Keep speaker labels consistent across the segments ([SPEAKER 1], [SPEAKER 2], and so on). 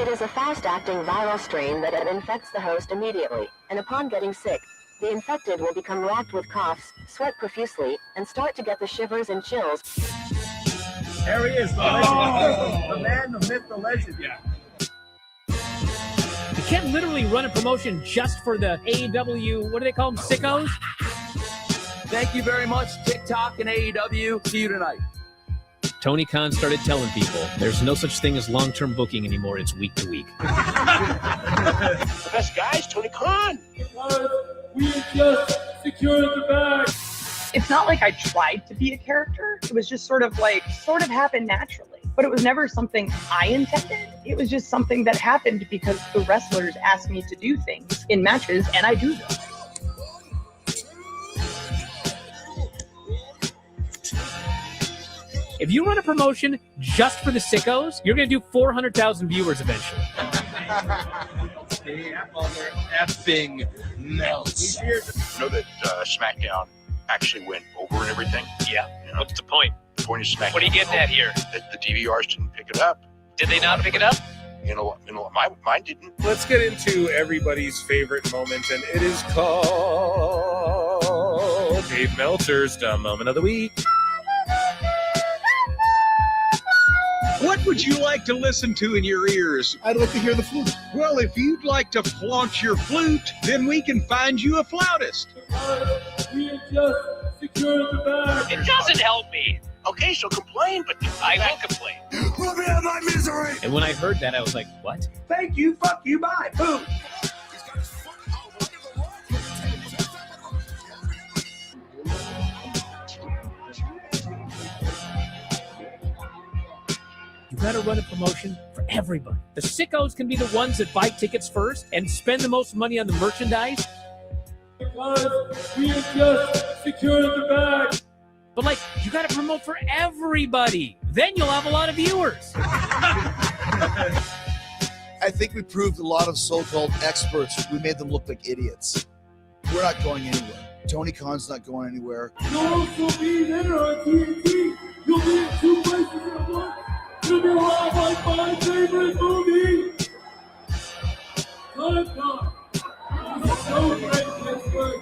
[SPEAKER 1] It is a fast-acting viral strain that infects the host immediately, and upon getting sick, the infected will become racked with coughs, sweat profusely, and start to get the shivers and chills.
[SPEAKER 2] There he is, the legend. The man, the myth, the legend.
[SPEAKER 3] Yeah. You can't literally run a promotion just for the AEW, what do they call them, sickos?
[SPEAKER 4] Thank you very much, TikTok and AEW. See you tonight.
[SPEAKER 3] Tony Khan started telling people there's no such thing as long-term booking anymore. It's week to week.
[SPEAKER 5] The best guys, Tony Khan.
[SPEAKER 6] We just secured the bag.
[SPEAKER 7] It's not like I tried to be a character. It was just sort of happened naturally. But it was never something I intended. It was just something that happened because the wrestlers asked me to do things in matches, and I do them.
[SPEAKER 3] If you run a promotion just for the sickos, you're going to do 400,000 viewers eventually.
[SPEAKER 4] Mother effing melts.
[SPEAKER 5] You know that SmackDown actually went over and everything?
[SPEAKER 8] Yeah.
[SPEAKER 5] You know,
[SPEAKER 8] What's the point?
[SPEAKER 5] the point of SmackDown.
[SPEAKER 8] What are you getting at here?
[SPEAKER 5] That the DVRs didn't pick it up.
[SPEAKER 8] Did they not pick it up?
[SPEAKER 5] Mine didn't.
[SPEAKER 2] Let's get into everybody's favorite moment, and it is called Dave Meltzer's Dumb Moment of the Week.
[SPEAKER 9] What would you like to listen to in your ears?
[SPEAKER 10] I'd like to hear the flute.
[SPEAKER 9] Well, if you'd like to flaunt your flute, then we can find you a flautist.
[SPEAKER 6] We just secured the bag.
[SPEAKER 8] It doesn't help me.
[SPEAKER 5] Okay, so complain, but
[SPEAKER 8] I will complain.
[SPEAKER 10] Let me have my misery.
[SPEAKER 3] And when I heard that, I was like, what?
[SPEAKER 2] Thank you, fuck you, bye, boom.
[SPEAKER 3] You gotta run a promotion for everybody. The sickos can be the ones that buy tickets first and spend the most money on the merchandise.
[SPEAKER 6] Because we just secured the bag.
[SPEAKER 3] But like, you gotta promote for everybody. Then you'll have a lot of viewers.
[SPEAKER 10] I think we proved a lot of so-called experts. We made them look like idiots. We're not going anywhere. Tony Khan's not going anywhere.
[SPEAKER 6] You'll also be there on TNT. You'll be in 2 places at once. You'll be live like my favorite movie. Lifetime. It's so great, Pittsburgh.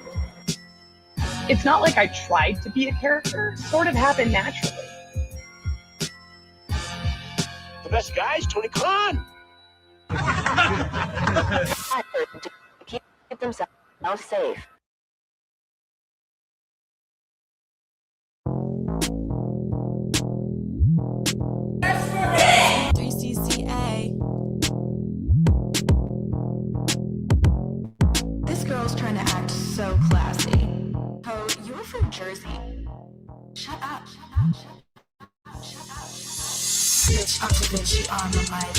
[SPEAKER 7] It's not like I tried to be a character. It sort of happened naturally.
[SPEAKER 5] the best guys, Tony Khan.
[SPEAKER 1] To keep themselves safe.
[SPEAKER 11] This girl's trying to act so classy. Oh, you're from Jersey. Shut up. Bitch, I'm Da Vinci on the mic.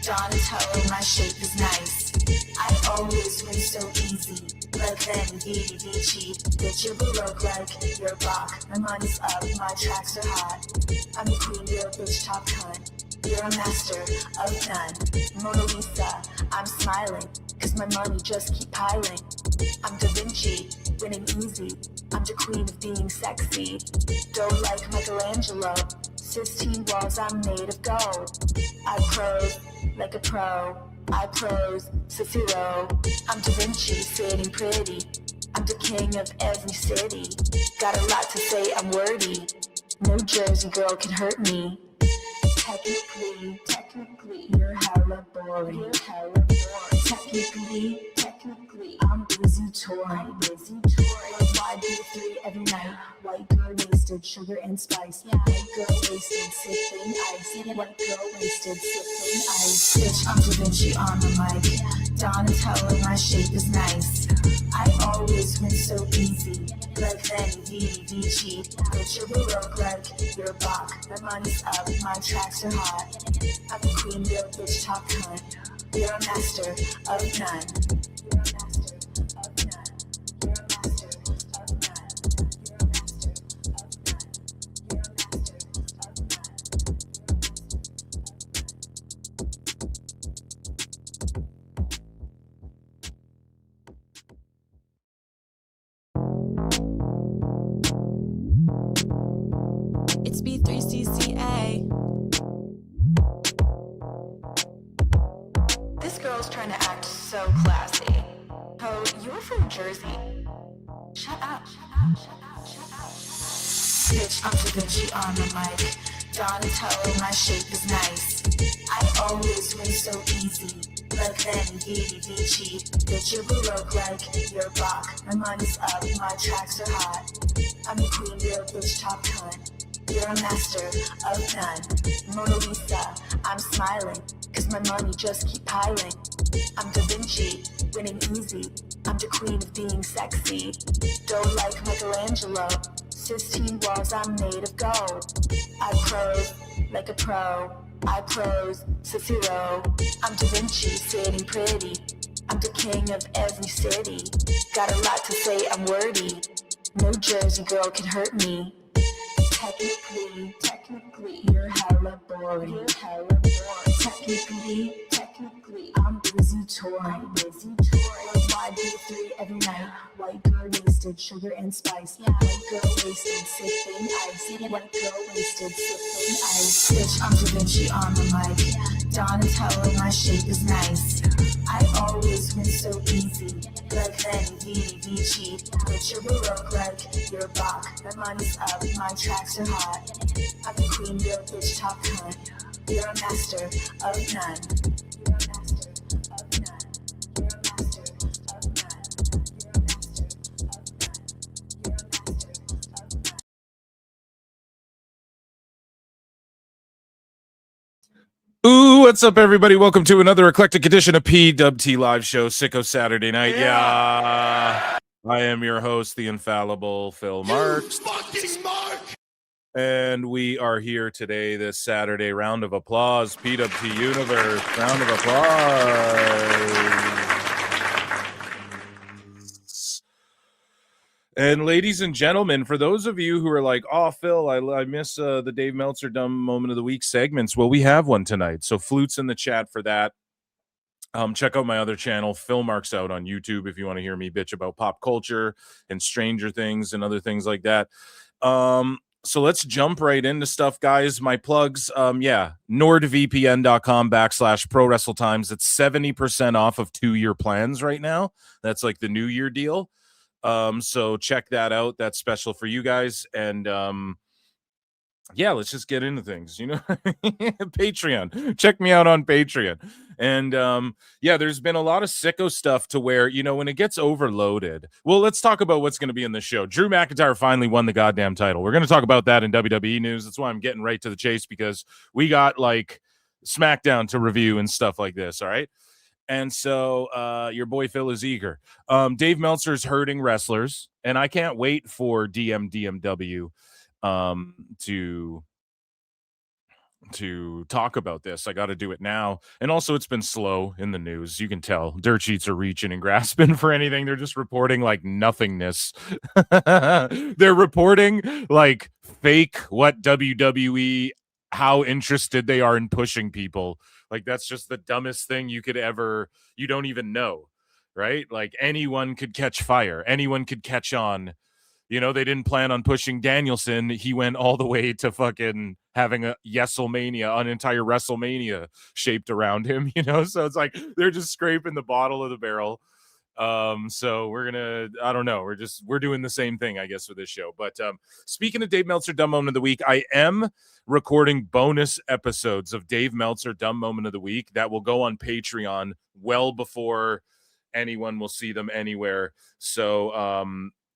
[SPEAKER 11] Donatello, my shape is nice. I always win so easy. Like then, Vici. Bitch, you're Baroque like you're Bach. My money's up, my tracks are hot. I'm the queen, you're a bitch top cunt. You're a master of none. Mona Lisa, I'm smiling. Cause my money just keep piling. I'm Da Vinci, winning easy. I'm the queen of being sexy. Don't like Michelangelo. 16 walls, I'm made of gold. I prose like a pro. I prose Cicero. I'm Da Vinci, sitting pretty. I'm the king of every city. Got a lot to say, I'm wordy. No Jersey girl can hurt me. Technically, you're hella boring. Technically, I'm busy touring. YB3 every night. White girl wasted, sugar and spice. White girl wasted, sipping ice. White girl wasted, sipping ice. Bitch, I'm Da Vinci on the mic. Donatello, my shape is nice. I always win so easy. Like then, Vici. Bitch, you're Baroque like you're Bach. My money's up, my tracks are hot. I'm the queen, real bitch, top cunt. You're a master of none. You're a master of none. You're a master of none. You're a master of none. You're a master of none.
[SPEAKER 12] It's B3CCA.
[SPEAKER 11] so classy. Oh, you're from Jersey. Shut up. Bitch, I'm Da Vinci on the mic. Donatello, my shape is nice. I always win so easy. Like then, DDVG. Bitch, you're Baroque like you're Bach. My money's up, my tracks are hot. I'm the queen, real bitch, top cunt. You're a master of none. Mona Lisa, I'm smiling, cause my money just keep piling. I'm Da Vinci, winning easy. I'm the queen of being sexy. Don't like Michelangelo. 16 walls, I'm made of gold. I prose like a pro. I prose Cicero. I'm Da Vinci, sitting pretty. I'm the king of every city. Got a lot to say, I'm wordy. No Jersey girl can hurt me. Technically, you're hella boring. Technically, I'm busy touring. Why do 3 every night? White girl wasted, sugar and spice. White girl wasted, sipping ice. White girl wasted, sipping ice. Bitch, I'm Da Vinci on the mic. Donatello, my shape is nice. I always win so easy. Like then, DDVG. Bitch, you're Baroque like you're Bach. My money's up, my tracks are hot. I'm the queen, real bitch, top cunt. You're a master of none. You're a master of none. You're a master of none. You're a master of none. You're a master of none.
[SPEAKER 12] Ooh, what's up, everybody? Welcome to another eclectic edition of PWT Live Show, Sicko Saturday Night. Yeah. I am your host, the infallible Phil Marks. And we are here today, this Saturday. Round of applause, PWT Universe. Round of applause. And ladies and gentlemen, for those of you who are like, oh, Phil, I miss the Dave Meltzer Dumb Moment of the Week segments. Well, we have one tonight. So flutes in the chat for that. Check out my other channel, Phil Marks Out on YouTube, if you want to hear me bitch about pop culture and Stranger Things and other things like that. So let's jump right into stuff, guys. My plugs, nordvpn.com/pro wrestle times. It's 70% off of 2-year plans right now. That's like the New Year deal. So check that out. That's special for you guys. And let's just get into things, Patreon. Check me out on Patreon. And there's been a lot of sicko stuff to where, when it gets overloaded. Well, let's talk about what's going to be in the show. Drew McIntyre finally won the goddamn title. We're going to talk about that in WWE news. That's why I'm getting right to the chase, because we got like SmackDown to review and stuff like this. All right. And so your boy Phil is eager. Dave Meltzer's hurting wrestlers, and I can't wait for DMW to talk about this. I got to do it now. And also, it's been slow in the news. You can tell dirt sheets are reaching and grasping for anything. They're just reporting like nothingness. They're reporting like fake what WWE, how interested they are in pushing people. Like, that's just the dumbest thing you don't even know, right? Like, anyone could catch fire. Anyone could catch on. They didn't plan on pushing Danielson. He went all the way to fucking having a Yeselmania, an entire WrestleMania shaped around him, So it's like they're just scraping the bottom of the barrel. So we're doing the same thing, I guess, for this show. But speaking of Dave Meltzer Dumb Moment of the Week, I am recording bonus episodes of Dave Meltzer Dumb Moment of the Week that will go on Patreon well before anyone will see them anywhere. So,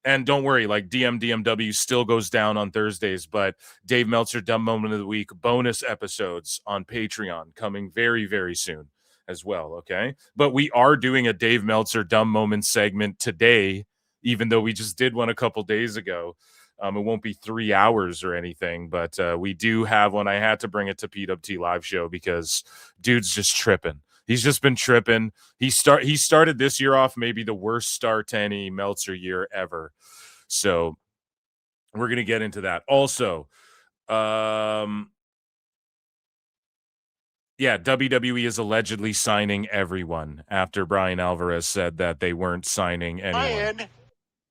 [SPEAKER 12] and don't worry, like DMW still goes down on Thursdays, but Dave Meltzer Dumb Moment of the Week bonus episodes on Patreon coming very, very soon as well, okay? But we are doing a Dave Meltzer Dumb Moment segment today, even though we just did one a couple days ago. It won't be 3 hours or anything, but we do have one. I had to bring it to PWT Live Show because dude's just tripping. He's just been tripping. He started this year off maybe the worst start to any Meltzer year ever. So we're going to get into that. Also, WWE is allegedly signing everyone after Brian Alvarez said that they weren't signing anyone.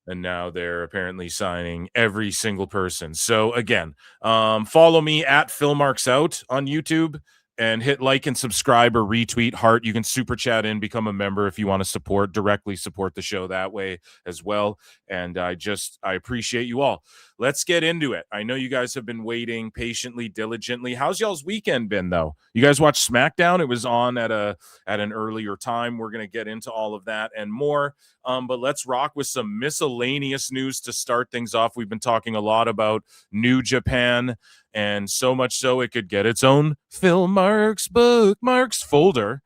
[SPEAKER 12] And now they're apparently signing every single person. So again, follow me at Phil Marks Out on YouTube. and hit like and subscribe or retweet, heart. You can super chat in, become a member if you want to directly support the show that way as well. And I appreciate you all. Let's get into it. I know you guys have been waiting patiently, diligently. How's y'all's weekend been, though? You guys watch SmackDown? It was on at an earlier time. We're going to get into all of that and more. But let's rock with some miscellaneous news to start things off. We've been talking a lot about New Japan, and so much so it could get its own Phil Marks bookmarks folder.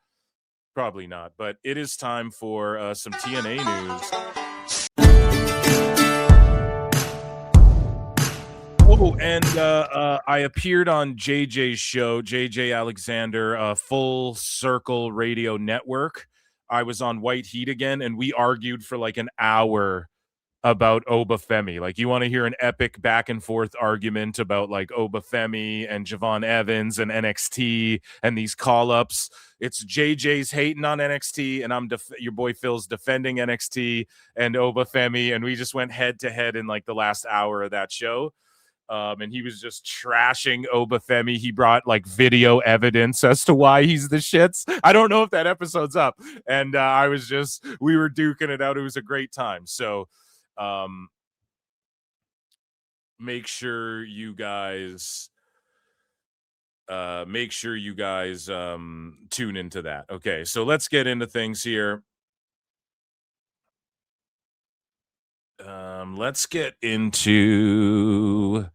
[SPEAKER 12] Probably not, but it is time for some TNA news. Oh, and I appeared on JJ's show, JJ Alexander, Full Circle Radio Network. I was on White Heat again, and we argued for like an hour about Obafemi. Like, you want to hear an epic back and forth argument about like Obafemi and Javon Evans and NXT and these call-ups. It's JJ's hating on NXT, and I'm your boy Phil's defending NXT and Obafemi, and we just went head to head in like the last hour of that show. And he was just trashing Obafemi. He brought like video evidence as to why he's the shits. I don't know if that episode's up. And we were duking it out. It was a great time. So make sure you guys tune into that. Okay, so let's get into things here. Let's get into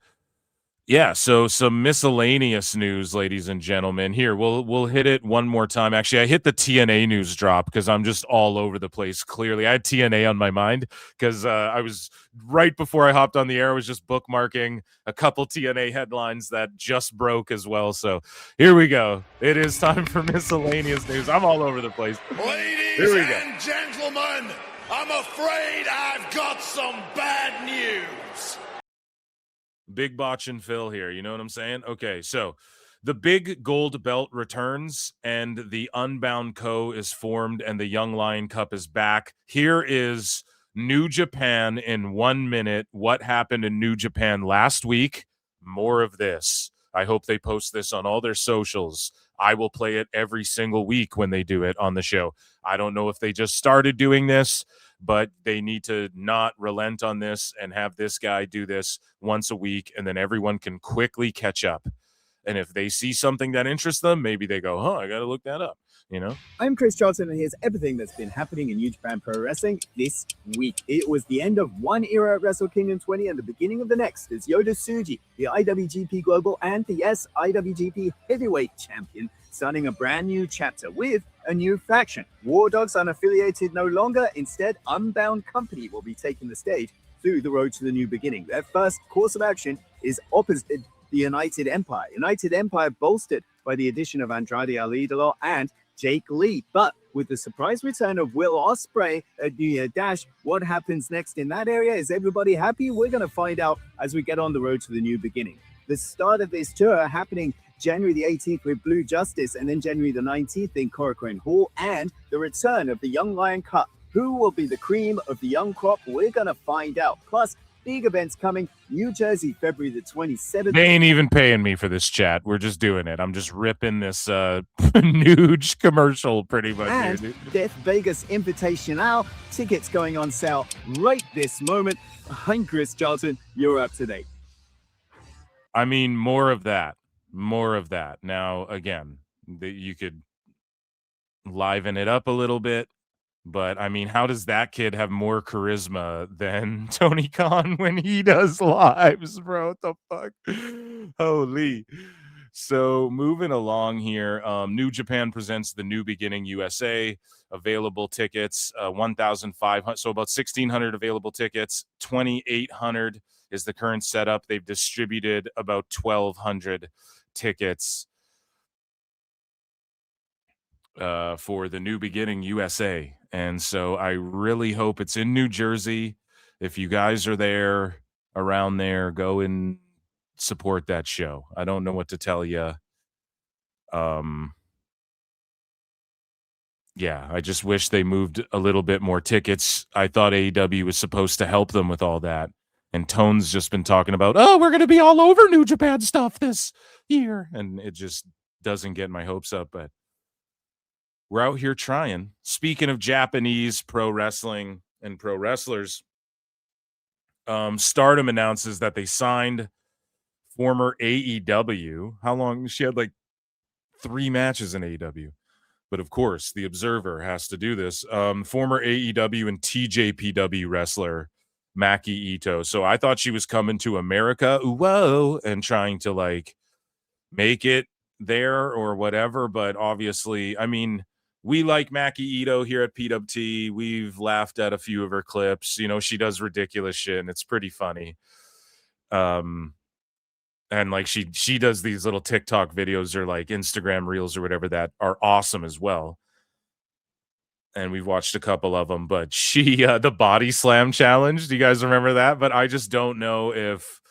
[SPEAKER 12] so some miscellaneous news, ladies and gentlemen. Here, we'll hit it one more time. Actually, I hit the TNA news drop because I'm just all over the place. Clearly, I had TNA on my mind because I was right before I hopped on the air. I was just bookmarking a couple TNA headlines that just broke as well. So here we go. It is time for miscellaneous news. I'm all over the place.
[SPEAKER 13] Ladies and gentlemen, I'm afraid I've got some bad news.
[SPEAKER 12] Big Botch and Phil here. You know what I'm saying? Okay, so the big gold belt returns and the Unbound Co. is formed and the Young Lion Cup is back. Here is New Japan in 1 minute. What happened in New Japan last week? More of this. I hope they post this on all their socials. I will play it every single week when they do it on the show. I don't know if they just started doing this, but they need to not relent on this and have this guy do this once a week, and then everyone can quickly catch up. And if they see something that interests them, maybe they go, I got to look that up, you know?
[SPEAKER 14] I'm Chris Charlton, and here's everything that's been happening in New Japan Pro Wrestling this week. It was the end of one era at Wrestle Kingdom 20 and the beginning of the next as Yoda Tsuji, the IWGP Global and the IWGP Heavyweight Champion, starting a brand new chapter with a new faction. War Dogs unaffiliated no longer. Instead, Unbound Company will be taking the stage through the road to the new beginning. Their first course of action is opposite the United Empire. United Empire bolstered by the addition of Andrade El Idolo and Jake Lee. But with the surprise return of Will Ospreay at New Year Dash, what happens next in that area? Is everybody happy? We're going to find out as we get on the road to the new beginning. The start of this tour happening January the 18th with Blue Justice, and then January the 19th in Korakuen Hall, and the return of the Young Lion Cup. Who will be the cream of the young crop? We're going to find out. Plus, big events coming. New Jersey, February the 27th.
[SPEAKER 12] They ain't even paying me for this chat. We're just doing it. I'm just ripping this huge commercial pretty much.
[SPEAKER 14] And
[SPEAKER 12] here, dude.
[SPEAKER 14] Death Vegas Invitational. Tickets going on sale right this moment. I'm Chris Charlton. You're up to date.
[SPEAKER 12] I mean, more of that. More of that. Now, again, you could liven it up a little bit, but I mean, how does that kid have more charisma than Tony Khan when he does lives, bro? What the fuck? Holy. So moving along here, New Japan presents the New Beginning USA. Available tickets, 1,500, so about 1,600 available tickets. 2,800 is the current setup. They've distributed about 1,200 tickets for the New Beginning USA. And so I really hope it's in New Jersey. If you guys are there, around there, go and support that show. I don't know what to tell you. Yeah, I just wish they moved a little bit more tickets. I thought AEW was supposed to help them with all that. And Tone's just been talking about, we're going to be all over New Japan stuff this year. And it just doesn't get my hopes up, but we're out here trying. Speaking of Japanese pro wrestling and pro wrestlers, Stardom announces that they signed former AEW. How long? She had like 3 matches in AEW. But of course, the Observer has to do this. Former AEW and TJPW wrestler Maki Ito. So I thought she was coming to America, whoa, and trying to like make it there or whatever. But obviously, I mean, we like Maki Ito here at PWT. We've laughed at a few of her clips. You know, she does ridiculous shit, and it's pretty funny. And like she does these little TikTok videos or like Instagram reels or whatever that are awesome as well. And we've watched a couple of them, but she the body slam challenge. Do you guys remember that? But I just don't know if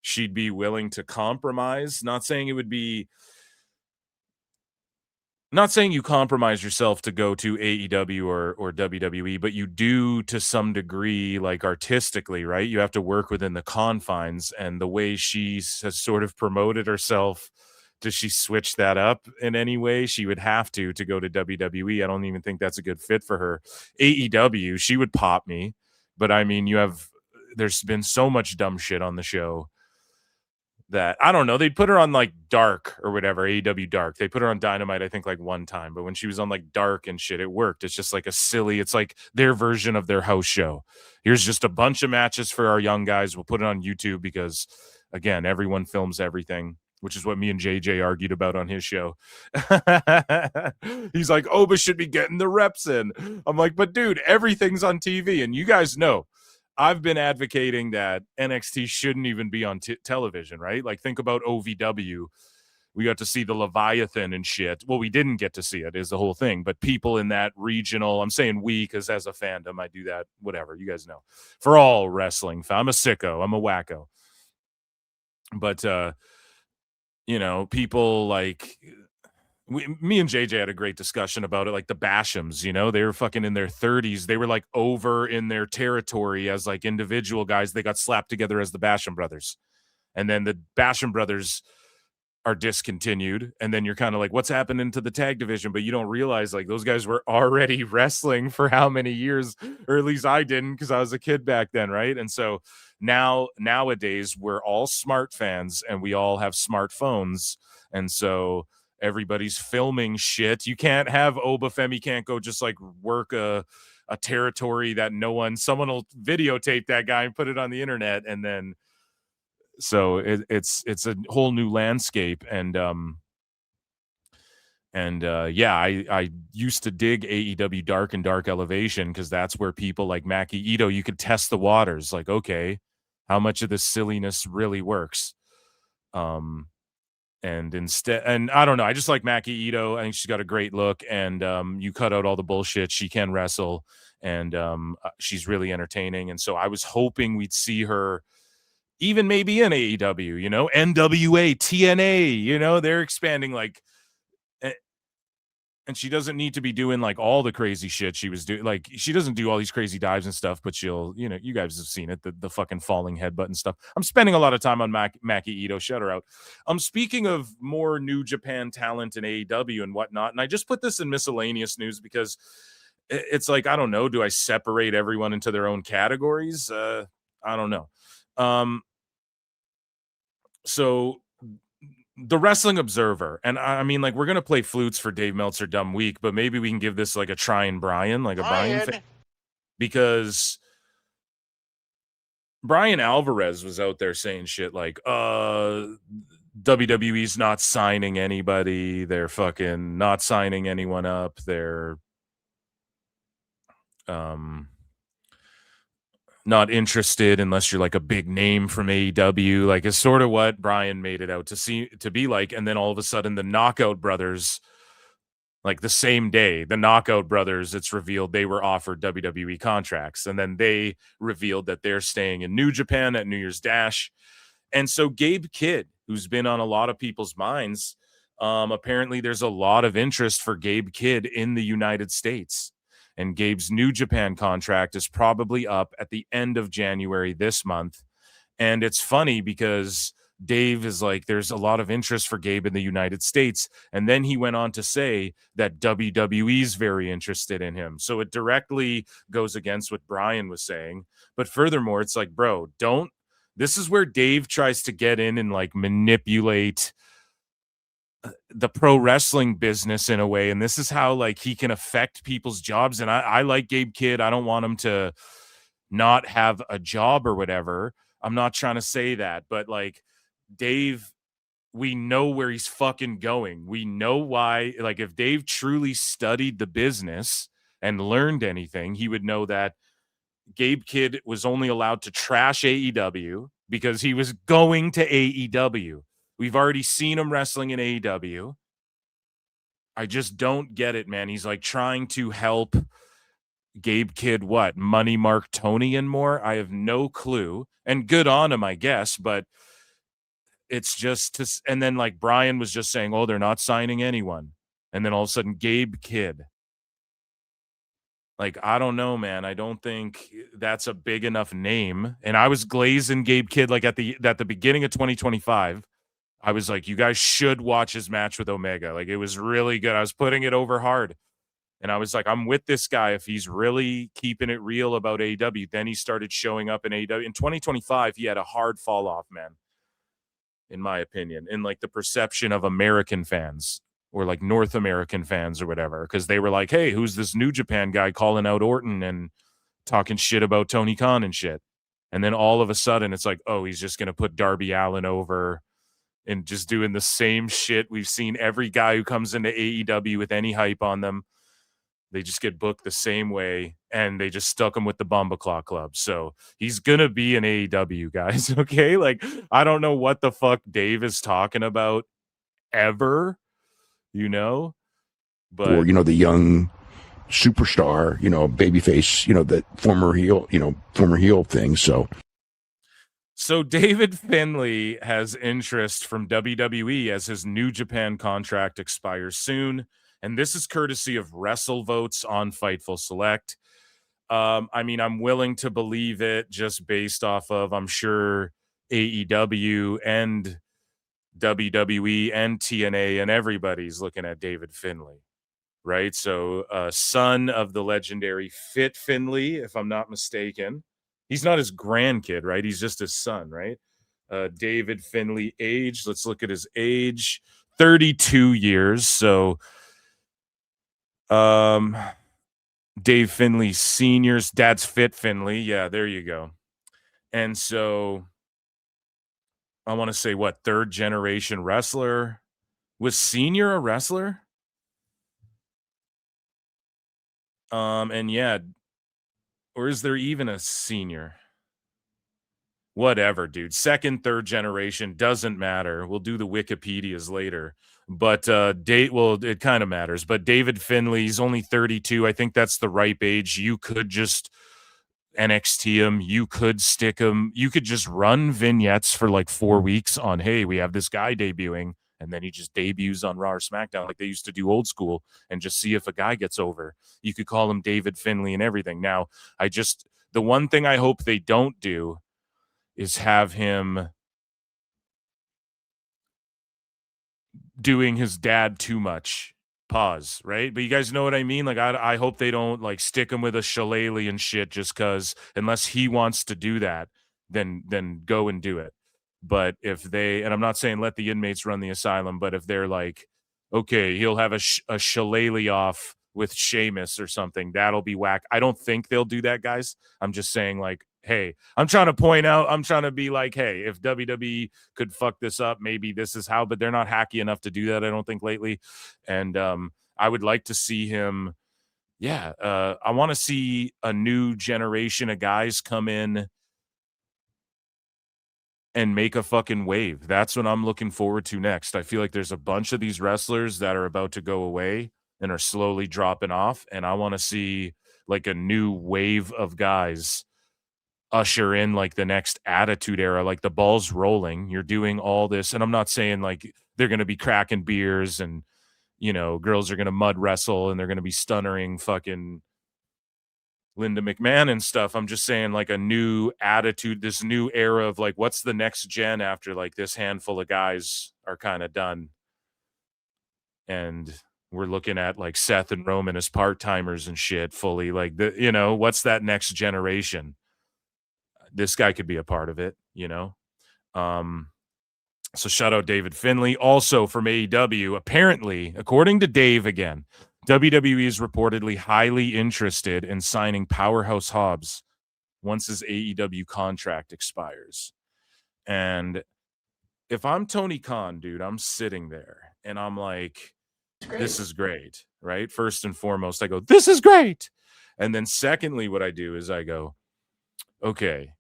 [SPEAKER 12] she'd be willing to compromise. Not saying you compromise yourself to go to AEW or WWE, but you do to some degree, like artistically, right? You have to work within the confines, and the way she has sort of promoted herself, does she switch that up in any way? She would have to go to WWE. I don't even think that's a good fit for her. AEW, she would pop me, but I mean, there's been so much dumb shit on the show that I don't know. They put her on like Dark or whatever, AEW Dark. They put her on Dynamite, I think, like one time, but when she was on like Dark and shit, it worked. It's just like it's like their version of their house show. Here's just a bunch of matches for our young guys. We'll put it on YouTube because, again, everyone films everything, which is what me and JJ argued about on his show. He's like, Oba should be getting the reps in. I'm like, but dude, everything's on TV, and you guys know I've been advocating that NXT shouldn't even be on television, right? Like, think about OVW. We got to see the Leviathan and shit. Well, we didn't get to see it, is the whole thing. But people in that regional, I'm saying we, because as a fandom, I do that, whatever, you guys know. For all wrestling, I'm a sicko, I'm a wacko. But, you know, people like... me and JJ had a great discussion about it, like the Bashams, you know, they were fucking in their 30s. They were like over in their territory as like individual guys. They got slapped together as the Basham brothers. And then the Basham brothers are discontinued. And then you're kind of like, what's happening to the tag division? But you don't realize like those guys were already wrestling for how many years, or at least I didn't, because I was a kid back then. Right. And so nowadays we're all smart fans and we all have smartphones. And so everybody's filming shit. You can't have Obafemi can't go just like work a territory that someone will videotape that guy and put it on the internet. And then, so it's a whole new landscape. And I used to dig AEW Dark and Dark Elevation, because that's where people like Maki Ito, you could test the waters. Like, okay, how much of this silliness really works? And I don't know. I just like Maki Ito. I think she's got a great look, and you cut out all the bullshit. She can wrestle, and she's really entertaining. And so I was hoping we'd see her even maybe in AEW, you know, NWA, TNA, you know, they're expanding like, and she doesn't need to be doing like all the crazy shit she was doing. Like, she doesn't do all these crazy dives and stuff, but she'll, you know, you guys have seen it, the fucking falling headbutt and stuff. I'm spending a lot of time on Maki Ito. Shut her out. Speaking of more New Japan talent in AEW and whatnot, and I just put this in miscellaneous news because it's like, I don't know, do I separate everyone into their own categories? I don't know. So the Wrestling Observer, and I mean, like, we're gonna play flutes for Dave Meltzer Dumb Week, but maybe we can give this like a try and Brian, like a Brian thing, because Brian Alvarez was out there saying shit like, WWE's not signing anybody, they're fucking not signing anyone up, they're not interested unless you're like a big name from AEW, like is sort of what Brian made it out to be like. And then all of a sudden the Knockout Brothers, like the same day, the Knockout Brothers, it's revealed they were offered WWE contracts. And then they revealed that they're staying in New Japan at New Year's Dash. And so Gabe Kidd, who's been on a lot of people's minds, apparently there's a lot of interest for Gabe Kidd in the United States. And Gabe's New Japan contract is probably up at the end of January this month. And it's funny because Dave is like, there's a lot of interest for Gabe in the United States. And then he went on to say that WWE's very interested in him. So it directly goes against what Brian was saying. But furthermore, it's like, bro, this is where Dave tries to get in and like manipulate the pro wrestling business in a way. And this is how like he can affect people's jobs. And I like Gabe Kidd. I don't want him to not have a job or whatever. I'm not trying to say that, but like Dave, we know where he's fucking going. We know why. Like if Dave truly studied the business and learned anything, he would know that Gabe Kidd was only allowed to trash AEW because he was going to AEW. We've already seen him wrestling in AEW. I just don't get it, man. He's like trying to help Gabe Kidd, what, Money Mark Tony and more? I have no clue. And good on him, I guess, but it's just and then like Brian was just saying, oh, they're not signing anyone. And then all of a sudden, Gabe Kidd. Like, I don't know, man. I don't think that's a big enough name. And I was glazing Gabe Kidd like at the beginning of 2025. I was like, you guys should watch his match with Omega. Like, it was really good. I was putting it over hard. And I was like, I'm with this guy. If he's really keeping it real about AEW, then he started showing up in AEW. In 2025, he had a hard fall off, man, in my opinion, in like the perception of American fans or like North American fans or whatever, because they were like, hey, who's this New Japan guy calling out Orton and talking shit about Tony Khan and shit? And then all of a sudden it's like, oh, he's just going to put Darby Allin over and just doing the same shit. We've seen every guy who comes into AEW with any hype on them. They just get booked the same way, and they just stuck him with the Bomba Claw Club. So he's going to be an AEW, guys, okay? Like, I don't know what the fuck Dave is talking about ever, you know? But,
[SPEAKER 15] or, the young superstar, babyface, that former heel thing,
[SPEAKER 12] So David Finlay has interest from WWE as his New Japan contract expires soon. And this is courtesy of Wrestle votes on Fightful Select. I mean, I'm willing to believe it just based off of, I'm sure, AEW and WWE and TNA and everybody's looking at David Finlay, right? So son of the legendary Fit Finlay, if I'm not mistaken. He's not his grandkid, right? He's just his son, right? David Finlay age. Let's look at his age. 32 years. So Dave Finlay Sr.'s dad's Fit Finlay. Yeah, there you go. And so I want to say, what, third generation wrestler? Was Senior a wrestler? And yeah, or is there even a Senior? Whatever, dude. Second, third generation, doesn't matter. We'll do the Wikipedias later. But it kind of matters. But David Finlay's only 32. I think that's the ripe age. You could just NXT him. You could stick him. You could just run vignettes for like 4 weeks on, hey, we have this guy debuting. And then he just debuts on Raw or SmackDown like they used to do old school and just see if a guy gets over. You could call him David Finlay and everything. Now, the one thing I hope they don't do is have him doing his dad too much. Pause, right? But you guys know what I mean? Like, I hope they don't like stick him with a shillelagh and shit just because, unless he wants to do that, then go and do it. But if they, and I'm not saying let the inmates run the asylum, but if they're like, okay, he'll have a shillelagh off with Sheamus or something, that'll be whack. I don't think they'll do that, guys. I'm just saying, like, hey, I'm trying to be like, hey, if WWE could fuck this up, maybe this is how, but they're not hacky enough to do that, I don't think, lately. And I would like to see him. Yeah. I want to see a new generation of guys come in and make a fucking wave. That's what I'm looking forward to next. I feel like there's a bunch of these wrestlers that are about to go away and are slowly dropping off. And I want to see like a new wave of guys usher in like the next Attitude Era, like the ball's rolling. You're doing all this. And I'm not saying like they're going to be cracking beers and, girls are going to mud wrestle and they're going to be stunnering fucking Linda McMahon and stuff. I'm just saying, like, a new attitude, this new era of, like, what's the next gen after, like, this handful of guys are kind of done. And we're looking at, like, Seth and Roman as part-timers and shit fully. Like, what's that next generation? This guy could be a part of it, So shout out David Finlay. Also from AEW, apparently, according to Dave again, WWE is reportedly highly interested in signing Powerhouse Hobbs once his AEW contract expires. And if I'm Tony Khan, dude, I'm sitting there and I'm like, this is great, right? First and foremost, I go, this is great. And then secondly, what I do is I go, okay,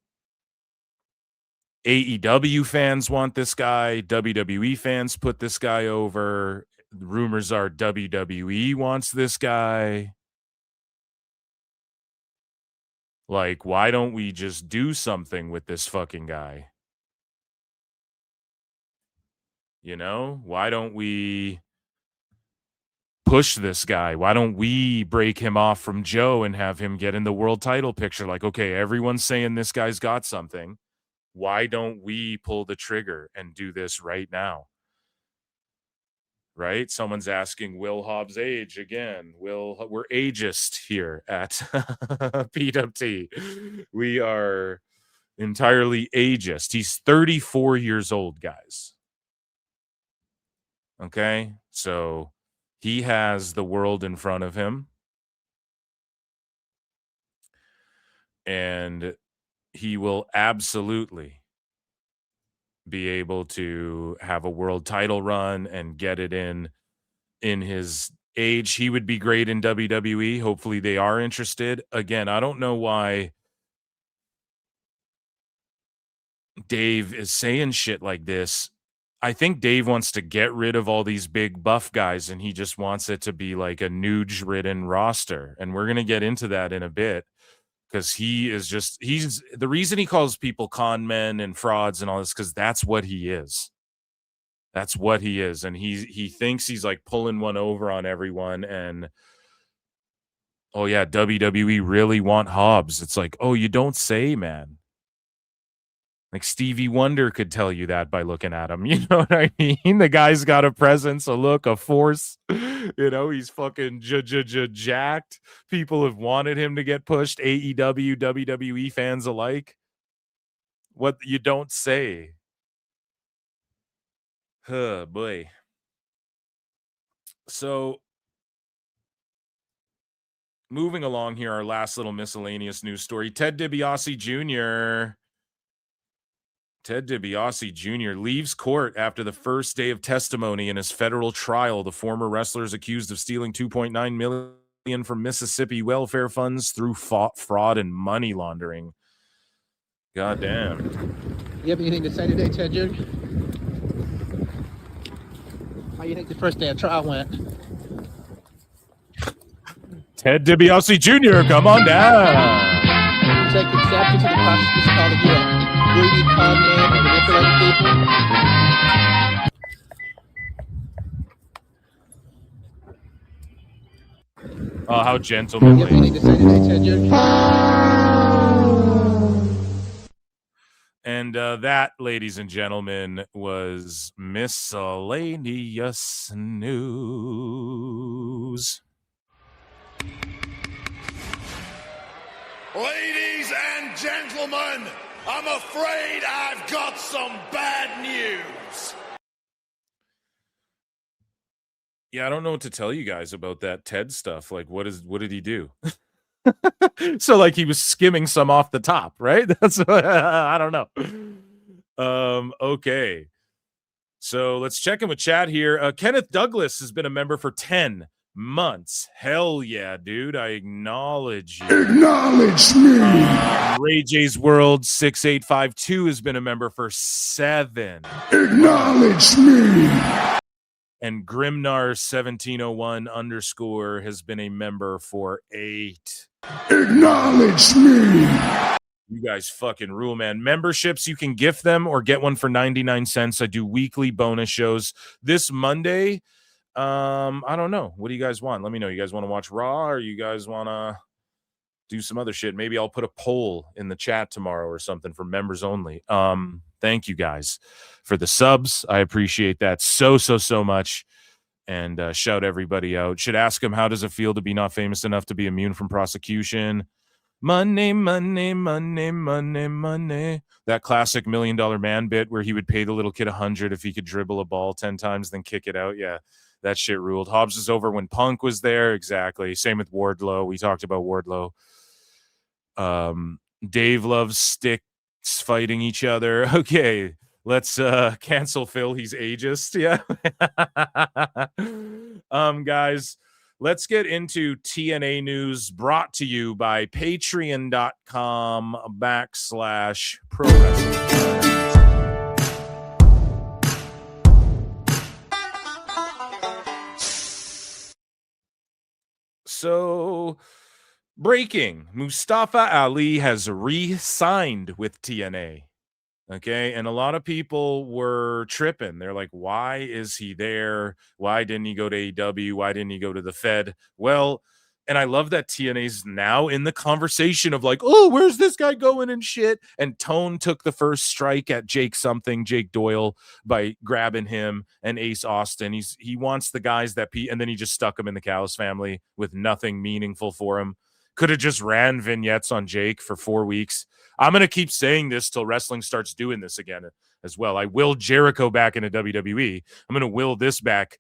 [SPEAKER 12] AEW fans want this guy. WWE fans put this guy over. The rumors are WWE wants this guy. Like, why don't we just do something with this fucking guy? Why don't we push this guy? Why don't we break him off from Joe and have him get in the world title picture? Like, okay, everyone's saying this guy's got something. Why don't we pull the trigger and do this right now? Right? Someone's asking Will Hobbs' age again. We're ageist here at PWT. We are entirely ageist. He's 34 years old, guys. Okay? So he has the world in front of him. And he will absolutely be able to have a world title run and get it in his age. He would be great in WWE. Hopefully they are interested. Again, I don't know why Dave is saying shit like this. I think Dave wants to get rid of all these big buff guys and he just wants it to be like a nude-ridden roster. And we're going to get into that in a bit. Because he's the reason he calls people con men and frauds and all this, because that's what he is. That's what he is. And he thinks he's like pulling one over on everyone. And, oh yeah, WWE really want Hobbs. It's like, oh, you don't say, man. Like Stevie Wonder could tell you that by looking at him. You know what I mean? The guy's got a presence, a look, a force. He's fucking jacked. People have wanted him to get pushed. AEW, WWE fans alike. What you don't say. Oh, boy. So, moving along here, our last little miscellaneous news story. Ted DiBiase Jr. leaves court after the first day of testimony in his federal trial. The former wrestler is accused of stealing $2.9 million from Mississippi welfare funds through fraud and money laundering. God damn.
[SPEAKER 16] You have anything to say today, Ted Jr.? How do you think the first day of trial went?
[SPEAKER 12] Ted DiBiase Jr., come on down.
[SPEAKER 16] You take exception to the prosecution calling you a greedy con man and manipulating people?
[SPEAKER 12] Oh, how gentlemanly.
[SPEAKER 16] You have anything to say today, Ted Jr.?
[SPEAKER 12] And that, ladies and gentlemen, was miscellaneous news.
[SPEAKER 13] Ladies and gentlemen, I'm afraid I've got some bad news.
[SPEAKER 12] Yeah, I don't know what to tell you guys about that Ted stuff. Like, what did he do? So, like, he was skimming some off the top, right? That's I don't know. Okay. So let's check in with chat here. Kenneth Douglas has been a member for 10 months. Hell yeah, dude. I acknowledge you.
[SPEAKER 15] Acknowledge me.
[SPEAKER 12] Ray J's World 6852 has been a member for 7.
[SPEAKER 15] Acknowledge me.
[SPEAKER 12] And Grimnar 1701_ has been a member for 8.
[SPEAKER 15] Acknowledge me.
[SPEAKER 12] You guys fucking rule, man. Memberships, you can gift them or get one for 99 cents. I do weekly bonus shows. This Monday, I don't know. What do you guys want? Let me know. You guys want to watch Raw or you guys want to do some other shit. Maybe I'll put a poll in the chat tomorrow or something for members only. Thank you guys for the subs. I appreciate that so much. And shout everybody out. Should ask him, how does it feel to be not famous enough to be immune from prosecution? Money, money, money, money, money. That classic $1 Million Man bit where he would pay the little kid $100 if he could dribble a ball 10 times, then kick it out. Yeah, that shit ruled. Hobbs is over when Punk was there. Exactly. Same with Wardlow. We talked about Wardlow. Dave loves sticks fighting each other. Okay, let's cancel Phil. He's ageist. Yeah. Guys, let's get into TNA news brought to you by patreon.com/pro wrestling. So, breaking, Mustafa Ali has re-signed with TNA. Okay, and a lot of people were tripping. They're like, why is he there? Why didn't he go to AEW? Why didn't he go to the Fed? Well, and I love that TNA's now in the conversation of like, oh, where's this guy going and shit? And Tone took the first strike at Jake Doyle, by grabbing him and Ace Austin. He wants the guys that and then he just stuck him in the Callis family with nothing meaningful for him. Could have just ran vignettes on Jake for 4 weeks. I'm going to keep saying this till wrestling starts doing this again as well. I will Jericho back into WWE. I'm going to will this back.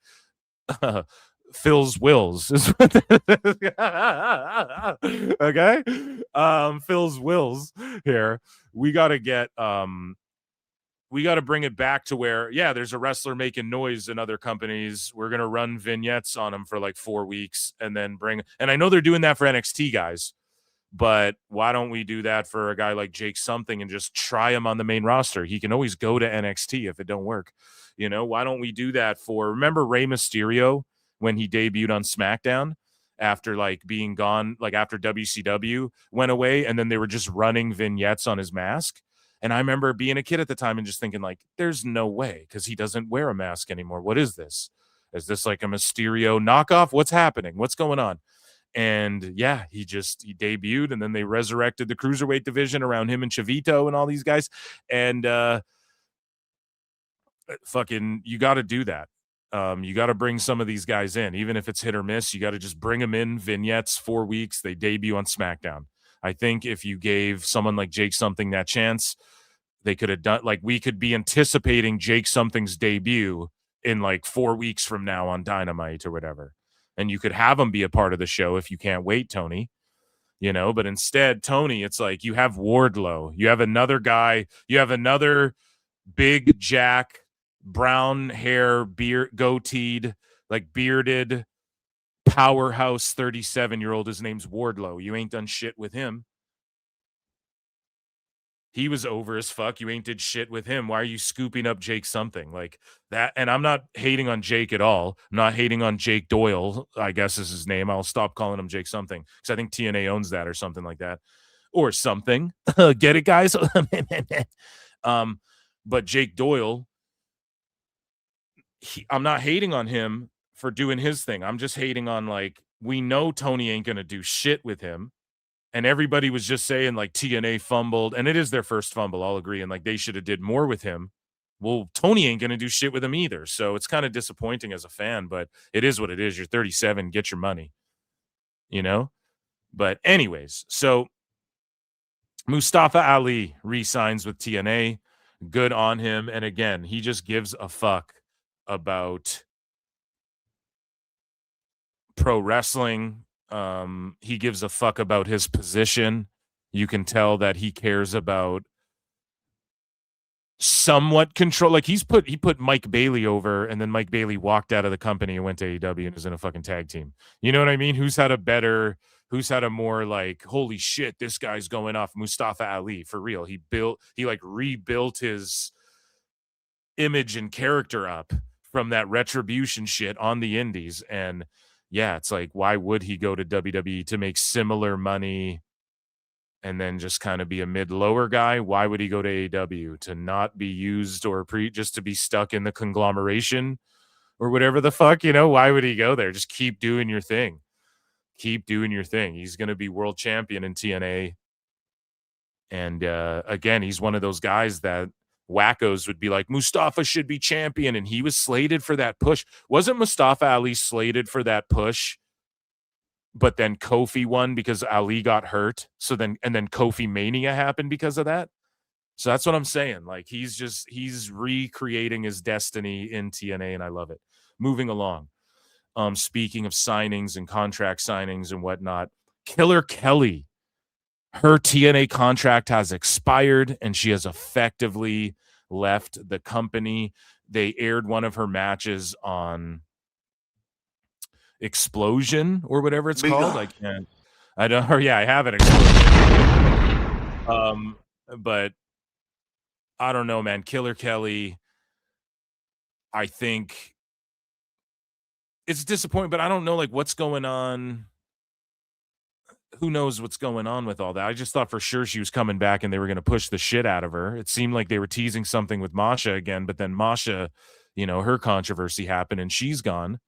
[SPEAKER 12] Phil's wills. Okay? Phil's wills here. We got to bring it back to where, yeah, there's a wrestler making noise in other companies. We're going to run vignettes on him for like 4 weeks and then and I know they're doing that for NXT guys, but why don't we do that for a guy like Jake Something and just try him on the main roster? He can always go to NXT if it don't work. You know, why don't we do that remember Rey Mysterio when he debuted on SmackDown after like being gone, like after WCW went away, and then they were just running vignettes on his mask? And I remember being a kid at the time and just thinking like, there's no way, because he doesn't wear a mask anymore. What is this? Is this like a Mysterio knockoff? What's happening? What's going on? And yeah, he debuted, and then they resurrected the cruiserweight division around him and Chavito and all these guys. And you got to do that. You got to bring some of these guys in, even if it's hit or miss. You got to just bring them in vignettes, 4 weeks. They debut on SmackDown. I think if you gave someone like Jake Something that chance, they could have done, like, we could be anticipating Jake Something's debut in like 4 weeks from now on Dynamite or whatever. And you could have him be a part of the show if you can't wait, Tony. You know, but instead, Tony, it's like you have Wardlow. You have another guy. You have another big Jack, brown hair, beard, goateed, like bearded powerhouse 37-year-old. His name's Wardlow. You ain't done shit with him. He was over as fuck. You ain't did shit with him. Why are you scooping up Jake Something like that? And I'm not hating on Jake at all. I'm not hating on Jake Doyle, I guess is his name. I'll stop calling him Jake Something because I think TNA owns that or something like that. Or something. Get it, guys? But Jake Doyle, I'm not hating on him for doing his thing. I'm just hating on, like, we know Tony ain't going to do shit with him. And everybody was just saying, like, TNA fumbled. And it is their first fumble, I'll agree. And, like, they should have did more with him. Well, Tony ain't going to do shit with him either. So it's kind of disappointing as a fan. But it is what it is. You're 37. Get your money. You know? But anyways, so Mustafa Ali re-signs with TNA. Good on him. And again, he just gives a fuck about pro wrestling. He gives a fuck about his position. You can tell that he cares about somewhat control. Like he put Mike Bailey over, and then Mike Bailey walked out of the company and went to AEW and is in a fucking tag team. You know what I mean? Who's had a more like, holy shit, this guy's going off? Mustafa Ali, for real. He like rebuilt his image and character up from that retribution shit on the indies. And yeah, it's like, why would he go to WWE to make similar money and then just kind of be a mid-lower guy? Why would he go to AEW? To not be used or just to be stuck in the conglomeration or whatever the fuck, you know? Why would he go there? Just keep doing your thing. keep doing your thing. He's going to be world champion in TNA. And again, he's one of those guys that wackos would be like, Mustafa should be champion. And he was slated for that push. Wasn't Mustafa Ali slated for that push? But then Kofi won because Ali got hurt. So then Kofi Mania happened because of that. So that's what I'm saying. Like, he's recreating his destiny in TNA, and I love it. Moving along. Speaking of signings and contract signings and whatnot, Killer Kelly, her TNA contract has expired, and she has effectively left the company. They aired one of her matches on Explosion or whatever it's called. I have it. Explosion. But I don't know, man. Killer Kelly, I think it's disappointing, but I don't know, like, what's going on. Who knows what's going on with all that? I just thought for sure she was coming back and they were going to push the shit out of her. It seemed like they were teasing something with Masha again, but then Masha, her controversy happened and she's gone.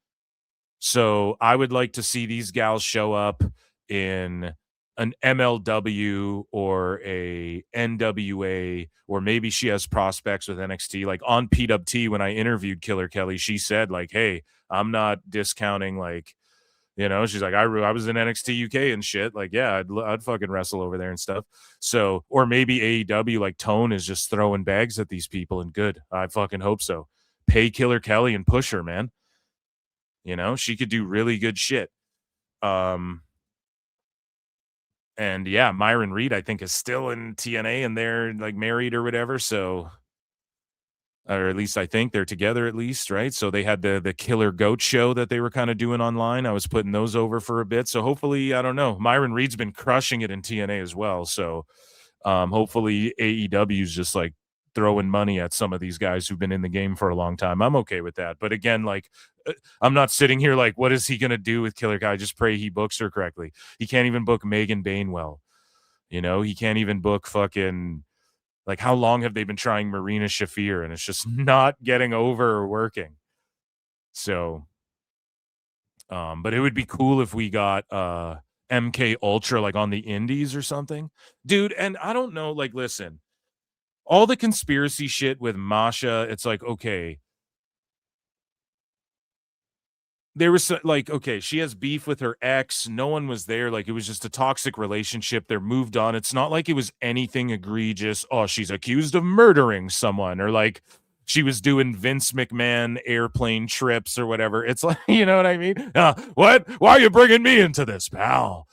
[SPEAKER 12] So I would like to see these gals show up in an MLW or a NWA, or maybe she has prospects with NXT. Like on PWT, when I interviewed Killer Kelly, she said, like, hey, I'm not discounting, like, she's like, I was in NXT UK and shit. Like, yeah, I'd fucking wrestle over there and stuff. So, or maybe AEW, like Tone is just throwing bags at these people, and good. I fucking hope so. Pay Killer Kelly and push her, man. She could do really good shit. And yeah, Myron Reed, I think, is still in TNA and they're like married or whatever. So, or at least I think they're together at least, right? So they had the Killer Goat show that they were kind of doing online. I was putting those over for a bit. So hopefully, I don't know. Myron Reed's been crushing it in TNA as well. So hopefully AEW's just like throwing money at some of these guys who've been in the game for a long time. I'm okay with that. But again, like, I'm not sitting here like, what is he going to do with Killer Guy? I just pray he books her correctly. He can't even book Megan Bainwell. He can't even book fucking, like, how long have they been trying Marina Shafir, and it's just not getting over or working. So, but it would be cool if we got MK Ultra like on the indies or something, dude. And I don't know, like, listen, all the conspiracy shit with Masha, it's like, okay, there was like, okay, she has beef with her ex. No one was there. Like, it was just a toxic relationship. They're moved on. It's not like it was anything egregious. Oh, she's accused of murdering someone, or like she was doing Vince McMahon airplane trips or whatever. It's like, you know what I mean? What? Why are you bringing me into this, pal?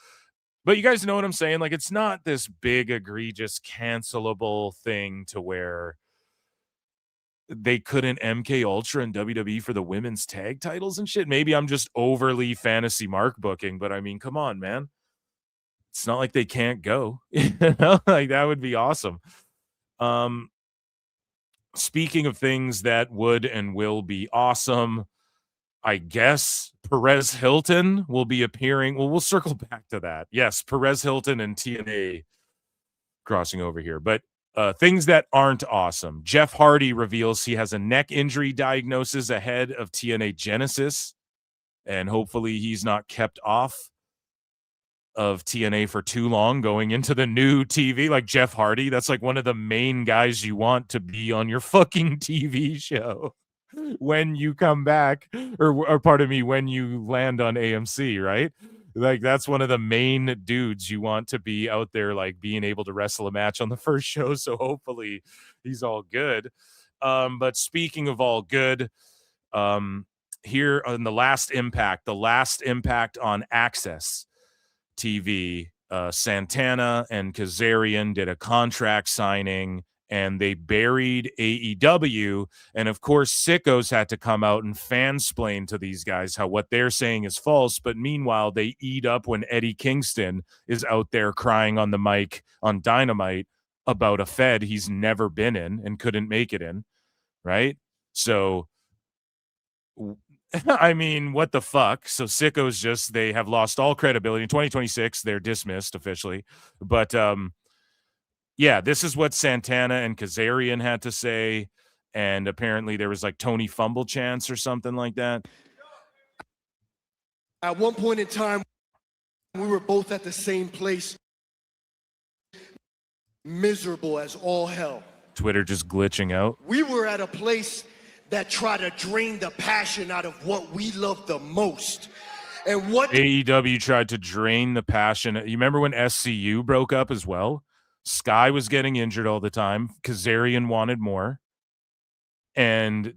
[SPEAKER 12] But you guys know what I'm saying? Like, it's not this big, egregious, cancelable thing to where they couldn't MK Ultra and WWE for the women's tag titles and shit. Maybe I'm just overly fantasy mark booking, but I mean, come on, man. It's not like they can't go. Like, that would be awesome. Speaking of things that would and will be awesome, I guess Perez Hilton will be appearing. Well, we'll circle back to that. Yes, Perez Hilton and TNA crossing over here. But things that aren't awesome. Jeff Hardy reveals he has a neck injury diagnosis ahead of TNA Genesis, and hopefully he's not kept off of TNA for too long going into the new TV. Like Jeff Hardy, that's like one of the main guys you want to be on your fucking TV show when you come back, or pardon me, when you land on AMC, right? Like, that's one of the main dudes you want to be out there, like being able to wrestle a match on the first show. So hopefully he's all good. But speaking of all good, here on the last impact on Access TV, Santana and Kazarian did a contract signing, and they buried AEW. And of course, sickos had to come out and fansplain to these guys how what they're saying is false. But meanwhile, they eat up when Eddie Kingston is out there crying on the mic on Dynamite about a Fed he's never been in and couldn't make it in, right? So, I mean, what the fuck? So sickos just, they have lost all credibility. In 2026, they're dismissed officially. But yeah, this is what Santana and Kazarian had to say. And apparently there was like Tony Fumble chants or something like that.
[SPEAKER 17] At one point in time,
[SPEAKER 13] We were both at the same place, miserable as all hell.
[SPEAKER 12] Twitter just glitching out.
[SPEAKER 13] We were at a place that tried to drain the passion out of what we love the most. And what
[SPEAKER 12] AEW tried to drain the passion. You remember when SCU broke up as well? Sky was getting injured all the time. Kazarian wanted more. And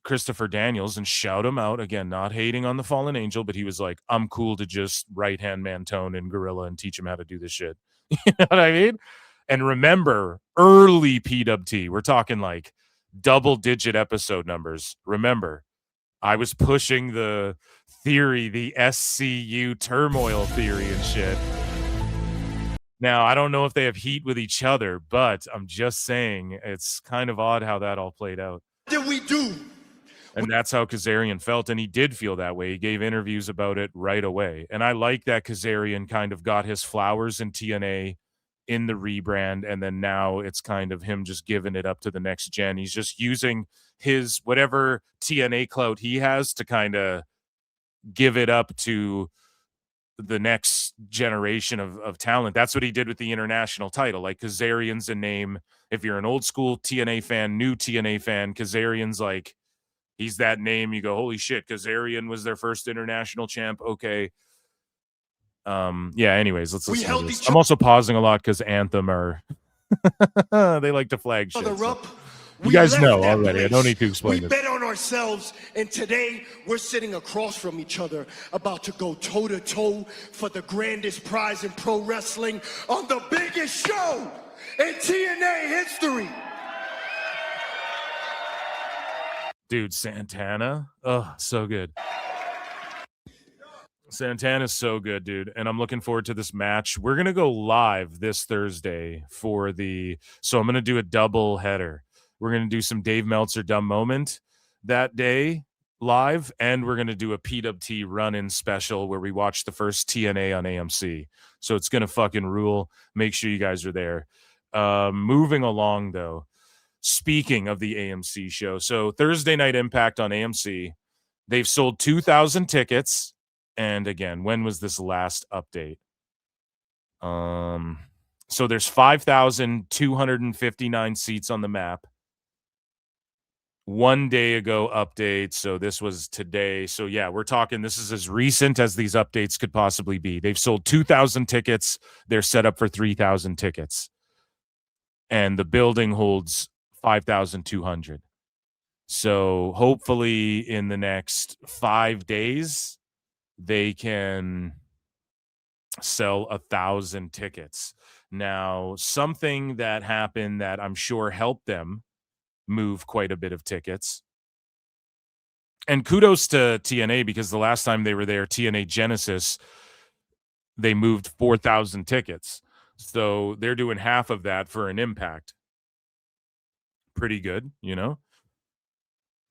[SPEAKER 12] Christopher Daniels, and shout him out again, not hating on the Fallen Angel, but he was like, I'm cool to just right-hand man Tone and Gorilla and teach him how to do this shit. You know what I mean? And remember, early PWT, we're talking like double-digit episode numbers. Remember, I was pushing the theory, the SCU turmoil theory and shit. Now, I don't know if they have heat with each other, but I'm just saying it's kind of odd how that all played out.
[SPEAKER 13] did we do?
[SPEAKER 12] And that's how Kazarian felt, and he did feel that way. He gave interviews about it right away. And I like that Kazarian kind of got his flowers in TNA in the rebrand, and then now it's kind of him just giving it up to the next gen. He's just using his whatever TNA clout he has to kind of give it up to the next generation of talent. That's what he did with the international title. Like, Kazarian's a name. If you're an old school TNA fan, new TNA fan, Kazarian's like, he's that name. You go, holy shit, Kazarian was their first international champ. Okay. Yeah, anyways, let's listen to this. I'm also pausing a lot because Anthem are they like to flag shit. So. You guys know already. I don't need to explain
[SPEAKER 13] We
[SPEAKER 12] this.
[SPEAKER 13] bet on ourselves, and today we're sitting across from each other, about to go toe-to-toe for the grandest prize in pro wrestling on the biggest show in TNA history.
[SPEAKER 12] Dude, Santana. Oh, so good. Santana's so good, dude. And I'm looking forward to this match. We're going to go live this Thursday so I'm going to do a double header. We're going to do some Dave Meltzer Dumb Moment that day live, and we're going to do a PWT run-in special where we watch the first TNA on AMC. So it's going to fucking rule. Make sure you guys are there. Moving along, though, speaking of the AMC show, so Thursday Night Impact on AMC, they've sold 2,000 tickets. And again, when was this last update? So there's 5,259 seats on the map. 1 day ago update. So this was today. So yeah, we're talking, this is as recent as these updates could possibly be. They've sold 2,000 tickets. They're set up for 3,000 tickets. And the building holds 5,200. So hopefully in the next 5 days, they can sell 1,000 tickets. Now, something that happened that I'm sure helped them move quite a bit of tickets. And kudos to TNA, because the last time they were there, TNA Genesis, they moved 4,000 tickets. So they're doing half of that for an Impact. Pretty good, you know?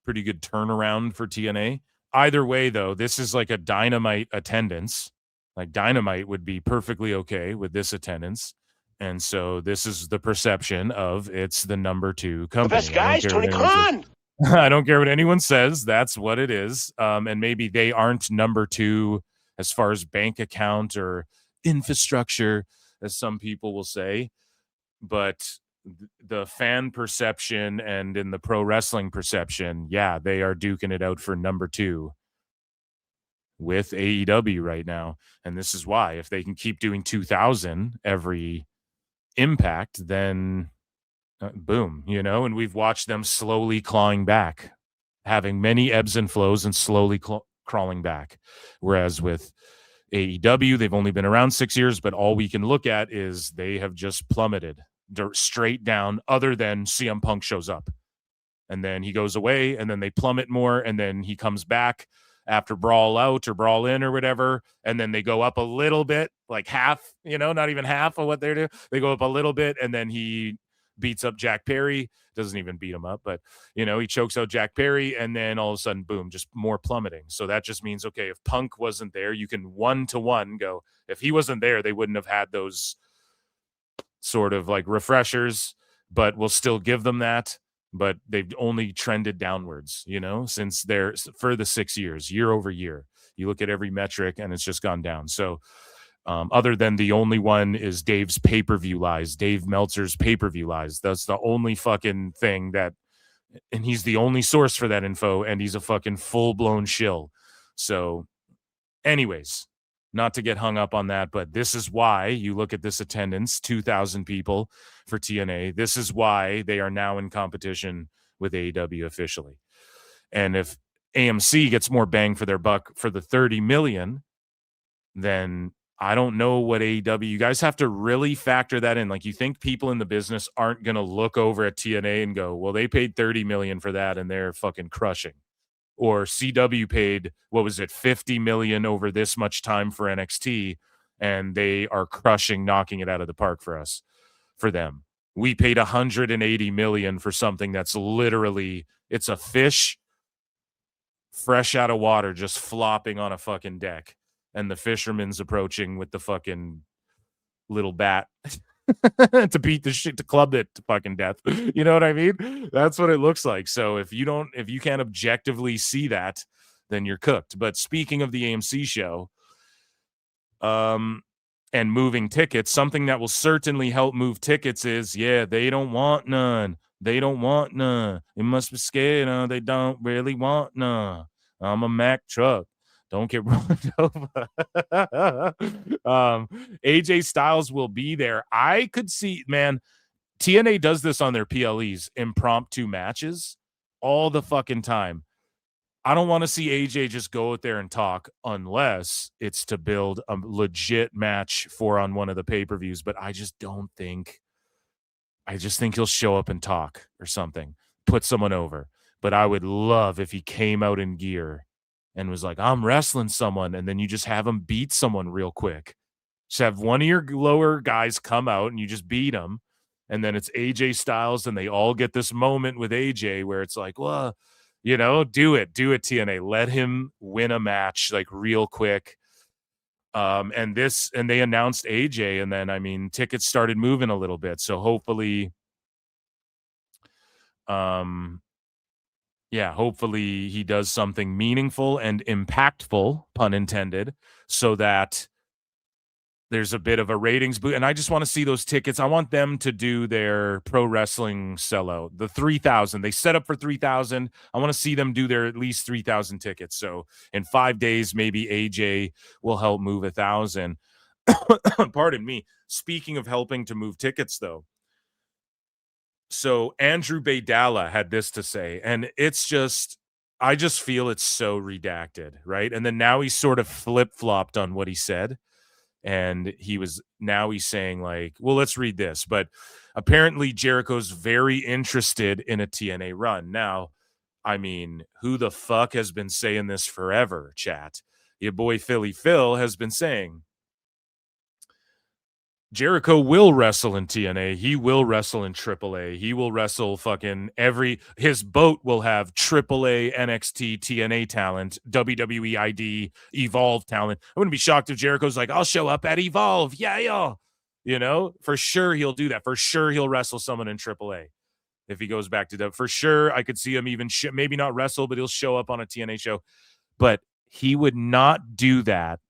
[SPEAKER 12] Pretty good turnaround for TNA. Either way, though, this is like a Dynamite attendance. Like, Dynamite would be perfectly okay with this attendance. And so this is the perception of it's the number 2 company.
[SPEAKER 5] The best guys, Tony Khan.
[SPEAKER 12] I don't care what anyone says. That's what it is. And maybe they aren't number 2 as far as bank account or infrastructure, as some people will say. But the fan perception and in the pro wrestling perception, yeah, they are duking it out for number 2 with AEW right now. And this is why, if they can keep doing 2,000 every Impact, then boom, you know. And we've watched them slowly clawing back, having many ebbs and flows and slowly crawling back. Whereas with AEW, they've only been around 6 years, but all we can look at is they have just plummeted straight down, other than CM Punk shows up and then he goes away and then they plummet more, and then he comes back after Brawl Out or Brawl In or whatever, and then they go up a little bit, like half, you know, not even half of what they're doing. They go up a little bit, and then he beats up Jack Perry. Doesn't even beat him up, but, you know, he chokes out Jack Perry, and then all of a sudden, boom, just more plummeting. So that just means, okay, if Punk wasn't there, you can 1-to-1 go. If he wasn't there, they wouldn't have had those sort of like refreshers, but we'll still give them that. But they've only trended downwards, you know, since they're for the 6 years, year over year. You look at every metric and it's just gone down. So Other than the only one is Dave's pay-per-view lies, Dave Meltzer's pay-per-view lies. That's the only fucking thing that, and he's the only source for that info, and he's a fucking full-blown shill. So anyways, not to get hung up on that, but this is why you look at this attendance, 2,000 people for TNA. This is why they are now in competition with AEW officially. And if AMC gets more bang for their buck for the 30 million, then I don't know what AEW, you guys have to really factor that in. Like, you think people in the business aren't going to look over at TNA and go, well, they paid 30 million for that and they're fucking crushing. Or CW paid, what was it, 50 million over this much time for NXT, and they are crushing, knocking it out of the park for us, for them. We paid 180 million for something that's literally, it's a fish fresh out of water just flopping on a fucking deck, and the fisherman's approaching with the fucking little bat to beat the shit, to club it to fucking death. You know what I mean? That's what it looks like. So if you can't objectively see that, then you're cooked. But speaking of the AMC show, and moving tickets, something that will certainly help move tickets is, they don't want none. They don't want none. It must be scared. They don't really want none. I'm a Mack truck. Don't get run over. AJ Styles will be there. I could see, man, TNA does this on their PLEs, impromptu matches, all the fucking time. I don't want to see AJ just go out there and talk unless it's to build a legit match for on one of the pay-per-views, but I just think he'll show up and talk or something, put someone over. But I would love if he came out in gear and was like, I'm wrestling someone, and then you just have him beat someone real quick. Just have one of your lower guys come out and you just beat him, and then it's AJ Styles, and they all get this moment with AJ where it's like, well, you know, do it, TNA. Let him win a match like real quick. And they announced AJ, and then, I mean, tickets started moving a little bit. So hopefully, hopefully he does something meaningful and impactful, pun intended, so that there's a bit of a ratings boost. And I just want to see those tickets. I want them to do their pro wrestling sellout, the 3,000. They set up for 3,000. I want to see them do their at least 3,000 tickets. So in 5 days, maybe AJ will help move 1,000. Pardon me. Speaking of helping to move tickets, though. So Andrew Baydala had this to say, and it's just, I just feel it's so redacted, right? And then now he's sort of flip-flopped on what he said. And he's saying like, well, let's read this. But apparently Jericho's very interested in a TNA run. Now, I mean, who the fuck has been saying this forever, chat? Your boy Philly Phil has been saying Jericho will wrestle in TNA. He will wrestle in AAA. He will wrestle fucking his boat will have AAA, NXT, TNA talent, WWE ID, Evolve talent. I wouldn't be shocked if Jericho's like, I'll show up at Evolve. Yeah. You know, for sure he'll do that. For sure he'll wrestle someone in AAA if he goes back to WWE. For sure I could see him even, maybe not wrestle, but he'll show up on a TNA show. But he would not do that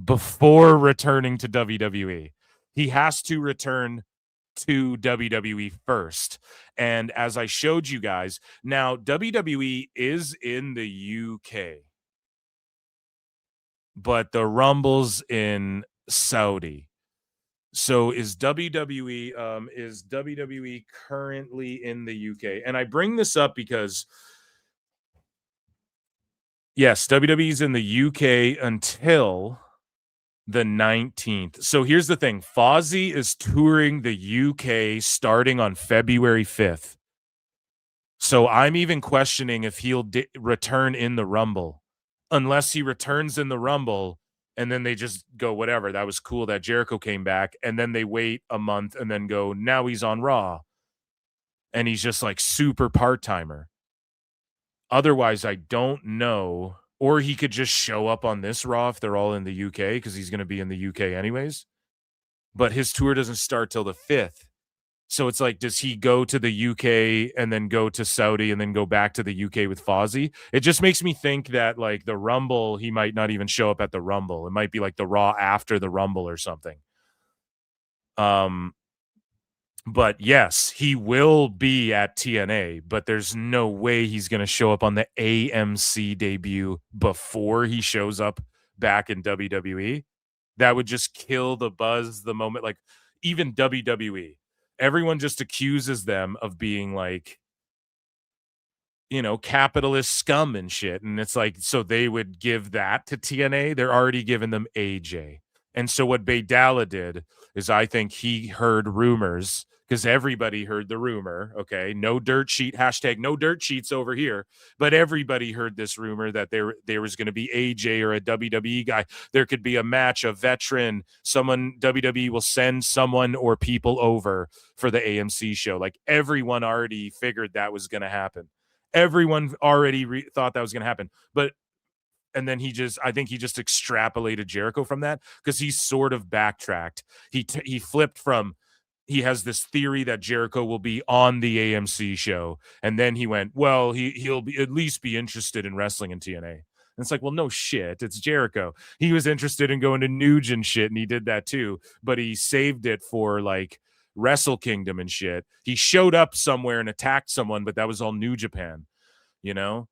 [SPEAKER 12] before returning to WWE. He has to return to WWE first. And as I showed you guys, now WWE is in the UK, but the Rumble's in Saudi. So is WWE currently in the UK? And I bring this up because, yes, WWE's in the UK until the 19th. So here's the thing. Fozzy is touring the UK starting on February 5th. So I'm even questioning if he'll return in the Rumble, unless he returns in the Rumble and then they just go, whatever, that was cool that Jericho came back, and then they wait a month and then go, now he's on Raw. And he's just like super part-timer. Otherwise, I don't know. Or he could just show up on this Raw if they're all in the UK, because he's going to be in the UK anyways. But his tour doesn't start till the 5th. So it's like, does he go to the UK and then go to Saudi and then go back to the UK with Fozzy? It just makes me think that like the Rumble, he might not even show up at the Rumble. It might be like the Raw after the Rumble or something. But yes, he will be at TNA, but there's no way he's going to show up on the AMC debut before he shows up back in WWE. That would just kill the buzz the moment. Like, even WWE, everyone just accuses them of being like, you know, capitalist scum and shit. And it's like, so they would give that to TNA. They're already giving them AJ. And so what Baydala did is, I think he heard rumors, because everybody heard the rumor. Okay, no dirt sheet, hashtag no dirt sheets over here. But everybody heard this rumor that there was going to be AJ or a WWE guy. There could be a match, a veteran, someone WWE will send someone or people over for the AMC show. Like, everyone already figured that was going to happen. Everyone already thought that was going to happen. But and then I think he just extrapolated Jericho from that, because he sort of backtracked. He flipped from, he has this theory that Jericho will be on the AMC show, and then he went, well, he'll at least be interested in wrestling in TNA. And it's like, well, no shit, it's Jericho. He was interested in going to Nugent shit, and he did that too, but he saved it for like Wrestle Kingdom and shit. He showed up somewhere and attacked someone, but that was all New Japan, you know?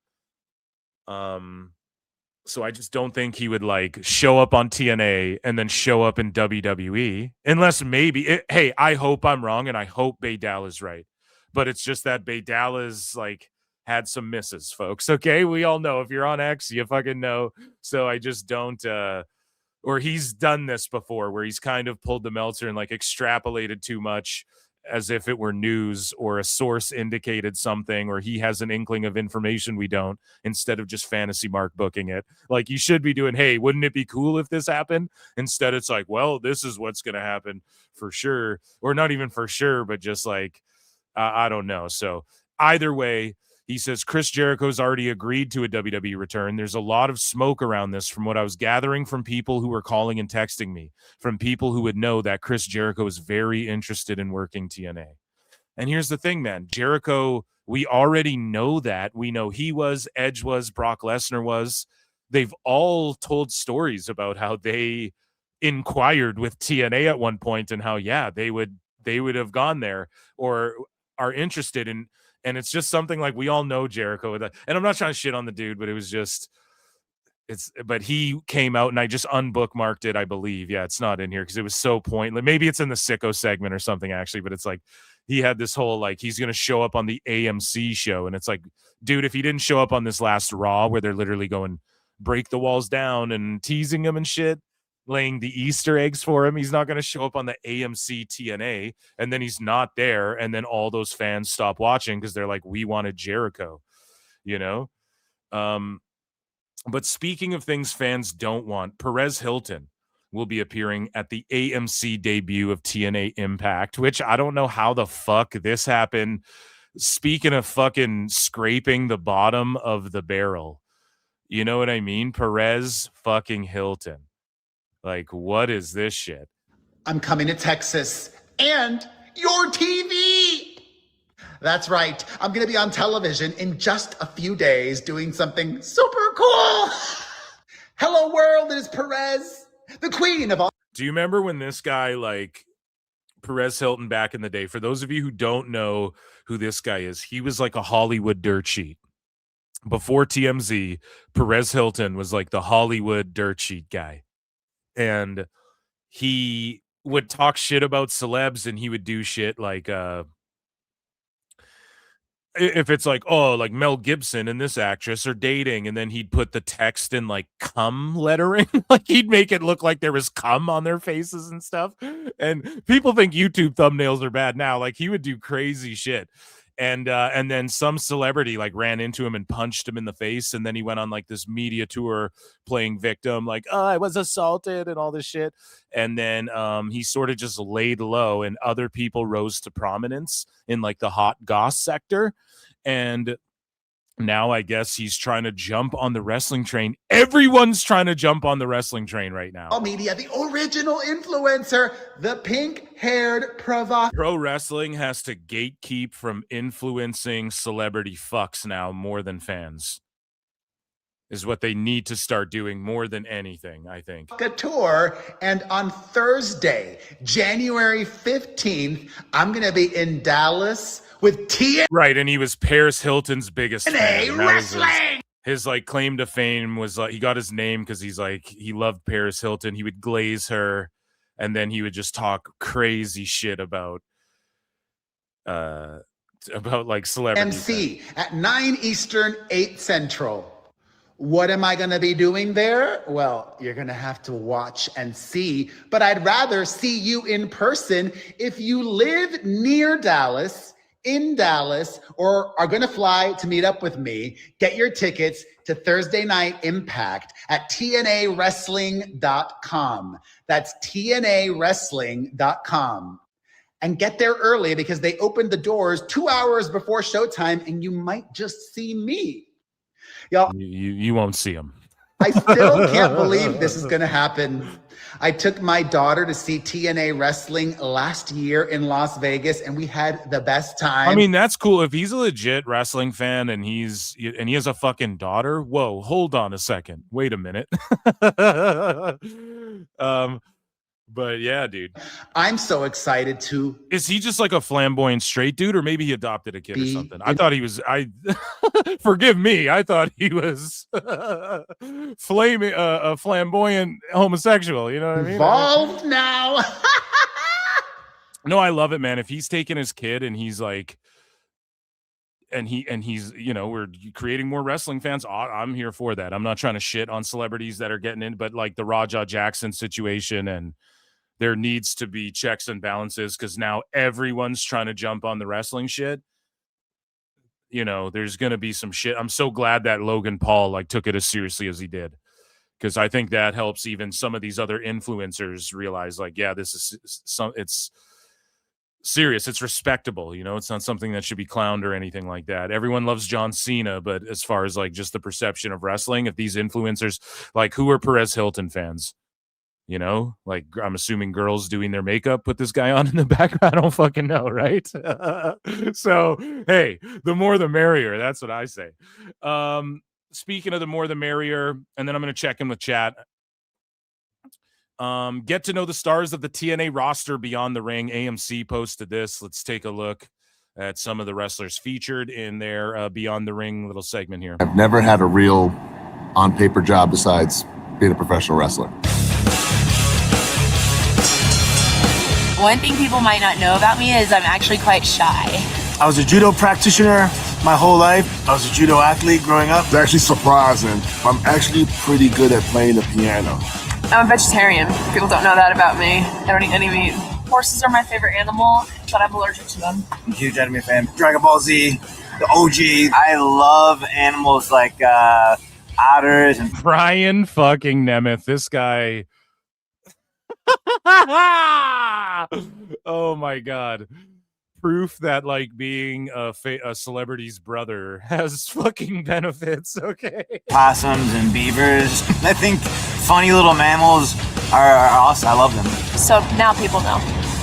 [SPEAKER 12] So I just don't think he would like show up on TNA and then show up in WWE, unless maybe hey, I hope I'm wrong, and I hope Baydala is right. But it's just that Baydala's like had some misses, folks. Okay, we all know, if you're on X, you fucking know. So I just don't or he's done this before, where he's kind of pulled the Meltzer and like extrapolated too much, as if it were news or a source indicated something, or he has an inkling of information we don't, instead of just fantasy mark booking it. Like, you should be doing, hey, wouldn't it be cool if this happened? Instead, it's like, well, this is what's going to happen for sure. Or not even for sure, but just like, I don't know. So either way, he says Chris Jericho's already agreed to a WWE return. There's a lot of smoke around this, from what I was gathering from people who were calling and texting me, from people who would know that Chris Jericho is very interested in working TNA. And here's the thing, man. Jericho, we already know that. We know he was, Edge was, Brock Lesnar was. They've all told stories about how they inquired with TNA at one point, and how, yeah, they would have gone there or are interested in. And it's just something like, we all know Jericho. And I'm not trying to shit on the dude, but it was just, but he came out, and I just unbookmarked it, I believe. Yeah, it's not in here because it was so pointless. Maybe it's in the sicko segment or something, actually, but it's like, he had this whole, like, he's going to show up on the AMC show. And it's like, dude, if he didn't show up on this last Raw, where they're literally going, break the walls down and teasing him and shit, laying the Easter eggs for him, he's not going to show up on the AMC TNA, and then he's not there, and then all those fans stop watching because they're like, we wanted Jericho, you know? But speaking of things fans don't want, Perez Hilton will be appearing at the AMC debut of TNA Impact, which I don't know how the fuck this happened. Speaking of fucking scraping the bottom of the barrel, you know what I mean? Perez fucking Hilton. Like, what is this shit?
[SPEAKER 17] I'm coming to Texas and your TV. That's right. I'm going to be on television in just a few days doing something super cool. Hello, world. It is Perez, the queen of all.
[SPEAKER 12] Do you remember when this guy, like, Perez Hilton back in the day, for those of you who don't know who this guy is, he was like a Hollywood dirt sheet. Before TMZ, Perez Hilton was like the Hollywood dirt sheet guy. And he would talk shit about celebs, and he would do shit like, if it's like, oh, like Mel Gibson and this actress are dating, and then he'd put the text in like cum lettering, like he'd make it look like there was cum on their faces and stuff. And people think YouTube thumbnails are bad now. Like, he would do crazy shit. And then some celebrity like ran into him and punched him in the face, and then he went on like this media tour playing victim, like, oh, I was assaulted and all this shit. And then he sort of just laid low, and other people rose to prominence in like the hot goss sector. And now I guess he's trying to jump on the wrestling train. Everyone's trying to jump on the wrestling train right now.
[SPEAKER 17] Media, the original influencer, the pink-haired provocateur.
[SPEAKER 12] Pro wrestling has to gatekeep from influencing celebrity fucks now more than fans. Is what they need to start doing more than anything, I think.
[SPEAKER 17] And on Thursday, January 15th, I'm going to be in Dallas with TNA.
[SPEAKER 12] Right, and he was Paris Hilton's biggest fan.
[SPEAKER 17] Wrestling!
[SPEAKER 12] His like claim to fame was like he got his name because he's like he loved Paris Hilton. He would glaze her, and then he would just talk crazy shit about like celebrities.
[SPEAKER 17] MC at 9 Eastern, 8 Central. What am I going to be doing there? Well, you're going to have to watch and see, but I'd rather see you in person. If you live near Dallas, in Dallas, or are going to fly to meet up with me, get your tickets to Thursday Night Impact at TNAWrestling.com. That's TNAWrestling.com. And get there early because they opened the doors 2 hours before showtime, and you might just see me. Y'all,
[SPEAKER 12] you won't see him.
[SPEAKER 17] I still can't believe this is going to happen. I took my daughter to see TNA wrestling last year in Las Vegas, and we had the best time.
[SPEAKER 12] I mean, that's cool. If he's a legit wrestling fan and he has a fucking daughter, whoa, hold on a second. Wait a minute. But yeah, dude.
[SPEAKER 17] I'm so excited to.
[SPEAKER 12] Is he just like a flamboyant straight dude, or maybe he adopted a kid or something? I thought he was. Forgive me. I thought he was a flamboyant homosexual. You know what I mean?
[SPEAKER 17] Involved now.
[SPEAKER 12] No, I love it, man. If he's taking his kid and he's like, and he's, you know, we're creating more wrestling fans. I'm here for that. I'm not trying to shit on celebrities that are getting in, but like the Raja Jackson situation, and there needs to be checks and balances because now everyone's trying to jump on the wrestling shit. You know, there's going to be some shit. I'm so glad that Logan Paul like took it as seriously as he did, because I think that helps even some of these other influencers realize like, yeah, this is it's serious. It's respectable. You know, it's not something that should be clowned or anything like that. Everyone loves John Cena, but as far as like just the perception of wrestling, if these influencers, like who are Perez Hilton fans? You know, like I'm assuming girls doing their makeup put this guy on in the background. I don't fucking know, right? So, hey, the more the merrier. That's what I say. Speaking of the more the merrier, and then I'm going to check in with chat. Get to know the stars of the TNA roster beyond the ring. AMC posted this. Let's take a look at some of the wrestlers featured in their Beyond the Ring little segment here.
[SPEAKER 18] I've never had a real on-paper job besides being a professional wrestler.
[SPEAKER 19] One thing people might not know about me is I'm actually quite shy.
[SPEAKER 20] I was a judo practitioner my whole life. I was a judo athlete growing up.
[SPEAKER 18] It's actually surprising. I'm actually pretty good at playing the piano.
[SPEAKER 19] I'm a vegetarian. People don't know that about me. I don't eat any meat. Horses are my favorite animal, but I'm allergic to them.
[SPEAKER 20] I'm a huge anime fan. Dragon Ball Z, the OG.
[SPEAKER 21] I love animals like otters and
[SPEAKER 12] Brian fucking Nemeth. This guy. Oh my god. Proof that like being a celebrity's brother has fucking benefits. Okay.
[SPEAKER 21] Possums and beavers. I think funny little mammals are awesome. I love them.
[SPEAKER 19] So now people know.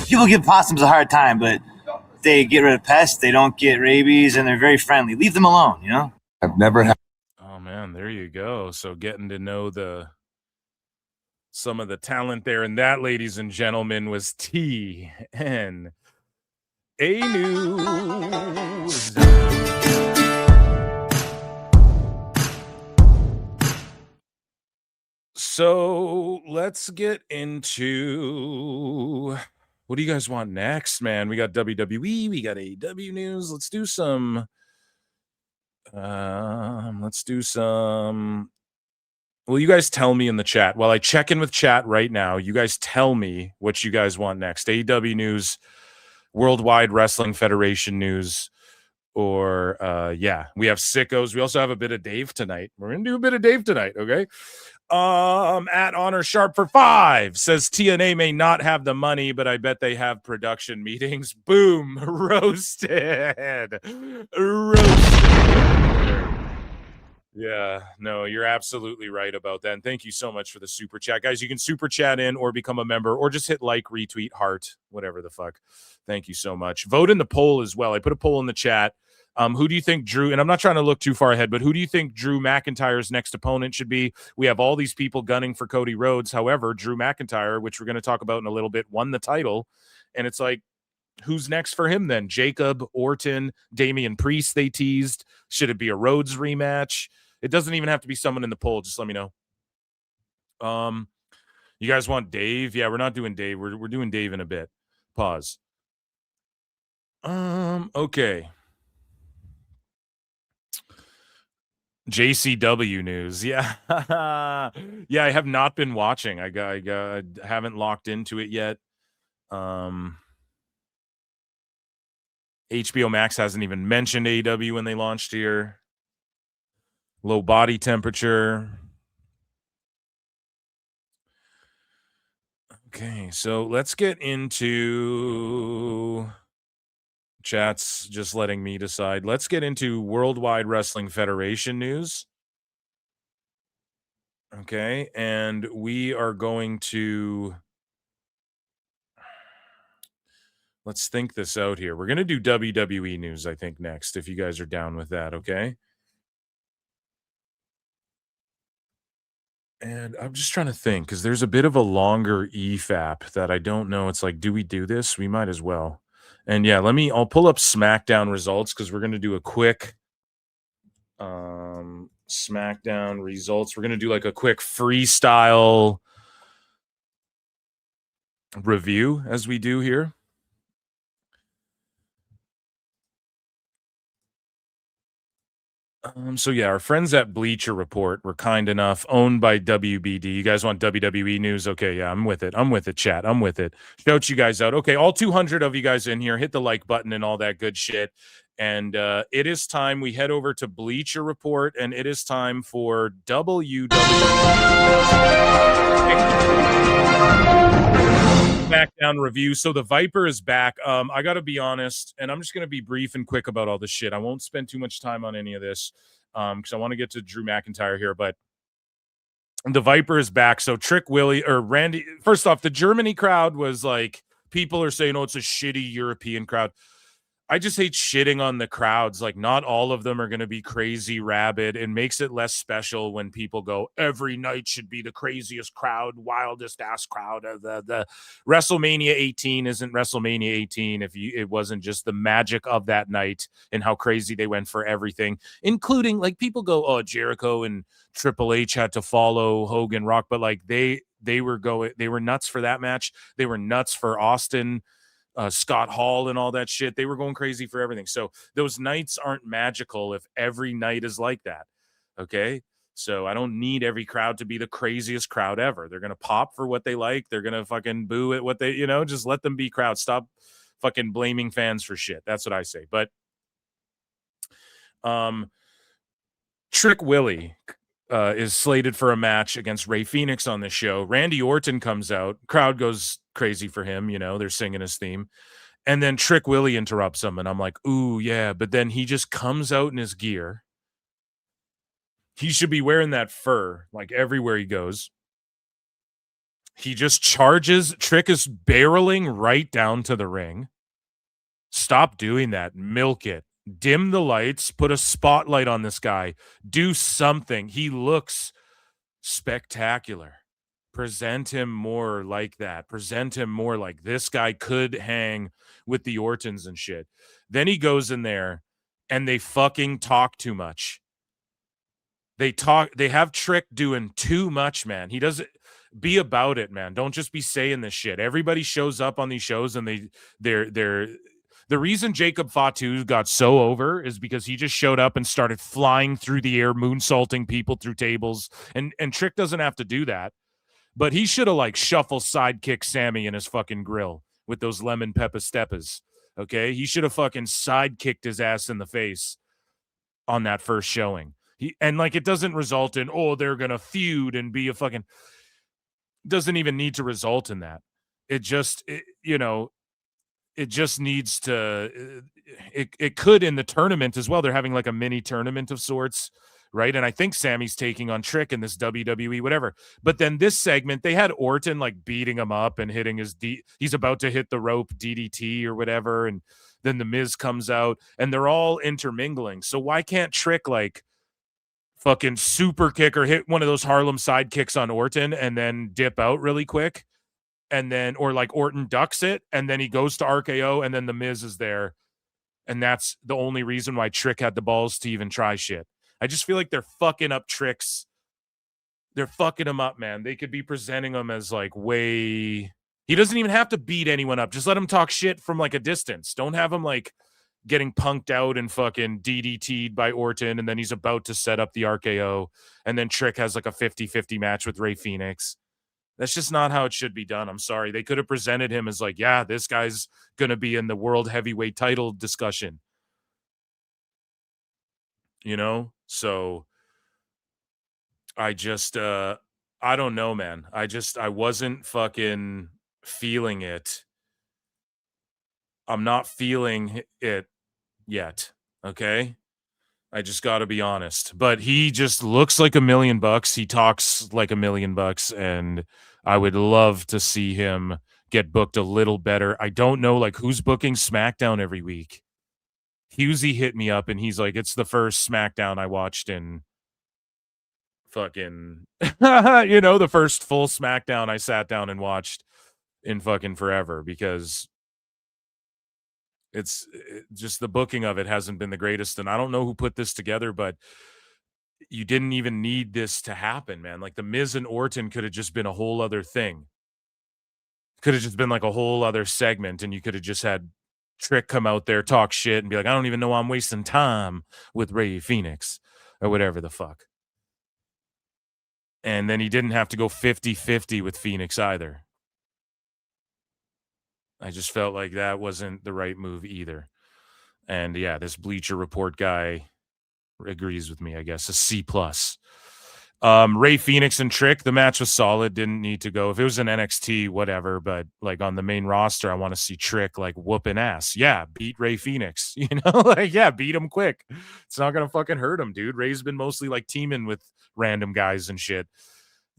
[SPEAKER 21] People give possums a hard time, but they get rid of pests, they don't get rabies, and they're very friendly. Leave them alone, you know?
[SPEAKER 18] I've never had.
[SPEAKER 12] Oh man, there you go. So getting to know some of the talent there, and that, ladies and gentlemen, was TNA News. So let's get into what do you guys want next, man? We got WWE, we got AEW news. Let's do some. Well, you guys tell me in the chat. While I check in with chat right now, you guys tell me what you guys want next. AEW news, Worldwide Wrestling Federation news, or yeah, we have sickos. We also have a bit of Dave tonight. We're gonna do a bit of Dave tonight, okay? At Honor Sharp for 5 says TNA may not have the money, but I bet they have production meetings. Boom, roasted. Yeah, no, you're absolutely right about that. And thank you so much for the super chat. Guys, you can super chat in or become a member or just hit like, retweet, heart, whatever the fuck. Thank you so much. Vote in the poll as well. I put a poll in the chat. Who do you think Drew, and I'm not trying to look too far ahead, but who do you think Drew McIntyre's next opponent should be? We have all these people gunning for Cody Rhodes. However, Drew McIntyre, which we're going to talk about in a little bit, won the title. And it's like, who's next for him then? Jacob, Orton, Damian Priest, they teased. Should it be a Rhodes rematch? It doesn't even have to be someone in the poll. Just let me know. You guys want Dave? Yeah, we're not doing Dave. We're doing Dave in a bit. Pause. Okay. JCW news. Yeah. Yeah, I have not been watching. I haven't locked into it yet. HBO Max hasn't even mentioned AEW when they launched here. Low body temperature. Okay, so let's get into chat's just letting me decide. Let's get into Worldwide Wrestling Federation news. Okay, and we are going to let's think this out here. We're going to do WWE news, I think, next, if you guys are down with that, okay? And I'm just trying to think, because there's a bit of a longer EFAP that I don't know. It's like, do we do this? We might as well. And yeah, I'll pull up SmackDown results, because we're going to do a quick SmackDown results. We're going to do like a quick freestyle review as we do here. So yeah, our friends at Bleacher Report were kind enough, owned by WBD. You guys want WWE news? Okay, yeah, I'm with it. I'm with it, chat. I'm with it. Shout you guys out. Okay, all 200 of you guys in here, hit the like button and all that good shit. And it is time we head over to Bleacher Report, and it is time for WWE SmackDown review. So the Viper is back. I got to be honest, and I'm just going to be brief and quick about all this shit. I won't spend too much time on any of this because I want to get to Drew McIntyre here. But the Viper is back. So Trick Willie or Randy. First off, the Germany crowd was like, people are saying, oh, it's a shitty European crowd. I just hate shitting on the crowds. Like, not all of them are going to be crazy rabid. It makes it less special when people go, every night should be the craziest crowd, wildest ass crowd. The WrestleMania 18 isn't WrestleMania 18 if it wasn't just the magic of that night and how crazy they went for everything, including, like, people go, oh, Jericho and Triple H had to follow Hogan, Rock, but like they were nuts for that match. They were nuts for Austin, Scott Hall and all that shit. They were going crazy for everything. So those nights aren't magical if every night is like that. Okay. So I don't need every crowd to be the craziest crowd ever. They're going to pop for what they like. They're going to fucking boo at what they, just let them be crowds. Stop fucking blaming fans for shit. That's what I say. But Trick Willie is slated for a match against Rey Fenix on this show. Randy Orton comes out. Crowd goes crazy for him. They're singing his theme. And then Trick Willie interrupts him. And I'm like, ooh, yeah. But then he just comes out in his gear. He should be wearing that fur like everywhere he goes. He just charges. Trick is barreling right down to the ring. Stop doing that. Milk it. Dim the lights, put a spotlight on this guy, do something. He looks spectacular. Present him more like that. Present him more like this guy could hang with the Ortons and shit. Then he goes in there and they fucking talk too much. They have Trick doing too much, man. He doesn't be about it, man. Don't just be saying this shit. Everybody shows up on these shows and they're the reason Jacob Fatu got so over is because he just showed up and started flying through the air, moonsaulting people through tables. And Trick doesn't have to do that. But he should have, like, shuffle sidekick Sammy in his fucking grill with those lemon pepper steppers. Okay? He should have fucking sidekicked his ass in the face on that first showing. It doesn't result in, oh, they're going to feud and be a fucking... Doesn't even need to result in that. It just needs to, it could in the tournament as well. They're having like a mini tournament of sorts right? And I think Sammy's taking on Trick in this WWE, whatever. But then this segment, they had Orton like beating him up and hitting he's about to hit the rope DDT or whatever. And then the Miz comes out and they're all intermingling. So why can't Trick like fucking super kick or hit one of those Harlem side kicks on Orton and then dip out really quick? And then, or like Orton ducks it and then he goes to RKO and then the Miz is there. And that's the only reason why Trick had the balls to even try shit. I just feel like they're fucking up Trick's. They're fucking him up, man. They could be presenting him as like way. He doesn't even have to beat anyone up. Just let him talk shit from like a distance. Don't have him like getting punked out and fucking DDT'd by Orton. And then he's about to set up the RKO. And then Trick has like a 50-50 match with Rey Fenix. That's just not how it should be done. I'm sorry. They could have presented him as like, yeah, this guy's going to be in the world heavyweight title discussion. You know? So I just, I don't know, man. I wasn't fucking feeling it. I'm not feeling it yet. Okay. I just got to be honest, but he just looks like $1 million. He talks like $1 million, and I would love to see him get booked a little better. I don't know, like, who's booking SmackDown every week. Husey hit me up and he's like, it's the first SmackDown I watched in fucking, you know, the first full SmackDown I sat down and watched in fucking forever, because it's just the booking of it hasn't been the greatest. And I don't know who put this together, but you didn't even need this to happen, man. Like the Miz and Orton could have just been a whole other thing. Could have just been like a whole other segment, and you could have just had Trick come out there, talk shit, and be like, I don't even know why I'm wasting time with Rey Fenix or whatever the fuck. And then he didn't have to go 50-50 with Phoenix either. I just felt like that wasn't the right move either. And yeah, this Bleacher Report guy agrees with me, I guess. A C+. Rey Fenix and Trick, the match was solid. Didn't need to go. If it was an NXT, whatever. But like on the main roster, I want to see Trick like whooping ass. Yeah, beat Rey Fenix. You know, like, yeah, beat him quick. It's not going to fucking hurt him, dude. Rey's been mostly like teaming with random guys and shit.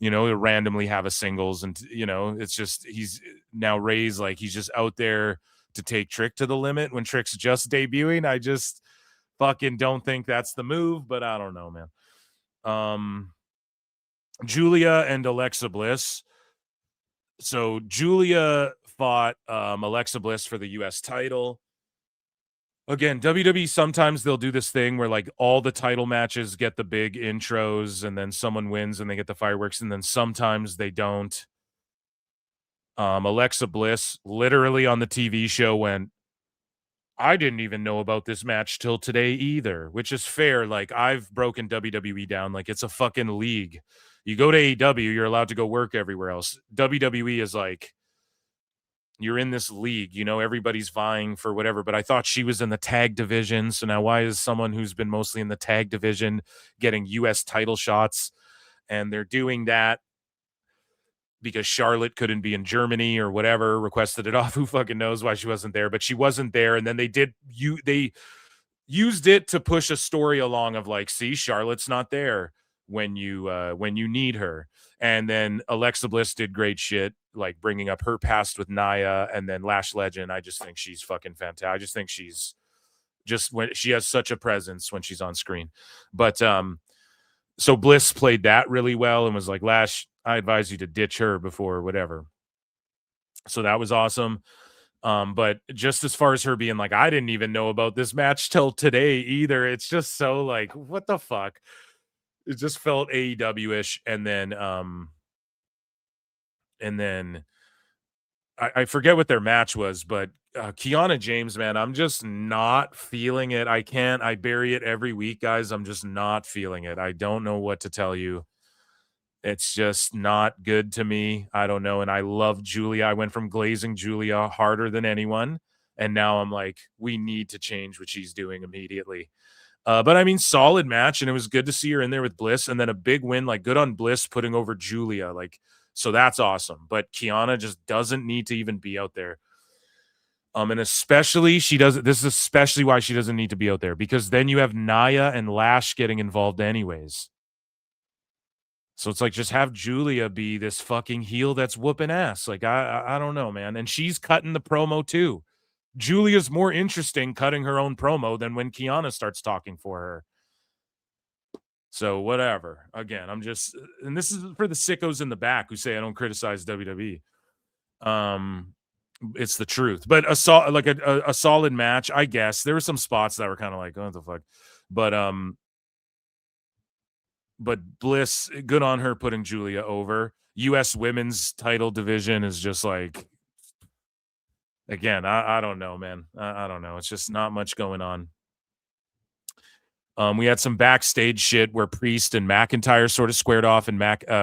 [SPEAKER 12] You know, he'll randomly have a singles, and you know, it's just he's now Rey's like he's just out there to take Trick to the limit when Trick's just debuting. I just fucking don't think that's the move, but I don't know, man. Julia and Alexa Bliss. So Julia fought Alexa Bliss for the US title. Again, WWE, sometimes they'll do this thing where like all the title matches get the big intros and then someone wins and they get the fireworks, and then sometimes they don't. Alexa Bliss literally on the TV show went, I didn't even know about this match till today either, which is fair. Like, I've broken WWE down like it's a fucking league. You go to AEW, you're allowed to go work everywhere else. WWE is like, you're in this league, you know, everybody's vying for whatever. But I thought she was in the tag division. So now why is someone who's been mostly in the tag division getting US title shots? And they're doing that because Charlotte couldn't be in Germany or whatever, requested it off. Who fucking knows why she wasn't there, but she wasn't there. And then they used it to push a story along of like, see, Charlotte's not there when you need her. And then Alexa Bliss did great shit, like bringing up her past with Nia, and then Lash Legend. I just think she's fucking fantastic. I just think she's just, when she has such a presence when she's on screen. But so Bliss played that really well and was like, Lash, I advise you to ditch her before whatever. So that was awesome. But just as far as her being like, I didn't even know about this match till today either. It's just so like, what the fuck? It just felt AEW-ish. And then I forget what their match was, but Kiana James, man, I'm just not feeling it. I bury it every week, guys. I'm just not feeling it. I don't know what to tell you. It's just not good to me. I don't know. And I love Julia. I went from glazing Julia harder than anyone. And now I'm like, we need to change what she's doing immediately. But I mean, solid match. And it was good to see her in there with Bliss. And then a big win, like good on Bliss putting over Julia. Like, so that's awesome. But Kiana just doesn't need to even be out there. And especially this is especially why she doesn't need to be out there, because then you have Nia and Lash getting involved anyways. So it's like, just have Julia be this fucking heel that's whooping ass. Like, I don't know, man. And she's cutting the promo too. Julia's more interesting cutting her own promo than when Kiana starts talking for her. So whatever. Again, I'm just, and this is for the sickos in the back who say I don't criticize WWE. It's the truth. But a solid match, I guess. There were some spots that were kind of like, oh, what the fuck. But Bliss, good on her putting Julia over. U.S. women's title division is just like, again, I don't know, man. I don't know. It's just not much going on. We had some backstage shit where Priest and McIntyre sort of squared off, and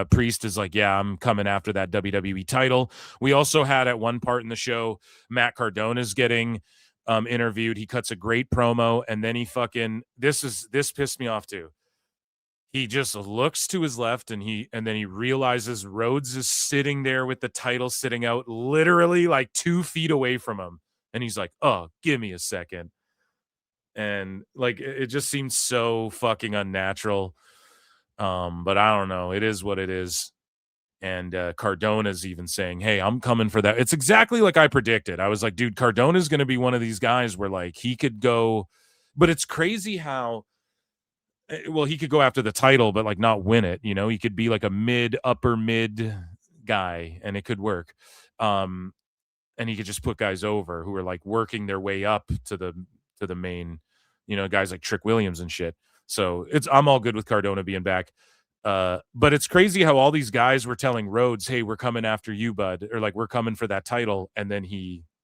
[SPEAKER 12] Priest is like, yeah, I'm coming after that WWE title. We also had at one part in the show, Matt Cardona's getting interviewed. He cuts a great promo, and then he this pissed me off too. He just looks to his left, and then he realizes Rhodes is sitting there with the title sitting out literally like 2 feet away from him. And he's like, oh, give me a second. And like, it just seems so fucking unnatural. But I don't know. It is what it is. And Cardona's even saying, hey, I'm coming for that. It's exactly like I predicted. I was like, dude, Cardona's going to be one of these guys where like he could go, but it's crazy how, well, he could go after the title, but like not win it. You know, he could be like a upper mid guy and it could work. And he could just put guys over who are like working their way up to the main, you know, guys like Trick Williams and shit. So I'm all good with Cardona being back. But it's crazy how all these guys were telling Rhodes, hey, we're coming after you, bud, or like, we're coming for that title. And then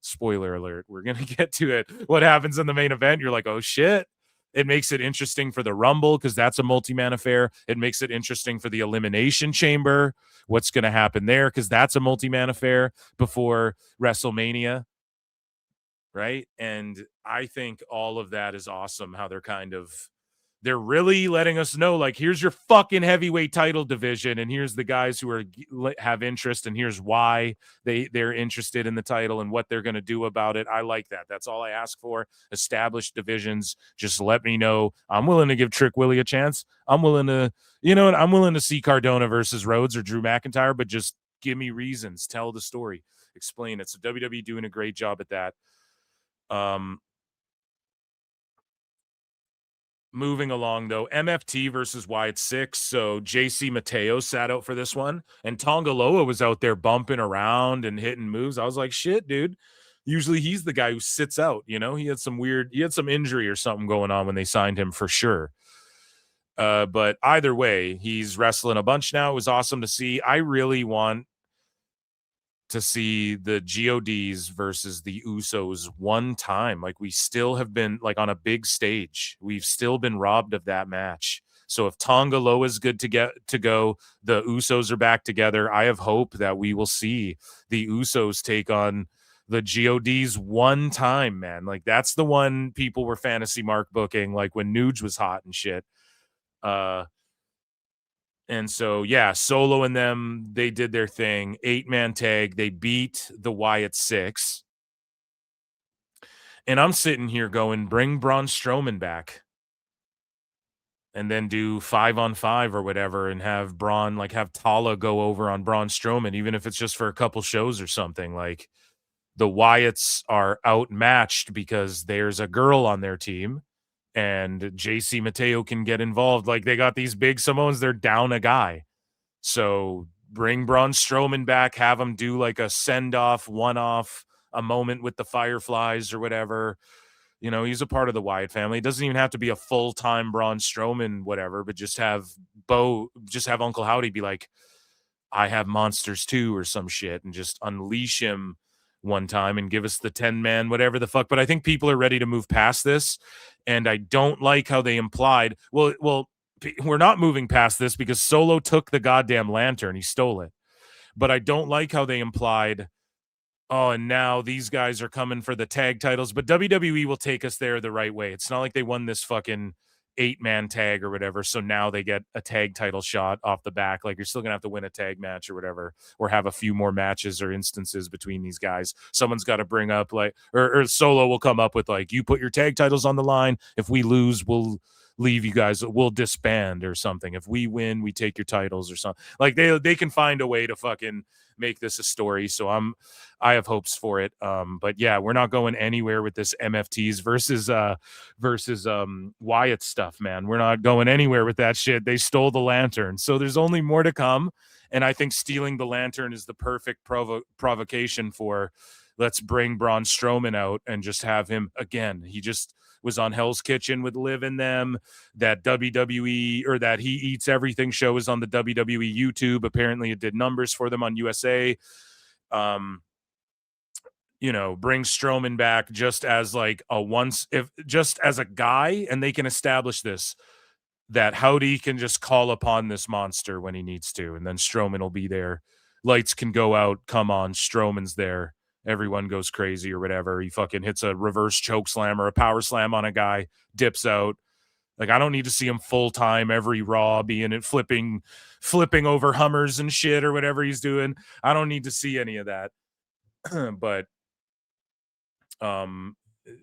[SPEAKER 12] spoiler alert, we're going to get to it. What happens in the main event? You're like, oh shit. It makes it interesting for the Rumble because that's a multi-man affair. It makes it interesting for the Elimination Chamber. What's going to happen there? Because that's a multi-man affair before WrestleMania. Right. And I think all of that is awesome. How they're really letting us know, like, here's your fucking heavyweight title division. And here's the guys who have interest. And here's why they're interested in the title and what they're going to do about it. I like that. That's all I ask for. Established divisions. Just let me know. I'm willing to give Trick Willie a chance. I'm willing to see Cardona versus Rhodes or Drew McIntyre, but just give me reasons. Tell the story. Explain it. So WWE doing a great job at that. Moving along, though, MFT versus Wyatt 6. So JC Mateo sat out for this one, and Tongaloa was out there bumping around and hitting moves. I was like, shit, dude. Usually he's the guy who sits out. You know, he had some injury or something going on when they signed him for sure. But either way, he's wrestling a bunch now. It was awesome to see. I really want to see the GODs versus the Usos one time. Like, we still have been like on a big stage. We've still been robbed of that match. So if Tongaloa is good to go, the Usos are back together. I have hope that we will see the Usos take on the GODs one time, man. Like, that's the one people were fantasy mark booking, like when Nuge was hot and shit. And so, yeah, Solo and them, they did their thing. 8-man tag. They beat the Wyatt 6. And I'm sitting here going, bring Braun Strowman back. And then do 5-on-5 or whatever and have Braun, like, have Tala go over on Braun Strowman, even if it's just for a couple shows or something. Like, the Wyatts are outmatched because there's a girl on their team. And JC Mateo can get involved. Like, they got these big Samoans, they're down a guy. So bring Braun Strowman back, have him do like a send-off, one-off, a moment with the Fireflies or whatever. You know, he's a part of the Wyatt family. It doesn't even have to be a full-time Braun Strowman, whatever, but just have Uncle Howdy be like, I have monsters too, or some shit, and just unleash him one time and give us the 10-man, whatever the fuck. But I think people are ready to move past this. And I don't like how they implied, well, we're not moving past this because Solo took the goddamn lantern. He stole it. But I don't like how they implied, oh, and now these guys are coming for the tag titles. But WWE will take us there the right way. It's not like they won this fucking 8-man tag or whatever. So now they get a tag title shot off the back. Like, you're still going to have to win a tag match or whatever, or have a few more matches or instances between these guys. Someone's got to bring up like, or Solo will come up with like, you put your tag titles on the line. If we lose, we'll leave you guys. We'll disband or something. If we win, we take your titles or something. Like, they can find a way to fucking make this a story. So I have hopes for it. But yeah, we're not going anywhere with this MFTs versus Wyatt stuff, man. We're not going anywhere with that shit. They stole the lantern. So there's only more to come. And I think stealing the lantern is the perfect provocation for, let's bring Braun Strowman out and just have him again. He just was on Hell's Kitchen with Liv and them. That WWE, or that He Eats Everything show is on the WWE YouTube. Apparently it did numbers for them on USA. Bring Strowman back just as like just as a guy, and they can establish this, that Howdy can just call upon this monster when he needs to, and then Strowman will be there. Lights can go out, come on, Strowman's there. Everyone goes crazy or whatever. He fucking hits a reverse choke slam or a power slam on a guy, dips out. Like, I don't need to see him full time every Raw being it, flipping over Hummers and shit or whatever he's doing. I don't need to see any of that. But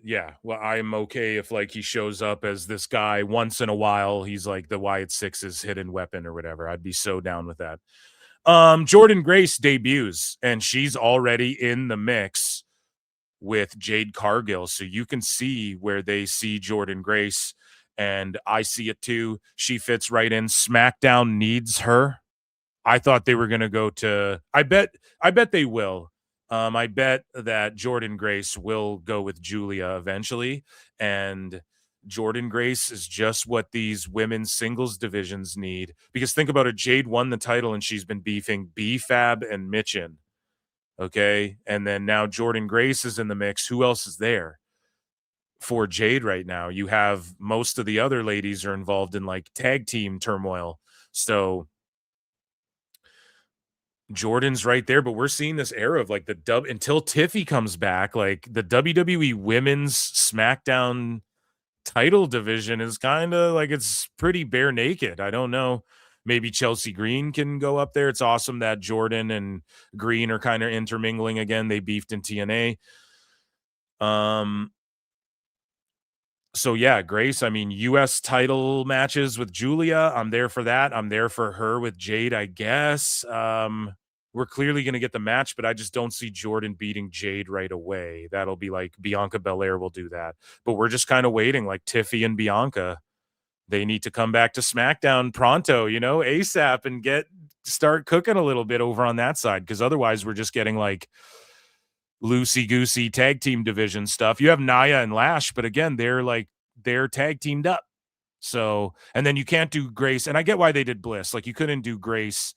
[SPEAKER 12] yeah, well, I'm okay if like he shows up as this guy once in a while. He's like the Wyatt Six's hidden weapon or whatever. I'd be so down with that. Jordynne Grace debuts, and she's already in the mix with Jade Cargill. So you can see where they see Jordynne Grace, and I see it too. She fits right in. SmackDown needs her. I thought they were going to go to, I bet they will. I bet that Jordynne Grace will go with Julia eventually, and Jordynne Grace is just what these women's singles divisions need. Because think about it, Jade won the title and she's been beefing B-Fab and Mitchin. Okay. And then now Jordynne Grace is in the mix. Who else is there for Jade right now? You have most of the other ladies are involved in like tag team turmoil. So Jordan's right there, but we're seeing this era of like until Tiffy comes back, like the WWE Women's SmackDown title division is kind of like, it's pretty bare naked. I don't know. Maybe Chelsea Green can go up there. It's awesome that Jordan and Green are kind of intermingling again. They beefed in TNA. So yeah, Grace, I mean, US title matches with Julia, I'm there for that. I'm there for her with Jade, I guess. We're clearly going to get the match, but I just don't see Jordan beating Jade right away. That'll be like Bianca Belair will do that. But we're just kind of waiting, like Tiffy and Bianca. They need to come back to SmackDown pronto, ASAP, and start cooking a little bit over on that side, because otherwise we're just getting like loosey-goosey tag team division stuff. You have Nia and Lash, but again, they're tag teamed up. So, and then you can't do Grace, and I get why they did Bliss. Like, you couldn't do Grace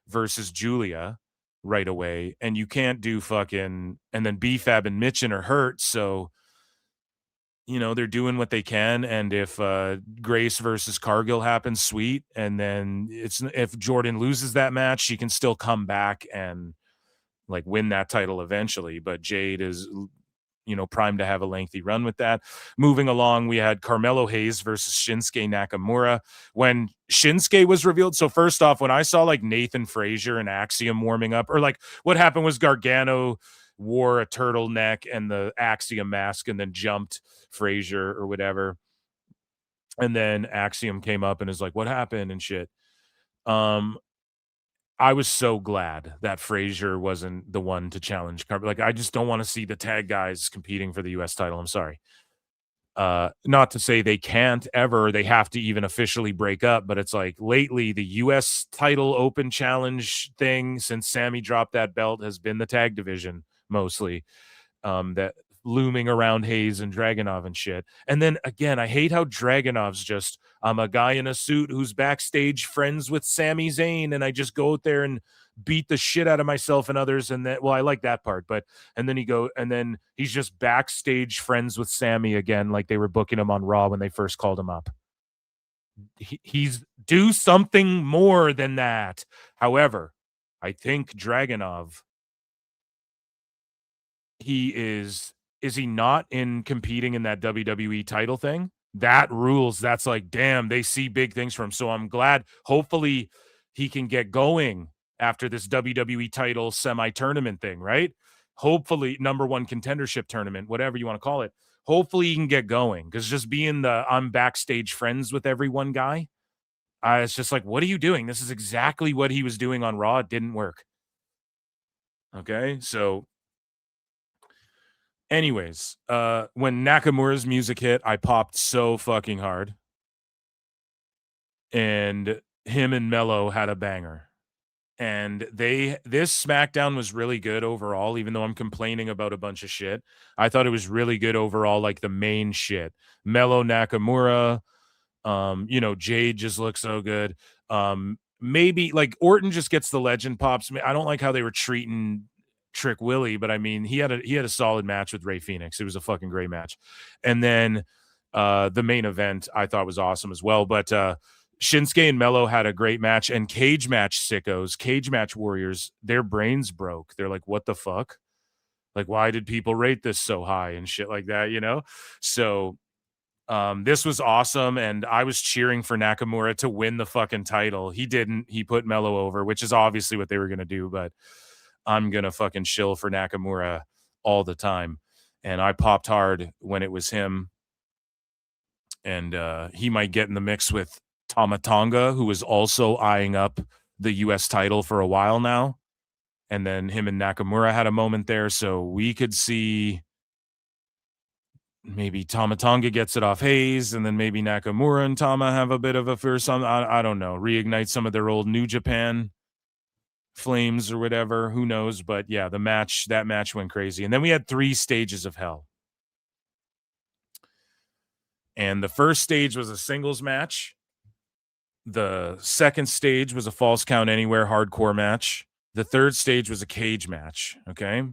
[SPEAKER 12] versus Julia right away, and you can't do and then B-Fab and Mitchin are hurt, so they're doing what they can. And if Grace versus Cargill happens, sweet. And then if Jordan loses that match, she can still come back and like win that title eventually. But Jade is primed to have a lengthy run with that. Moving along, we had Carmelo Hayes versus Shinsuke Nakamura. When Shinsuke was revealed, so first off, when I saw like Nathan Frazier and Axiom warming up, or like what happened was Gargano wore a turtleneck and the Axiom mask and then jumped Frazier or whatever. And then Axiom came up and is like, what happened and shit. I was so glad that Frazier wasn't the one to challenge. Like, I just don't want to see the tag guys competing for the US title. I'm sorry. Not to say they can't ever, they have to even officially break up, but it's like lately the US title open challenge thing, since Sammy dropped that belt, has been the tag division mostly. That looming around Hayes and Dragunov and shit. And then again, I hate how Dragunov's just, I'm a guy in a suit who's backstage friends with Sami Zayn, and I just go out there and beat the shit out of myself and others. And then, well, I like that part, but, and then he's just backstage friends with Sami again, like they were booking him on Raw when they first called him up. He's do something more than that. However, I think Dragunov, is he not in competing in that WWE title thing? That rules. That's like, damn, they see big things from him. So I'm glad. Hopefully he can get going after this WWE title semi-tournament thing, right? Hopefully, number one contendership tournament, whatever you want to call it. Hopefully he can get going, because just being the I'm backstage friends with everyone guy, it's just like, what are you doing? This is exactly what he was doing on Raw. It didn't work. Okay, so anyways, when Nakamura's music hit, I popped so fucking hard. And him and Mello had a banger. And this SmackDown was really good overall, even though I'm complaining about a bunch of shit. I thought it was really good overall, like the main shit. Mello, Nakamura, Jade just looks so good. Maybe like Orton just gets the legend pops. I don't like how they were treating Trick Willie, but I mean, he had a solid match with Rey Fenix. It was a fucking great match. And then the main event I thought was awesome as well. But Shinsuke and Mello had a great match, and cage match sickos, cage match warriors, their brains broke. They're like, what the fuck? Like, why did people rate this so high and shit like that, So this was awesome, and I was cheering for Nakamura to win the fucking title. He didn't. He put Mello over, which is obviously what they were going to do, but I'm going to fucking shill for Nakamura all the time. And I popped hard when it was him. And he might get in the mix with Tama Tonga, who is also eyeing up the U.S. title for a while now. And then him and Nakamura had a moment there. So we could see maybe Tama Tonga gets it off Hayes, and then maybe Nakamura and Tama have a bit of a first. I don't know. Reignite some of their old New Japan flames or whatever. Who knows? But yeah, that match went crazy. And then we had 3 stages of hell. And the first stage was a singles match. The second stage was a false count anywhere hardcore match. The third stage was a cage match. Okay.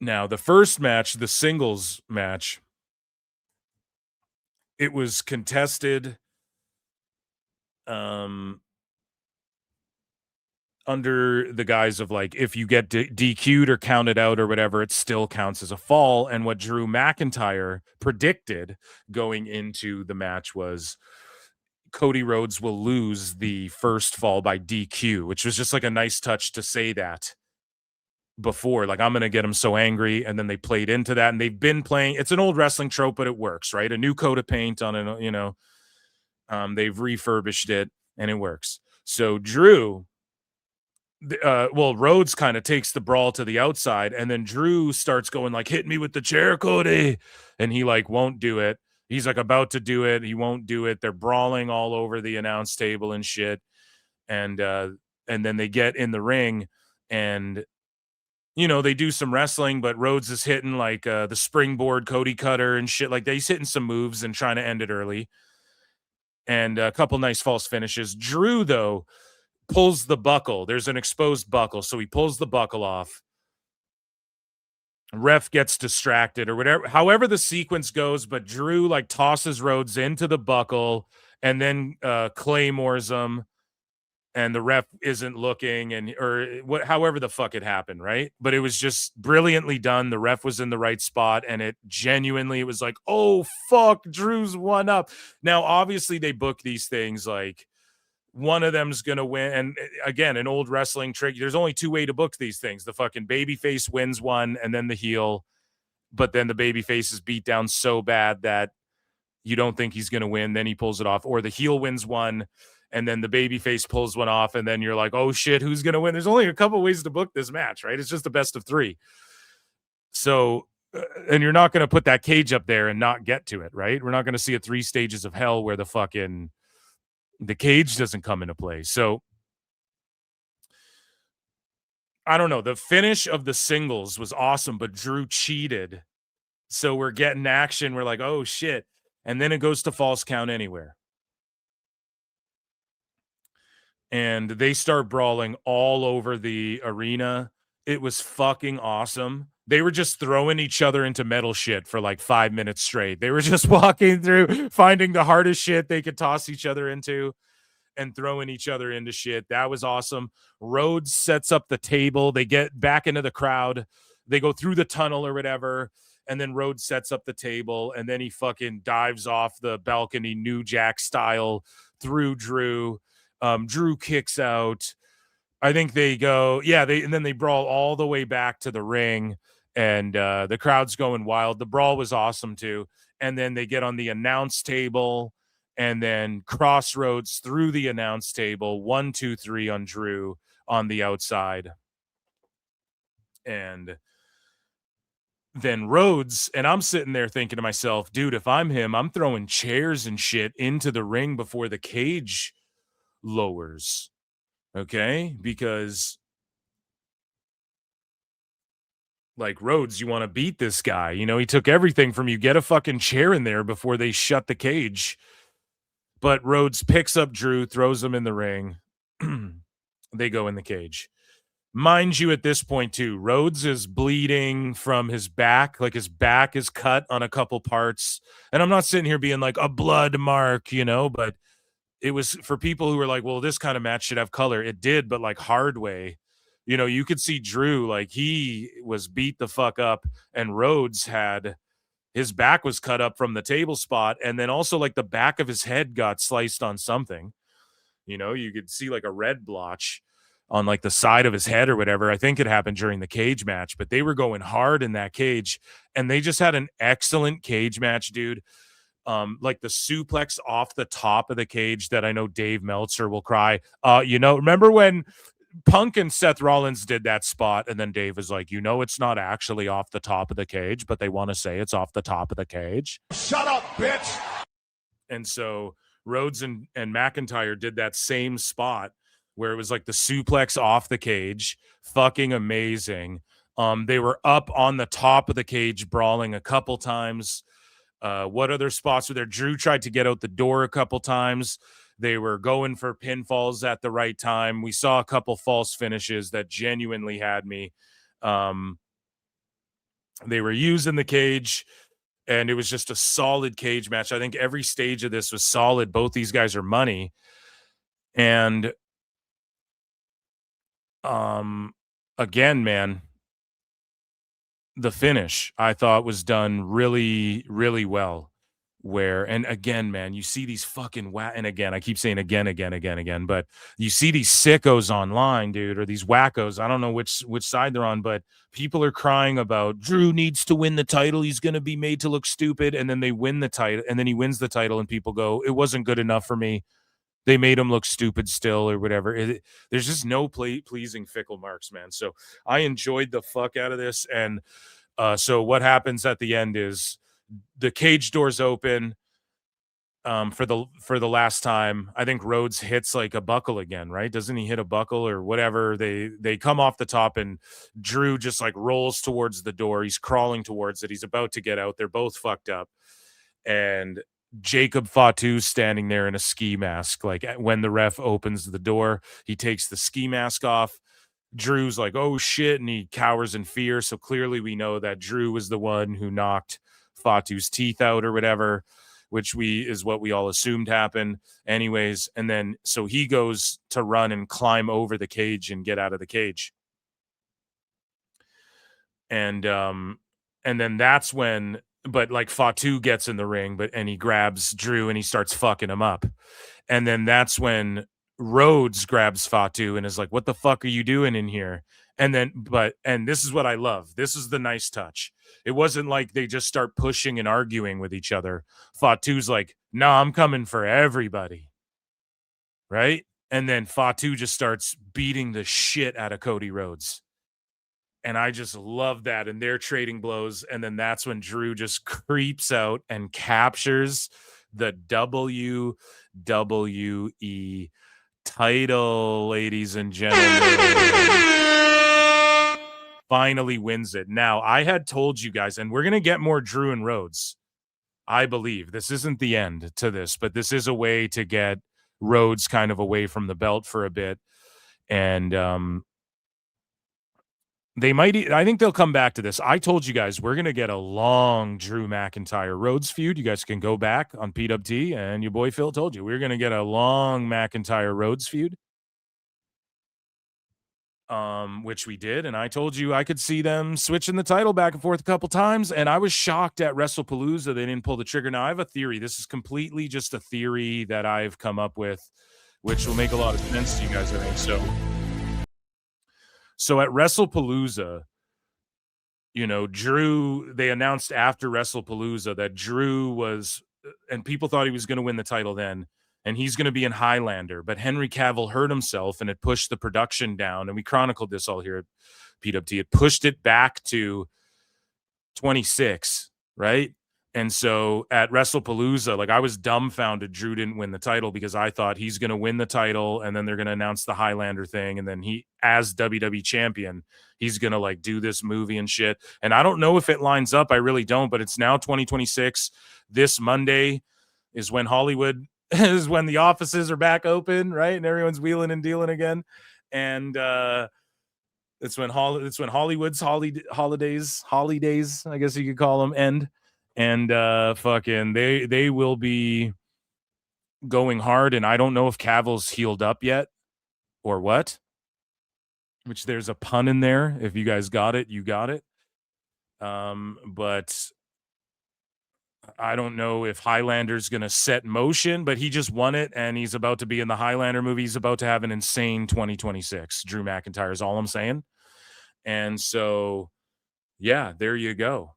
[SPEAKER 12] Now, the first match, the singles match, it was contested under the guise of like, if you get DQ'd or counted out or whatever, it still counts as a fall. And what Drew McIntyre predicted going into the match was Cody Rhodes will lose the first fall by DQ, which was just like a nice touch to say that before. Like, I'm going to get him so angry. And then they played into that, and they've been playing. It's an old wrestling trope, but it works, right? A new coat of paint on it, they've refurbished it and it works. So Drew, Rhodes kind of takes the brawl to the outside, and then Drew starts going like, hit me with the chair, Cody. And he like won't do it. He's like about to do it. He won't do it. They're brawling all over the announce table and shit. And then they get in the ring, and they do some wrestling, but Rhodes is hitting like the springboard Cody cutter and shit like that. He's hitting some moves and trying to end it early. And a couple nice false finishes. Drew, though, pulls the buckle. There's an exposed buckle, so he pulls the buckle off. Ref gets distracted or whatever, however the sequence goes, but Drew like tosses Rhodes into the buckle and then claymores him, and the ref isn't looking, however the fuck it happened, right? But it was just brilliantly done. The ref was in the right spot, and it was like, oh fuck, Drew's one up. Now, obviously they book these things like one of them's gonna win, and again, an old wrestling trick. There's only 2 ways to book these things. The fucking babyface wins one, and then the heel, but then the babyface is beat down so bad that you don't think he's gonna win. Then he pulls it off, or the heel wins one, and then the babyface pulls one off, and then you're like, oh shit, who's gonna win? There's only a couple ways to book this match, right? It's just the best of 3. So, and you're not gonna put that cage up there and not get to it, right? We're not gonna see a 3 stages of hell where the cage doesn't come into play. So I don't know. The finish of the singles was awesome, but Drew cheated. So we're getting action. We're like, oh shit. And then it goes to false count anywhere. And they start brawling all over the arena. It was fucking awesome. They were just throwing each other into metal shit for like 5 minutes straight. They were just walking through, finding the hardest shit they could toss each other into and throwing each other into shit. That was awesome. Rhodes sets up the table. They get back into the crowd. They go through the tunnel or whatever. and then Rhodes sets up the table, and then he fucking dives off the balcony, New Jack style, through Drew. Drew kicks out. I think they go, and then they brawl all the way back to the ring, and the crowd's going wild. The brawl was awesome too. And then they get on the announce table, and then Crossroads through the announce table, 1, 2, 3 on Drew on the outside. And then Rhodes, and I'm sitting there thinking to myself, dude, if I'm him, I'm throwing chairs and shit into the ring before the cage lowers. Okay? Because, like, Rhodes, you want to beat this guy. You know, he took everything from you. Get a fucking chair in there before they shut the cage. But Rhodes picks up Drew, throws him in the ring. They go in the cage. Mind you, at this point, too, Rhodes is bleeding from his back. Like, his back is cut on a couple parts. And I'm not sitting here being like a blood mark, you know, but it was for people who were like, well, this kind of match should have color. It did, but like hard way. You know, you could see Drew, like, he was beat the fuck up, and Rhodes had his back was cut up from the table spot. And then also, like, the back of his head got sliced on something. You know, you could see like a red blotch on like the side of his head or whatever. I think it happened during the cage match, but they were going hard in that cage, and they just had an excellent cage match, dude. Like the suplex off the top of the cage that I know Dave Meltzer will cry. You know, remember when Punk and Seth Rollins did that spot, and then Dave was like, you know, it's not actually off the top of the cage, but they want to say it's off the top of the cage.
[SPEAKER 15] Shut up, bitch.
[SPEAKER 12] And so Rhodes and McIntyre did that same spot where it was like the suplex off the cage. Fucking amazing. They were up on the top of the cage brawling a couple times. What other spots were there? Drew tried to get out the door a couple times. They were going for pinfalls at the right time. We saw a couple false finishes that genuinely had me. They were using the cage, and it was just a solid cage match. I think every stage of this was solid. Both these guys are money. And again, man, the finish I thought was done really, really well. And again, man, you see these fucking and again, I keep saying again, but you see these sickos online, dude, or these wackos. I don't know which side they're on, but people are crying about Drew needs to win the title. He's going to be made to look stupid. And then they win the title, and then he wins the title, and people go, it wasn't good enough for me. They made him look stupid still, or whatever. There's just no pleasing fickle marks, man. So I enjoyed the fuck out of this. And so what happens at the end is the cage doors open for the last time. I think Rhodes hits like a buckle again, right? Doesn't he hit a buckle or whatever? They come off the top, and Drew just like rolls towards the door. He's crawling towards it. He's about to get out. They're both fucked up. And Jacob Fatu's standing there in a ski mask. Like, when the ref opens the door, he takes the ski mask off. Drew's like, oh shit, and he cowers in fear. So clearly we know that Drew was the one who knocked Fatu's teeth out or whatever, which is what we all assumed happened anyways. And then so he goes to run and climb over the cage and get out of the cage. And then that's when, but like Fatu gets in the ring, and he grabs Drew and he starts fucking him up. And then that's when Rhodes grabs Fatu and is like, what the fuck are you doing in here? And this is what I love. This is the nice touch. It wasn't like they just start pushing and arguing with each other. Fatu's like, no, I'm coming for everybody. Right? And then Fatu just starts beating the shit out of Cody Rhodes. And I just love that. And they're trading blows. And then that's when Drew just creeps out and captures the WWE title, ladies and gentlemen. Finally wins it. Now, I had told you guys, and we're going to get more Drew and Rhodes, I believe. This isn't the end to this, but this is a way to get Rhodes kind of away from the belt for a bit. And I think they'll come back to this. I told you guys we're going to get a long Drew McIntyre Rhodes feud. You guys can go back on PWT, and your boy Phil told you we're going to get a long McIntyre Rhodes feud. which we did. And I told you I could see them switching the title back and forth a couple times. And I was shocked at WrestlePalooza they didn't pull the trigger. Now, I have a theory. This is completely just a theory that I've come up with, which will make a lot of sense to you guys, I think. So at WrestlePalooza, you know, Drew, they announced after WrestlePalooza that Drew was, and people thought he was going to win the title then, and he's going to be in Highlander. But Henry Cavill hurt himself, and it pushed the production down. And we chronicled this all here at PWT. It pushed it back to 26, right? And so at WrestlePalooza, like, I was dumbfounded Drew didn't win the title, because I thought he's going to win the title and then they're going to announce the Highlander thing. And then he, as WWE champion, he's going to like do this movie and shit. And I don't know if it lines up. I really don't, but it's now 2026. This Monday is when Hollywood is when the offices are back open, right? And everyone's wheeling and dealing again. And, it's when Hollywood's holidays, I guess you could call them, end. And fucking they will be going hard, and I don't know if Cavill's healed up yet or what, which there's a pun in there. If you guys got it, you got it. But I don't know if Highlander's going to set motion, but he just won it, and he's about to be in the Highlander movie. He's about to have an insane 2026. Drew McIntyre is all I'm saying. And so, yeah, there you go.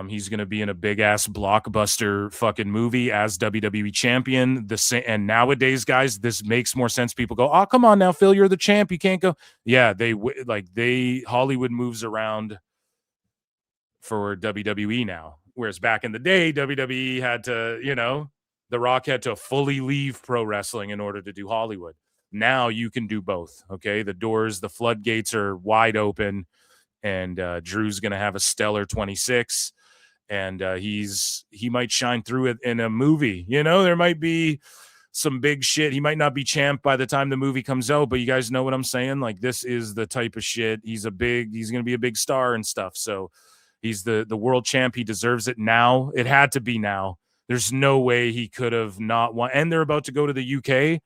[SPEAKER 12] He's going to be in a big ass blockbuster fucking movie as WWE champion. And nowadays, guys, this makes more sense. People go, "Oh, come on now, Phil, you're the champ. You can't go." Yeah, Hollywood moves around for WWE now. Whereas back in the day, WWE had to, you know, The Rock had to fully leave pro wrestling in order to do Hollywood. Now you can do both. Okay, the doors, the floodgates are wide open. And Drew's going to have a stellar 26, and he might shine through it in a movie. You know, there might be some big shit. He might not be champ by the time the movie comes out, but you guys know what I'm saying? Like, this is the type of shit. He's going to be a big star and stuff. So he's the world champ. He deserves it now. It had to be now. There's no way he could have not won. And they're about to go to the UK.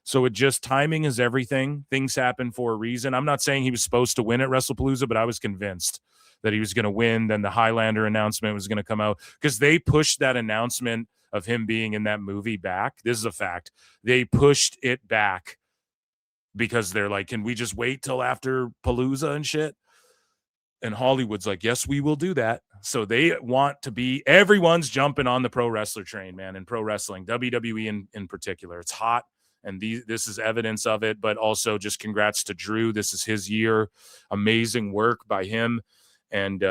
[SPEAKER 12] So it just, timing is everything. Things happen for a reason. I'm not saying he was supposed to win at WrestlePalooza, but I was convinced that he was going to win. Then the Highlander announcement was going to come out, because they pushed that announcement of him being in that movie back. This is a fact. They pushed it back because they're like, can we just wait till after Palooza and shit? And Hollywood's like, yes, we will do that. So they want to be, everyone's jumping on the pro wrestler train, man, in pro wrestling, WWE in particular. It's hot. And this is evidence of it, but also just congrats to Drew. This is his year. Amazing work by him and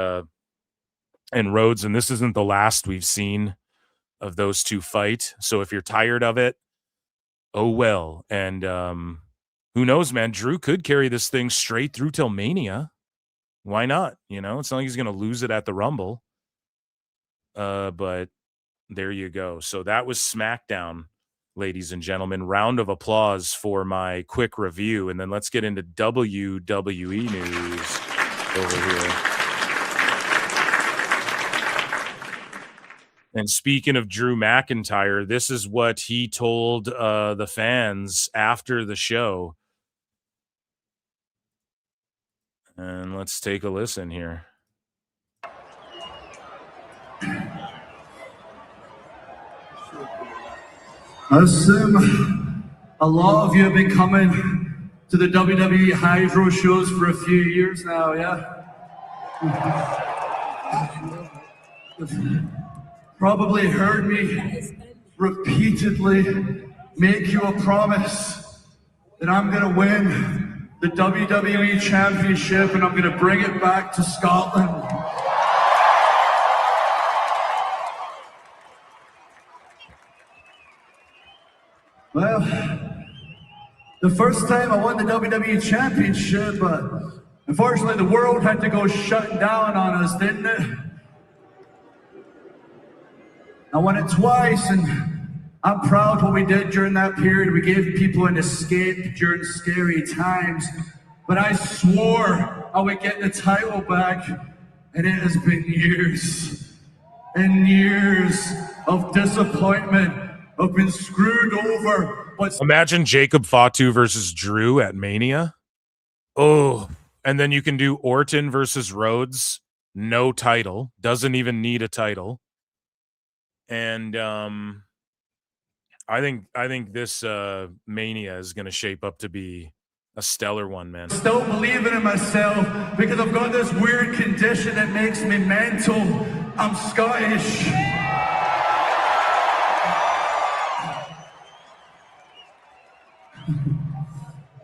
[SPEAKER 12] Rhodes. And this isn't the last we've seen of those two fight. So if you're tired of it, oh well. And who knows, man? Drew could carry this thing straight through till Mania. Why not? You know, it's not like he's going to lose it at the Rumble. But there you go. So that was SmackDown. Ladies and gentlemen, round of applause for my quick review, and then let's get into WWE news over here. And speaking of Drew McIntyre, this is what he told the fans after the show. And let's take a listen here.
[SPEAKER 6] As a lot of you have been coming to the WWE Hydro shows for a few years now, yeah? You've probably heard me repeatedly make you a promise that I'm going to win the WWE Championship and I'm going to bring it back to Scotland. Well, the first time I won the WWE Championship, unfortunately the world had to go shutting down on us, didn't it? I won it twice, and I'm proud what we did during that period. We gave people an escape during scary times, but I swore I would get the title back, and it has been years and years of disappointment. I've been screwed over. But
[SPEAKER 12] imagine Jacob Fatu versus Drew at Mania. Oh, and then you can do Orton versus Rhodes, no title, doesn't even need a title. And I think this Mania is going to shape up to be a stellar one, man.
[SPEAKER 6] Still believing in myself because I've got this weird condition that makes me mental. I'm Scottish.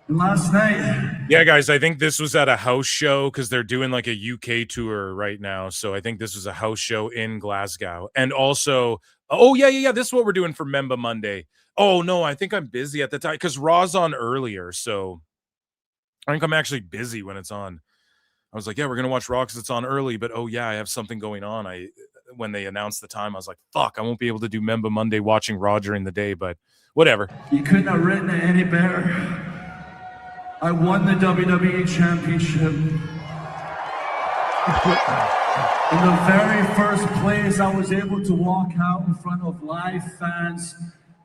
[SPEAKER 6] Last night.
[SPEAKER 12] Yeah, guys, I think this was at a house show because they're doing like a UK tour right now. So I think this was a house show in Glasgow. And also, oh, yeah. This is what we're doing for Memba Monday. Oh, no, I think I'm busy at the time because Raw's on earlier. So I think I'm actually busy when it's on. I was like, yeah, we're going to watch Raw because it's on early. But, oh, yeah, I have something going on. When they announced the time, I was like, fuck, I won't be able to do Memba Monday watching Raw during the day. But whatever.
[SPEAKER 6] You couldn't have written it any better. I won the WWE Championship. In the very first place, I was able to walk out in front of live fans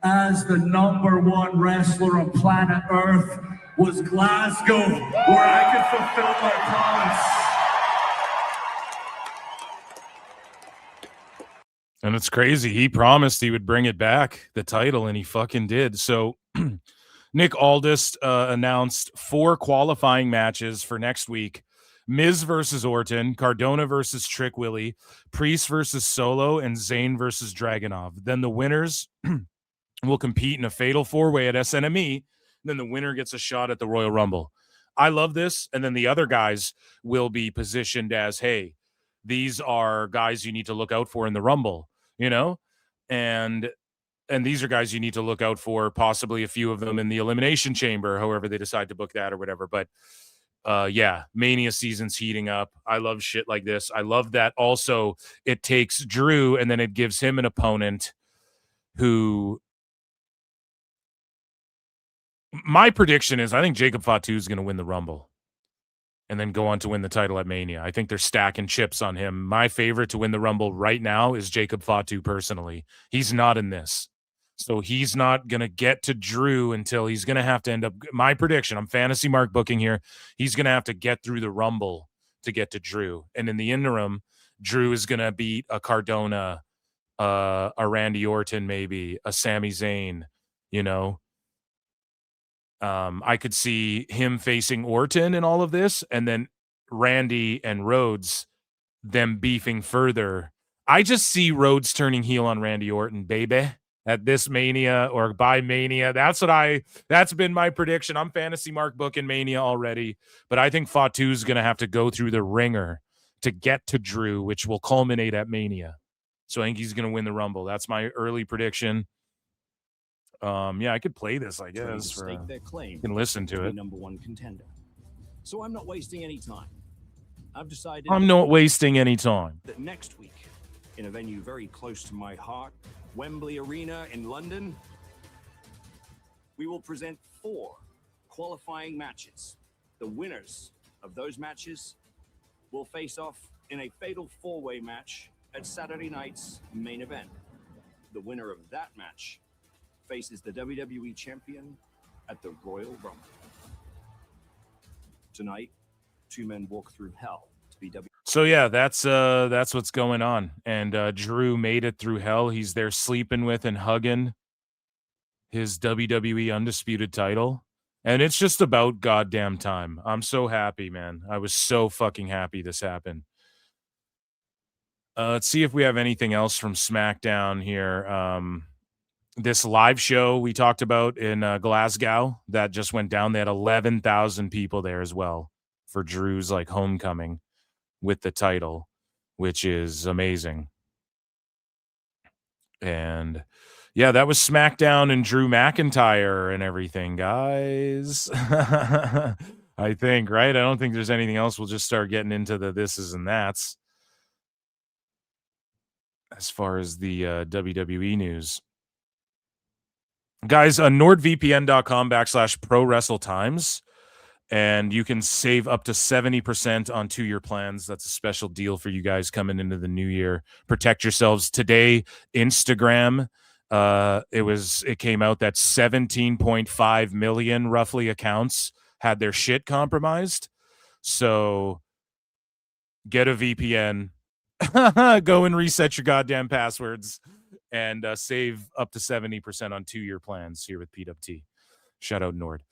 [SPEAKER 6] as the #1 wrestler on planet Earth was Glasgow, where I could fulfill my promise.
[SPEAKER 12] And it's crazy. He promised he would bring it back, the title, and he fucking did. So Nick Aldis announced 4 qualifying matches for next week. Miz versus Orton, Cardona versus Trick Willie, Priest versus Solo, and Zayn versus Dragunov. Then the winners will compete in a fatal 4-way at SNME. Then the winner gets a shot at the Royal Rumble. I love this. And then the other guys will be positioned as, hey, these are guys you need to look out for in the Rumble, you know? And these are guys you need to look out for, possibly a few of them in the Elimination Chamber, however they decide to book that or whatever. But yeah, Mania season's heating up. I love shit like this. I love that also it takes Drew and then it gives him an opponent who, my prediction is I think Jacob Fatu is going to win the Rumble and then go on to win the title at Mania. I think they're stacking chips on him. My favorite to win the Rumble right now is Jacob Fatu personally. He's not in this. So he's not going to get to Drew until he's going to have to end up, my prediction, I'm fantasy mark booking here, he's going to have to get through the Rumble to get to Drew. And in the interim, Drew is going to beat a Cardona, a Randy Orton maybe, a Sami Zayn, you know. I could see him facing Orton in all of this, and then Randy and Rhodes, them beefing further. I just see Rhodes turning heel on Randy Orton, baby, at this Mania or by Mania. That's been my prediction. I'm fantasy mark booking Mania already, but I think Fatu's going to have to go through the ringer to get to Drew, which will culminate at Mania. So I think he's going to win the Rumble. That's my early prediction. Yeah, I could play this, I guess.
[SPEAKER 2] Stake their claim.
[SPEAKER 12] You can listen to it.
[SPEAKER 2] #1 contender. So I'm not wasting any time. I've decided
[SPEAKER 12] I'm not wasting any time.
[SPEAKER 2] that next week, in a venue very close to my heart, Wembley Arena in London, we will present 4 qualifying matches. The winners of those matches will face off in a fatal 4-way match at Saturday night's main event. The winner of that match faces the WWE champion at the Royal Rumble. Tonight, 2 men walk through hell to be
[SPEAKER 12] So yeah, that's what's going on. And Drew made it through hell. He's there sleeping with and hugging his WWE Undisputed title. And it's just about goddamn time. I'm so happy, man. I was so fucking happy this happened. Let's see if we have anything else from SmackDown here. This live show we talked about in Glasgow that just went down. They had 11,000 people there as well for Drew's like homecoming with the title, which is amazing. And yeah, that was SmackDown and Drew McIntyre and everything, guys. I think, right? I don't think there's anything else. We'll just start getting into the thises and that's as far as the WWE news. Guys, NordVPN.com/ProWrestleTimes, and you can save up to 70% on 2-year plans. That's a special deal for you guys coming into the new year. Protect yourselves. Today, Instagram, it came out that 17.5 million roughly accounts had their shit compromised. So get a VPN, go and reset your goddamn passwords, and save up to 70% on 2-year plans here with PWT. Shout out Nord.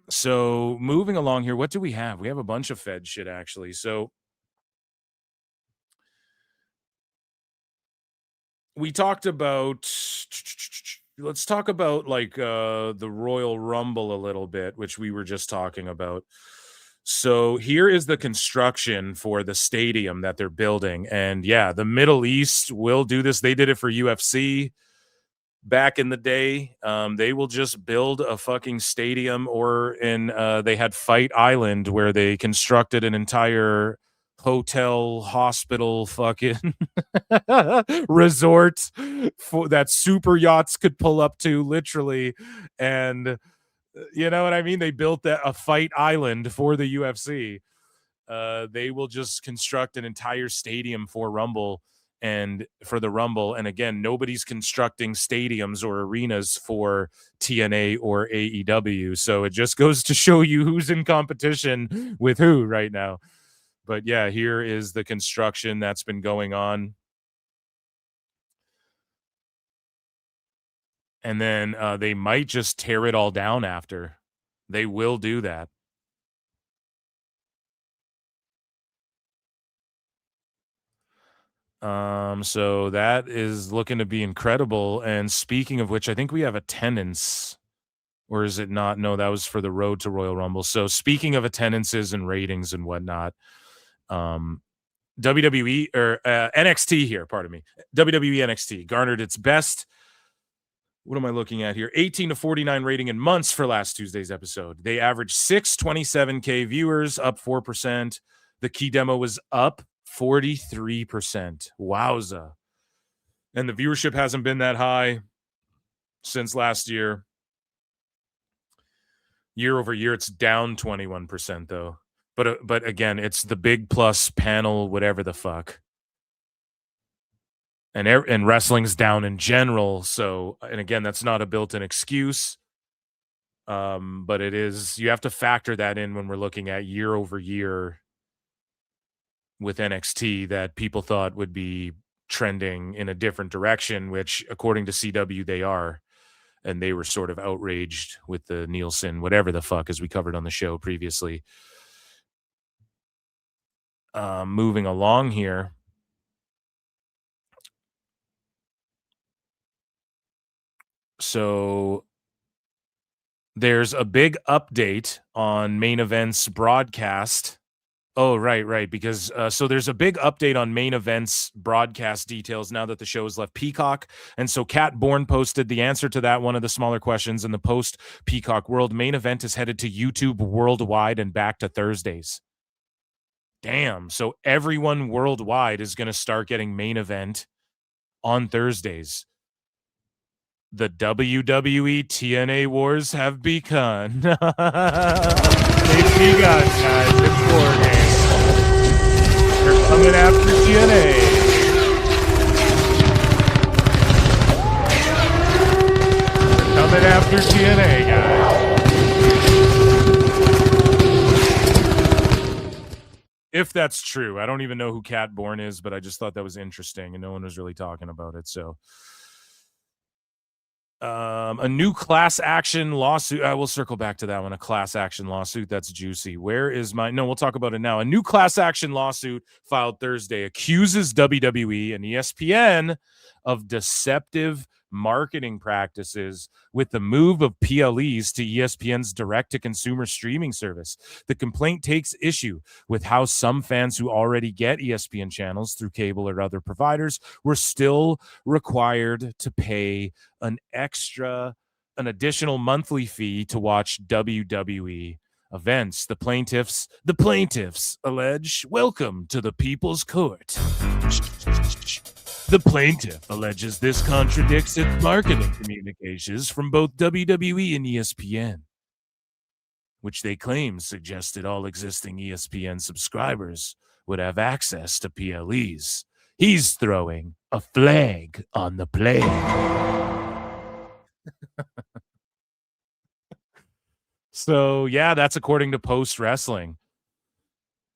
[SPEAKER 12] So moving along here, what do we have? We have a bunch of Fed shit, actually. So we talked about, let's talk about like the Royal Rumble a little bit, which we were just talking about. So here is the construction for the stadium that they're building. And yeah, the Middle East will do this. They did it for UFC back in the day. They will just build a fucking stadium, or they had Fight Island where they constructed an entire hotel, hospital, fucking resort that super yachts could pull up to, literally. And you know what I mean? They built a Fight Island for the UFC. They will just construct an entire stadium for Rumble and for the Rumble. And again, nobody's constructing stadiums or arenas for TNA or AEW. So it just goes to show you who's in competition with who right now. But yeah, here is the construction that's been going on. And then they might just tear it all down after. They will do that. So that is looking to be incredible. And speaking of which, I think we have attendance. Or is it not? No, that was for the road to Royal Rumble. So speaking of attendances and ratings and whatnot, WWE or NXT here, pardon me. WWE NXT garnered its best. What am I looking at here? 18 to 49 rating in months for last Tuesday's episode. They averaged 627K viewers, up 4%. The key demo was up 43%. Wowza. And the viewership hasn't been that high since last year. Year over year, it's down 21%, though. But again, it's the Big Plus panel, whatever the fuck. And wrestling's down in general. So, and again, that's not a built-in excuse. But it is, you have to factor that in when we're looking at year over year with NXT that people thought would be trending in a different direction, which according to CW, they are. And they were sort of outraged with the Nielsen, whatever the fuck, as we covered on the show previously. Moving along here. So there's a big update on Main Event's broadcast. Oh, right. Because so there's a big update on Main Event's broadcast details now that the show has left Peacock. And so Kat Bourne posted the answer to that, one of the smaller questions in the post-Peacock world. Main Event is headed to YouTube worldwide and back to Thursdays. Damn. So everyone worldwide is going to start getting Main Event on Thursdays. The WWE TNA wars have begun. They've begun, guys. It's war games. They're coming after TNA. They're coming after TNA, guys. If that's true. I don't even know who Kat Bourne is, but I just thought that was interesting, and no one was really talking about it, so... a new class action lawsuit. I will circle back to that one. A class action lawsuit. That's juicy. Where is my... No, we'll talk about it now. A new class action lawsuit filed Thursday accuses WWE and ESPN of deceptive marketing practices with the move of PLEs to ESPN's direct-to-consumer streaming service. The complaint takes issue with how some fans who already get ESPN channels through cable or other providers were still required to pay an additional monthly fee to watch WWE events. The plaintiffs allege, welcome to the People's Court. The plaintiff alleges this contradicts its marketing communications from both WWE and ESPN, which they claim suggested all existing ESPN subscribers would have access to PLEs. He's throwing a flag on the play. So, yeah, that's according to Post Wrestling.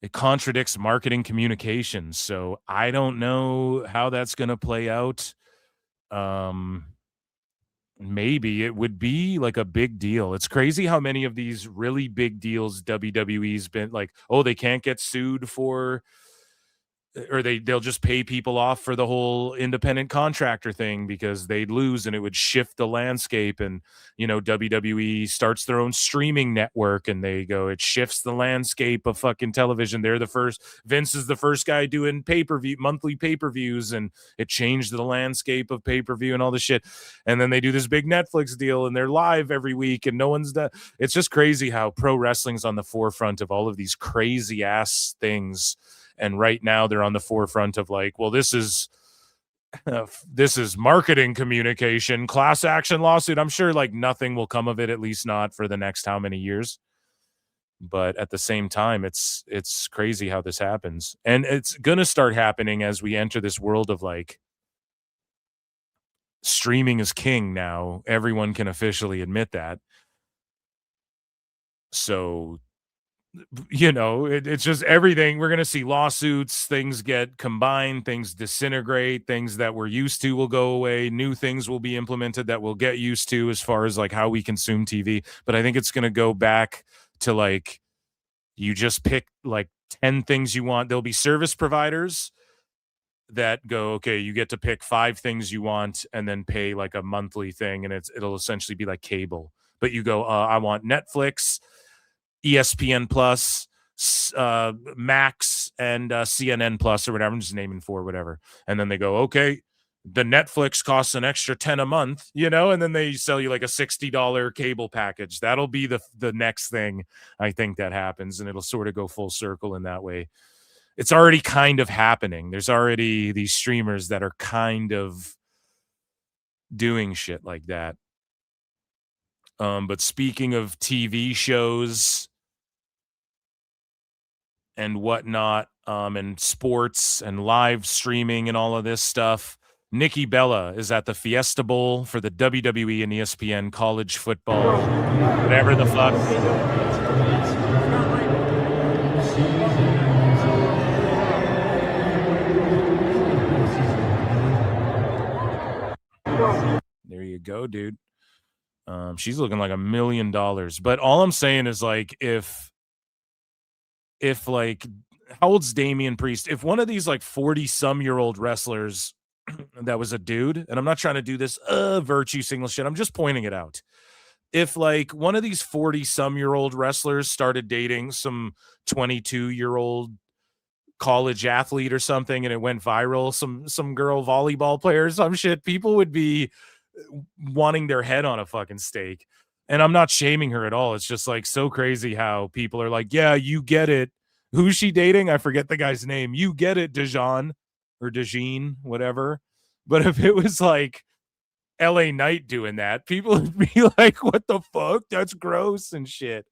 [SPEAKER 12] It contradicts marketing communications. So I don't know how that's going to play out. Maybe it would be like a big deal. It's crazy how many of these really big deals WWE's been like, oh, they can't get sued for, or they'll just pay people off for the whole independent contractor thing because they'd lose and it would shift the landscape. And, you know, WWE starts their own streaming network and they go, it shifts the landscape of fucking television. They're the first, Vince is the first guy doing monthly pay-per-views, and it changed the landscape of pay-per-view and all this shit. And then they do this big Netflix deal and they're live every week and no one's done. It's just crazy how pro wrestling's on the forefront of all of these crazy ass things. And right now they're on the forefront of like, well, this is marketing communication, class action lawsuit. I'm sure like nothing will come of it, at least not for the next how many years. But at the same time, it's crazy how this happens. And it's going to start happening as we enter this world of like streaming is king now. Everyone can officially admit that. So, you know, it's just everything. We're going to see lawsuits, things get combined, things disintegrate, things that we're used to will go away, new things will be implemented that we'll get used to as far as like how we consume TV. But I think it's going to go back to like, you just pick like 10 things you want. There'll be service providers that go, okay, you get to pick 5 things you want and then pay like a monthly thing. And it'll essentially be like cable, but you go, I want Netflix, ESPN Plus, Max, and CNN Plus or whatever. I'm just naming 4, whatever. And then they go, okay, the Netflix costs an extra $10 a month, you know, and then they sell you like a $60 cable package. That'll be the next thing I think that happens, and it'll sort of go full circle in that way. It's already kind of happening. There's already these streamers that are kind of doing shit like that. But speaking of TV shows and whatnot, and sports and live streaming and all of this stuff, Nikki Bella is at the Fiesta Bowl for the WWE and ESPN college football, whatever the fuck. There you go, dude. She's looking like $1 million. But all I'm saying is like, if like, how old's Damian Priest? If one of these like 40-some-year-old wrestlers that was a dude, and I'm not trying to do this virtue signal shit, I'm just pointing it out. If like one of these 40-some-year-old wrestlers started dating some 22-year-old college athlete or something and it went viral, some girl volleyball player, some shit, people would be wanting their head on a fucking stake. And I'm not shaming her at all. It's just like so crazy how people are like, yeah, you get it. Who's she dating? I forget the guy's name. You get it, Dejan or Dejeen, whatever. But if it was like LA Knight doing that, people would be like, what the fuck? That's gross and shit.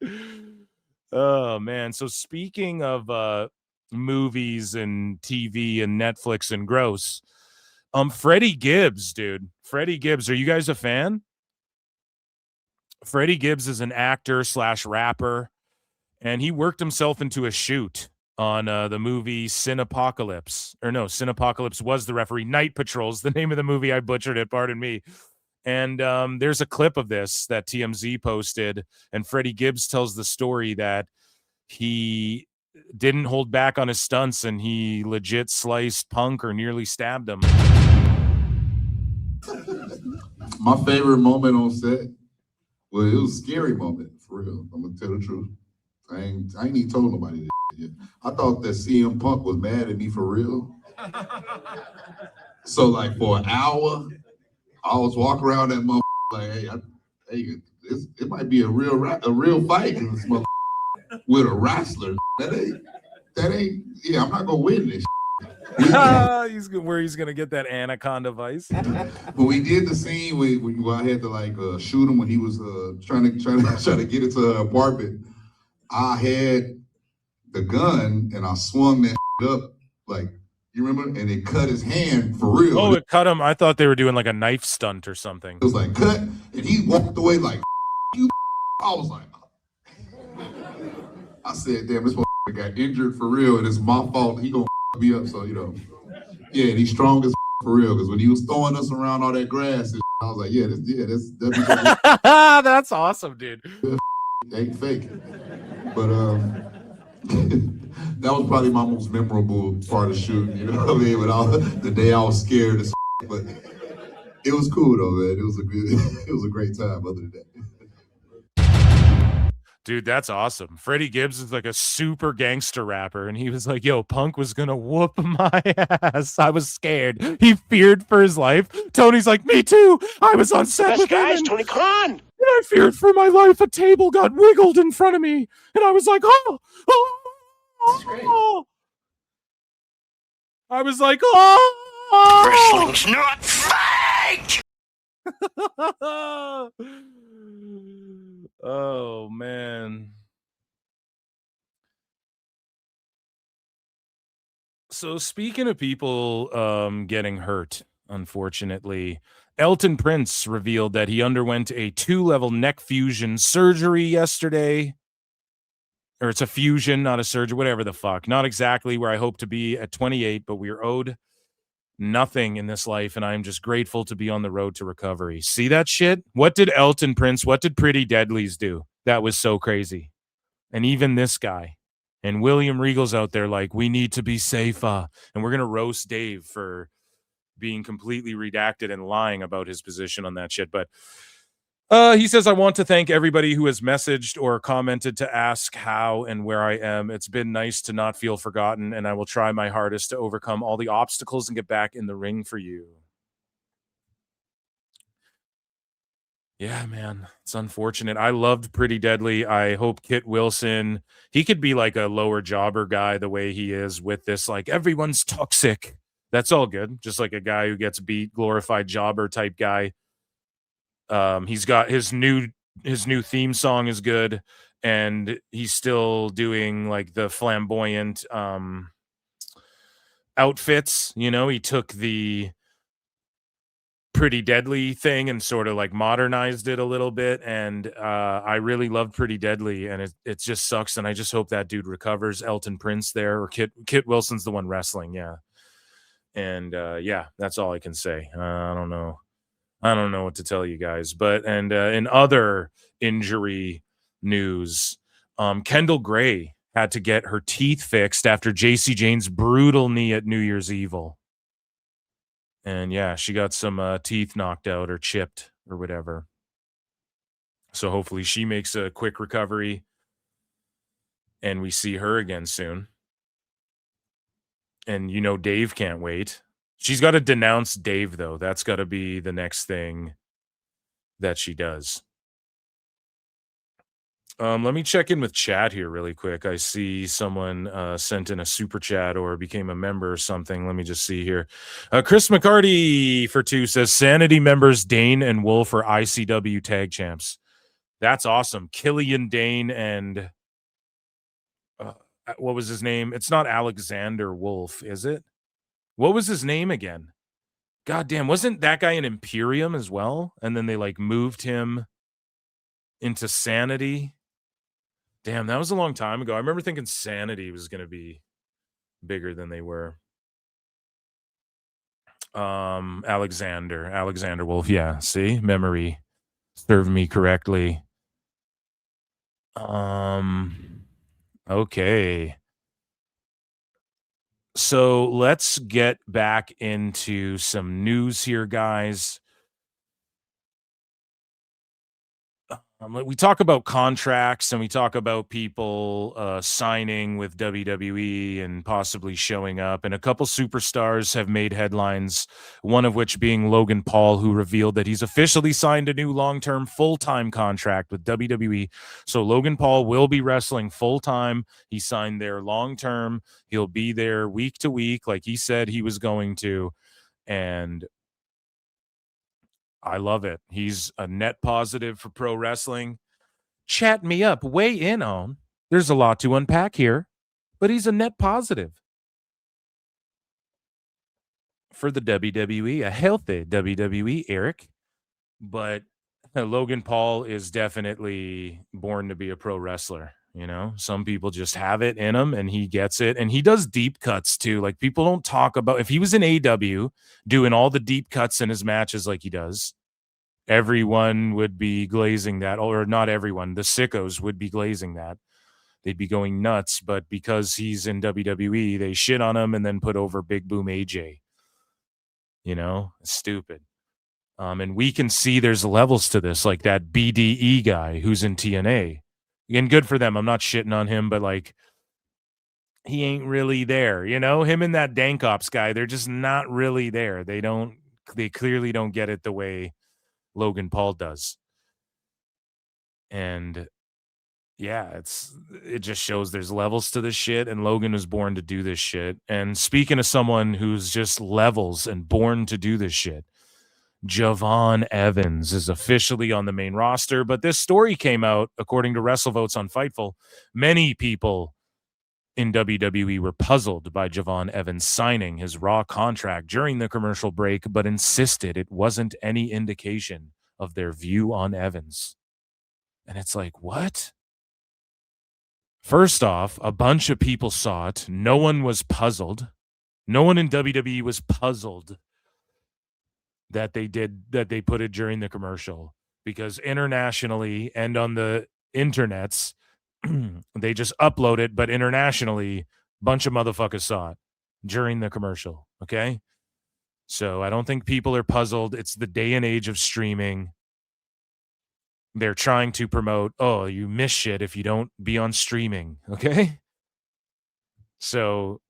[SPEAKER 12] Oh, man. So speaking of movies and TV and Netflix and gross, Freddie Gibbs, dude. Freddie Gibbs. Are you guys a fan? Freddie Gibbs is an actor / rapper, and he worked himself into a shoot on the movie Cinepocalypse. Or no, Cinepocalypse was the referee. Night Patrol's the name of the movie. I butchered it, pardon me. And there's a clip of this that TMZ posted, and Freddie Gibbs tells the story that he didn't hold back on his stunts, and he legit sliced Punk or nearly stabbed him.
[SPEAKER 4] My favorite moment on set, well, it was a scary moment, for real. I'm gonna tell the truth. I ain't even told nobody this yet. I thought that CM Punk was mad at me for real. So like for an hour, I was walking around that motherfucker like, hey, it might be a real fight in this motherfucker with a wrestler. That ain't. Yeah, I'm not gonna win this.
[SPEAKER 12] He's gonna get that anaconda vice.
[SPEAKER 4] But we did the scene where I had to like shoot him when he was trying to get into the apartment. I had the gun and I swung that up, like, you remember? And it cut his hand for real.
[SPEAKER 12] Oh, it cut him. I thought they were doing like a knife stunt or something.
[SPEAKER 4] It was like cut, and he walked away like, you. I was like, I said, damn, this motherfucker got injured for real, and it's my fault. He gonna me up, so, you know. Yeah, and he's strong as for real, because when he was throwing us around all that grass, and I was like, that's WWE.
[SPEAKER 12] That's awesome, dude.
[SPEAKER 4] Ain't fake. But that was probably my most memorable part of shooting, you know what I mean? But the day I was scared as but it was cool though, man. It was a great time other than that.
[SPEAKER 12] Dude, that's awesome. Freddie Gibbs is like a super gangster rapper, and he was like, yo, Punk was gonna whoop my ass. I was scared. He feared for his life. Tony's like, me too. I was on set with
[SPEAKER 5] guys,
[SPEAKER 12] him.
[SPEAKER 5] Tony Khan.
[SPEAKER 12] And I feared for my life. A table got wiggled in front of me. And I was like, oh. I was like, oh.
[SPEAKER 5] Wrestling's not fake.
[SPEAKER 12] Oh man. So speaking of people getting hurt, unfortunately, Elton Prince revealed that he underwent a 2-level neck fusion surgery yesterday. Or it's a fusion, not a surgery, whatever the fuck. Not exactly where I hope to be at 28, but we're owed nothing in this life, and I'm just grateful to be on the road to recovery. See that shit? What did Elton Prince, what did Pretty Deadlies do? That was so crazy. And even this guy. And William Regal's out there like, we need to be safer. And we're going to roast Dave for being completely redacted and lying about his position on that shit. But he says, I want to thank everybody who has messaged or commented to ask how and where I am. It's been nice to not feel forgotten, and I will try my hardest to overcome all the obstacles and get back in the ring for you. Yeah, man, it's unfortunate. I loved Pretty Deadly. I hope Kit Wilson, he could be like a lower jobber guy the way he is with this, like, everyone's toxic. That's all good. Just like a guy who gets beat, glorified jobber type guy. He's got his new theme song is good, and he's still doing like the flamboyant outfits. You know, he took the Pretty Deadly thing and sort of like modernized it a little bit, and I really loved Pretty Deadly, and it just sucks, and I just hope that dude recovers. Elton Prince there, or Kit Wilson's the one wrestling, yeah. And yeah, that's all I can say. I don't know what to tell you guys, but in other injury news, Kendall Gray had to get her teeth fixed after JC Jane's brutal knee at New Year's Evil. And yeah, she got some teeth knocked out or chipped or whatever. So hopefully she makes a quick recovery and we see her again soon. And you know, Dave can't wait. She's got to denounce Dave, though. That's got to be the next thing that she does. Let me check in with chat here really quick. I see someone sent in a super chat or became a member or something. Let me just see here. Chris McCarty for 2 says, Sanity members Dane and Wolf are ICW tag champs. That's awesome. Killian Dane and what was his name? It's not Alexander Wolf, is it? What was his name again? God damn, wasn't that guy in Imperium as well? And then they like moved him into Sanity. Damn, that was a long time ago. I remember thinking Sanity was going to be bigger than they were. Alexander Wolf. Yeah, see? Memory served me correctly. Okay. So let's get back into some news here, guys. We talk about contracts and we talk about people signing with WWE and possibly showing up. And a couple superstars have made headlines, one of which being Logan Paul, who revealed that he's officially signed a new long-term full-time contract with WWE. So Logan Paul will be wrestling full-time. He signed there long-term. He'll be there week to week like he said he was going to. And I love it. He's a net positive for pro wrestling. Chat me up, weigh in on. There's a lot to unpack here, but he's a net positive for the WWE, a healthy WWE, Eric. But Logan Paul is definitely born to be a pro wrestler. You know, some people just have it in him and he gets it. And he does deep cuts too. Like, people don't talk about, if he was in AEW doing all the deep cuts in his matches like he does, everyone would be glazing that, or not everyone, the sickos would be glazing that. They'd be going nuts. But because he's in WWE, they shit on him and then put over Big Boom AJ. You know, it's stupid. And we can see there's levels to this, like that BDE guy who's in TNA. And good for them. I'm not shitting on him, but like, he ain't really there. You know, him and that Dank Ops guy, they're just not really there. They clearly don't get it the way Logan Paul does. And yeah, it just shows there's levels to this shit, and Logan was born to do this shit. And speaking of someone who's just levels and born to do this shit, Javon Evans is officially on the main roster, but this story came out, according to WrestleVotes on Fightful. Many people in WWE were puzzled by Javon Evans signing his Raw contract during the commercial break, but insisted it wasn't any indication of their view on Evans. And it's like, what? First off, a bunch of people saw it. No one was puzzled. No one in WWE was puzzled that they put it during the commercial, because internationally and on the internets, they just upload it, but internationally, a bunch of motherfuckers saw it during the commercial. Okay. So I don't think people are puzzled. It's the day and age of streaming. They're trying to promote, oh, you miss shit if you don't be on streaming. Okay. So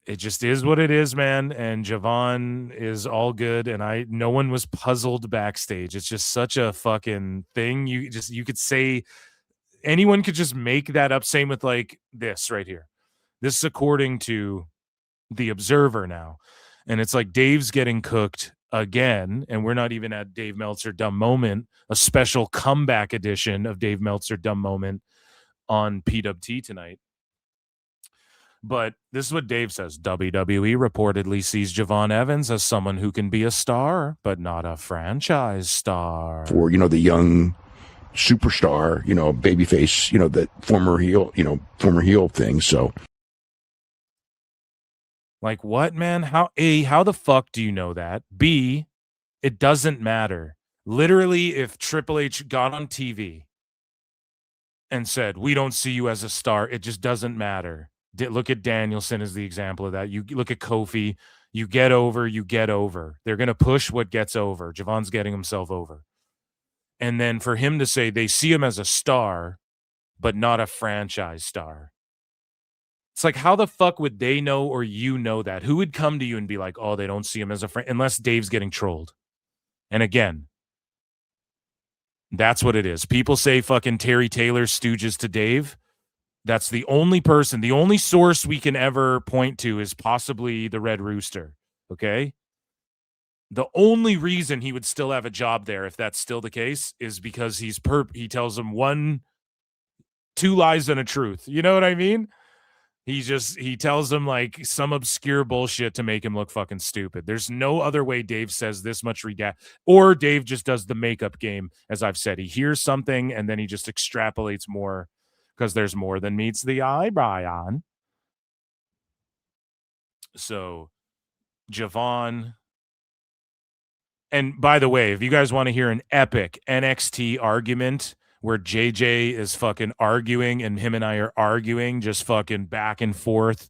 [SPEAKER 12] it just is what it is, man. And Javon is all good. And no one was puzzled backstage. It's just such a fucking thing. You could say, anyone could just make that up. Same with like this right here. This is according to The Observer now. And it's like Dave's getting cooked again. And we're not even at Dave Meltzer Dumb Moment, a special comeback edition of Dave Meltzer Dumb Moment on PWT tonight. But this is what Dave says. WWE reportedly sees Javon Evans as someone who can be a star, but not a franchise star.
[SPEAKER 15] For, the young superstar, babyface, that former heel thing. So,
[SPEAKER 12] like, what, man? How the fuck do you know that? B, it doesn't matter. Literally, if Triple H got on TV and said, we don't see you as a star, it just doesn't matter. Look at Danielson as the example of that. You look at Kofi, you get over. They're going to push what gets over. Javon's getting himself over. And then for him to say they see him as a star, but not a franchise star. It's like, how the fuck would they know, or know that? Who would come to you and be like, oh, they don't see him as a unless Dave's getting trolled. And again, that's what it is. People say fucking Terry Taylor stooges to Dave. That's the only person, the only source we can ever point to is possibly the Red Rooster, okay? The only reason he would still have a job there, if that's still the case, is because he tells them 2 lies and a truth. You know what I mean? He tells them like some obscure bullshit to make him look fucking stupid. There's no other way Dave says this much or Dave just does the makeup game, as I've said. He hears something and then he just extrapolates more, because there's more than meets the eye, Brian. So, Javon. And by the way, if you guys want to hear an epic NXT argument where JJ is fucking arguing and him and I are arguing, just fucking back and forth,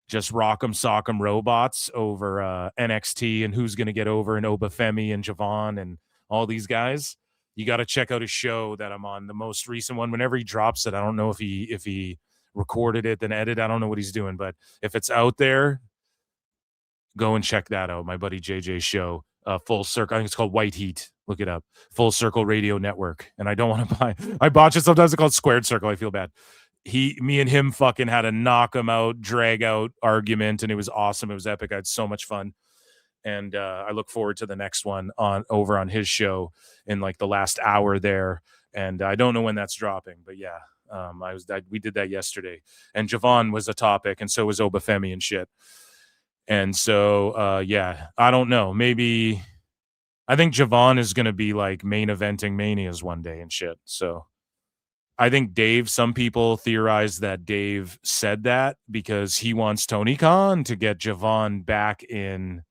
[SPEAKER 12] just rock'em sock'em robots over NXT and who's going to get over, and Obafemi and Javon and all these guys, you got to check out his show that I'm on, the most recent one. Whenever he drops it, I don't know if he recorded it, then edited. I don't know what he's doing, but if it's out there, go and check that out. My buddy JJ's show, Full Circle. I think it's called White Heat. Look it up. Full Circle Radio Network. And I don't want to I botch it. Sometimes it's called Squared Circle. I feel bad. Me and him fucking had a knock him out, drag out argument, and it was awesome. It was epic. I had so much fun. And I look forward to the next one over on his show in like the last hour there. And I don't know when that's dropping, but yeah, we did that yesterday. And Javon was a topic, and so was Obafemi and shit. And so, yeah, I don't know. Maybe I think Javon is going to be like main eventing Manias one day and shit. So I think Dave, some people theorize that Dave said that because he wants Tony Khan to get Javon back in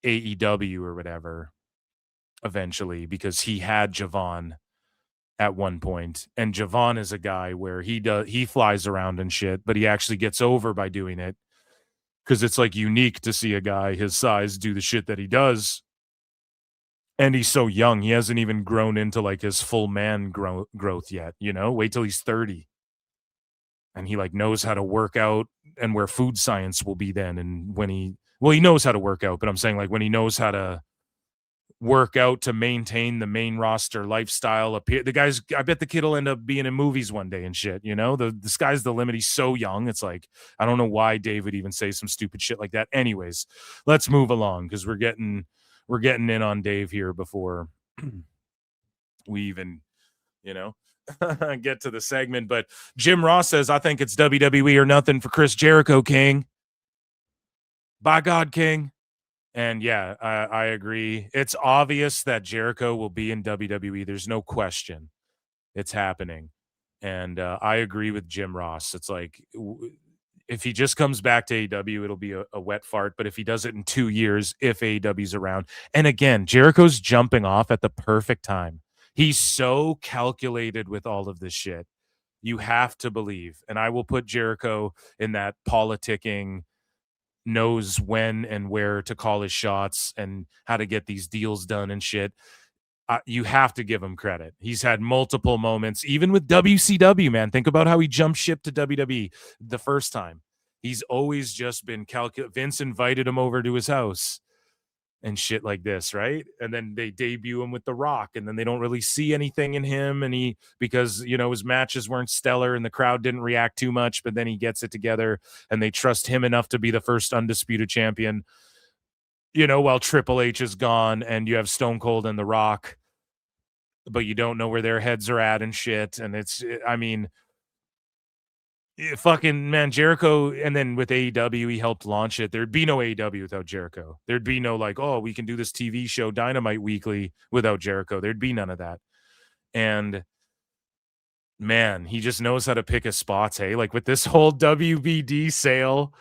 [SPEAKER 12] AEW or whatever eventually, because he had Javon at one point, and Javon is a guy where he flies around and shit, but he actually gets over by doing it because it's like unique to see a guy his size do the shit that he does. And he's so young. He hasn't even grown into like his full man growth yet, you know? Wait till he's 30. And he like knows how to work out and where food science will be then. And when he knows how to work out, but I'm saying like when he knows how to work out to maintain the main roster lifestyle. The guy's, I bet the kid will end up being in movies one day and shit, you know? The sky's the limit. He's so young. It's like, I don't know why Dave would even say some stupid shit like that. Anyways, let's move along because we're getting in on Dave here before we even, you know, get to the segment. But Jim Ross says, I think it's WWE or nothing for Chris Jericho, King. By God, King. And yeah, I agree. It's obvious that Jericho will be in WWE. There's no question. It's happening. And I agree with Jim Ross. It's like, if he just comes back to AEW, it'll be a wet fart. But if he does it in 2 years, if AEW's around. And again, Jericho's jumping off at the perfect time. He's so calculated with all of this shit. You have to believe. And I will put Jericho in that politicking, knows when and where to call his shots and how to get these deals done and shit. You have to give him credit. He's had multiple moments, even with WCW, man. Think about how he jumped ship to WWE the first time. He's always just been Vince invited him over to his house and shit like this, right? And then they debut him with The Rock, and then they don't really see anything in him, and because, you know, his matches weren't stellar and the crowd didn't react too much, but then he gets it together and they trust him enough to be the first undisputed champion, you know, while Triple H is gone and you have Stone Cold and The Rock, but you don't know where their heads are at and shit. And it's, I mean, fucking man, Jericho, and then with AEW, he helped launch it. There'd be no AEW without Jericho. There'd be no like, oh, we can do this TV show Dynamite Weekly without Jericho. There'd be none of that. And man, he just knows how to pick his spots. Hey, like with this whole WBD sale,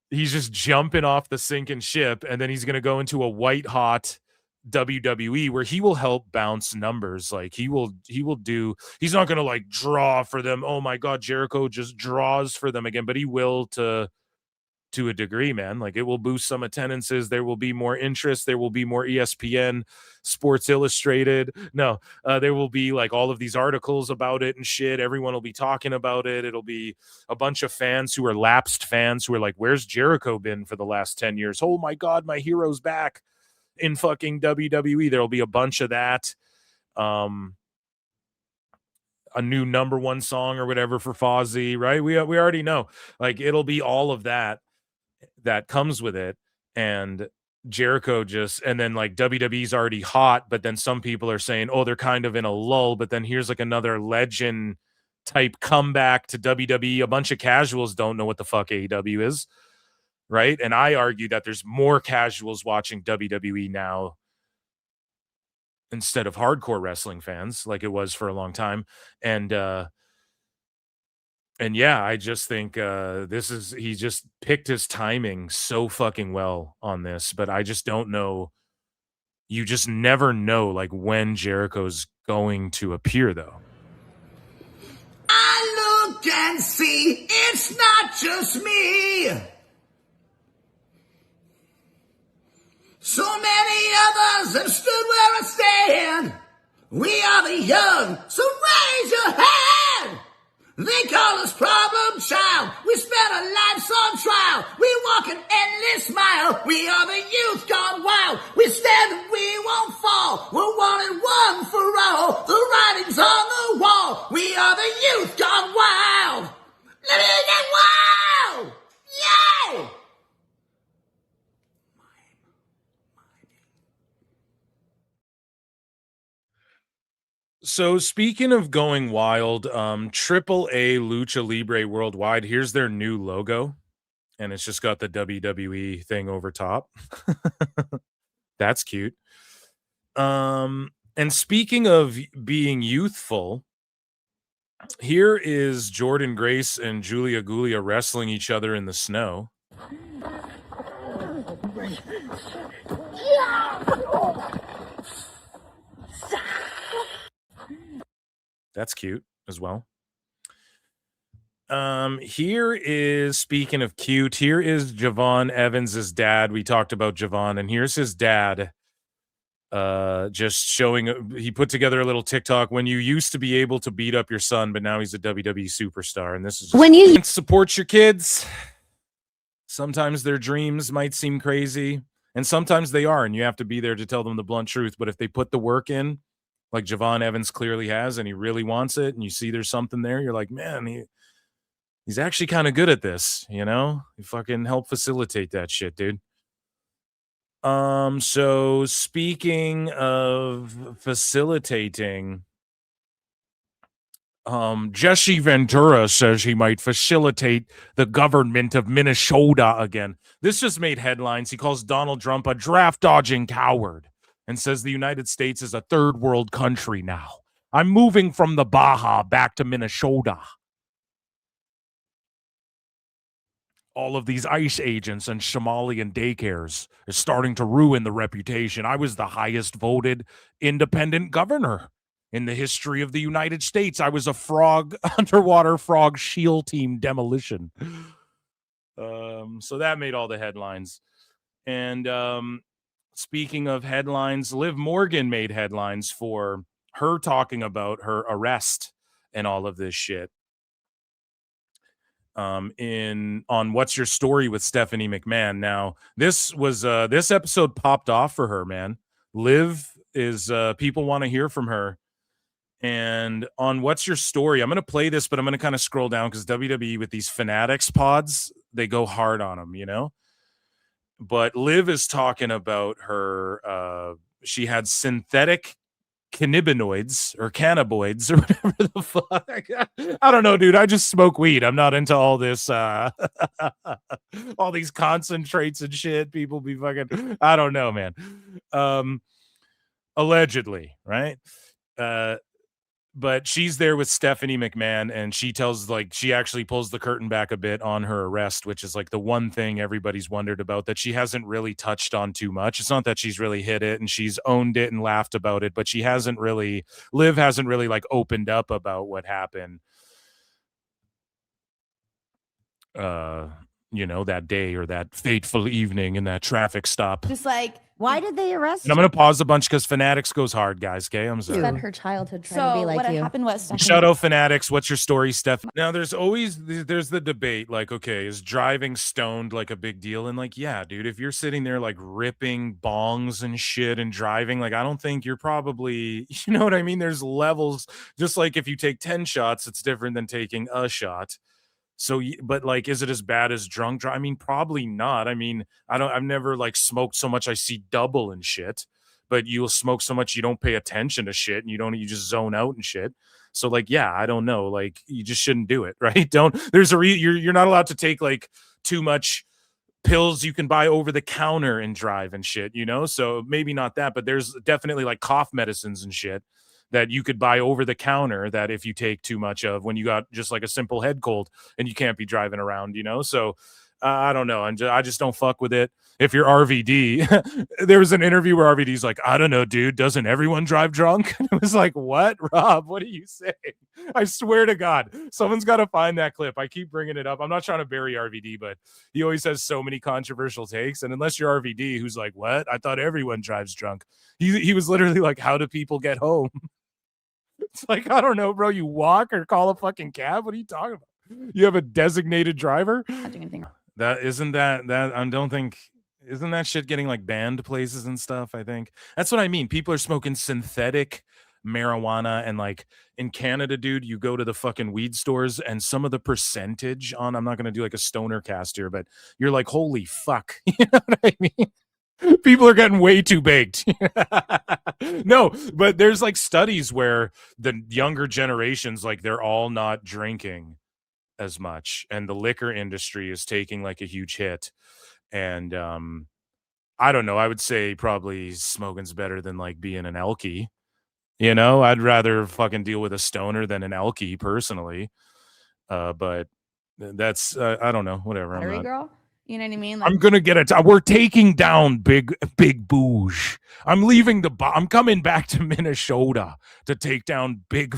[SPEAKER 12] he's just jumping off the sinking ship, and then he's gonna go into a white hot WWE where he will help bounce numbers. Like he's not going to like draw for them. Oh my God, Jericho just draws for them again, but he will to a degree, man. Like it will boost some attendances. There will be more interest. There will be more ESPN, Sports Illustrated. No, there will be like all of these articles about it and shit. Everyone will be talking about it. It'll be a bunch of fans who are lapsed fans who are like, where's Jericho been for the last 10 years? Oh my God, my hero's back in fucking WWE. There'll be a bunch of that. A new number one song or whatever for Fozzy, right? We already know. Like it'll be all of that comes with it. And Jericho and then like WWE's already hot, but then some people are saying, oh, they're kind of in a lull, but then here's like another legend type comeback to WWE. A bunch of casuals don't know what the fuck AEW is. Right. And I argue that there's more casuals watching WWE now instead of hardcore wrestling fans like it was for a long time. And yeah, I just think he just picked his timing so fucking well on this, but I just don't know. You just never know like when Jericho's going to appear though.
[SPEAKER 9] I look and see it's not just me. So many others have stood where I stand. We are the young, so raise your hand. They call us problem child. We spent our lives on trial. We walk an endless mile. We are the youth gone wild. We stand and we won't fall. We're one and one for all. The writing's on the wall. We are the youth gone wild. Let me get wild. Yeah.
[SPEAKER 12] So speaking of going wild, AAA Lucha Libre Worldwide, here's their new logo, and it's just got the WWE thing over top. That's cute. And speaking of being youthful, Here is Jordan Grace and Julia Gulia wrestling each other in the snow. That's cute as well. Here is, speaking of cute, here is Javon Evans' dad. We talked about Javon, and here's his dad. Just showing, he put together a little TikTok when you used to be able to beat up your son, but now he's a WWE superstar. And this is just, when you support your kids. Sometimes their dreams might seem crazy, and sometimes they are, and you have to be there to tell them the blunt truth. But if they put the work in, like Javon Evans clearly has, and he really wants it, and you see there's something there, you're like, man, he's actually kind of good at this, you know? You fucking help facilitate that shit, dude. So speaking of facilitating, Jesse Ventura says he might facilitate the government of Minnesota again. This just made headlines. He calls Donald Trump a draft-dodging coward and says the United States is a third world country now. I'm moving from the Baja back to Minnesota. All of these ICE agents and Somalian daycares is starting to ruin the reputation. I was the highest voted independent governor in the history of the United States. I was a underwater frog shield team demolition. So that made all the headlines. And speaking of headlines, Liv Morgan made headlines for her talking about her arrest and all of this shit. On What's Your Story with Stephanie McMahon. Now, this episode popped off for her, man. Liv is people want to hear from her. And on What's Your Story, I'm going to play this, but I'm going to kind of scroll down because WWE with these Fanatics pods, they go hard on them, you know? But Liv is talking about her, she had synthetic cannabinoids or cannabinoids or whatever the fuck. I don't know, dude. I just smoke weed. I'm not into all this, all these concentrates and shit. People be fucking, I don't know, man. Allegedly, right? But she's there with Stephanie McMahon, and she tells, like, she actually pulls the curtain back a bit on her arrest, which is like the one thing everybody's wondered about that she hasn't really touched on too much. It's not that she's really hit it and she's owned it and laughed about it, but Liv hasn't really like opened up about what happened, you know, that day or that fateful evening in that traffic stop.
[SPEAKER 8] Just like, why did they arrest
[SPEAKER 12] And I'm going to pause a bunch because Fanatics goes hard, guys. Okay, I'm sorry.
[SPEAKER 8] spent her childhood trying to be like
[SPEAKER 22] what
[SPEAKER 8] you.
[SPEAKER 22] happened was
[SPEAKER 12] Shout out Fanatics. What's your story, Steph? Now, there's the debate, like, okay, is driving stoned like a big deal? And like, yeah, dude, if you're sitting there like ripping bongs and shit and driving, like, I don't think you're probably, you know what I mean? There's levels. Just like if you take 10 shots, it's different than taking a shot. So, but like, is it as bad as drunk drive? I mean, probably not. I mean, I've never like smoked so much I see double and shit, but you'll smoke so much you don't pay attention to shit and you just zone out and shit. So like, yeah, I don't know. Like, you just shouldn't do it, right? You're not allowed to take like too much pills you can buy over the counter and drive and shit, you know? So maybe not that, but there's definitely like cough medicines and shit that you could buy over the counter that if you take too much of when you got just like a simple head cold and you can't be driving around, you know? So I don't know. I just don't fuck with it. If you're RVD, there was an interview where RVD's like, I don't know, dude, doesn't everyone drive drunk? And it was like, what, Rob? What are you saying? I swear to God, someone's got to find that clip. I keep bringing it up. I'm not trying to bury RVD, but he always has so many controversial takes. And unless you're RVD, who's like, what? I thought everyone drives drunk. He was literally like, how do people get home? It's like, I don't know, bro. You walk or call a fucking cab? What are you talking about? You have a designated driver? Isn't that shit getting like banned places and stuff? I think that's what I mean. People are smoking synthetic marijuana, and like in Canada, dude, you go to the fucking weed stores and some of the percentage on, I'm not going to do like a stoner cast here, but you're like, holy fuck. You know what I mean? People are getting way too baked. No, but there's like studies where the younger generations, like they're all not drinking as much, and the liquor industry is taking like a huge hit. And I don't know, I would say probably smoking's better than like being an Elkie. You know, I'd rather fucking deal with a stoner than an Elkie personally. But that's I don't know, whatever. I'm
[SPEAKER 3] Battery
[SPEAKER 12] not.
[SPEAKER 3] girl. You know what I mean?
[SPEAKER 12] I'm gonna get it. We're taking down Big Bouge. I'm leaving I'm coming back to Minnesota to take down Big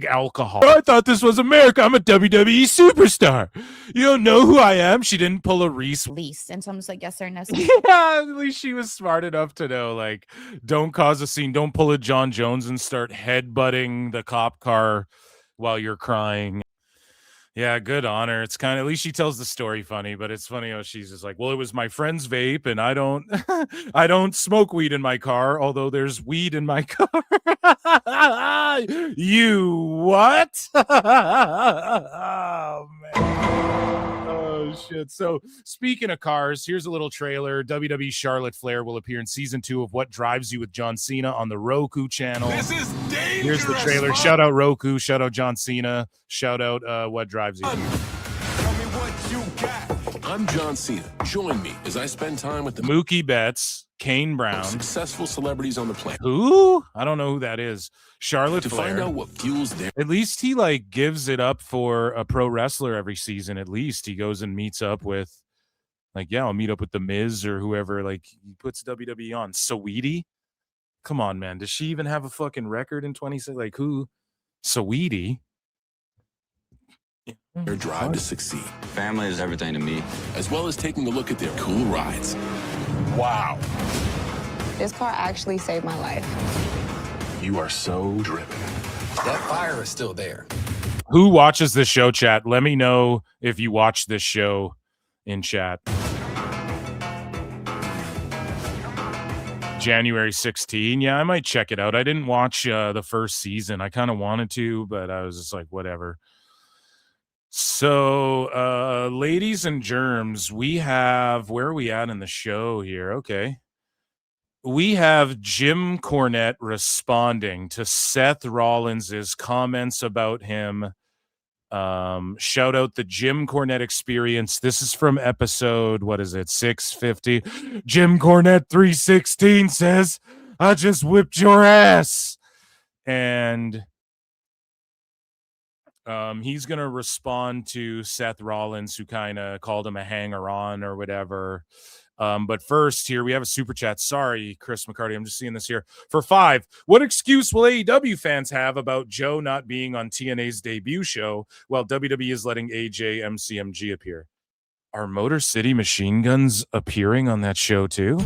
[SPEAKER 12] Alcohol. I thought this was America. I'm a WWE superstar. You don't know who I am. She didn't pull a Reese.
[SPEAKER 3] Least, and so I'm just like, yes or no.
[SPEAKER 12] Yeah, at least she was smart enough to know, like, don't cause a scene. Don't pull a John Jones and start headbutting the cop car while you're crying. Yeah, good on her. It's kind of, at least she tells the story funny, but it's funny how she's just like, well, it was my friend's vape and I don't I don't smoke weed in my car, although there's weed in my car. You what? Oh man. Oh shit. So speaking of cars, here's a little trailer. WWE Charlotte Flair will appear in season 2 of What Drives You with John Cena on the Roku channel.
[SPEAKER 22] This is dangerous.
[SPEAKER 12] Here's the trailer. Shout out Roku. Shout out John Cena. Shout out What Drives You.
[SPEAKER 22] Tell me what you got. I'm John Cena. Join me as I spend time with the
[SPEAKER 12] Mookie Betts, Kane Brown,
[SPEAKER 22] successful celebrities on the planet.
[SPEAKER 12] Who? I don't know who that is. Charlotte
[SPEAKER 22] To
[SPEAKER 12] Flair.
[SPEAKER 22] find out what fuels their.
[SPEAKER 12] At least he like gives it up for a pro wrestler every season. At least he goes and meets up with, like, yeah, I'll meet up with the Miz or whoever. Like, he puts WWE on. Saweetie, come on, man. Does she even have a fucking record in 26? Like, who? Saweetie.
[SPEAKER 22] Their drive to succeed,
[SPEAKER 23] Family is everything to me.
[SPEAKER 22] as well as taking a look at their cool rides. Wow,
[SPEAKER 24] This car actually saved my life.
[SPEAKER 22] you are so driven.
[SPEAKER 25] That fire is still there.
[SPEAKER 12] Who watches this show, chat? Let me know if you watch this show in chat. January 16. Yeah, I might check it out. I didn't watch the first season. I kind of wanted to, but I was just like, whatever. So, ladies and germs, we have, where are we at in the show here? Okay. We have Jim Cornette responding to Seth Rollins' comments about him. Shout out the Jim Cornette experience. This is from episode, what is it, 650. Jim Cornette 316 says, I just whipped your ass. And he's going to respond to Seth Rollins, who kind of called him a hanger-on or whatever. But first, here we have a super chat. Sorry, Chris McCarty, I'm just seeing this here. For 5, what excuse will AEW fans have about Joe not being on TNA's debut show while WWE is letting AJ MCMG appear? Are Motor City Machine Guns appearing on that show too?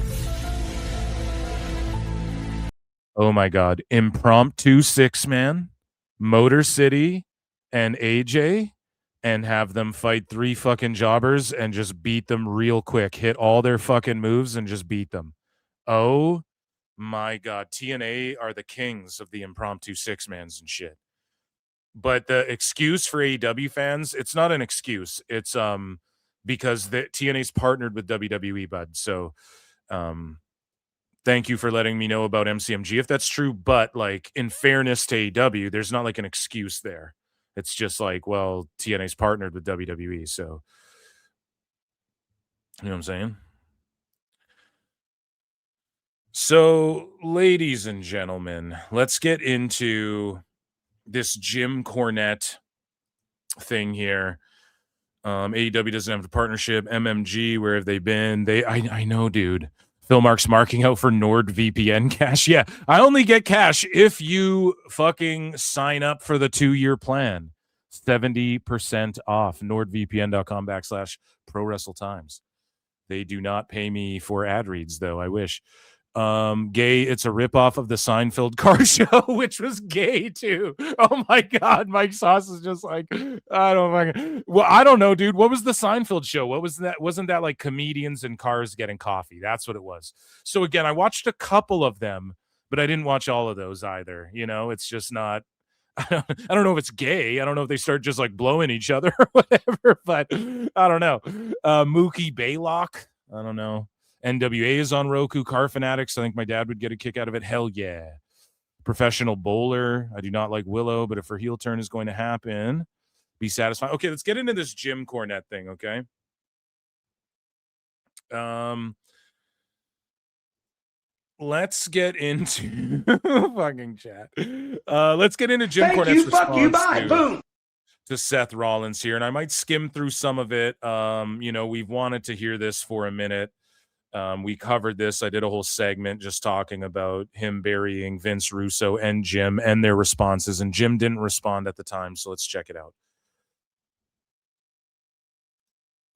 [SPEAKER 12] Oh my God. Impromptu 6-man, Motor City, and AJ, and have them fight 3 fucking jobbers and just beat them real quick. Hit all their fucking moves and just beat them. Oh my God. TNA are the kings of the impromptu 6-mans and shit. But the excuse for AEW fans, it's not an excuse. It's because the TNA's partnered with WWE, bud. So thank you for letting me know about MCMG if that's true. But like, in fairness to AEW, there's not like an excuse there. It's just like, well, TNA's partnered with WWE, so you know what I'm saying? So, ladies and gentlemen, let's get into this Jim Cornette thing here. AEW doesn't have a partnership. MMG, where have they been? I know, dude. Phil Mark's marking out for NordVPN cash. Yeah, I only get cash if you fucking sign up for the 2-year plan. 70% off. NordVPN.com/ProWrestleTimes. They do not pay me for ad reads, though. I wish. Gay, it's a ripoff of the Seinfeld car show, which was gay too. Oh my God, Mike Sauce is just like, I don't know, dude. What was the Seinfeld show? What was that? Wasn't that like comedians in cars getting coffee? That's what it was. So again, I watched a couple of them, but I didn't watch all of those either. You know, it's just not. I don't know if it's gay. I don't know if they start just like blowing each other or whatever, but I don't know. Mookie Baylock, I don't know. NWA is on Roku. Car Fanatics, I think my dad would get a kick out of it. Hell yeah. Professional Bowler, I do not like Willow, but if her heel turn is going to happen, be satisfied. Okay, let's get into this Jim Cornette thing, okay? let's get into fucking chat. Let's get into Jim
[SPEAKER 9] Thank
[SPEAKER 12] Cornette's
[SPEAKER 9] you, fuck you,
[SPEAKER 12] response
[SPEAKER 9] bye, boom.
[SPEAKER 12] to Seth Rollins here, and I might skim through some of it. We've wanted to hear this for a minute. We covered this. I did a whole segment just talking about him burying Vince Russo and Jim and their responses, and Jim didn't respond at the time, so let's check it out.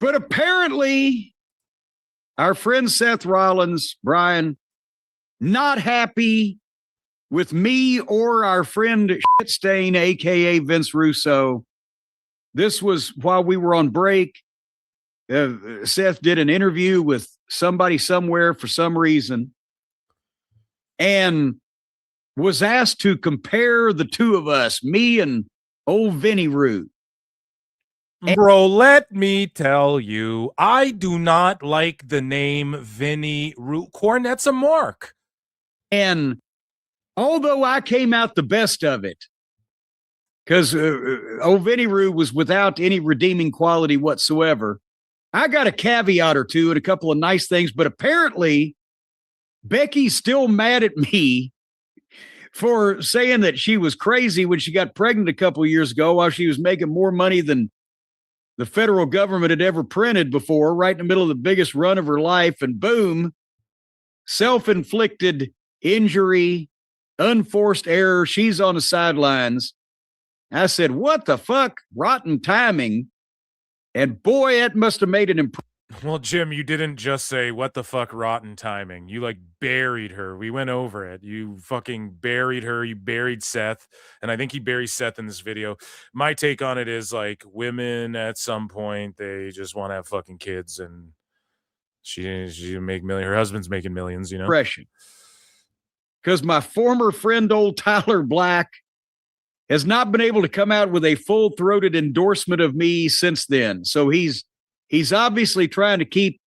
[SPEAKER 1] But apparently, our friend Seth Rollins, Brian, not happy with me or our friend Shitstain, a.k.a. Vince Russo. This was while we were on break. Seth did an interview with somebody somewhere for some reason and was asked to compare the two of us, me and old Vinny Root.
[SPEAKER 12] Bro, let me tell you, I do not like the name Vinny Root. Cornette's a mark.
[SPEAKER 1] And although I came out the best of it, because old Vinny Root was without any redeeming quality whatsoever, I got a caveat or two and a couple of nice things, but apparently Becky's still mad at me for saying that she was crazy when she got pregnant a couple of years ago while she was making more money than the federal government had ever printed before, right in the middle of the biggest run of her life. And boom, self-inflicted injury, unforced error. She's on the sidelines. I said, what the fuck? Rotten timing. And boy, it must have made an impression.
[SPEAKER 12] Well, Jim, you didn't just say, what the fuck, rotten timing. You like buried her. We went over it. You fucking buried her. You buried Seth. And I think he buries Seth in this video. My take on it is like women at some point, they just want to have fucking kids and she make millions. Her husband's making millions, you know?
[SPEAKER 1] Impression. Because my former friend, old Tyler Black, has not been able to come out with a full-throated endorsement of me since then. So he's obviously trying to keep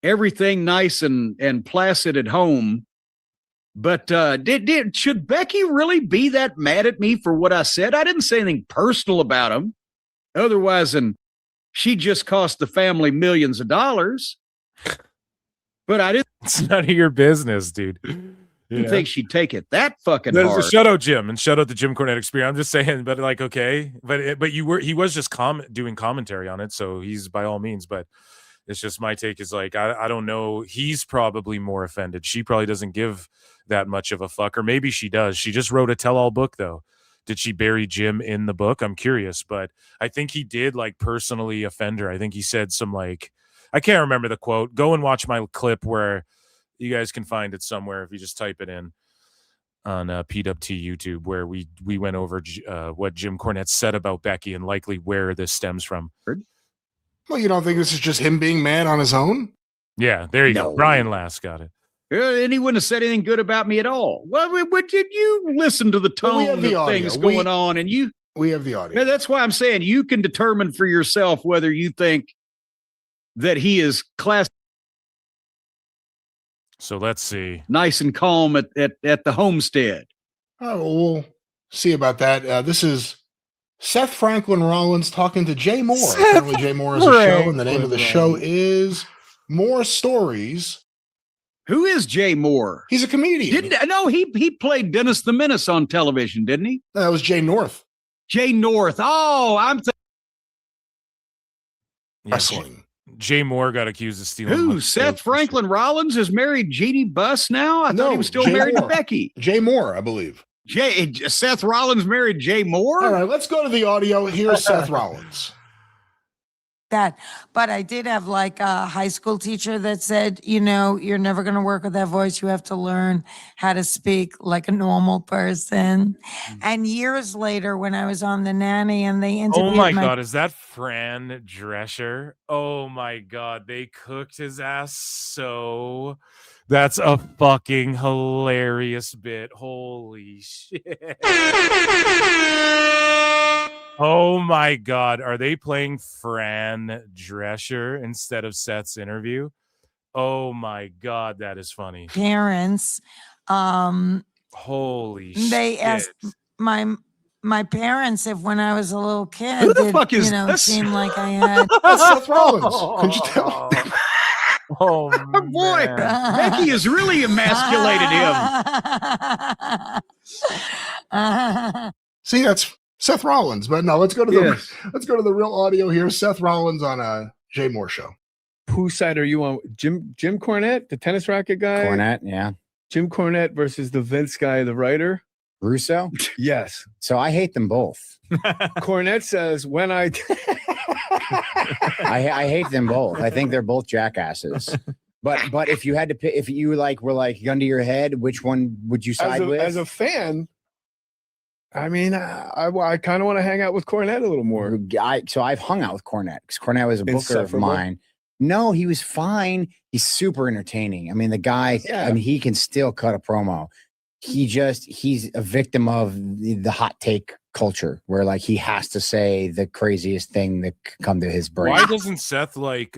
[SPEAKER 1] everything nice and placid at home. But should Becky really be that mad at me for what I said? I didn't say anything personal about him. Otherwise, she just cost the family millions of dollars. But I didn't.
[SPEAKER 12] It's none of your business, dude.
[SPEAKER 1] I didn't think she'd take it that fucking hard.
[SPEAKER 12] Shout out Jim and shout out the Jim Cornette experience. I'm just saying, but like, okay, but he was just doing commentary on it, so he's by all means. But it's just my take is like, I don't know. He's probably more offended. She probably doesn't give that much of a fuck, or maybe she does. She just wrote a tell-all book, though. Did she bury Jim in the book? I'm curious, but I think he did like personally offend her. I think he said some like, I can't remember the quote. Go and watch my clip where. You guys can find it somewhere if you just type it in on PWT YouTube, where we went over what Jim Cornette said about Becky and likely where this stems from.
[SPEAKER 7] Well, you don't think this is just him being mad on his own?
[SPEAKER 12] Yeah, there you go. Brian Last got it.
[SPEAKER 1] And he wouldn't have said anything good about me at all. Well, did you listen to the tone of things going on? And
[SPEAKER 7] we have the audio.
[SPEAKER 1] Yeah, that's why I'm saying you can determine for yourself whether you think that he is class.
[SPEAKER 12] So let's see.
[SPEAKER 1] Nice and calm at the homestead.
[SPEAKER 7] Oh, we'll see about that. This is Seth Franklin Rollins talking to Jay Moore. Apparently, Jay Moore is a show, and the name of the show is More Stories.
[SPEAKER 1] Who is Jay Moore?
[SPEAKER 7] He's a comedian.
[SPEAKER 1] He played Dennis the Menace on television, didn't he?
[SPEAKER 7] That was Jay North.
[SPEAKER 1] Jay North. Oh, I'm
[SPEAKER 7] wrestling.
[SPEAKER 12] Jay Moore got accused of stealing.
[SPEAKER 1] Who? Seth Franklin Rollins is married Jeannie Buss now? I thought he was still married to Becky.
[SPEAKER 7] Jay Moore, I believe.
[SPEAKER 1] Seth Rollins married Jay Moore?
[SPEAKER 7] All right, let's go to the audio. Here's Seth Rollins.
[SPEAKER 10] But I did have like a high school teacher that said, you're never going to work with that voice. You have to learn how to speak like a normal person. And years later, when I was on The Nanny and they interviewed
[SPEAKER 12] God, is that Fran Drescher? Oh my God, they cooked his ass so. That's a fucking hilarious bit. Holy shit. Oh my God. Are they playing Fran Drescher instead of Seth's interview? Oh my God. That is funny.
[SPEAKER 10] Parents.
[SPEAKER 12] Holy shit.
[SPEAKER 10] They asked my parents if when I was a little kid,
[SPEAKER 1] who the fuck is
[SPEAKER 10] it
[SPEAKER 1] this?
[SPEAKER 10] seemed like I had.
[SPEAKER 7] That's Seth Rollins. Could you tell?
[SPEAKER 12] Oh
[SPEAKER 1] boy, Becky has really emasculated him.
[SPEAKER 7] See, that's Seth Rollins. But no, let's go to the real audio here. Seth Rollins on a Jay Moore show.
[SPEAKER 11] Whose side are you on? Jim Cornette, the tennis racket guy?
[SPEAKER 13] Cornette, yeah.
[SPEAKER 11] Jim Cornette versus the Vince guy, the writer?
[SPEAKER 13] Russo?
[SPEAKER 11] Yes.
[SPEAKER 13] So I hate them both.
[SPEAKER 11] Cornette says, when I
[SPEAKER 13] hate them both. I think they're both jackasses. But if you had to pick, if you were like gun to your head, which one would you side with?
[SPEAKER 11] As a fan, I mean, I kind of want to hang out with Cornette a little more.
[SPEAKER 13] So I've hung out with Cornette because Cornette was a booker of mine. No, he was fine. He's super entertaining. I mean, the guy, I mean, he can still cut a promo. He's a victim of the hot take culture where like he has to say the craziest thing that could come to his brain.
[SPEAKER 12] Why doesn't Seth like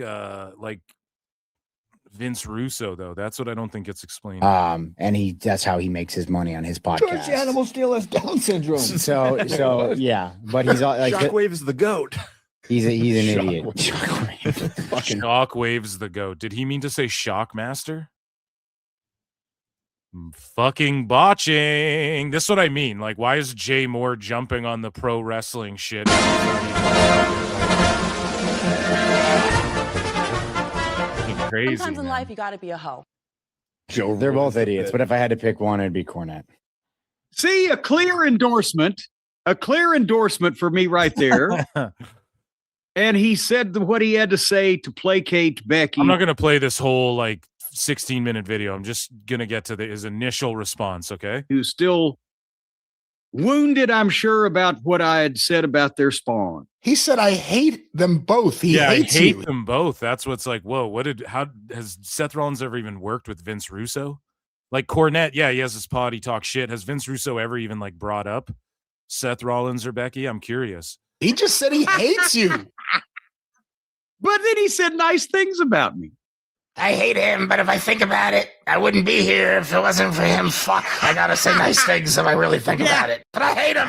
[SPEAKER 12] Vince Russo though? That's what I don't think gets explained.
[SPEAKER 13] And that's how he makes his money on his podcast.
[SPEAKER 11] George the Animal still has Down syndrome.
[SPEAKER 13] So yeah, but he's like
[SPEAKER 11] Shockwave is the goat.
[SPEAKER 13] He's an idiot.
[SPEAKER 12] Shockwave's the goat. Did he mean to say Shockmaster? Fucking botching. This is what I mean. Like, why is Jay Moore jumping on the pro wrestling shit? Crazy.
[SPEAKER 14] Sometimes in life, you got to be a hoe.
[SPEAKER 13] They're both idiots, but if I had to pick one, it'd be Cornette.
[SPEAKER 1] See, a clear endorsement for me right there. And he said what he had to say to placate Becky.
[SPEAKER 12] I'm not going to play this whole like 16-minute video. I'm just going to get to his initial response, okay?
[SPEAKER 1] Who's still wounded, I'm sure, about what I had said about their spawn.
[SPEAKER 7] He said, I hate them both. He hates
[SPEAKER 12] I hate
[SPEAKER 7] you.
[SPEAKER 12] them both. That's what's like, whoa, how has Seth Rollins ever even worked with Vince Russo? Like Cornette, yeah, he has his pod, he talks shit. Has Vince Russo ever even like brought up Seth Rollins or Becky? I'm curious.
[SPEAKER 7] He just said he hates you.
[SPEAKER 1] But then he said nice things about me.
[SPEAKER 16] I hate him, but if I think about it, I wouldn't be here if it wasn't for him. Fuck, I gotta say nice things if I really think about it. But I hate him.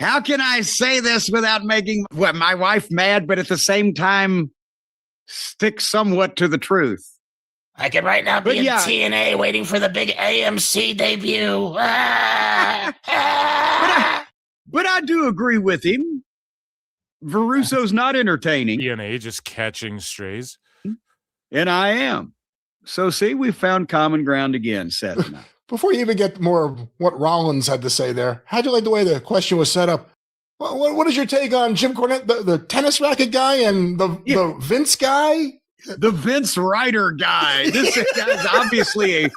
[SPEAKER 1] How can I say this without making my wife mad, but at the same time stick somewhat to the truth?
[SPEAKER 16] I could right now be in TNA waiting for the big AMC debut.
[SPEAKER 1] But I do agree with him. Russo's not entertaining.
[SPEAKER 12] TNA just catching strays.
[SPEAKER 1] And I am. So see, we found common ground again, Seth and I.
[SPEAKER 7] Before you even get more of what Rollins had to say there, how'd you like the way the question was set up? What is your take on Jim Cornette, the tennis racket guy, and the Vince guy?
[SPEAKER 1] The Vince Ryder guy. This guy's obviously a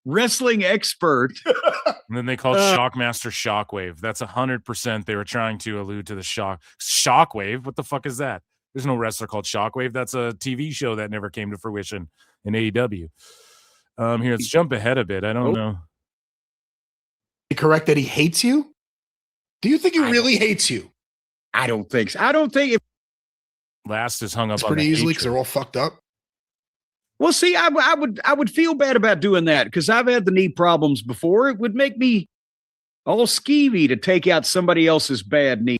[SPEAKER 1] wrestling expert.
[SPEAKER 12] And then they called Shockmaster Shockwave. That's 100%. They were trying to allude to the Shockwave. What the fuck is that? There's no wrestler called Shockwave. That's a TV show that never came to fruition in AEW. Here, let's jump ahead a bit. I don't know.
[SPEAKER 7] Correct that he hates you? Do you think he really hates you?
[SPEAKER 1] I don't think so. I don't think
[SPEAKER 12] Last is hung up
[SPEAKER 7] it's
[SPEAKER 12] on
[SPEAKER 7] pretty
[SPEAKER 12] the
[SPEAKER 7] easily
[SPEAKER 12] hatred.
[SPEAKER 7] because they're all fucked up.
[SPEAKER 1] Well, see, I would feel bad about doing that because I've had the knee problems before. It would make me all skeevy to take out somebody else's bad knee.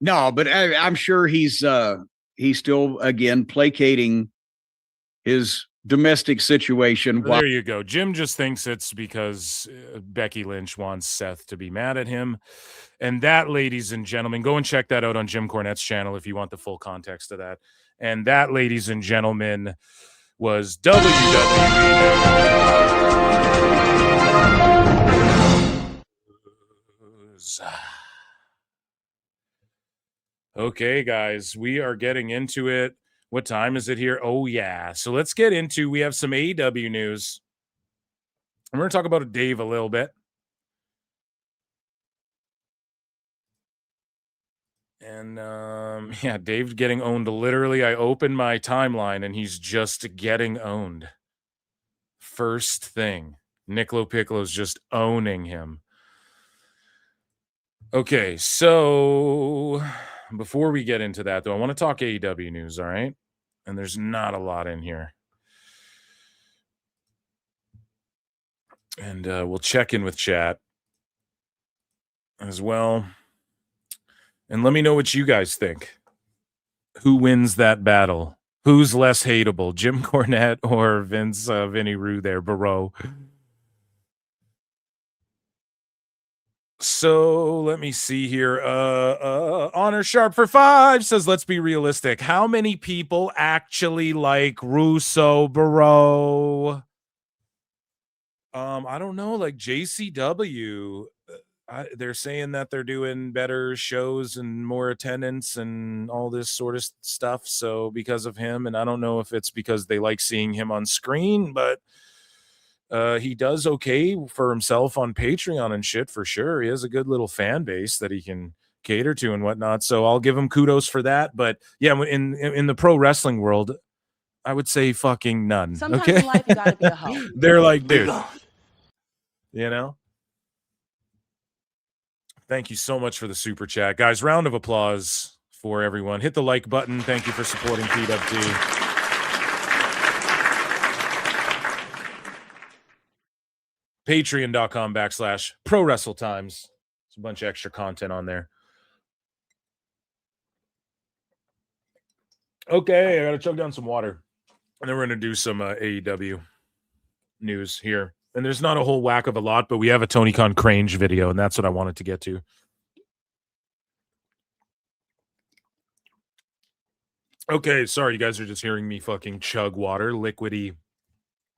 [SPEAKER 1] No, but I'm sure he's still again placating his domestic situation.
[SPEAKER 12] There you go. Jim just thinks it's because Becky Lynch wants Seth to be mad at him. And that, ladies and gentlemen, go and check that out on Jim Cornette's channel if you want the full context of that. And that, ladies and gentlemen, was WWE. Okay, guys, we are getting into it. What time is it here? Oh, yeah. So let's get into, we have some AEW news. I'm going to talk about Dave a little bit. And, yeah, Dave's getting owned. Literally, I opened my timeline, and he's just getting owned. First thing, Niccolo Piccolo's just owning him. Okay, so before we get into that, though, I want to talk AEW news, all right? And there's not a lot in here. And we'll check in with chat as well. And let me know what you guys think. Who wins that battle Who's less hateable, Jim Cornette or Vince Vinny Rue there, Barreau? So let me see here. Honor Sharp for 5 says, let's be realistic. How many people actually like Russo, Barreau? I don't know, like JCW. They're saying that they're doing better shows and more attendance and all this sort of stuff. So because of him, and I don't know if it's because they like seeing him on screen, but he does okay for himself on Patreon and shit for sure. He has a good little fan base that he can cater to and whatnot. So I'll give him kudos for that. But yeah, in the pro wrestling world, I would say fucking none.
[SPEAKER 14] Sometimes
[SPEAKER 12] okay?
[SPEAKER 14] in life you gotta be a hoe.
[SPEAKER 12] They're like, dude, you know? Thank you so much for the super chat. Guys, round of applause for everyone. Hit the like button. Thank you for supporting PWT. Patreon.com/Pro Wrestle Times. There's a bunch of extra content on there. Okay, I gotta chug down some water. And then we're gonna do some AEW news here. And there's not a whole whack of a lot, but we have a Tony Khan Cringe video, and that's what I wanted to get to. Okay, sorry, you guys are just hearing me fucking chug water. Liquidy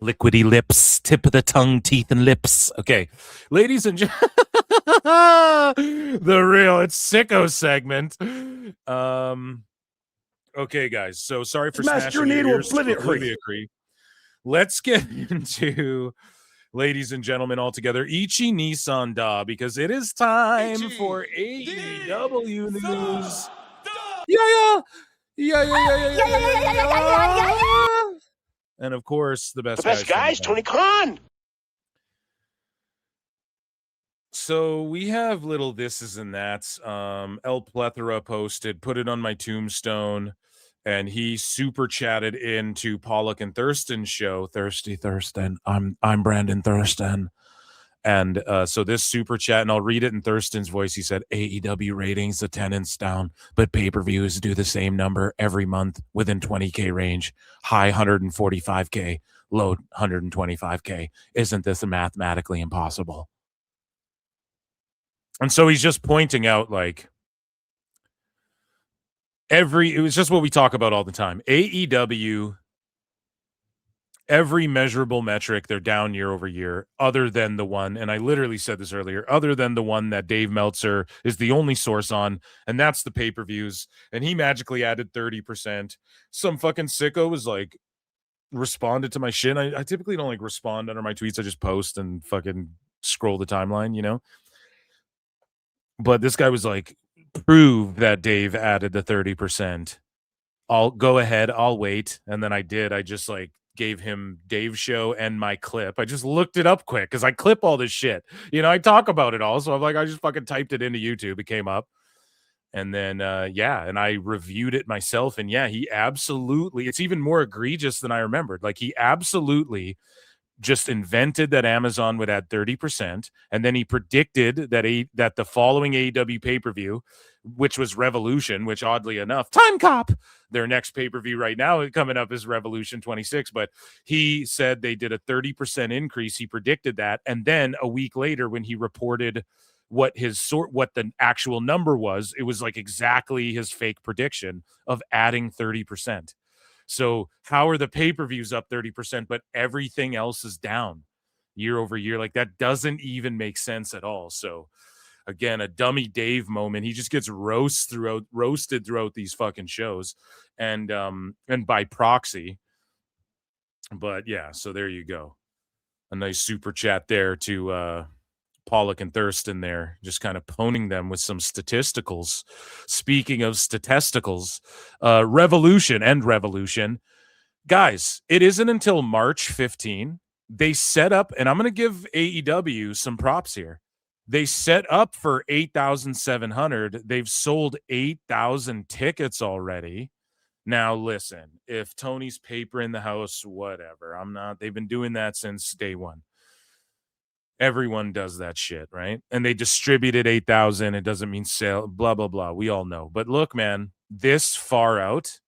[SPEAKER 12] lips, tip of the tongue, teeth, and lips. Okay, ladies and gentlemen, it's sicko segment. Okay, guys, so sorry for smashing your ears to oblivion. Let's get into, ladies and gentlemen, all together, Ichi Nissan Da, because it is time for AEW news. Yeah. And of course, the best guys, Tony Khan. So we have little thises and that's. El Plethora posted, put it on my tombstone, and he super chatted into Pollock and Thurston's show. Thirsty Thurston. I'm Brandon Thurston. And so this super chat, and I'll read it in Thurston's voice. He said, AEW ratings, attendance down, but pay-per-views do the same number every month within 20K range. High 145K, low 125K. Isn't this mathematically impossible? And so he's just pointing out, like, it was just what we talk about all the time. AEW, every measurable metric, they're down year over year, other than the one, and I literally said this earlier, other than the one that Dave Meltzer is the only source on, and that's the pay-per-views, and he magically added 30%. Some fucking sicko was like, responded to my shit. I typically don't like respond under my tweets. I just post and fucking scroll the timeline, you know? But this guy was like, prove that Dave added the 30%. I'll go ahead, I'll wait. And then I did. I just like gave him Dave's show and my clip. I just looked it up quick because I clip all this shit. You know, I talk about it all. So I'm like, I just fucking typed it into YouTube. It came up. And then, and I reviewed it myself. And yeah, he absolutely, it's even more egregious than I remembered. Like, he absolutely just invented that Amazon would add 30%. And then he predicted that the following AEW pay-per-view, which was Revolution, which oddly enough, Time Cop, their next pay-per-view right now coming up is Revolution 26. But he said they did a 30% increase. He predicted that. And then a week later, when he reported what the actual number was, it was like exactly his fake prediction of adding 30%. So how are the pay-per-views up 30%, but everything else is down year over year? Like, that doesn't even make sense at all. So again, a dummy Dave moment. He just gets roasted throughout these fucking shows, and by proxy. But yeah, so there you go. A nice super chat there to Pollock and Thurston there, just kind of poning them with some statisticals. Speaking of statisticals, Revolution. Guys, it isn't until March 15. They set up, and I'm going to give AEW some props here. They set up for 8,700. They've sold 8,000 tickets already. Now, listen, if Tony's paper in the house, whatever. They've been doing that since day one. Everyone does that shit, right? And they distributed 8,000. It doesn't mean sale, blah, blah, blah. We all know. But look, man, this far out,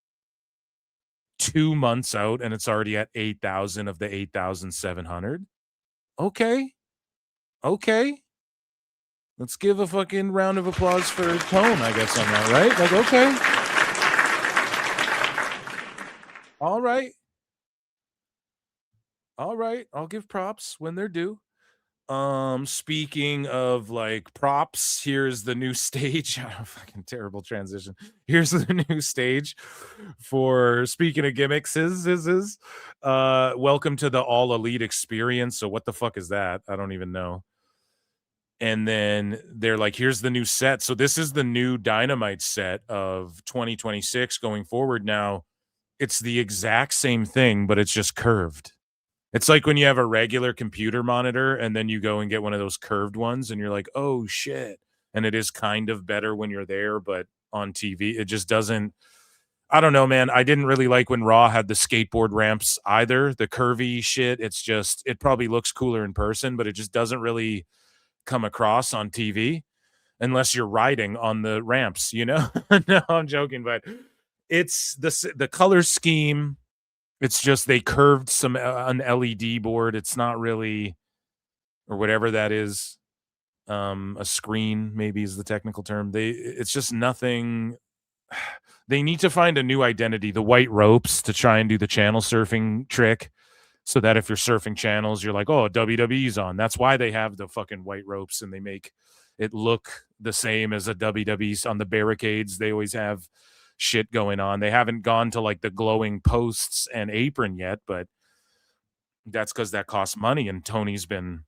[SPEAKER 12] 2 months out and it's already at 8,000 of the 8,700. Okay. Let's give a fucking round of applause for Tone, I guess, on that, right? Like, okay. All right. I'll give props when they're due. Speaking of like props, here's the new stage. Fucking terrible transition. Here's the new stage for, speaking of gimmicks, welcome to the All Elite experience. So what the fuck is that? I don't even know. And then they're like, here's the new set. So this is the new Dynamite set of 2026 going forward. Now it's the exact same thing, but it's just curved. It's like when you have a regular computer monitor and then you go and get one of those curved ones and you're like, oh shit. And it is kind of better when you're there, but on TV, it just doesn't. I don't know, man. I didn't really like when Raw had the skateboard ramps either. The curvy shit. It's just, it probably looks cooler in person, but it just doesn't really come across on TV unless you're riding on the ramps, you know? No, I'm joking, but it's the color scheme. It's just they curved an LED board. It's not really, or whatever that is, a screen maybe is the technical term. It's just nothing. They need to find a new identity, the white ropes, to try and do the channel surfing trick, so that if you're surfing channels, you're like, oh, WWE's on. That's why they have the fucking white ropes and they make it look the same as a WWE's on the barricades. They always have shit going on. They haven't gone to like the glowing posts and apron yet, but that's because that costs money and Tony's been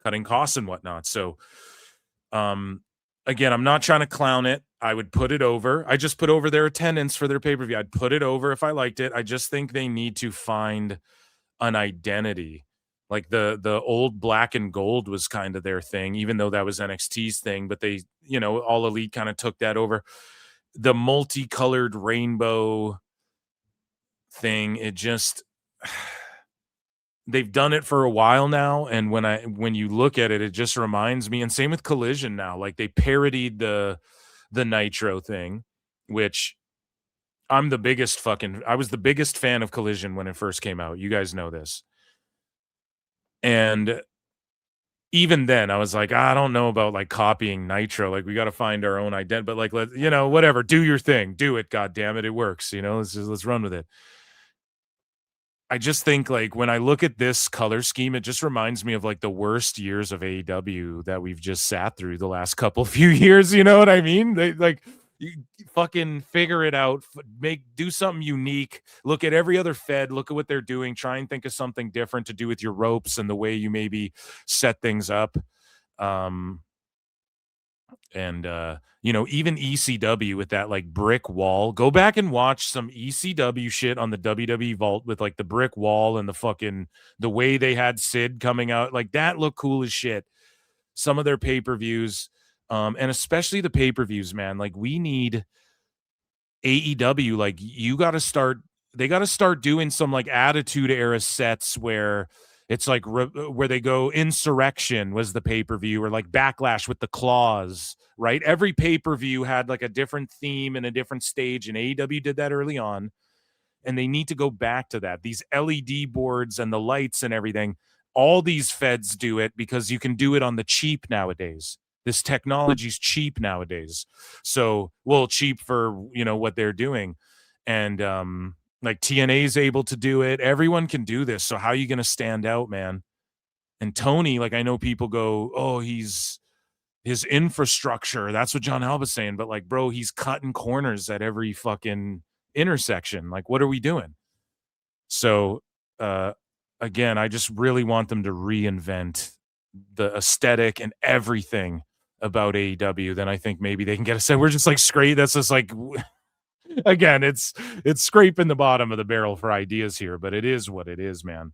[SPEAKER 12] cutting costs and whatnot. So again, I'm not trying to clown it. I would put it over. I just put over their attendance for their pay-per-view. I'd put it over if I liked it. I just think they need to find an identity. Like the old black and gold was kind of their thing, even though that was NXT's thing, but they, All Elite kind of took that over. The multicolored rainbow thing, it just, they've done it for a while now, and when you look at it, it just reminds me, and same with Collision now, like they parodied the Nitro thing, which I was the biggest fan of Collision when it first came out. You guys know this. And even then I was like, I don't know about like copying Nitro. Like we got to find our own identity, but like, whatever, do your thing, do it. God damn it. It works. Let's run with it. I just think like when I look at this color scheme, it just reminds me of like the worst years of AEW that we've just sat through the last few years. You know what I mean? They like, you fucking figure it out, do something unique, look at every other fed, look at what they're doing, try and think of something different to do with your ropes and the way you maybe set things up. Even ECW with that like brick wall, go back and watch some ECW shit on the WWE vault with like the brick wall and the way they had Sid coming out, like that looked cool as shit. Some of their pay-per-views, and especially the pay-per-views, man, like we need AEW, like they got to start doing some like Attitude Era sets where it's like where they go, Insurrection was the pay-per-view, or like Backlash with the claws, right? Every pay-per-view had like a different theme and a different stage, and AEW did that early on, and they need to go back to that. These LED boards and the lights and everything, all these feds do it because you can do it on the cheap nowadays. This technology's cheap nowadays. So, cheap for, what they're doing. And like TNA's able to do it. Everyone can do this. So how are you going to stand out, man? And Tony, like I know people go, oh, his infrastructure. That's what John Alba's saying. But like, bro, he's cutting corners at every fucking intersection. Like, what are we doing? So, again, I just really want them to reinvent the aesthetic and everything about AEW. Then I think maybe they can get us. We're just like scrape. That's just like, again, it's scraping the bottom of the barrel for ideas here, but it is what it is, man.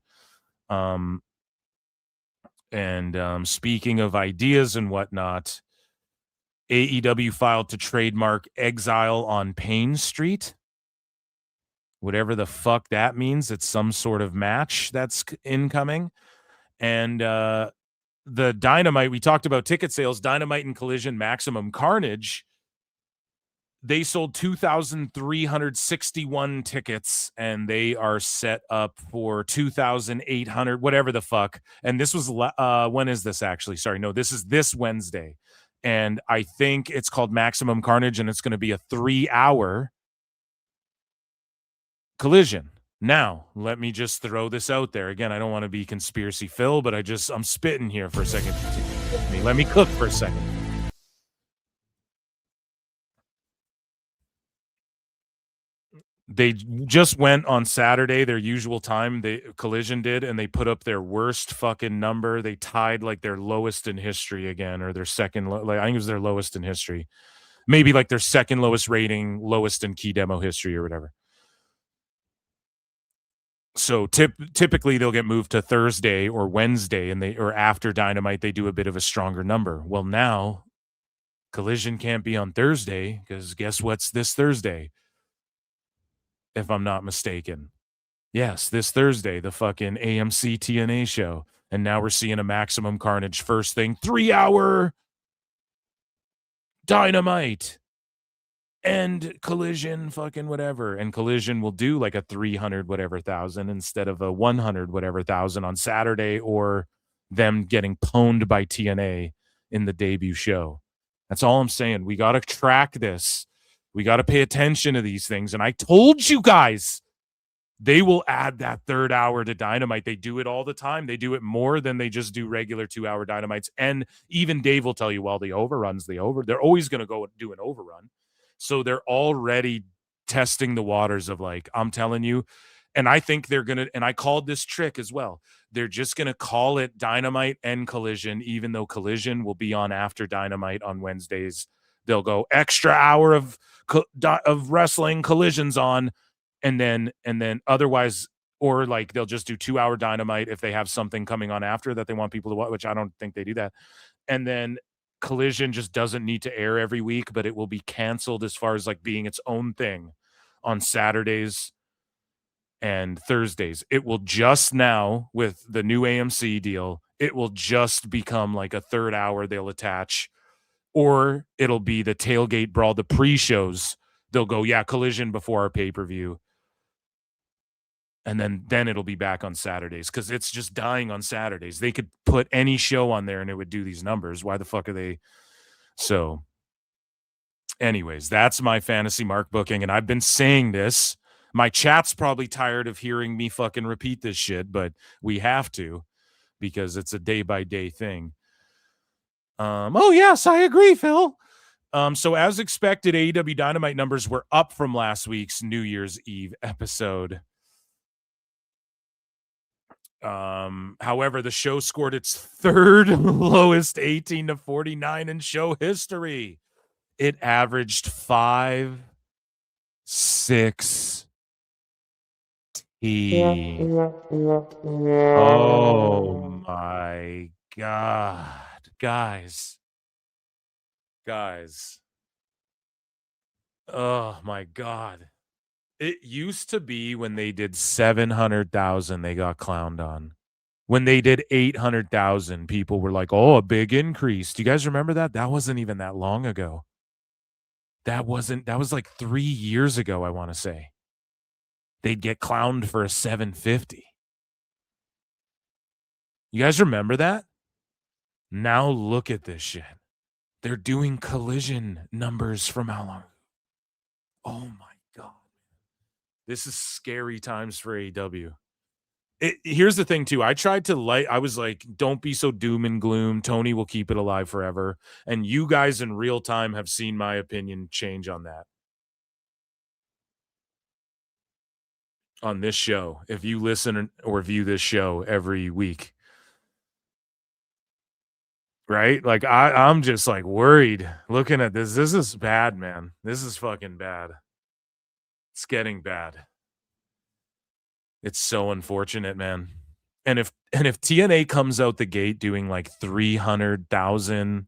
[SPEAKER 12] Speaking of ideas and whatnot, AEW filed to trademark Exile on Payne Street. Whatever the fuck that means. It's some sort of match that's incoming. And the Dynamite, we talked about ticket sales, Dynamite and Collision Maximum Carnage They sold 2,361 tickets, and they are set up for 2,800, whatever the fuck. And this was when is this actually? Sorry, no, this is this Wednesday, and I think it's called Maximum Carnage, and it's going to be a 3-hour Collision. Now, let me just throw this out there again. I don't want to be conspiracy Phil, but I'm spitting here for a second. Let me cook for a second. They just went on Saturday, their usual time. Collision did, and they put up their worst fucking number. They tied like their lowest in history again, or their second. I think it was their lowest in history. Maybe like their second lowest rating, lowest in key demo history, or whatever. So typically they'll get moved to Thursday or Wednesday, or after Dynamite they do a bit of a stronger number. Well, now Collision can't be on Thursday because guess what's this Thursday? If I'm not mistaken. Yes, this Thursday, the fucking AMC TNA show. And now we're seeing a Maximum Carnage first thing, 3-hour Dynamite and Collision fucking whatever. And Collision will do like a 300 whatever thousand instead of a 100 whatever thousand on Saturday, or them getting pwned by TNA in the debut show. That's all I'm saying. We got to track this. We got to pay attention to these things. And I told you guys, they will add that 3rd hour to Dynamite. They do it all the time. They do it more than they just do regular 2-hour Dynamites. And even Dave will tell you, well, the overruns, they're always going to go do an overrun. So they're already testing the waters of like, I'm telling you. And I think they're going to, and I called this trick as well. They're just going to call it Dynamite and Collision, even though Collision will be on after Dynamite on Wednesdays. They'll go extra hour of wrestling, Collisions on, and then otherwise, or like they'll just do 2-hour Dynamite if they have something coming on after that they want people to watch, which I don't think they do that. And then Collision just doesn't need to air every week, but it will be canceled as far as like being its own thing on Saturdays and Thursdays. It will just now, with the new AMC deal, it will just become like a 3rd hour they'll attach. Or it'll be the Tailgate Brawl, the pre-shows. They'll go, yeah, Collision before our pay-per-view. And then it'll be back on Saturdays because it's just dying on Saturdays. They could put any show on there and it would do these numbers. Why the fuck are they? So anyways, that's my fantasy mark booking. And I've been saying this. My chat's probably tired of hearing me fucking repeat this shit, but we have to because it's a day-by-day thing. Oh, yes, I agree, Phil. So as expected, AEW Dynamite numbers were up from last week's New Year's Eve episode. However, the show scored its 3rd lowest 18-49 in show history. It averaged 5-6 Oh my God. Guys. Oh my God. It used to be when they did 700,000, they got clowned on. When they did 800,000, people were like, oh, a big increase. Do you guys remember that? That wasn't even that long ago. That was like 3 years ago, I want to say. They'd get clowned for a 750. You guys remember that? Now look at this shit. They're doing Collision numbers from how long? Oh my God. This is scary times for AEW. Here's the thing too. I was like, don't be so doom and gloom. Tony will keep it alive forever. And you guys in real time have seen my opinion change on that. On this show, if you listen or view this show every week. Right? Like I'm just like worried looking at this. This is bad, man. This is fucking bad. It's getting bad. It's so unfortunate, man. And if TNA comes out the gate doing like 300,000,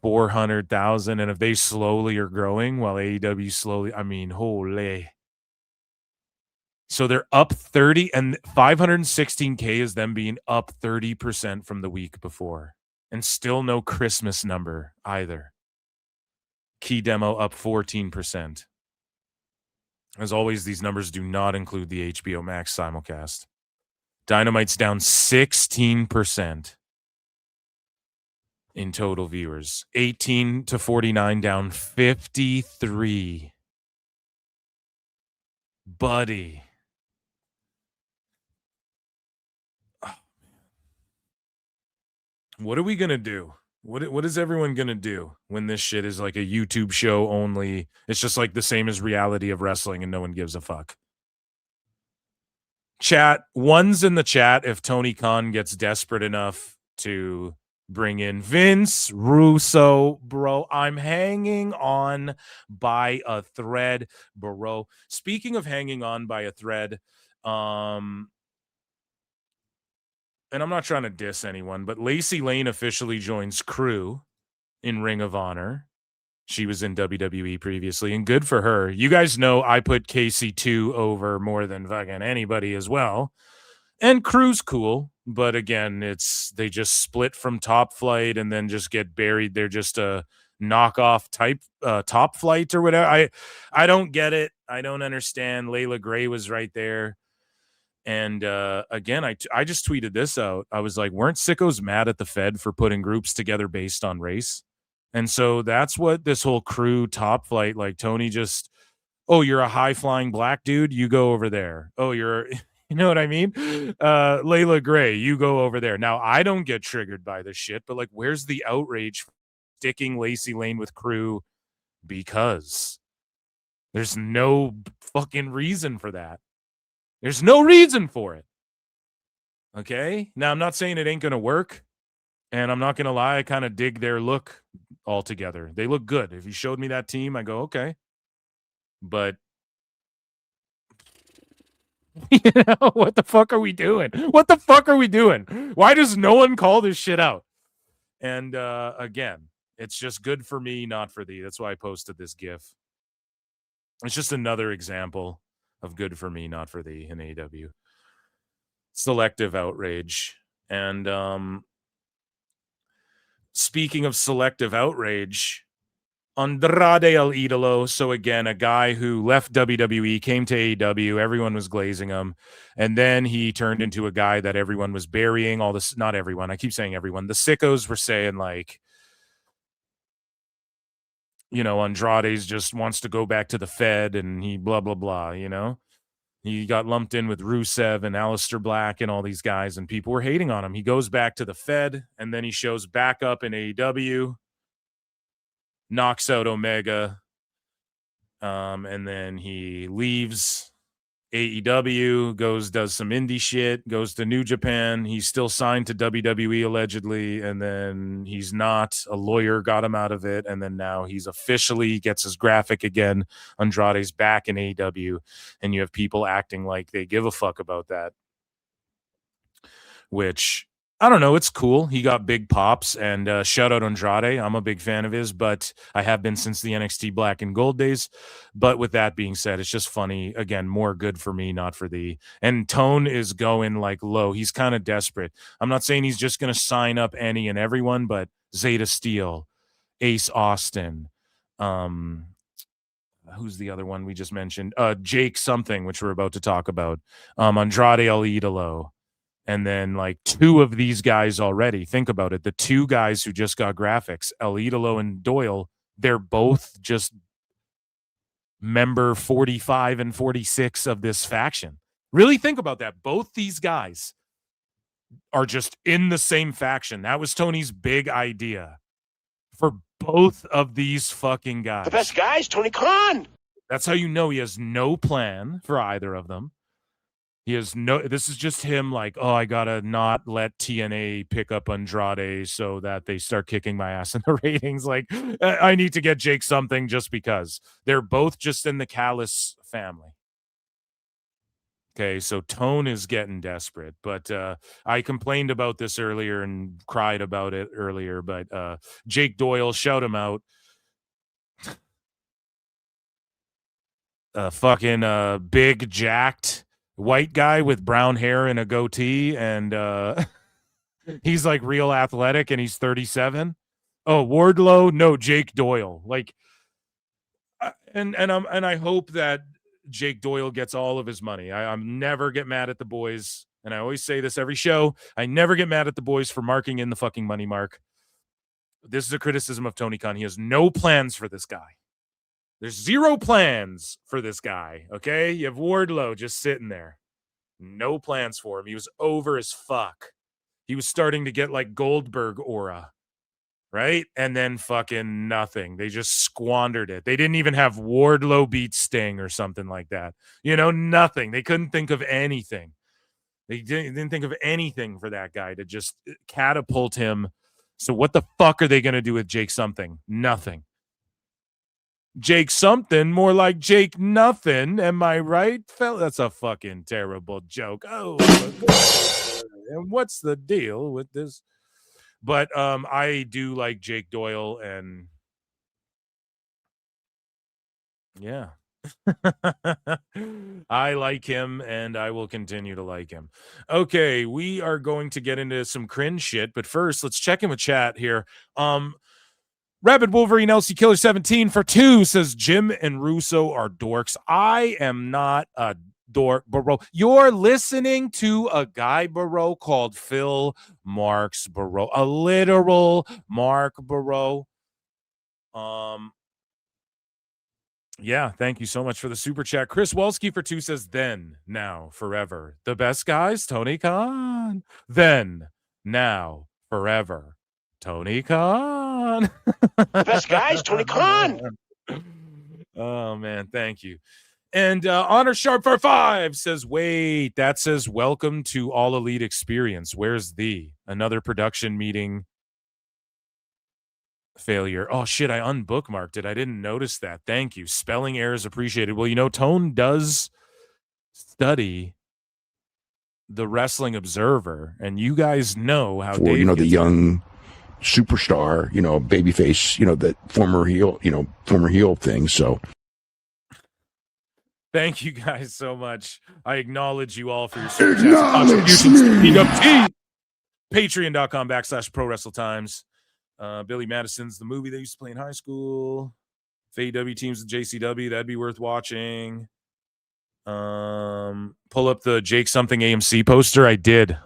[SPEAKER 12] 400,000, and if they slowly are growing while AEW slowly, I mean, holy. So they're up 30, and 516K is them being up 30% from the week before. And still no Christmas number either. Key demo up 14%. As always, these numbers do not include the HBO Max simulcast. Dynamite's down 16% in total viewers. 18 to 49 down 53. Buddy. What are we going to do? What is everyone going to do when this shit is like a YouTube show only? It's just like the same as reality of wrestling and no one gives a fuck. Chat, one's in the chat if Tony Khan gets desperate enough to bring in Vince Russo, bro. I'm hanging on by a thread, bro. Speaking of hanging on by a thread, and I'm not trying to diss anyone, but Lacey Lane officially joins Crew in Ring of Honor. She was in WWE previously, and good for her. You guys know I put KC2 over more than fucking anybody as well. And Crew's cool, but again, they just split from Top Flight and then just get buried. They're just a knockoff type Top Flight or whatever. I don't get it. I don't understand. Layla Gray was right there. And again, I just tweeted this out. I was like, weren't sickos mad at the Fed for putting groups together based on race? And so that's what this whole Crew Top Flight, like Tony just, oh, you're a high-flying black dude, you go over there. Oh, you know what I mean? Layla Gray, you go over there. Now, I don't get triggered by this shit, but like, where's the outrage for sticking Lacey Lane with Crew? Because there's no fucking reason for that. There's no reason for it. Okay? Now, I'm not saying it ain't going to work. And I'm not going to lie, I kind of dig their look altogether. They look good. If you showed me that team, I go, okay. But, you know, what the fuck are we doing? What the fuck are we doing? Why does no one call this shit out? And again, it's just good for me, not for thee. That's why I posted this GIF. It's just another example of good for me, not for thee in AEW. Selective outrage. And speaking of selective outrage, Andrade El Idolo. So again, a guy who left WWE, came to AEW, everyone was glazing him. And then he turned into a guy that everyone was burying. All this, not everyone, I keep saying everyone. The sickos were saying like, you know, Andrade's just wants to go back to the Fed and he blah, blah, blah, you know. He got lumped in with Rusev and Aleister Black and all these guys, and people were hating on him. He goes back to the Fed, and then he shows back up in AEW, knocks out Omega, and then he leaves AEW, does some indie shit, goes to New Japan. He's still signed to WWE allegedly, and then he's not. A lawyer got him out of it, and then now he's officially gets his graphic again. Andrade's back in AEW, and you have people acting like they give a fuck about that, which I don't know. It's cool. He got big pops, and shout out Andrade. I'm a big fan of his, but I have been since the NXT Black and Gold days. But with that being said, it's just funny. Again, more good for me, not for thee. And Tone is going like low. He's kind of desperate. I'm not saying he's just going to sign up any and everyone, but Zeta Steel, Ace Austin, who's the other one we just mentioned? Jake something, which we're about to talk about. Andrade El Idolo. And then like two of these guys already, think about it. The two guys who just got graphics, El Idolo and Doyle, they're both just member 45 and 46 of this faction. Really think about that. Both these guys are just in the same faction. That was Tony's big idea for both of these fucking guys.
[SPEAKER 16] The best guys, Tony Khan.
[SPEAKER 12] That's how you know he has no plan for either of them. He has no, this is just him like, oh, I got to not let TNA pick up Andrade so that they start kicking my ass in the ratings. Like, I need to get Jake something just because. They're both just in the Callis family. Okay, so Tone is getting desperate. But I complained about this earlier and cried about it earlier. But Jake Doyle, shout him out. Fucking big, jacked white guy with brown hair and a goatee, and he's like real athletic, and he's 37. Oh, Wardlow? No, Jake Doyle. Like, And I hope that Jake Doyle gets all of his money. I'm never get mad at the boys, and I always say this every show. I never get mad at the boys for marking in the fucking money mark. This is a criticism of Tony Khan. He has no plans for this guy. There's zero plans for this guy. Okay, you have Wardlow just sitting there, no plans for him. He was over as fuck. He was starting to get like Goldberg aura. Right? And then fucking nothing. They just squandered it. They didn't even have Wardlow beat Sting or something like that. You know, nothing. They couldn't think of anything. They didn't think of anything for that guy to just catapult him. So what the fuck are they going to do with Jake something? Nothing. Jake something, more like Jake nothing. Am I right, fella? That's a fucking terrible joke. Oh, and what's the deal with this? But I do like Jake Doyle, and yeah, I like him, and I will continue to like him. Okay, we are going to get into some cringe shit, but first, let's check in with chat here. Rabid Wolverine LC Killer 17 for 2 says Jim and Russo are dorks. I am not a dork, bro. You're listening to a guy, bro, called Phil Marks, bro. A literal Mark, bro. Yeah, thank you so much for the super chat. Chris Walski for 2 says then, now, forever. The best guys, Tony Khan. Then, now, forever. Tony Khan.
[SPEAKER 16] The best guys, Tony Khan.
[SPEAKER 12] Oh man, thank you. And Honor Sharp for 5 says, wait, that says welcome to All Elite Experience. Where's another production meeting failure? Oh shit, I unbookmarked it. I didn't notice that. Thank you. Spelling errors appreciated. Well, you know, Tone does study the Wrestling Observer, and you guys know how
[SPEAKER 15] for, you know, the young superstar, you know, babyface, you know, the former heel thing. So
[SPEAKER 12] thank you guys so much. I acknowledge you all for your super chats, contributions to PWT. Patreon.com/Pro Wrestle Times. Billy Madison's the movie they used to play in high school. AEW teams with JCW, that'd be worth watching. Pull up the Jake something AMC poster. I did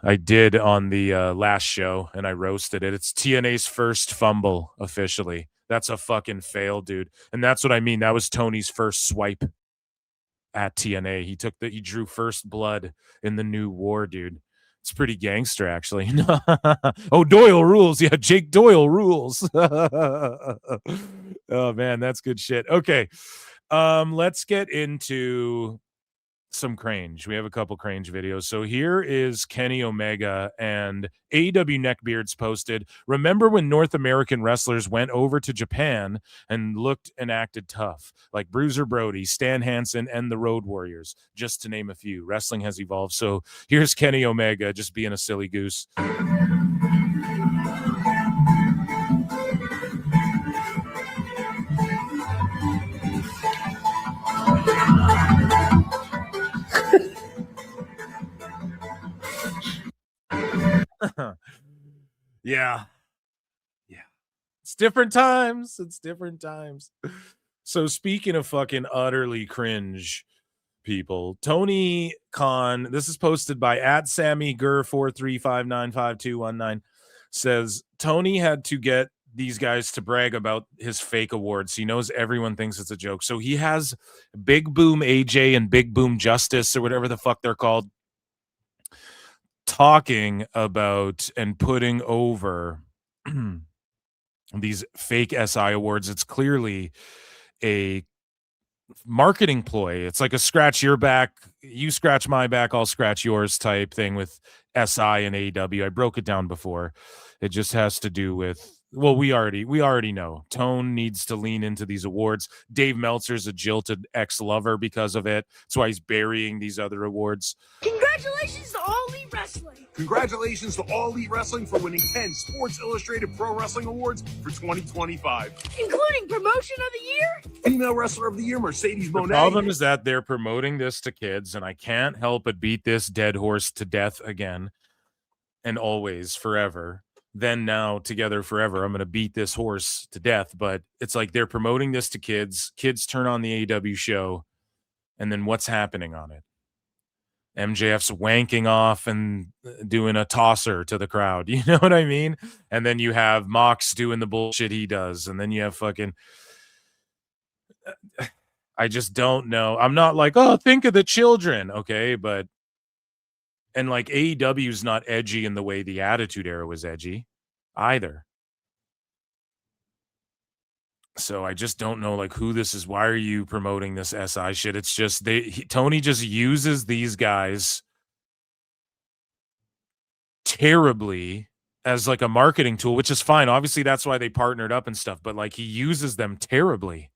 [SPEAKER 12] on the last show, and I roasted it. It's TNA's first fumble officially. That's a fucking fail, dude. And that's what I mean. That was Tony's first swipe at TNA. He drew first blood in the new war, dude. It's pretty gangster, actually. Oh, Doyle rules. Yeah, Jake Doyle rules. Oh man, that's good shit. Okay. Let's get into some Cringe. We have a couple Cringe videos. So here is Kenny Omega, and AEW Neckbeards posted, remember when North American wrestlers went over to Japan and looked and acted tough, like Bruiser Brody, Stan Hansen, and the Road Warriors, just to name a few. Wrestling has evolved. So here's Kenny Omega just being a silly goose. Yeah. It's different times. So speaking of fucking utterly cringe people, Tony Khan, this is posted by @SammyGur43595219, says Tony had to get these guys to brag about his fake awards. He knows everyone thinks it's a joke. So he has Big Boom AJ and Big Boom Justice, or whatever the fuck they're called, talking about and putting over these fake SI awards. It's clearly a marketing ploy. It's like a scratch your back, you scratch my back, I'll scratch yours type thing with SI and AEW. I broke it down before. It just has to do with, well, we already know Tone needs to lean into these awards. Dave Meltzer's a jilted ex-lover because of it. That's why he's burying these other awards.
[SPEAKER 9] Congratulations to All Elite Wrestling!
[SPEAKER 22] Congratulations to All Elite Wrestling for winning 10 Sports Illustrated Pro Wrestling Awards for 2025.
[SPEAKER 9] Including Promotion of the Year,
[SPEAKER 22] Female Wrestler of the Year, Mercedes
[SPEAKER 12] The
[SPEAKER 22] Moné.
[SPEAKER 12] problem is that they're promoting this to kids, and I can't help but beat this dead horse to death again and always, forever. then now together forever. I'm going to beat this horse to death, but it's like they're promoting this to kids. Kids turn on the AEW show, and then what's happening on it? MJF's wanking off and doing a tosser to the crowd. You know what I mean? And then you have Mox doing the bullshit he does. And then you have fucking... I just don't know. I'm not like, oh, think of the children. Okay, but... And like AEW's not edgy in the way the Attitude Era was edgy either. So I just don't know like who this is. Why are you promoting this SI shit? It's just Tony just uses these guys terribly as like a marketing tool, which is fine. Obviously that's why they partnered up and stuff, but like he uses them terribly.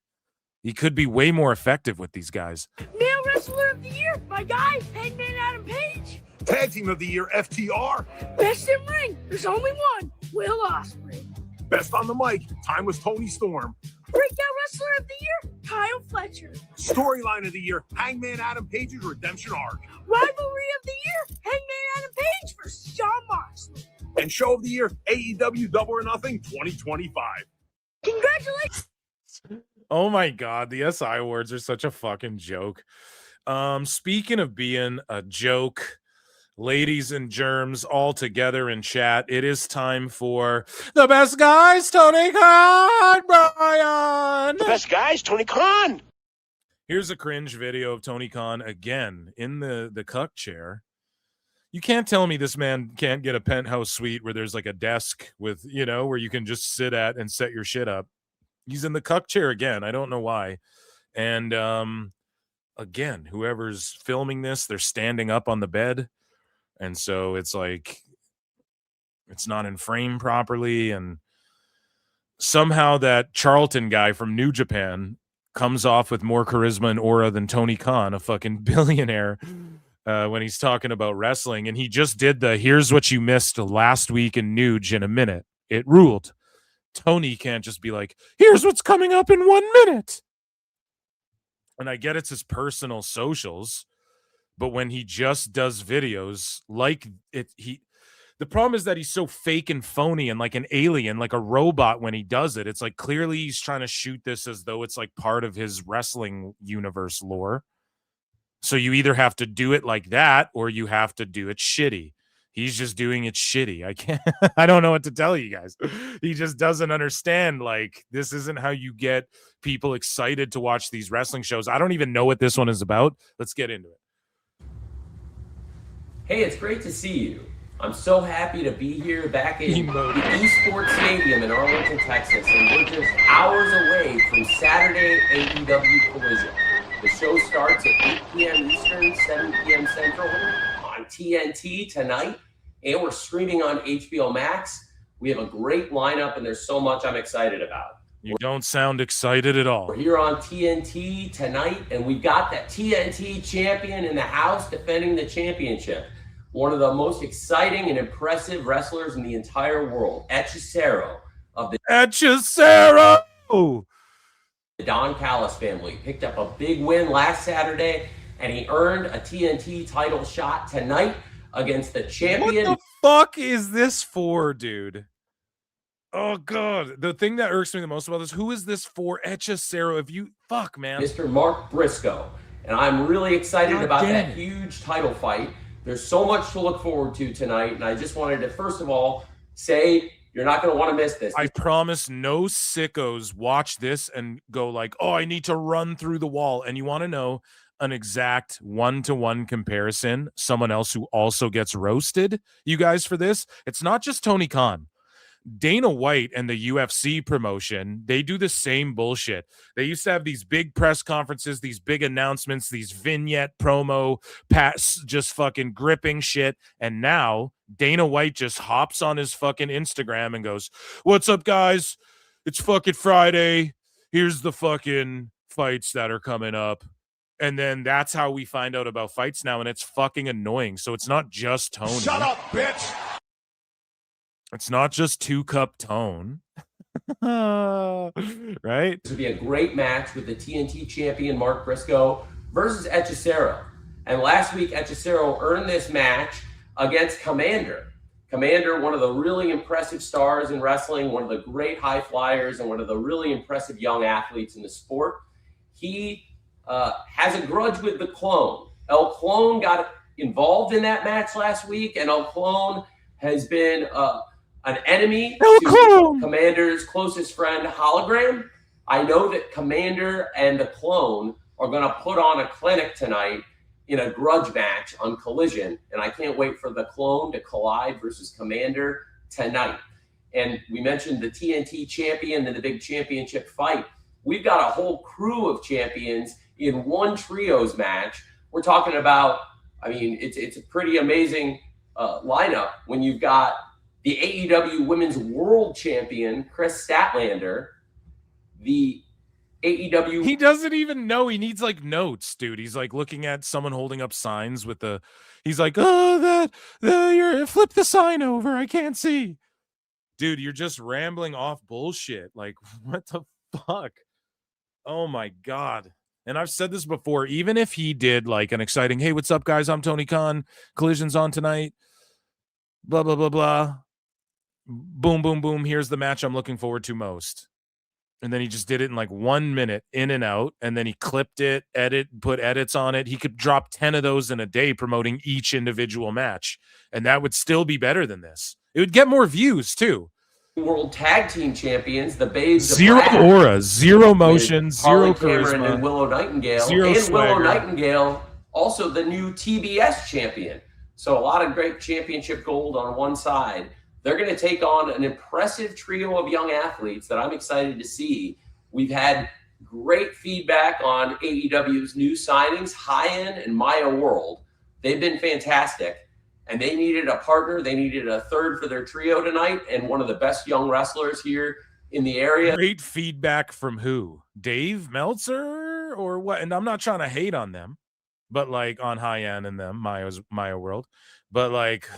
[SPEAKER 12] He could be way more effective with these guys.
[SPEAKER 14] Male Wrestler of the Year, my guy, Hangman Adam Page.
[SPEAKER 17] Tag Team of the Year, FTR.
[SPEAKER 14] Best in ring, there's only one, Will Ospreay.
[SPEAKER 17] Best on the mic, Timeless Tony Storm.
[SPEAKER 14] Breakout Wrestler of the Year, Kyle Fletcher.
[SPEAKER 17] Storyline of the Year, Hangman Adam Page's Redemption Arc.
[SPEAKER 14] Rivalry of the Year, Hangman Adam Page versus Jon Moxley.
[SPEAKER 17] And Show of the Year, AEW Double or Nothing 2025.
[SPEAKER 14] Congratulations.
[SPEAKER 12] Oh my God, the SI awards are such a fucking joke. Speaking of being a joke, ladies and germs all together in chat, it is time for the best guys, Tony Khan, Brian.
[SPEAKER 16] The best guys, Tony Khan.
[SPEAKER 12] Here's a cringe video of Tony Khan again in the cuck chair. You can't tell me this man can't get a penthouse suite where there's like a desk with, you know, where you can just sit at and set your shit up. He's in the cuck chair again. I don't know why. And again, whoever's filming this, they're standing up on the bed. And so it's like, it's not in frame properly. And somehow that Charlton guy from New Japan comes off with more charisma and aura than Tony Khan, a fucking billionaire, when he's talking about wrestling. And he just did the, here's what you missed last week in Nuge in a minute. It ruled. Tony can't just be like, here's what's coming up in 1 minute. And I get it's his personal socials, but when he just does videos like it, the problem is that he's so fake and phony and like an alien, like a robot when he does it. It's like clearly he's trying to shoot this as though it's like part of his wrestling universe lore. So you either have to do it like that or you have to do it shitty. He's just doing it shitty. I don't know what to tell you guys. He just doesn't understand. Like, this isn't how you get people excited to watch these wrestling shows. I don't even know what this one is about. Let's get into it.
[SPEAKER 19] Hey, it's great to see you. I'm so happy to be here back in the Esports Stadium in Arlington, Texas, and we're just hours away from Saturday AEW Collision. The show starts at 8 p.m. Eastern, 7 p.m. Central on TNT tonight, and we're streaming on HBO Max. We have a great lineup, and there's so much I'm excited about.
[SPEAKER 12] You don't sound excited at all.
[SPEAKER 19] We're here on TNT tonight, and we've got that TNT champion in the house defending the championship. One of the most exciting and impressive wrestlers in the entire world, Hechicero of the Don Callis family. Picked up a big win last Saturday, and he earned a TNT title shot tonight against the champion.
[SPEAKER 12] What the fuck is this for, dude? Oh, God. The thing that irks me the most about this, who is this for? Hechicero, if you... Fuck, man.
[SPEAKER 19] Mr. Mark Briscoe. And I'm really excited about that huge title fight. There's so much to look forward to tonight, and I just wanted to, first of all, say you're not going to want to miss this.
[SPEAKER 12] I promise no sickos watch this and go like, oh, I need to run through the wall. And you want to know an exact one-to-one comparison, someone else who also gets roasted, you guys, for this? It's not just Tony Khan. Dana White and the UFC promotion, they do the same bullshit. They used to have these big press conferences, these big announcements, these vignette promo, just fucking gripping shit. And now Dana White just hops on his fucking Instagram and goes, what's up, guys? It's fucking Friday. Here's the fucking fights that are coming up. And then that's how we find out about fights now. And it's fucking annoying. So it's not just Tony.
[SPEAKER 17] Shut up, bitch.
[SPEAKER 12] It's not just 2-cup tone. Right?
[SPEAKER 19] This would be a great match with the TNT champion Mark Briscoe versus Hechicero. And last week, Hechicero earned this match against Commander. Commander, one of the really impressive stars in wrestling, one of the great high flyers, and one of the really impressive young athletes in the sport. He has a grudge with the Clone. El Clone got
[SPEAKER 2] involved in that match last week, and El Clone has been an enemy to Commander's closest friend, Hologram. I know that Commander and the Clone are going to put on a clinic tonight in a grudge match on Collision, and I can't wait for the Clone to collide versus Commander tonight. And we mentioned the TNT champion and the big championship fight. We've got a whole crew of champions in one trios match. We're talking about, I mean, it's a pretty amazing lineup when you've got the AEW Women's World Champion, Chris Statlander, the AEW.
[SPEAKER 12] He doesn't even know. He needs like notes, dude. He's like looking at someone holding up signs with the, he's like, oh, you're flip the sign over. I can't see. Dude, you're just rambling off bullshit. Like, what the fuck? Oh my God. And I've said this before, even if he did like an exciting, hey, what's up, guys? I'm Tony Khan. Collision's on tonight. Blah, blah, blah, blah. Boom, boom, boom. Here's the match I'm looking forward to most. And then he just did it in like 1 minute, in and out. And then he clipped it, put edits on it. He could drop 10 of those in a day promoting each individual match. And that would still be better than this. It would get more views too.
[SPEAKER 2] World Tag Team Champions, the Babes.
[SPEAKER 12] Zero aura, zero motion, zero charisma,
[SPEAKER 2] and Willow Nightingale.
[SPEAKER 12] Zero
[SPEAKER 2] and
[SPEAKER 12] swagger.
[SPEAKER 2] Willow Nightingale, also the new TBS champion. So a lot of great championship gold on one side. They're going to take on an impressive trio of young athletes that I'm excited to see. We've had great feedback on AEW's new signings, High-End and Maya World. They've been fantastic. And they needed a partner. They needed a third for their trio tonight, and one of the best young wrestlers here in the area.
[SPEAKER 12] Great feedback from who? Dave Meltzer or what? And I'm not trying to hate on them, but like on High-End and them, Maya World. But like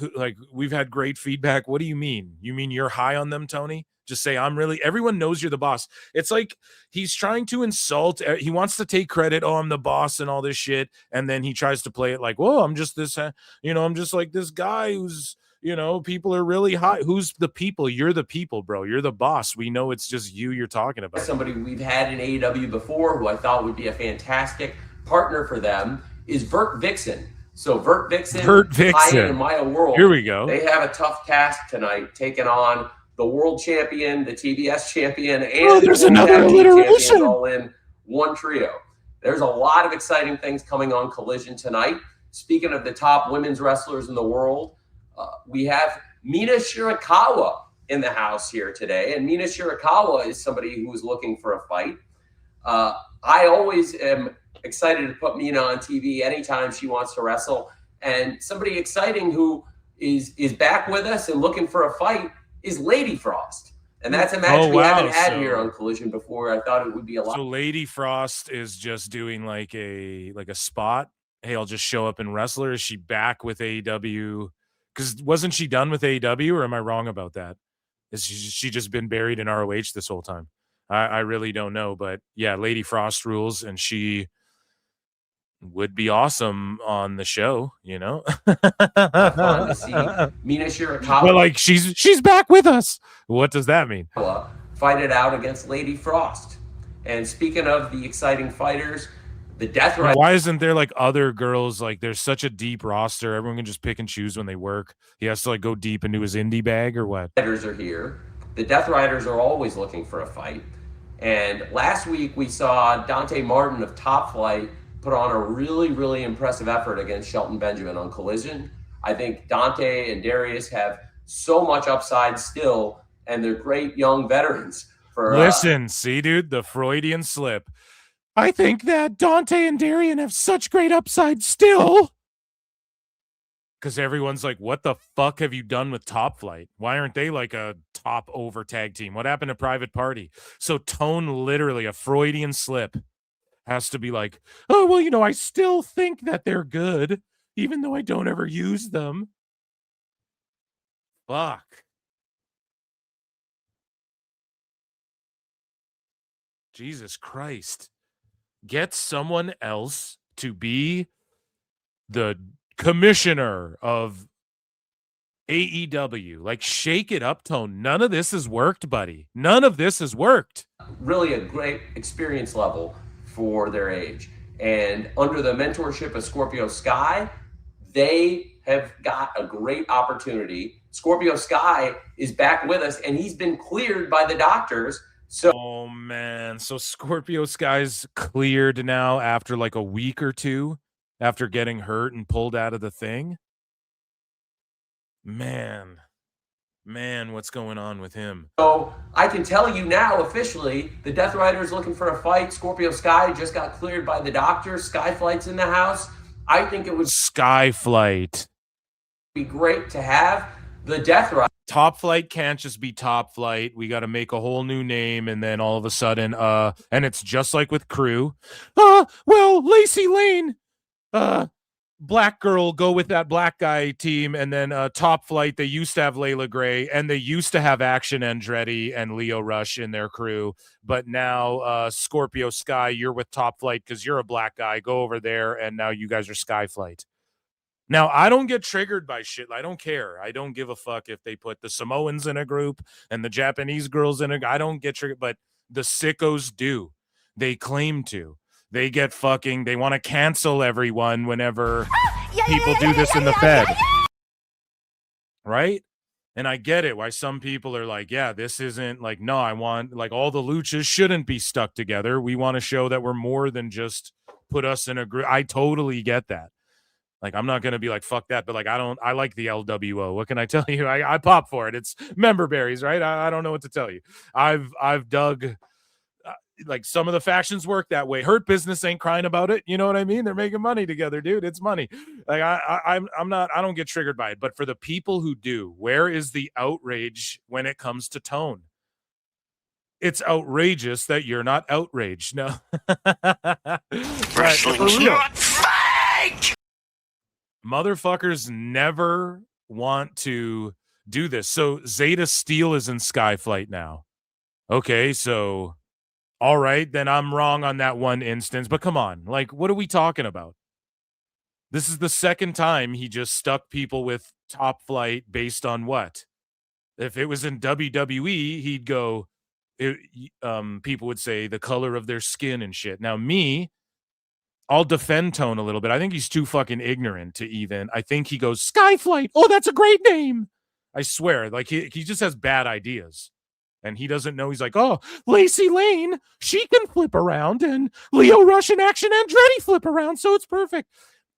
[SPEAKER 12] we've had great feedback. What do you mean? You mean you're high on them, Tony? Just say, everyone knows you're the boss. It's like he's trying to insult. He wants to take credit. Oh, I'm the boss and all this shit. And then he tries to play it like, whoa, I'm just this, I'm just like this guy who's, people are really high. Who's the people? You're the people, bro. You're the boss. We know it's just you're talking about.
[SPEAKER 2] Somebody we've had in AEW before who I thought would be a fantastic partner for them is Vert Vixen. So Vert Vixen, High-End and Maya World.
[SPEAKER 12] Here we go.
[SPEAKER 2] They have a tough task tonight, taking on the world champion, the TBS champion, and
[SPEAKER 12] there's
[SPEAKER 2] the
[SPEAKER 12] another alliteration
[SPEAKER 2] all in one trio. There's a lot of exciting things coming on Collision tonight. Speaking of the top women's wrestlers in the world, we have Mina Shirakawa in the house here today. And Mina Shirakawa is somebody who is looking for a fight. I always am excited to put Mina on TV anytime she wants to wrestle. And somebody exciting who is back with us and looking for a fight is Lady Frost. And that's a match we haven't had here on Collision before. I thought it would be a lot.
[SPEAKER 12] So Lady Frost is just doing like a spot. Hey, I'll just show up and wrestle her. Is she back with AEW? Because wasn't she done with AEW, or am I wrong about that? Is she just been buried in ROH this whole time? I really don't know. But yeah, Lady Frost rules, and she would be awesome on the show,
[SPEAKER 2] Fun to see Mina Shirakawa.
[SPEAKER 12] But like she's back with us. What does that mean?
[SPEAKER 2] Fight it out against Lady Frost. And speaking of the exciting fighters, the Death Riders.
[SPEAKER 12] Why isn't there like other girls? Like there's such a deep roster. Everyone can just pick and choose when they work. He has to like go deep into his indie bag or what?
[SPEAKER 2] Riders are here. The Death Riders are always looking for a fight. And last week we saw Dante Martin of Top Flight put on a really, really impressive effort against Shelton Benjamin on Collision. I think Dante and Darius have so much upside still, and they're great young veterans.
[SPEAKER 12] Listen, see, dude, the Freudian slip. I think that Dante and Darian have such great upside still. Because everyone's like, what the fuck have you done with Top Flight? Why aren't they like a top over tag team? What happened to Private Party? So Tone, literally a Freudian slip, has to be like, oh, well, I still think that they're good, even though I don't ever use them. Fuck. Jesus Christ. Get someone else to be the commissioner of AEW, like, shake it up, Tone. None of this has worked, buddy. None of this has worked.
[SPEAKER 2] Really a great experience level for their age. And under the mentorship of Scorpio Sky, they have got a great opportunity. Scorpio Sky is back with us, and he's been cleared by the doctors. So,
[SPEAKER 12] oh man, so Scorpio Sky's cleared now after like a week or two after getting hurt and pulled out of the thing. Man, what's going on with him?
[SPEAKER 2] So I can tell you now officially, the Death Rider is looking for a fight. Scorpio Sky just got cleared by the doctor. Sky Flight's in the house. I think it would
[SPEAKER 12] Sky Flight
[SPEAKER 2] be great to have the Death Rider.
[SPEAKER 12] Top Flight can't just be Top Flight. We got to make a whole new name, and then all of a sudden, and it's just like with Crew. Well, Lacey Lane, black girl, go with that black guy team, and then Top Flight, they used to have Layla Gray, and they used to have Action Andretti and Leo Rush in their crew, but now Scorpio Sky, you're with Top Flight because you're a black guy. Go over there, and now you guys are Sky Flight. Now, I don't get triggered by shit. I don't care. I don't give a fuck if they put the Samoans in a group and the Japanese girls in a. I don't get triggered, but the sickos do. They claim to. They get fucking. They want to cancel everyone whenever people do this in the Fed. Right? And I get it. Why some people are like, yeah, this isn't like, no, I want, like, all the luchas shouldn't be stuck together. We want to show that we're more than just put us in a group. I totally get that. Like, I'm not going to be like, fuck that. But like, I like the LWO. What can I tell you? I pop for it. It's member berries, right? I don't know what to tell you. I've dug, like, some of the factions work that way. Hurt Business ain't crying about it. You know what I mean? They're making money together, dude. It's money. Like, I don't get triggered by it. But for the people who do, where is the outrage when it comes to tone? It's outrageous that you're not outraged. No.
[SPEAKER 16] Wrestling's not fake!
[SPEAKER 12] Motherfuckers never want to do this. So Zeta Steel is in Skyflight now. Okay, so all right, then I'm wrong on that one instance. But come on, like, what are we talking about? This is the second time he just stuck people with Top Flight based on what? If it was in WWE, he'd go, people would say the color of their skin and shit. Now I'll defend Tone a little bit. I think he's too fucking ignorant to even. I think he goes, Skyflight. Oh, that's a great name. I swear. Like, he just has bad ideas. And he doesn't know. He's like, oh, Lacey Lane, she can flip around. And Leo Rush and Action Andretti flip around. So it's perfect.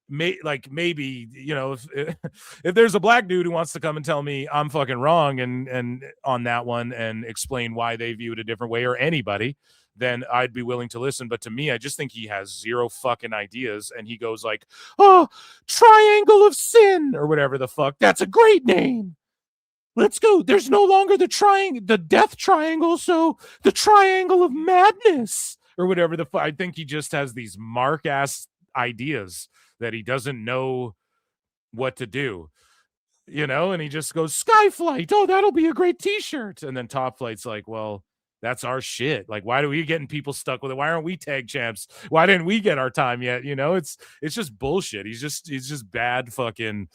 [SPEAKER 12] Maybe, you know, if there's a black dude who wants to come and tell me I'm fucking wrong and on that one and explain why they view it a different way, or anybody, then I'd be willing to listen. But to me, I just think he has zero fucking ideas. And he goes like, oh, Triangle of Sin or whatever the fuck. That's a great name. Let's go. There's no longer the death triangle. So the Triangle of Madness or whatever the fuck. I think he just has these mark ass ideas that he doesn't know what to do, you know? And he just goes, Skyflight. Oh, that'll be a great t-shirt. And then Top Flight's like, well, that's our shit. Like, why are we getting people stuck with it? Why aren't we tag champs? Why didn't we get our time yet? You know, it's just bullshit. He's just bad fucking.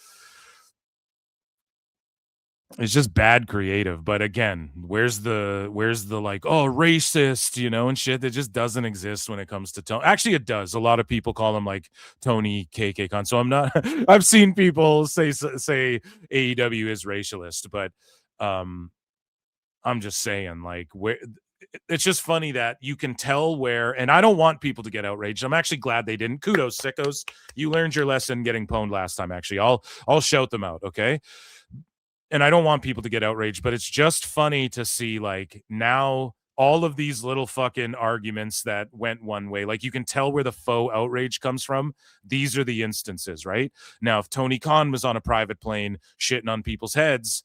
[SPEAKER 12] It's just bad creative. But again, where's the like, oh, racist, you know, and shit that just doesn't exist when it comes to Tony. Actually, it does. A lot of people call him like Tony KK Con. So I'm not. I've seen people say AEW is racialist, but I'm just saying, like, where it's just funny that you can tell where, and I don't want people to get outraged. I'm actually glad they didn't. Kudos, sickos. You learned your lesson getting pwned last time. Actually, I'll shout them out. Okay. And I don't want people to get outraged, but it's just funny to see, like, now all of these little fucking arguments that went one way, like, you can tell where the faux outrage comes from. These are the instances, right? Now, if Tony Khan was on a private plane shitting on people's heads,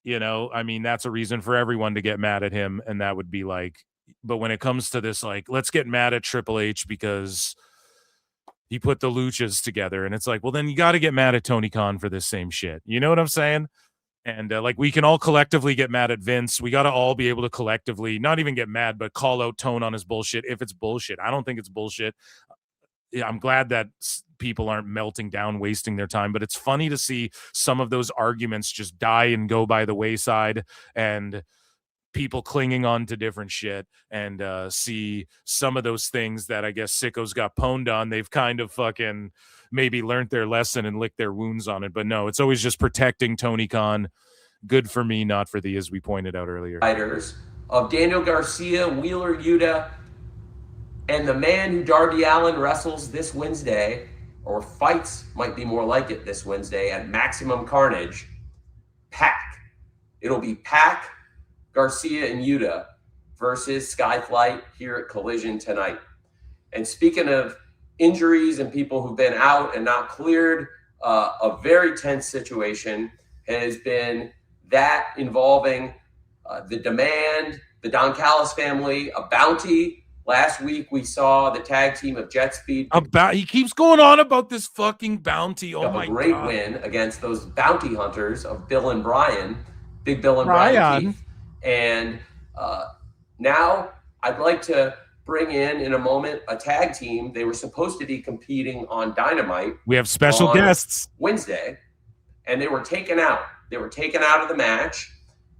[SPEAKER 12] you know, I mean, that's a reason for everyone to get mad at him. And that would be like, but when it comes to this, like, let's get mad at Triple H because he put the luchas together. And it's like, well, then you got to get mad at Tony Khan for this same shit. You know what I'm saying? And like, we can all collectively get mad at Vince. We got to all be able to collectively not even get mad, but call out Tone on his bullshit if it's bullshit. I don't think it's bullshit. Yeah, I'm glad that people aren't melting down, wasting their time. But it's funny to see some of those arguments just die and go by the wayside, and people clinging on to different shit, and see some of those things that I guess sickos got pwned on. They've kind of fucking maybe learned their lesson and licked their wounds on it. But no, it's always just protecting Tony Khan. Good for me, not for thee, as we pointed out earlier.
[SPEAKER 2] Fighters of Daniel Garcia, Wheeler Yuta, and the man who Darby Allin wrestles this Wednesday, or fights might be more like it this Wednesday at Maximum Carnage, Pac. It'll be Pac, Garcia, and Yuta versus Skyflight here at Collision tonight. And speaking of injuries and people who've been out and not cleared, a very tense situation has been that involving the Demand, the Don Callis family, a bounty. Last week we saw the tag team of Jet Speed.
[SPEAKER 12] He keeps going on about this fucking bounty. Oh my god! A
[SPEAKER 2] great win against those bounty hunters of Bill and Brian, Big Bill and Brian Keith. And now I'd like to bring in a moment a tag team. They were supposed to be competing on Dynamite.
[SPEAKER 12] We have special guests
[SPEAKER 2] Wednesday, and they were taken out. They were taken out of the match,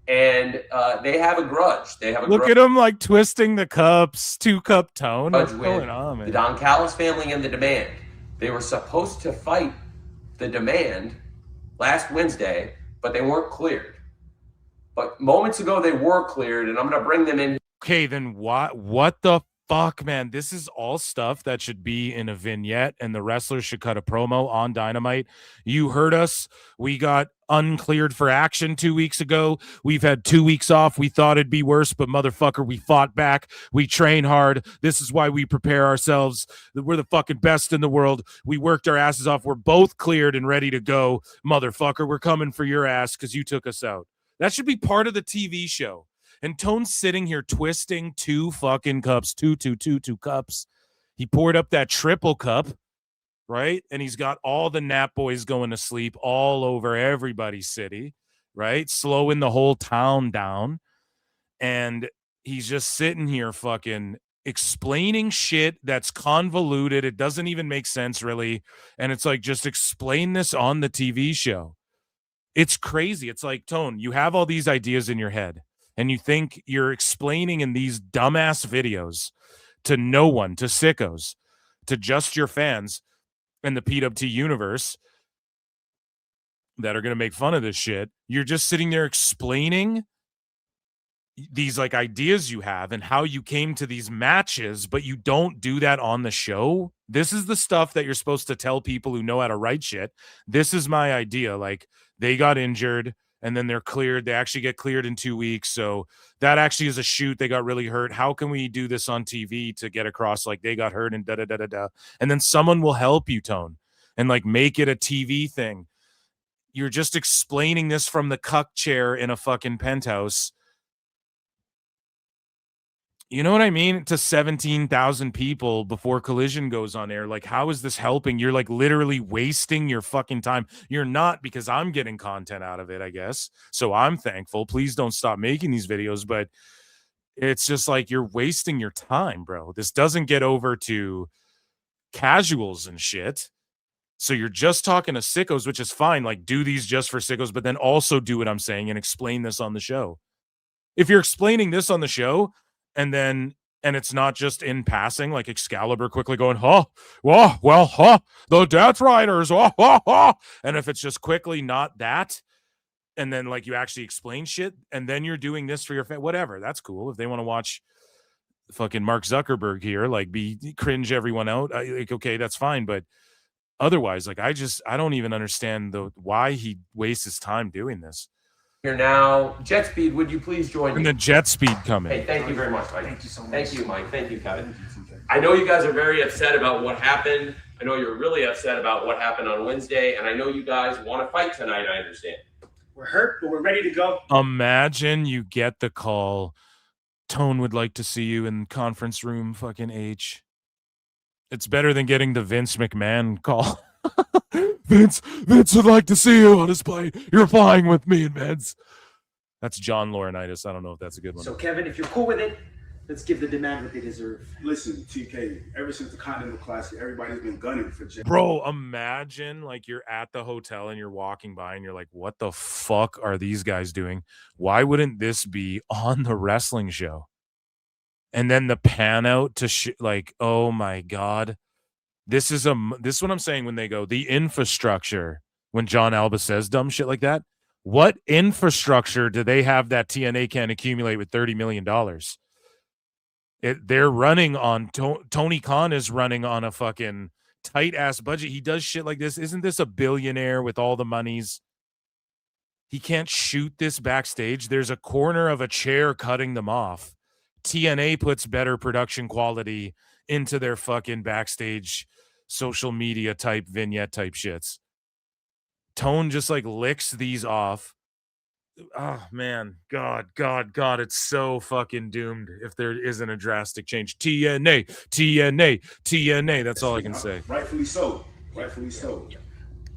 [SPEAKER 2] and they have a grudge. They have a
[SPEAKER 12] Look at them like twisting the cups, 2-cup tone. What's going on, man?
[SPEAKER 2] The Don Callis family and the Demand. They were supposed to fight the Demand last Wednesday, but they weren't cleared. But moments ago, they were cleared, and I'm going to bring them in.
[SPEAKER 12] Okay, then what the fuck, man? This is all stuff that should be in a vignette, and the wrestlers should cut a promo on Dynamite. You heard us. We got uncleared for action 2 weeks ago. We've had 2 weeks off. We thought it'd be worse, but motherfucker, we fought back. We train hard. This is why we prepare ourselves. We're the fucking best in the world. We worked our asses off. We're both cleared and ready to go. Motherfucker, we're coming for your ass because you took us out. That should be part of the TV show. And Tone's sitting here twisting 2 fucking cups, two cups. He poured up that triple cup, right? And he's got all the nap boys going to sleep all over everybody's city, right? Slowing the whole town down. And he's just sitting here fucking explaining shit that's convoluted. It doesn't even make sense, really. And it's like, just explain this on the TV show. It's crazy. It's like, Tone, you have all these ideas in your head, and you think you're explaining in these dumbass videos to no one, to sickos, to just your fans and the PWT universe that are going to make fun of this shit. You're just sitting there explaining these like ideas you have and how you came to these matches, but you don't do that on the show. This is the stuff that you're supposed to tell people who know how to write shit. This is my idea. Like, they got injured and then they're cleared. They actually get cleared in 2 weeks. So that actually is a shoot. They got really hurt. How can we do this on TV to get across like they got hurt and da-da-da-da-da? And then someone will help you, Tone, and like make it a TV thing. You're just explaining this from the cuck chair in a fucking penthouse. You know what I mean? To 17,000 people before Collision goes on air. Like, how is this helping? You're like literally wasting your fucking time. You're not, because I'm getting content out of it, I guess. So I'm thankful. Please don't stop making these videos. But it's just like, you're wasting your time, bro. This doesn't get over to casuals and shit. So you're just talking to sickos, which is fine. Like, do these just for sickos, but then also do what I'm saying and explain this on the show. If you're explaining this on the show, and it's not just in passing, like Excalibur quickly going, the Death Riders, and if it's just quickly not that, and then like you actually explain shit, and then you're doing this for your fan, whatever, that's cool. If they want to watch fucking Mark Zuckerberg here, like cringe everyone out, like, okay, that's fine. But otherwise, like, I don't even understand why he wastes his time doing this.
[SPEAKER 2] Here now, Jet Speed, would you please join me?
[SPEAKER 12] And the Jet Speed coming.
[SPEAKER 2] Hey, thank you very much, Mike.
[SPEAKER 4] Thank you so much.
[SPEAKER 2] Thank you, Mike. Thank you, Kevin. I know you guys are very upset about what happened. I know you're really upset about what happened on Wednesday, and I know you guys want to fight tonight, I understand.
[SPEAKER 4] We're hurt, but we're ready to go.
[SPEAKER 12] Imagine you get the call, Tone would like to see you in conference room fucking H. It's better than getting the Vince McMahon call. Vince would like to see you on his plane. You're flying with me and Vince. That's John Laurinaitis. I don't know if that's a good one.
[SPEAKER 4] So, Kevin, if you're cool with it, Let's give the demand what they deserve.
[SPEAKER 5] Listen, TK, ever since the Continental Classic, everybody's been gunning for Jay.
[SPEAKER 12] Bro, imagine like you're at the hotel and you're walking by and you're like, what the fuck are these guys doing? Why wouldn't this be on the wrestling show? And then the pan out to like, oh my God. This is what I'm saying when they go, the infrastructure, when John Alba says dumb shit like that. What infrastructure do they have that TNA can accumulate with $30 million? They're running on Tony Khan is running on a fucking tight ass budget. He does shit like this. Isn't this a billionaire with all the monies? He can't shoot this backstage. There's a corner of a chair cutting them off. TNA puts better production quality into their fucking backstage social media type vignette type shits. Tone just like licks these off. Oh man, God, it's so fucking doomed if there isn't a drastic change. TNA. That's all I can say.
[SPEAKER 5] Rightfully so.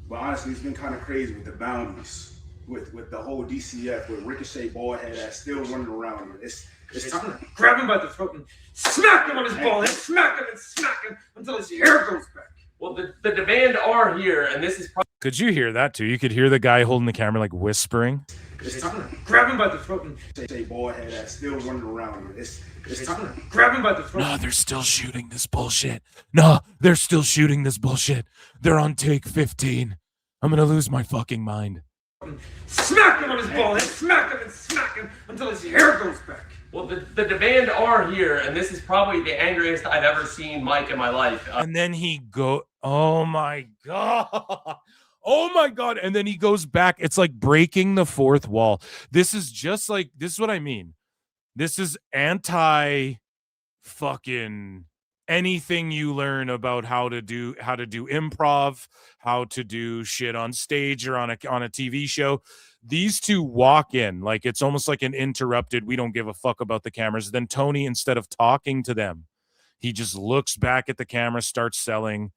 [SPEAKER 5] But honestly, it's been kind of crazy with the boundaries, with the whole DCF, with Ricochet ball head ass still running around here. It's time to
[SPEAKER 4] grab him by the throat and smack him on his ball head, smack him until his hair goes back.
[SPEAKER 2] Well, the demand are here, and this is probably.
[SPEAKER 12] Could you hear that too? You could hear the guy holding the camera like whispering.
[SPEAKER 4] It's time to grab him by the throat and
[SPEAKER 5] say ball head ass still running around here. It's time to
[SPEAKER 4] grab him by the throat.
[SPEAKER 12] No, they're still shooting this bullshit. They're on take 15. I'm gonna lose my fucking mind.
[SPEAKER 4] Smack him on his ball head, smack him until his hair goes back.
[SPEAKER 2] Well, the demand are here, and this is probably the angriest I've ever seen Mike in my life.
[SPEAKER 12] And then oh my God. And then he goes back. It's like breaking the fourth wall. This is what I mean. This is anti fucking anything you learn about how to do improv, how to do shit on stage or on a TV show. These two walk in like it's almost like an interrupted, we don't give a fuck about the cameras. Then Tony, instead of talking to them, he just looks back at the camera, starts selling.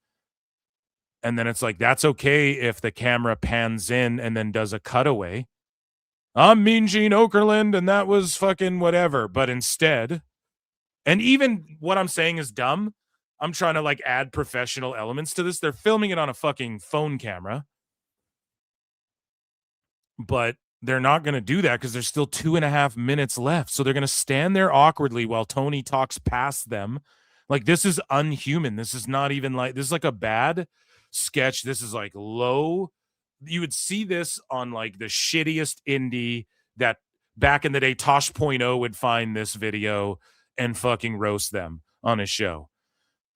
[SPEAKER 12] And then it's like, that's okay if the camera pans in and then does a cutaway. I'm Mean Gene Okerlund and that was fucking whatever. But instead, and even what I'm saying is dumb. I'm trying to like add professional elements to this. They're filming it on a fucking phone camera. But they're not going to do that because there's still 2.5 minutes left. So they're going to stand there awkwardly while Tony talks past them. Like, this is unhuman. This is not even like, this is like a bad sketch. This is like low. You would see this on like the shittiest indie that back in the day, Tosh.0 would find this video and fucking roast them on his show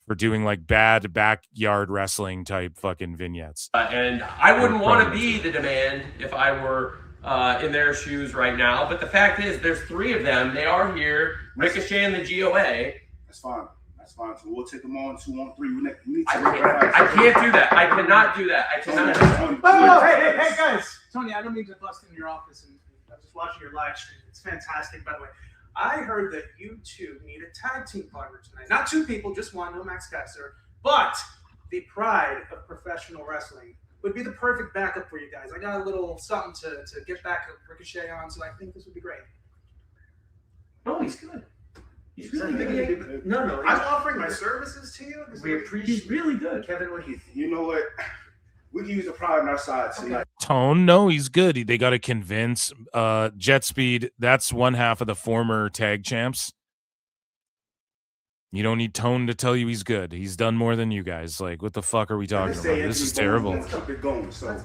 [SPEAKER 12] for doing like bad backyard wrestling type fucking vignettes.
[SPEAKER 2] And I wouldn't want to be the demand if I were in their shoes right now. But the fact is, there's 3 of them. They are here. Ricochet and the GOA.
[SPEAKER 5] That's fine. So we'll take them on 2-on-3.
[SPEAKER 2] I can't do that. I cannot do that. I cannot.
[SPEAKER 4] Oh, hey, guys. Tony, I don't mean to bust in your office. And I'm just watching your live stream. It's fantastic, by the way. I heard that you two need a tag team partner tonight. Not 2 people, just one, no Max Kessler. But the pride of professional wrestling would be the perfect backup for you guys. I got a little something to get back Ricochet on, so I think this would be great.
[SPEAKER 2] Oh, he's good. He's really good.
[SPEAKER 4] No. I'm offering my services to you.
[SPEAKER 2] We appreciate. He's really good.
[SPEAKER 4] Kevin, what do you think?
[SPEAKER 5] You know what? We can use the pride on our side tonight.
[SPEAKER 12] Tone, no, he's good. They got to convince Jet Speed. That's one half of the former tag champs. You don't need Tone to tell you he's good. He's done more than you guys. Like, what the fuck are we talking about? This is terrible.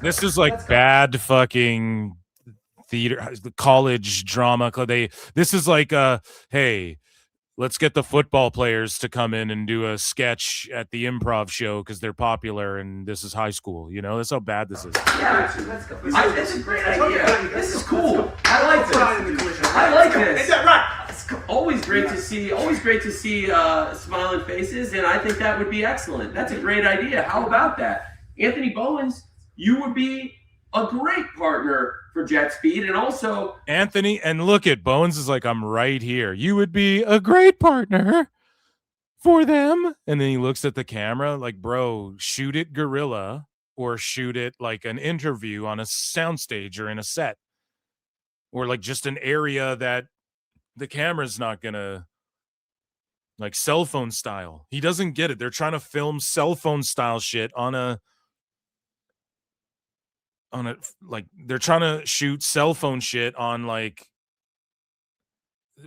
[SPEAKER 12] This is like bad fucking theater, college drama. This is like, hey, let's get the football players to come in and do a sketch at the improv show because they're popular and this is high school. You know, that's how bad this is.
[SPEAKER 2] Yeah, let's go. That's a great idea. This is cool. I like this.
[SPEAKER 4] Is that right?
[SPEAKER 2] It's always great to see. Smiling faces, and I think that would be excellent. That's a great idea. How about that, Anthony Bowens? You would be a great partner for Jet Speed, and also
[SPEAKER 12] Anthony. And look at Bones is like, I'm right here. You would be a great partner for them. And then he looks at the camera like, bro, shoot it guerrilla or shoot it like an interview on a soundstage or in a set or like just an area that the camera's not gonna like cell phone style. He doesn't get it. They're trying to film cell phone style shit on a like they're trying to shoot cell phone shit on like,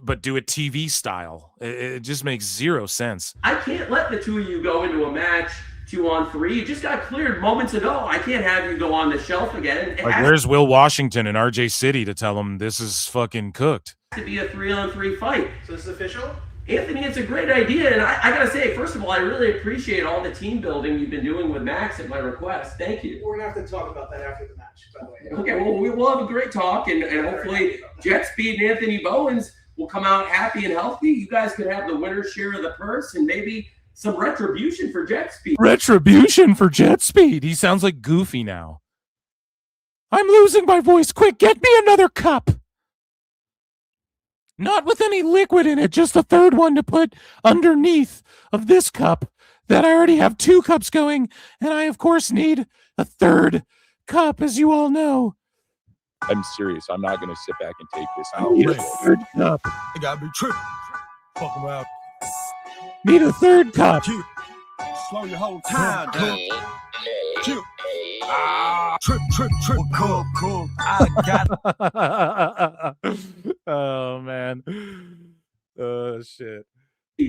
[SPEAKER 12] but do it TV style. It just makes zero sense.
[SPEAKER 2] I can't let the two of you go into a match 2-on-3. You just got cleared moments ago. I can't have you go on the shelf again. It
[SPEAKER 12] Like,
[SPEAKER 2] has
[SPEAKER 12] where's Will Washington and RJ City to tell him this is fucking cooked?
[SPEAKER 2] to be a 3-on-3 fight.
[SPEAKER 4] So this is official?
[SPEAKER 2] Anthony, it's a great idea, and I gotta say, first of all, I really appreciate all the team building you've been doing with Max at my request. Thank you.
[SPEAKER 4] We're gonna have to talk about that after the match, by the way.
[SPEAKER 2] Okay, well, we'll have a great talk, and hopefully Jet Speed and Anthony Bowens will come out happy and healthy. You guys could have the winner's share of the purse and maybe some retribution for Jet Speed.
[SPEAKER 12] Retribution for Jet Speed. He sounds like Goofy now. I'm losing my voice. Quick, get me another cup. Not with any liquid in it, just a third one to put underneath of this cup that I already have 2 cups going, and I, of course, need a third cup, as you all know.
[SPEAKER 6] I'm serious. I'm not going to sit back and take this.
[SPEAKER 12] Need a third cup.
[SPEAKER 17] I gotta be tripping. Fuck them out.
[SPEAKER 12] Need a third cup.
[SPEAKER 17] Slow your whole time down. Chill. Trip. Cool. I got
[SPEAKER 12] Oh, man. Oh, shit.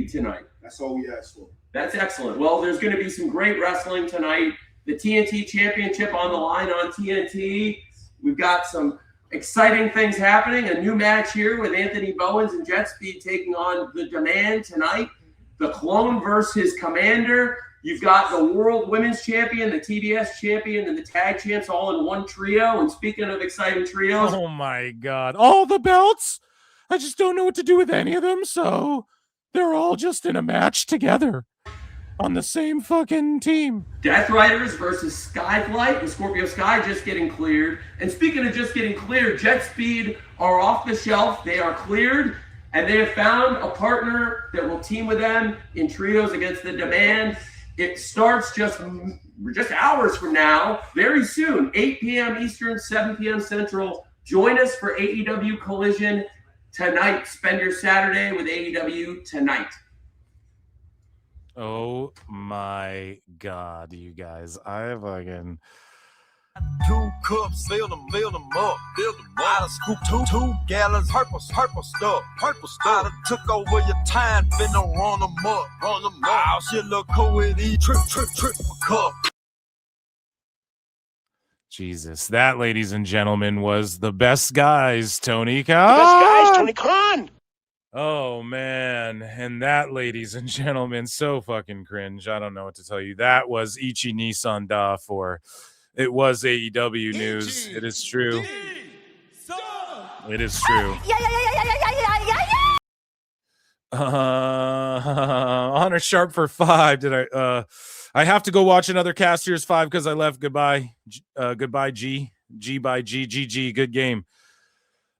[SPEAKER 2] Tonight.
[SPEAKER 5] That's all we asked for.
[SPEAKER 2] That's excellent. Well, there's going to be some great wrestling tonight. The TNT Championship on the line on TNT. We've got some exciting things happening. A new match here with Anthony Bowens and Jet Speed taking on The Demand tonight. The Clone versus Commander. You've got the World Women's Champion, the TBS Champion, and the Tag Champs all in one trio. And speaking of exciting trios.
[SPEAKER 12] Oh, my God. All the belts? I just don't know what to do with any of them, so they're all just in a match together on the same fucking team.
[SPEAKER 2] Death Riders versus Skyflight and Scorpio Sky just getting cleared. And speaking of just getting cleared, Jet Speed are off the shelf. They are cleared, and they have found a partner that will team with them in trios against The Demand. It starts just hours from now, very soon, 8 p.m. Eastern, 7 p.m. Central. Join us for AEW Collision tonight. Spend your Saturday with AEW tonight.
[SPEAKER 12] Oh my God, you guys. I fucking
[SPEAKER 17] 2 cups, fill them up, I done scoop 2 gallons, purple stuff. I done took over your time, finna run them up. Oh, shit look cool with these trip cup.
[SPEAKER 12] Jesus. That, ladies and gentlemen, was the best guys, Tony Khan.
[SPEAKER 16] Khan.
[SPEAKER 12] Oh, man. And that, ladies and gentlemen, so fucking cringe. I don't know what to tell you. That was Ichi Nissan Da for It Was AEW News. It is true. It is true. Honor Sharp for 5. Did I have to go watch another Castier's 5 because I left. Goodbye. Goodbye, G. G by G. GG. Good game.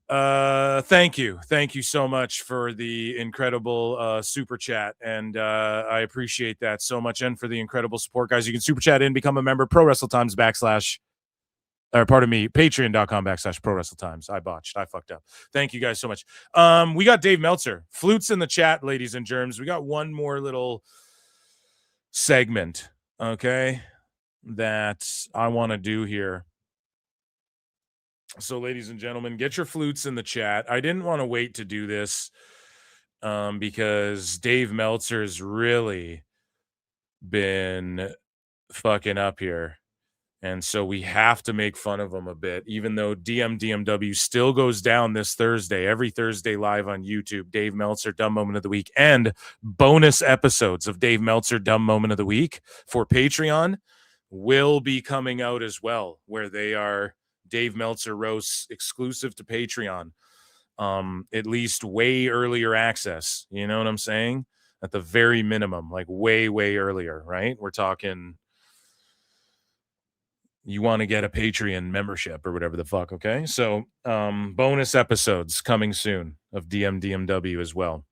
[SPEAKER 12] Thank you so much for the incredible super chat, and I appreciate that so much, and for the incredible support, guys. You can super chat in, become a member, patreon.com/Pro Wrestle Times. I fucked up. Thank you guys so much. We got Dave Meltzer flutes in the chat, ladies and germs. We got one more little segment, okay, that I want to do here. So, ladies and gentlemen, get your flutes in the chat. I didn't want to wait to do this because Dave Meltzer's really been fucking up here. And so we have to make fun of him a bit, even though DMW still goes down this Thursday, every Thursday live on YouTube. Dave Meltzer, Dumb Moment of the Week, and bonus episodes of Dave Meltzer, Dumb Moment of the Week for Patreon will be coming out as well, where they are Dave Meltzer roasts exclusive to Patreon. At least way earlier access. You know what I'm saying? At the very minimum, like way earlier, right? We're talking, you want to get a Patreon membership or whatever the fuck, okay? So bonus episodes coming soon of DMW as well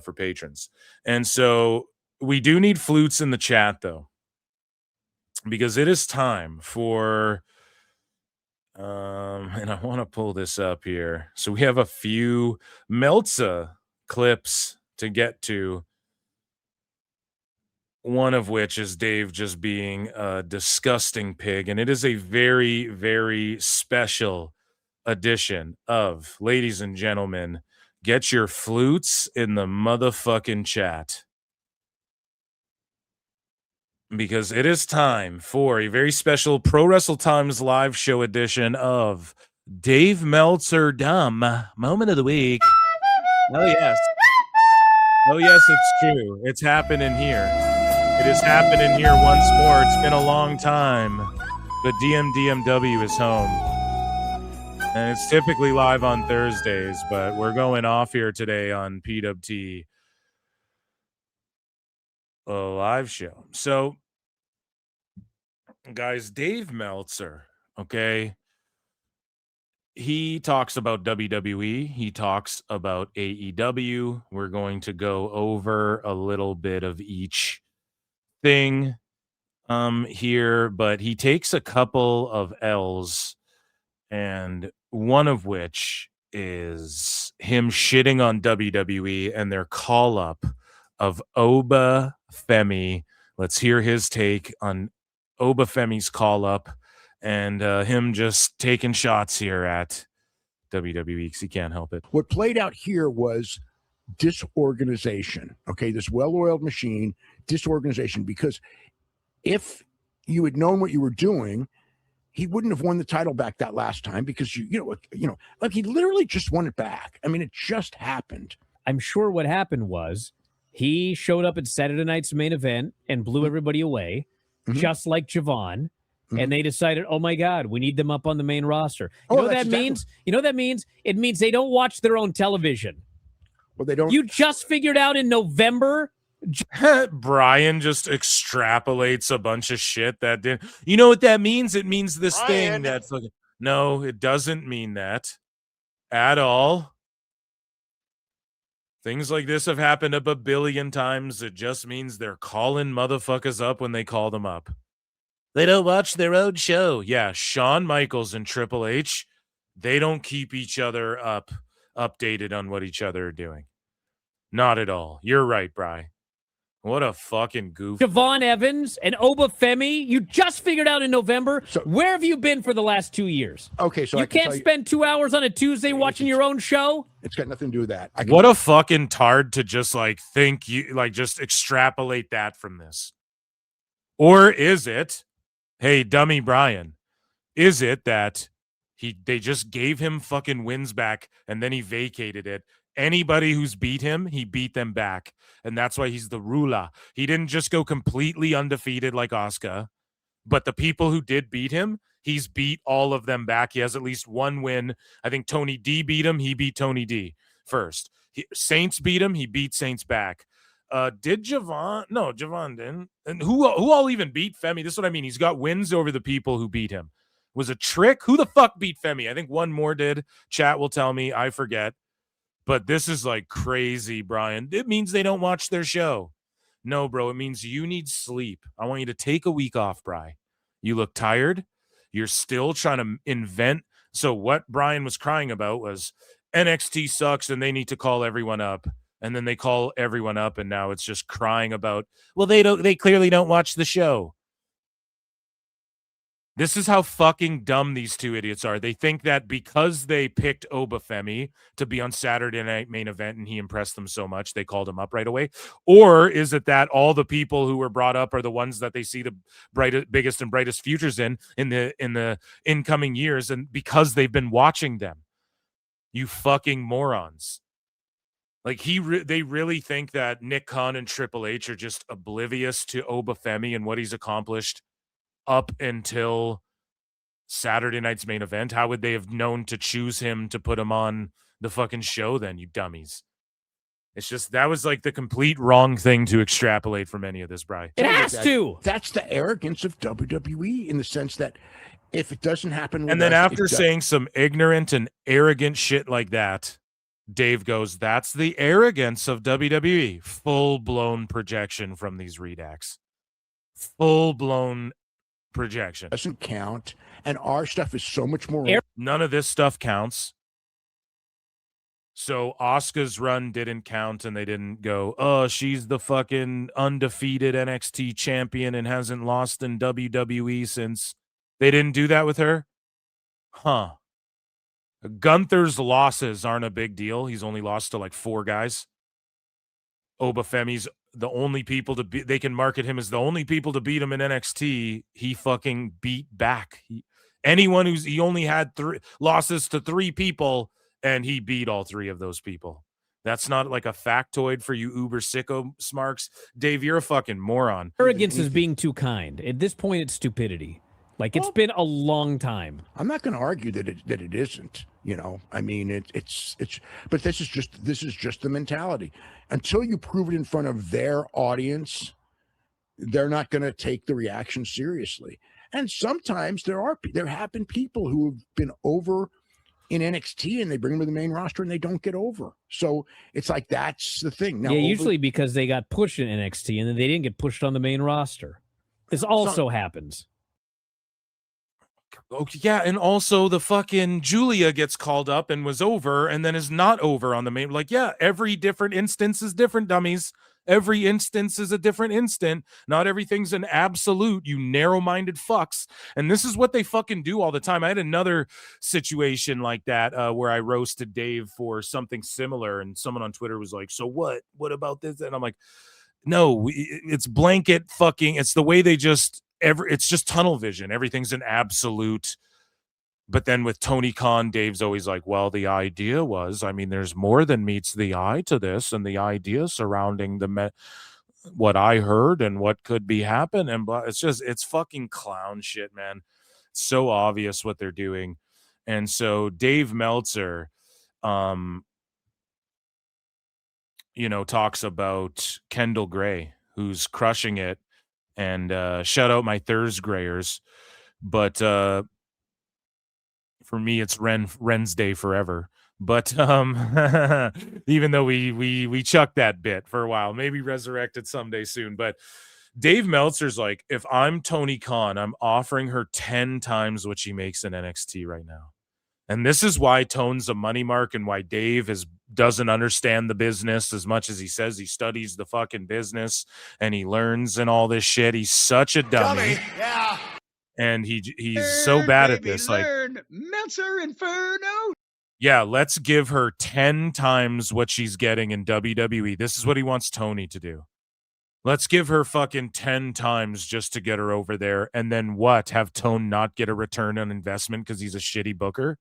[SPEAKER 12] for patrons. And so we do need flutes in the chat, though, because it is time for and I want to pull this up here. So we have a few Meltzer clips to get to one of which is Dave just being a disgusting pig. And it is a very, very special edition of, ladies and gentlemen, get your flutes in the motherfucking chat. Because it is time for a very special Pro Wrestle Times live show edition of Dave Meltzer Dumb Moment of the Week. Oh, yes. Oh, yes, it's true. It's happening here. It is happening here once more. It's been a long time, but DMDMW is home. And it's typically live on Thursdays, but we're going off here today on PWT. A live show. So, guys, Dave Meltzer, okay, he talks about WWE. He talks about AEW. We're going to go over a little bit of each thing here, but he takes a couple of L's, and one of which is him shitting on WWE and their call-up of Oba Femi. Let's hear his take on Oba Femi's call-up and him just taking shots here at WWE because he can't help it.
[SPEAKER 15] What played out here was disorganization. Okay, this well-oiled machine, disorganization. Because if you had known what you were doing, he wouldn't have won the title back that last time because like he literally just won it back. I mean, it just happened.
[SPEAKER 3] I'm sure what happened was he showed up at Saturday night's main event and blew everybody away, just like Javon. And they decided, oh my God, we need them up on the main roster. You know what that means? You know what that means? It means they don't watch their own television.
[SPEAKER 15] Well, they don't.
[SPEAKER 3] You just figured out in November.
[SPEAKER 12] Brian just extrapolates a bunch of shit that did. You know what that means? It means this thing that's like, no, it doesn't mean that at all. Things like this have happened up a billion times. It just means they're calling motherfuckers up when they call them up. They don't watch their own show. Yeah, Shawn Michaels and Triple H, they don't keep each other updated on what each other are doing. Not at all. You're right, Bri. What a fucking goof.
[SPEAKER 3] Javon Evans and Oba Femi, you just figured out in November. So, where have you been for the last 2 years?
[SPEAKER 15] Okay, so
[SPEAKER 3] you can't spend 2 hours on a Tuesday watching your own show?
[SPEAKER 15] It's got nothing to do with that.
[SPEAKER 12] What a fucking tard to just just extrapolate that from this. Or is it, hey, dummy Brian, is it that they just gave him fucking wins back and then he vacated it? Anybody who's beat him, he beat them back. And that's why he's the ruler. He didn't just go completely undefeated like Asuka, but the people who did beat him, he's beat all of them back. He has at least one win. I think Tony D beat him. He beat Tony D first. Saints beat him. He beat Saints back. Did Javon? No, Javon didn't. And who all even beat Femi? This is what I mean. He's got wins over the people who beat him. Was a trick? Who the fuck beat Femi? I think one more did. Chat will tell me. I forget. But this is like crazy, Brian. It means they don't watch their show. No, bro. It means you need sleep. I want you to take a week off, Bri. You look tired. You're still trying to invent. So what Brian was crying about was NXT sucks and they need to call everyone up. And then they call everyone up, and now it's just crying about, well, they clearly don't watch the show. This is how fucking dumb these two idiots are. They think that because they picked Oba Femi to be on Saturday Night Main Event and he impressed them so much, they called him up right away. Or is it that all the people who were brought up are the ones that they see the biggest and brightest futures in the incoming years, and because they've been watching them? You fucking morons. Like they really think that Nick Khan and Triple H are just oblivious to Oba Femi and what he's accomplished up until Saturday night's main event. How would they have known to choose him to put him on the fucking show then, you dummies? It's just, that was like the complete wrong thing to extrapolate from any of this, Bri.
[SPEAKER 3] It has to.
[SPEAKER 15] That's the arrogance of WWE in the sense that if it doesn't happen.
[SPEAKER 12] And then after saying some ignorant and arrogant shit like that, Dave goes, that's the arrogance of WWE. Full-blown projection from these redacts. Full-blown projection.
[SPEAKER 15] Doesn't count. And our stuff is so much more.
[SPEAKER 12] None of this stuff counts. So Asuka's run didn't count, and they didn't go, oh, she's the fucking undefeated NXT champion and hasn't lost in WWE since. They didn't do that with her? Huh. Gunther's losses aren't a big deal. He's only lost to like 4 guys. Obafemi's the only people to beat. They can market him as the only people to beat him in NXT. He fucking beat back. He only had 3 losses to 3 people, and he beat all 3 of those people. That's not like a factoid for you uber sicko smarks. Dave, you're a fucking moron.
[SPEAKER 3] Arrogance is being too kind. At this point, it's stupidity. Like, it's been a long time.
[SPEAKER 15] I'm not going to argue that it isn't. I mean, it's. But this is just the mentality. Until you prove it in front of their audience, they're not going to take the reaction seriously. And sometimes there have been people who have been over in NXT and they bring them to the main roster and they don't get over. So it's like that's the thing. Now,
[SPEAKER 3] usually because they got pushed in NXT and then they didn't get pushed on the main roster. This also happens.
[SPEAKER 12] Oh, yeah, and also the fucking Julia gets called up and was over and then is not over on the main. Like, yeah, every different instance is different, dummies. Every instance is a different instant. Not everything's an absolute, you narrow-minded fucks. And this is what they fucking do all the time. I had another situation like that where I roasted Dave for something similar, and someone on Twitter was like, so what? What about this? And I'm like, no, it's blanket fucking, it's the way they just, it's just tunnel vision. Everything's an absolute. But then with Tony Khan, Dave's always like, well, the idea was, I mean, there's more than meets the eye to this, and the idea surrounding what I heard and what could be happening. And it's fucking clown shit, man. It's so obvious what they're doing. And so Dave Meltzer, talks about Kendall Gray, who's crushing it. And shout out my Thursgrayers. But for me, it's Ren's Day forever. But even though we chucked that bit for a while, maybe resurrect it someday soon. But Dave Meltzer's like, if I'm Tony Khan, I'm offering her 10 times what she makes in NXT right now. And this is why Tone's a money mark and why Dave doesn't understand the business as much as he says he studies the fucking business and he learns and all this shit. He's such a dummy.
[SPEAKER 16] Yeah.
[SPEAKER 12] And he's so bad at this. Like,
[SPEAKER 1] Meltzer Inferno.
[SPEAKER 12] Yeah, let's give her 10 times what she's getting in WWE. This is what he wants Tony to do. Let's give her fucking 10 times just to get her over there. And then what? Have Tone not get a return on investment because he's a shitty booker?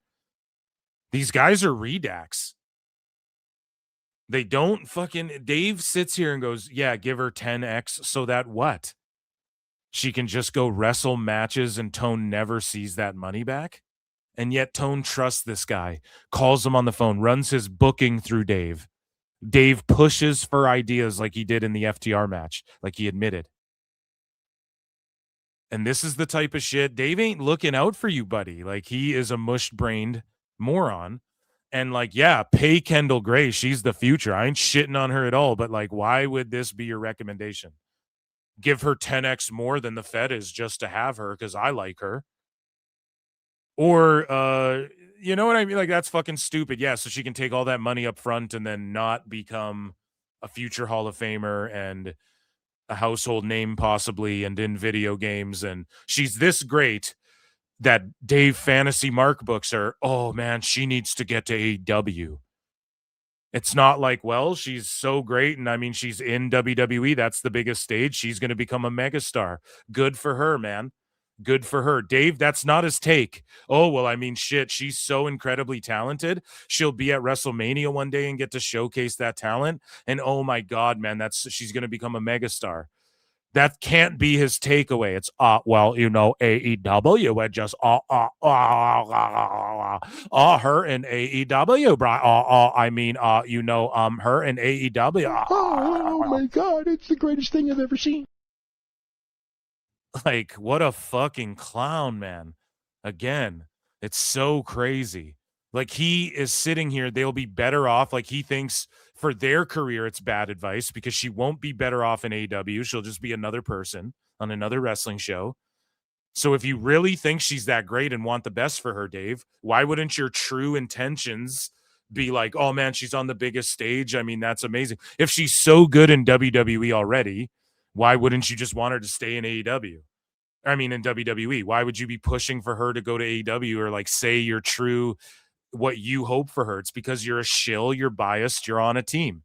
[SPEAKER 12] These guys are redacts. They don't fucking... Dave sits here and goes, yeah, give her 10x so that what? She can just go wrestle matches and Tone never sees that money back? And yet Tone trusts this guy, calls him on the phone, runs his booking through Dave. Dave pushes for ideas like he did in the FTR match, like he admitted. And this is the type of shit. Dave ain't looking out for you, buddy. Like, he is a mush-brained moron. And like, yeah, pay Kendall Gray. She's the future. I ain't shitting on her at all. But like, why would this be your recommendation? Give her 10x more than the Fed is just to have her because I like her. Or, you know what I mean? Like, that's fucking stupid. Yeah, so she can take all that money up front and then not become a future Hall of Famer and a household name possibly and in video games. And she's this great that Dave Fantasy Mark books her. Oh, man, she needs to get to AEW. It's not like, well, she's so great. And I mean, she's in WWE. That's the biggest stage. She's going to become a megastar. Good for her, man. Good for her. Dave, that's not his take. Oh, well, I mean, shit, she's so incredibly talented. She'll be at WrestleMania one day and get to showcase that talent. And oh my God, man, she's going to become a megastar. That can't be his takeaway. It's, well, you know, AEW would just, her in AEW, bro. I mean, you know, her in AEW.
[SPEAKER 15] Oh my God, it's the greatest thing I've ever seen.
[SPEAKER 12] Like, what a fucking clown, man. Again, it's so crazy. Like, he is sitting here, they'll be better off. Like, he thinks for their career, it's bad advice because she won't be better off in AEW. She'll just be another person on another wrestling show. So if you really think she's that great and want the best for her, Dave, why wouldn't your true intentions be like, oh man, she's on the biggest stage. I mean, that's amazing. If she's so good in WWE already, why wouldn't you just want her to stay in AEW? I mean, in WWE, why would you be pushing for her to go to AEW or like say you're true, what you hope for her? It's because you're a shill, you're biased, you're on a team.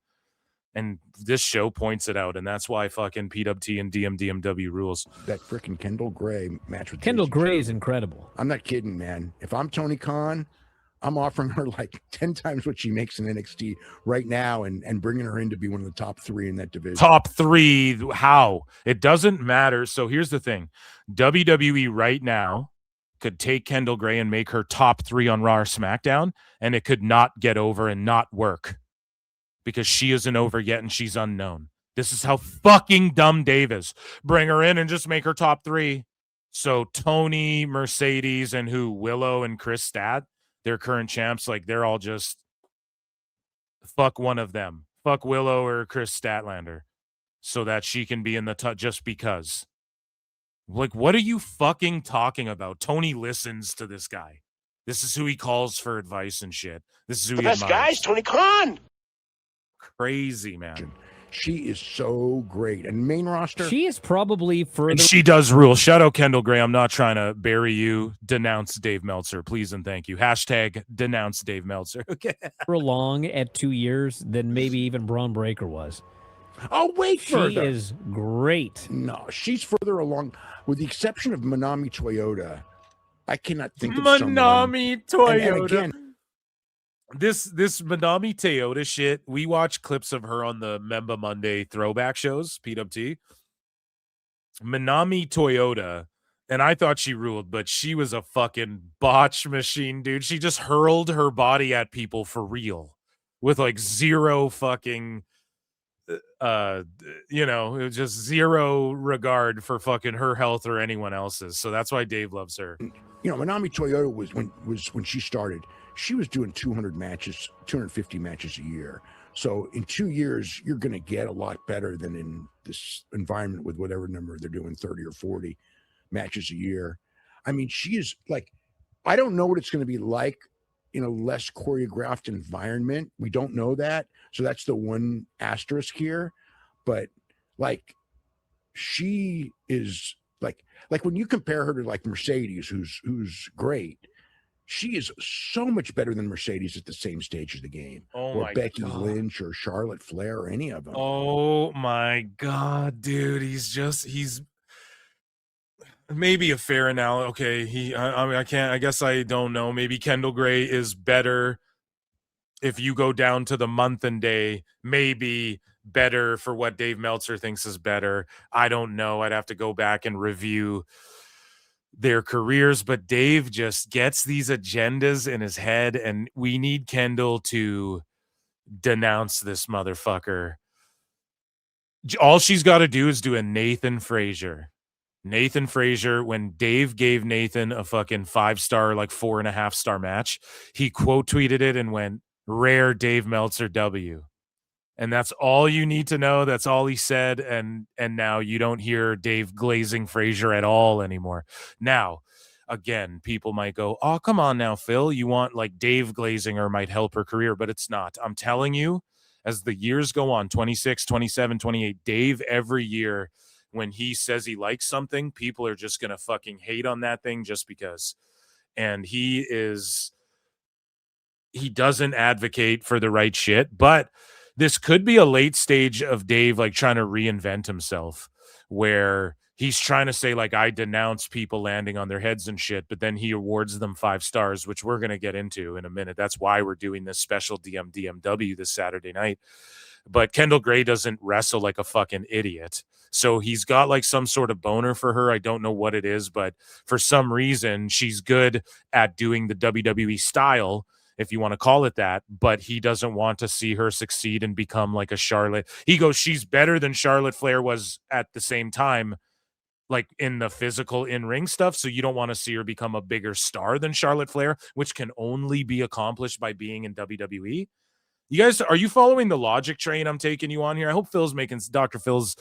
[SPEAKER 12] And this show points it out, and that's why fucking PWT and DMDMW rules.
[SPEAKER 15] That freaking Kendall Gray match with
[SPEAKER 3] Kendall Gray is incredible.
[SPEAKER 15] I'm not kidding, man. If I'm Tony Khan, I'm offering her like 10 times what she makes in NXT right now and bringing her in to be one of the top 3 in that division.
[SPEAKER 12] Top 3, how? It doesn't matter. So here's the thing. WWE right now could take Kendall Gray and make her top 3 on Raw or SmackDown, and it could not get over and not work because she isn't over yet and she's unknown. This is how fucking dumb Dave is. Bring her in and just make her top 3. So Tony, Mercedes, and who? Willow and Chris Stat, their current champs, like they're all just fuck one of them. Fuck Willow or Chris Statlander so that she can be in the just because. Like, what are you fucking talking about? Tony listens to this guy. This is who he calls for advice and shit. This is who
[SPEAKER 16] The
[SPEAKER 12] he
[SPEAKER 16] best
[SPEAKER 12] admires.
[SPEAKER 16] guys, Tony Khan.
[SPEAKER 12] Crazy, man.
[SPEAKER 15] She is so great. And main roster,
[SPEAKER 3] She is probably further.
[SPEAKER 12] And she does rule. Shout out Kendall Gray. I'm not trying to bury you. Denounce Dave Meltzer, please and thank you. Hashtag denounce Dave Meltzer. Okay.
[SPEAKER 3] along at 2 years than maybe even Braun Breaker was.
[SPEAKER 15] Oh, wait
[SPEAKER 3] She
[SPEAKER 15] further.
[SPEAKER 3] is great.
[SPEAKER 15] No, she's further along, with the exception of Manami Toyota. I cannot think of
[SPEAKER 12] Manami Toyota.
[SPEAKER 15] And again,
[SPEAKER 12] This Manami Toyota shit, we watch clips of her on the Memba Monday throwback shows, PWT. Manami Toyota, and I thought she ruled, but she was a fucking botch machine, dude. She just hurled her body at people for real with like zero fucking it was just zero regard for fucking her health or anyone else's. So that's why Dave loves her.
[SPEAKER 15] Manami Toyota was when she started, she was doing 200 matches, 250 matches a year. So in 2 years, you're going to get a lot better than in this environment with whatever number they're doing, 30 or 40 matches a year. I mean, she is like, I don't know what it's going to be like in a less choreographed environment. We don't know that. So that's the one asterisk here. But like, she is like when you compare her to like Mercedes, who's great, she is so much better than Mercedes at the same stage of the game.
[SPEAKER 12] Oh
[SPEAKER 15] or
[SPEAKER 12] my
[SPEAKER 15] Becky
[SPEAKER 12] God.
[SPEAKER 15] Lynch or Charlotte Flair or any of them.
[SPEAKER 12] Oh my God, dude. He's maybe a fair analogy. Okay. I guess I don't know. Maybe Kendall Gray is better if you go down to the month and day, maybe better for what Dave Meltzer thinks is better. I don't know. I'd have to go back and review their careers, but Dave just gets these agendas in his head, and we need Kendall to denounce this motherfucker. All she's got to do is do a Nathan Frazier, when Dave gave Nathan a fucking 5-star, like 4.5-star match, he quote tweeted it and went, "Rare Dave Meltzer W." And that's all you need to know. That's all he said. And now you don't hear Dave glazing Frazier at all anymore. Now, again, people might go, oh, come on now, Phil. You want like Dave glazing her might help her career, but it's not. I'm telling you, as the years go on, 26, 27, 28, Dave every year, when he says he likes something, people are just going to fucking hate on that thing just because. And he doesn't advocate for the right shit, but this could be a late stage of Dave like trying to reinvent himself, where he's trying to say like, I denounce people landing on their heads and shit, but then he awards them 5 stars, which we're going to get into in a minute. That's why we're doing this special DMDMW this Saturday night. But Kendall Gray doesn't wrestle like a fucking idiot. So he's got like some sort of boner for her. I don't know what it is, but for some reason she's good at doing the WWE style, if you want to call it that, but he doesn't want to see her succeed and become like a Charlotte. He goes, she's better than Charlotte Flair was at the same time, like in the physical in-ring stuff. So you don't want to see her become a bigger star than Charlotte Flair, which can only be accomplished by being in WWE. You guys, are you following the logic train I'm taking you on here? I hope Dr. Phil's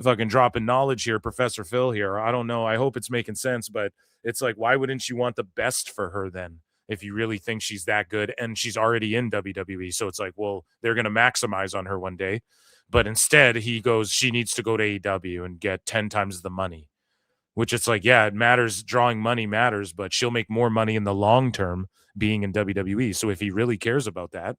[SPEAKER 12] fucking dropping knowledge here, Professor Phil here. I don't know. I hope it's making sense, but it's like, why wouldn't you want the best for her then? if you really think she's that good, and she's already in WWE. So it's like, well, they're going to maximize on her one day. But instead he goes, she needs to go to AEW and get 10 times the money, which it's like, yeah, it matters. Drawing money matters, but she'll make more money in the long term being in WWE. So if he really cares about that,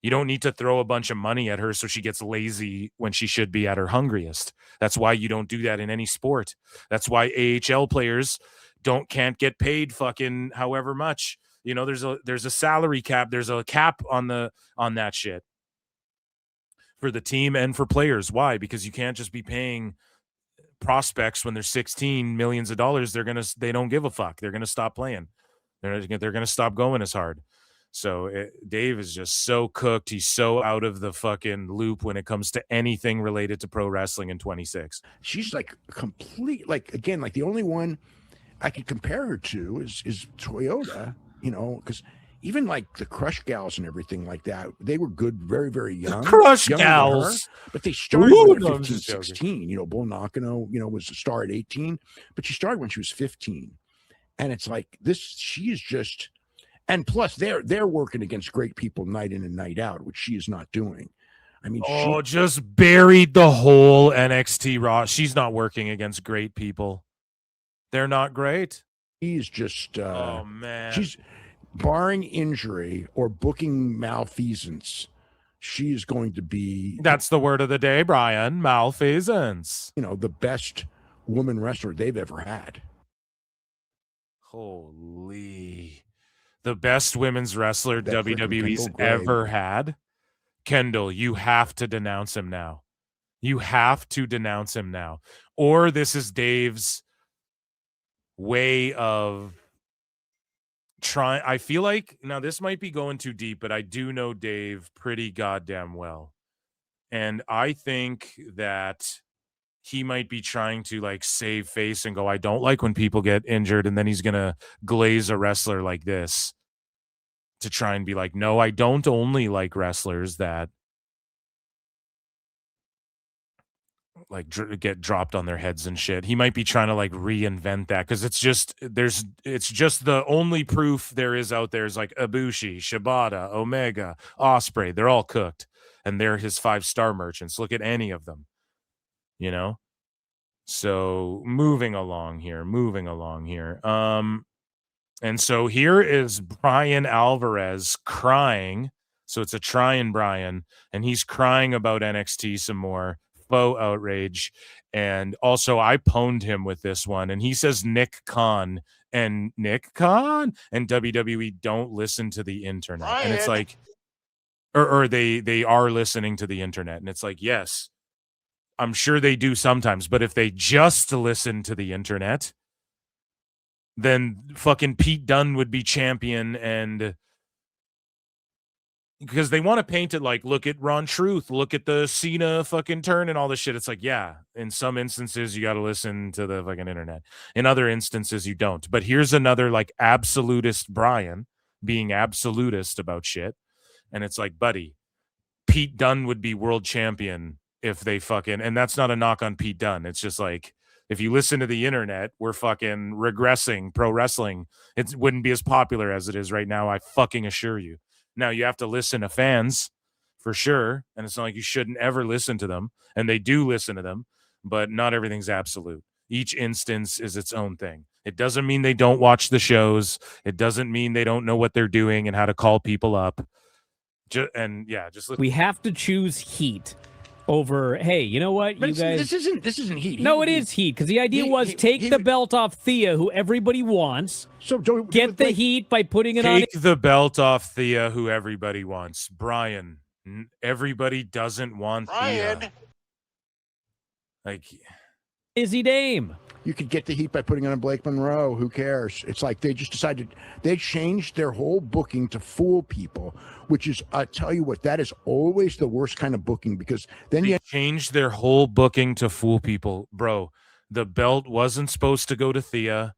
[SPEAKER 12] you don't need to throw a bunch of money at her so she gets lazy when she should be at her hungriest. That's why you don't do that in any sport. That's why AHL players can't get paid fucking however much. You know, there's a salary cap. There's a cap on that shit for the team and for players. Why? Because you can't just be paying prospects when they're 16 millions of dollars. They don't give a fuck. They're gonna stop playing. They're gonna stop going as hard. So Dave is just so cooked. He's so out of the fucking loop when it comes to anything related to pro wrestling in 26.
[SPEAKER 15] She's like complete, like, again, like the only one I could compare her to is Toyota, you know, because even like the Crush Gals and everything like that, they were good, very, very young.
[SPEAKER 12] Crush
[SPEAKER 15] younger than
[SPEAKER 12] Gals.
[SPEAKER 15] her, but they started when they were
[SPEAKER 12] I'm
[SPEAKER 15] 15,
[SPEAKER 12] just joking.
[SPEAKER 15] 16. You know, Bull Nakano, you know, was a star at 18, but she started when she was 15. And it's like this, she is just, and plus they're working against great people night in and night out, which she is not doing. I mean,
[SPEAKER 12] just buried the whole NXT Raw. She's not working against great people. They're not great.
[SPEAKER 15] She's just,
[SPEAKER 12] oh man,
[SPEAKER 15] she's barring injury or booking malfeasance. She is going to be.
[SPEAKER 12] That's the word of the day, Brian. Malfeasance.
[SPEAKER 15] You know, the best woman wrestler they've ever had.
[SPEAKER 12] Holy. The best women's wrestler
[SPEAKER 15] That
[SPEAKER 12] WWE's
[SPEAKER 15] freaking Kendall
[SPEAKER 12] ever
[SPEAKER 15] Gray.
[SPEAKER 12] had. Kendall, you have to denounce him now. You have to denounce him now. Or this is Dave's way of trying. I feel like, now this might be going too deep, but I do know Dave pretty goddamn well. And I think that he might be trying to like save face and go, I don't like when people get injured. And then he's going to glaze a wrestler like this to try and be like, no, I don't only like wrestlers that like get dropped on their heads and shit. He might be trying to like reinvent that, because it's just the only proof there is out there is like Ibushi, Shibata, Omega, Osprey. They're all cooked and they're his 5-star merchants. Look at any of them, you know? So moving along here. And so here is Brian Alvarez crying. So it's a trying Brian, and he's crying about NXT some more. Faux outrage. And also I pwned him with this one, and he says Nick Khan and WWE don't listen to the internet.
[SPEAKER 16] Brian.
[SPEAKER 12] And it's like, or they are listening to the internet. And it's like, yes, I'm sure they do sometimes, but if they just listen to the internet, then fucking Pete Dunne would be champion. And because they want to paint it like, look at Ron Truth, look at the Cena fucking turn and all this shit. It's like, yeah, in some instances you got to listen to the fucking internet. In other instances you don't. But here's another like absolutist Brian being absolutist about shit. And it's like, buddy, Pete Dunne would be world champion if they fucking, and that's not a knock on Pete Dunne. It's just like, if you listen to the internet, we're fucking regressing pro wrestling. It wouldn't be as popular as it is right now. I fucking assure you. Now you have to listen to fans for sure. And it's not like you shouldn't ever listen to them. And they do listen to them, but not everything's absolute. Each instance is its own thing. It doesn't mean they don't watch the shows. It doesn't mean they don't know what they're doing and how to call people up. Just listen.
[SPEAKER 3] We have to choose heat over, hey, you know what,
[SPEAKER 15] But
[SPEAKER 3] you guys.
[SPEAKER 15] this isn't heat.
[SPEAKER 3] No, it is heat, because the idea was take the belt off Thea, who everybody wants.
[SPEAKER 15] So
[SPEAKER 3] get the heat by putting it on.
[SPEAKER 12] Take the belt off Thea, who everybody wants. Brian, everybody doesn't want Thea. Like,
[SPEAKER 3] Izzy Dame.
[SPEAKER 15] You could get the heat by putting on a Blake Monroe. Who cares? It's like they just decided they changed their whole booking to fool people, which is, I tell you what, that is always the worst kind of booking, because then you
[SPEAKER 12] changed their whole booking to fool people, bro. The belt wasn't supposed to go to Thea.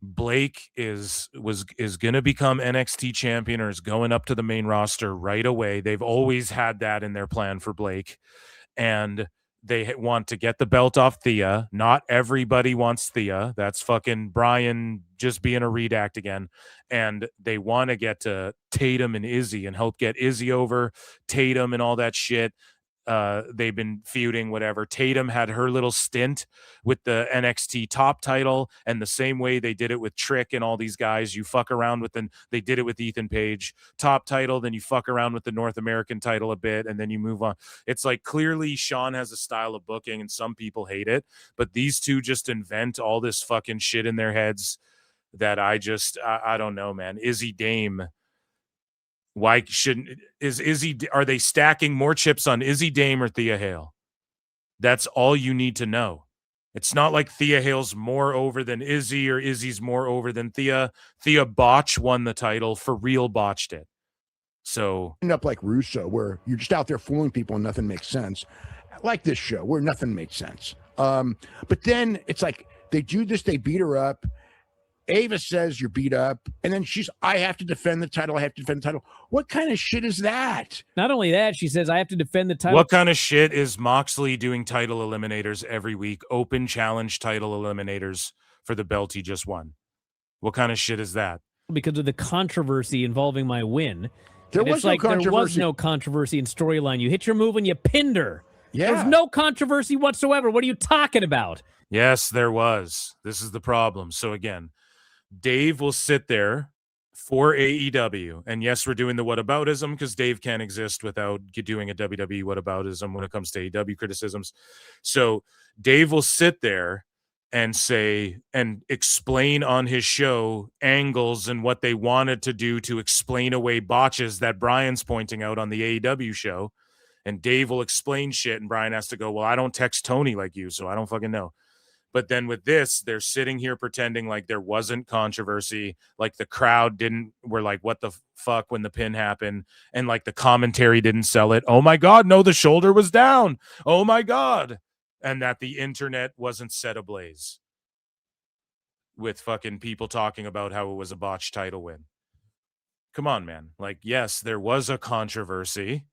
[SPEAKER 12] Blake is going to become NXT champion, or is going up to the main roster right away. They've always had that in their plan for Blake, and they want to get the belt off Thea. Not everybody wants Thea. That's fucking Brian just being a redact again. And they want to get to Tatum and Izzy and help get Izzy over, Tatum and all that shit. They've been feuding, whatever. Tatum had her little stint with the NXT top title, and the same way they did it with Trick and all these guys, you fuck around with them. They did it with Ethan Page, top title, then you fuck around with the North American title a bit, and then you move on. It's like clearly Sean has a style of booking, and some people hate it, but these two just invent all this fucking shit in their heads that I don't know, man. Izzy Dame. Why shouldn't are they stacking more chips on Izzy Dame or Thea Hale? That's all you need to know. It's not like Thea Hale's more over than Izzy or Izzy's more over than Thea. Thea Botch won the title, for real botched it. So
[SPEAKER 15] end up like Russo, where you're just out there fooling people and nothing makes sense. Like this show where nothing makes sense. But then it's like they do this, they beat her up. Ava says you're beat up, and then I have to defend the title. I have to defend the title. What kind of shit is that?
[SPEAKER 3] Not only that, she says I have to defend the title.
[SPEAKER 12] What kind of shit is Moxley doing title eliminators every week? Open challenge title eliminators for the belt he just won. What kind of shit is that?
[SPEAKER 3] Because of the controversy involving my win.
[SPEAKER 15] There
[SPEAKER 3] was no controversy in storyline. You hit your move and you pinned her.
[SPEAKER 15] Yeah.
[SPEAKER 3] There's no controversy whatsoever. What are you talking about?
[SPEAKER 12] Yes, there was. This is the problem. So again, Dave will sit there for AEW. And yes, we're doing the whataboutism because Dave can't exist without doing a WWE whataboutism when it comes to AEW criticisms. So Dave will sit there and say and explain on his show angles and what they wanted to do to explain away botches that Brian's pointing out on the AEW show. And Dave will explain shit, and Brian has to go, well, I don't text Tony like you, so I don't fucking know. But then with this, they're sitting here pretending like there wasn't controversy, like the crowd were like, what the fuck when the pin happened, and like the commentary didn't sell it. Oh my God, no, the shoulder was down. Oh my God. And that the internet wasn't set ablaze with fucking people talking about how it was a botched title win. Come on, man. Like, yes, there was a controversy.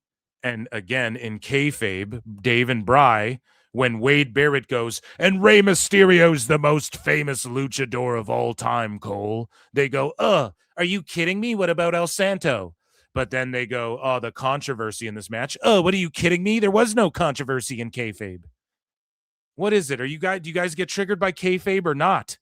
[SPEAKER 12] And again, in kayfabe, Dave and Bry, when Wade Barrett goes, and Rey Mysterio's the most famous luchador of all time, Cole, they go, are you kidding me? What about El Santo? But then they go, oh, the controversy in this match. Oh, what are you kidding me? There was no controversy in kayfabe. What is it? Do you guys get triggered by kayfabe or not?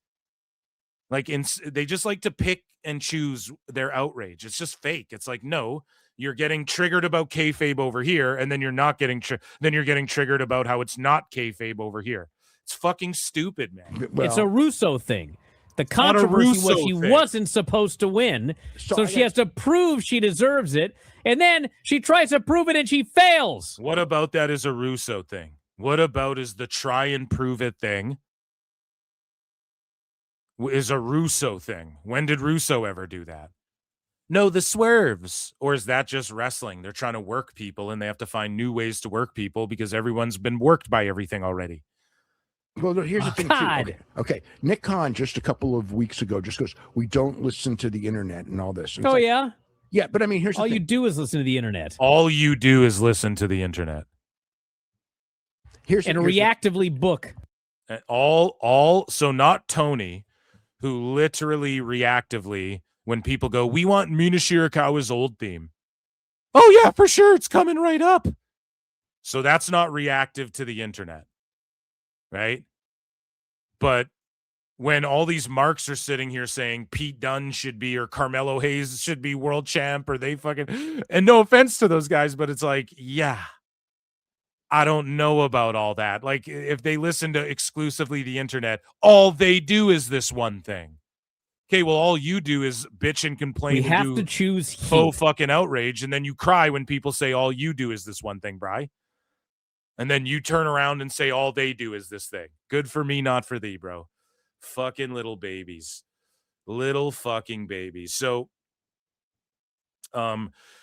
[SPEAKER 12] Like, they just like to pick and choose their outrage. It's just fake. It's like, no, you're getting triggered about kayfabe over here, and then you're not getting then you're getting triggered about how it's not kayfabe over here. It's fucking stupid, man.
[SPEAKER 3] Well, it's a Russo thing. The controversy was she wasn't supposed to win, so she has to prove she deserves it, and then she tries to prove it and she fails.
[SPEAKER 12] What about that is a Russo thing? What about is the try and prove it thing is a Russo thing? When did Russo ever do that? No, the swerves. Or is that just wrestling? They're trying to work people and they have to find new ways to work people because everyone's been worked by everything already.
[SPEAKER 15] Well, here's the thing, too. Okay. Nick Khan just a couple of weeks ago just goes, we don't listen to the internet and all this. And
[SPEAKER 3] oh, yeah?
[SPEAKER 15] Yeah, but I mean, here's the thing.
[SPEAKER 3] All you do is listen to the internet.
[SPEAKER 12] All you do is listen to the internet.
[SPEAKER 3] Reactively book.
[SPEAKER 12] So not Tony, who literally reactively, when people go, we want Mina Shirakawa's old theme. Oh, yeah, for sure. It's coming right up. So that's not reactive to the internet. Right? But when all these marks are sitting here saying Pete Dunne should be, or Carmelo Hayes should be world champ, or they fucking, and no offense to those guys, but it's like, yeah, I don't know about all that. Like, if they listen to exclusively the internet, all they do is this one thing. Okay, well, all you do is bitch and complain.
[SPEAKER 3] We have to choose
[SPEAKER 12] faux fucking outrage, and then you cry when people say all you do is this one thing, Bri. And then you turn around and say all they do is this thing. Good for me, not for thee, bro. Fucking little babies. Little fucking babies. So,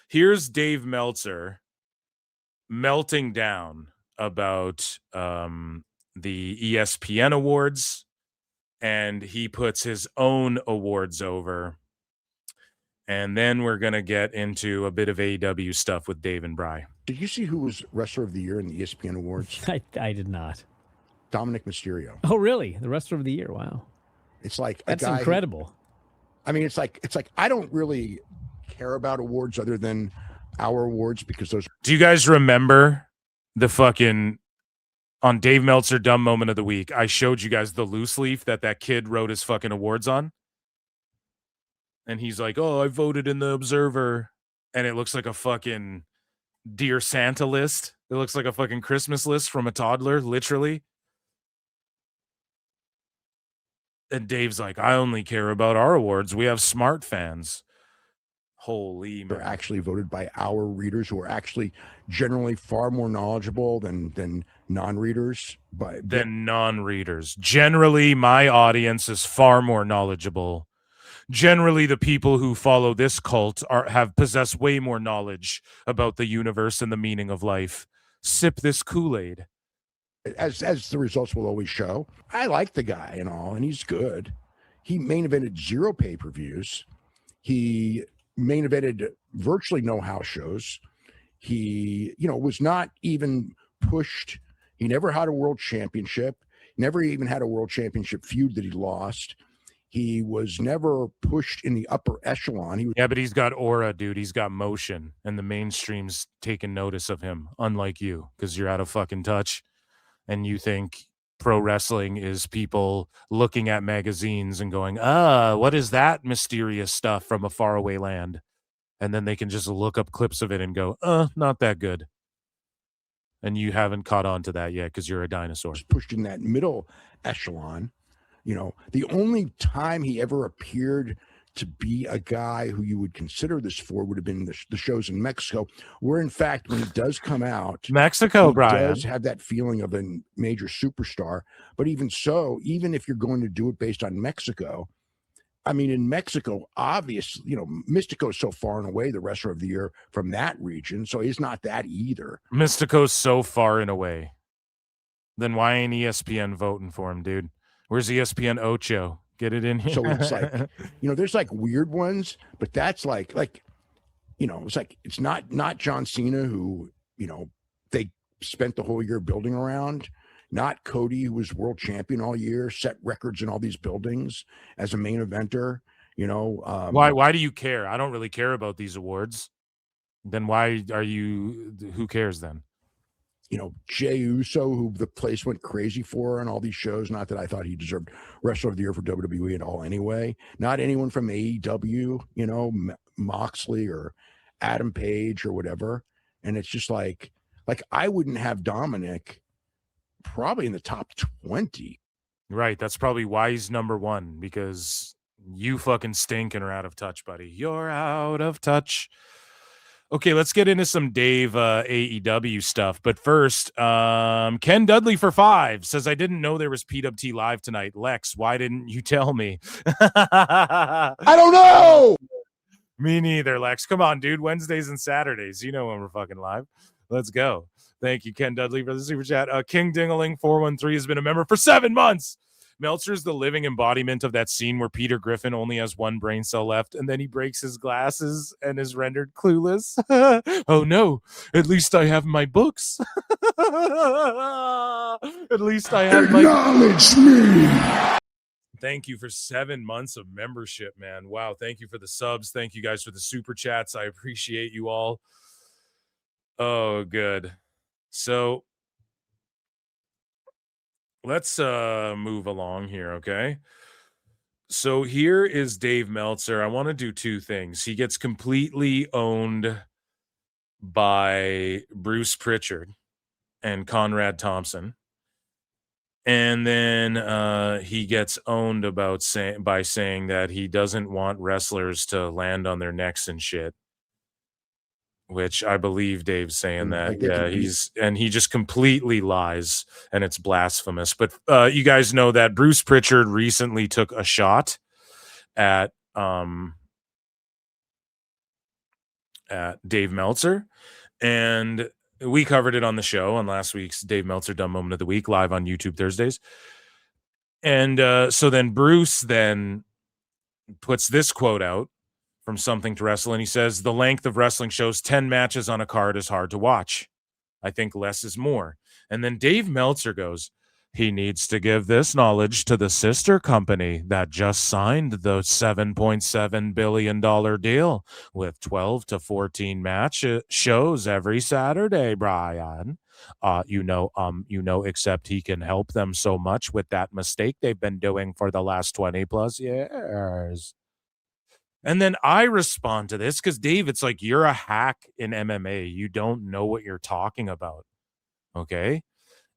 [SPEAKER 12] here's Dave Meltzer melting down about the ESPN awards, and he puts his own awards over, And then we're going to get into a bit of AEW stuff with Dave and Bry.
[SPEAKER 15] Did you see who was Wrestler of the Year in the ESPN Awards?
[SPEAKER 3] I did not.
[SPEAKER 15] Dominic Mysterio.
[SPEAKER 3] Oh, really? The Wrestler of the Year? Wow.
[SPEAKER 15] It's like
[SPEAKER 3] that's incredible.
[SPEAKER 15] It's like I don't really care about awards other than our awards because those.
[SPEAKER 12] Do you guys remember the fucking on Dave Meltzer dumb moment of the week? I showed you guys the loose leaf that kid wrote his fucking awards on. And he's like, "Oh, I voted in the Observer." And it looks like a fucking Dear Santa list. It looks like a fucking Christmas list from a toddler, literally. And Dave's like, "I only care about our awards. We have smart fans." Holy man.
[SPEAKER 15] They're actually voted by our readers who are actually generally far more knowledgeable than non-readers.
[SPEAKER 12] Than non-readers. Generally, my audience is far more knowledgeable. Generally, the people who follow this cult possess way more knowledge about the universe and the meaning of life. Sip this Kool-Aid.
[SPEAKER 15] As the results will always show, I like the guy and all, and he's good. He main evented 0 pay-per-views. He main evented virtually no house shows. He, was not even pushed. He never had a world championship. Never even had a world championship feud that he lost. He was never pushed in the upper echelon.
[SPEAKER 12] Yeah, but he's got aura, dude. He's got motion, and the mainstream's taking notice of him, unlike you, because you're out of fucking touch, and you think pro wrestling is people looking at magazines and going, what is that mysterious stuff from a faraway land? And then they can just look up clips of it and go, not that good. And you haven't caught on to that yet because you're a dinosaur.
[SPEAKER 15] Pushed in that middle echelon. The only time he ever appeared to be a guy who you would consider this for would have been the shows in Mexico, where in fact, when he does come out,
[SPEAKER 12] Mexico,
[SPEAKER 15] he
[SPEAKER 12] Brian,
[SPEAKER 15] does have that feeling of a major superstar. But even so, even if you're going to do it based on Mexico, in Mexico, obviously, Mystico is so far and away the Wrestler of the Year from that region, so he's not that either.
[SPEAKER 12] Mystico's so far and away. Then why ain't ESPN voting for him, dude? Where's ESPN Ocho? Get it in here.
[SPEAKER 15] So it's like, there's like weird ones, but that's like, it's like, it's not John Cena who, they spent the whole year building around, not Cody, who was world champion all year, set records in all these buildings as a main eventer,
[SPEAKER 12] Why do you care? I don't really care about these awards. Then why are you, who cares then?
[SPEAKER 15] Jey Uso, who the place went crazy for on all these shows. Not that I thought he deserved Wrestler of the Year for WWE at all anyway. Not anyone from AEW, Moxley or Adam Page or whatever. And it's just like I wouldn't have Dominic probably in the top 20.
[SPEAKER 12] Right. That's probably why he's number 1, because you fucking stink and are out of touch, buddy. You're out of touch. Okay, let's get into some Dave AEW stuff. But first, Ken Dudley for 5 says, "I didn't know there was PWT live tonight. Lex, why didn't you tell me?"
[SPEAKER 15] I don't know.
[SPEAKER 12] Me neither, Lex. Come on, dude. Wednesdays and Saturdays. You know when we're fucking live. Let's go. Thank you, Ken Dudley, for the super chat. King Dingaling 413 has been a member for 7 months. Meltzer's the living embodiment of that scene where Peter Griffin only has 1 brain cell left, and then he breaks his glasses and is rendered clueless. Oh no, at least I have my books. At least I have my...
[SPEAKER 15] Acknowledge me.
[SPEAKER 12] Thank you for 7 months of membership, man. Wow, thank you for the subs. Thank you guys for the super chats. I appreciate you all. Oh, good. So... let's move along here, okay? So here is Dave Meltzer. I want to do 2 things. He gets completely owned by Bruce Pritchard and Conrad Thompson. And then he gets owned by saying that he doesn't want wrestlers to land on their necks and shit. Which I believe Dave's saying that. Yeah, he just completely lies, and it's blasphemous. But you guys know that Bruce Pritchard recently took a shot at Dave Meltzer, and we covered it on the show on last week's Dave Meltzer Dumb Moment of the Week, live on YouTube Thursdays. And so then Bruce then puts this quote out from Something to Wrestle, and he says the length of wrestling shows 10 matches on a card is hard to watch. I think less is more. And then Dave Meltzer goes, he needs to give this knowledge to the sister company that just signed the $7.7 billion deal with 12 to 14 match shows every Saturday, Brian. Except he can help them so much with that mistake they've been doing for the last 20 plus years. And then I respond to this because, Dave, it's like you're a hack in MMA. You don't know what you're talking about. Okay?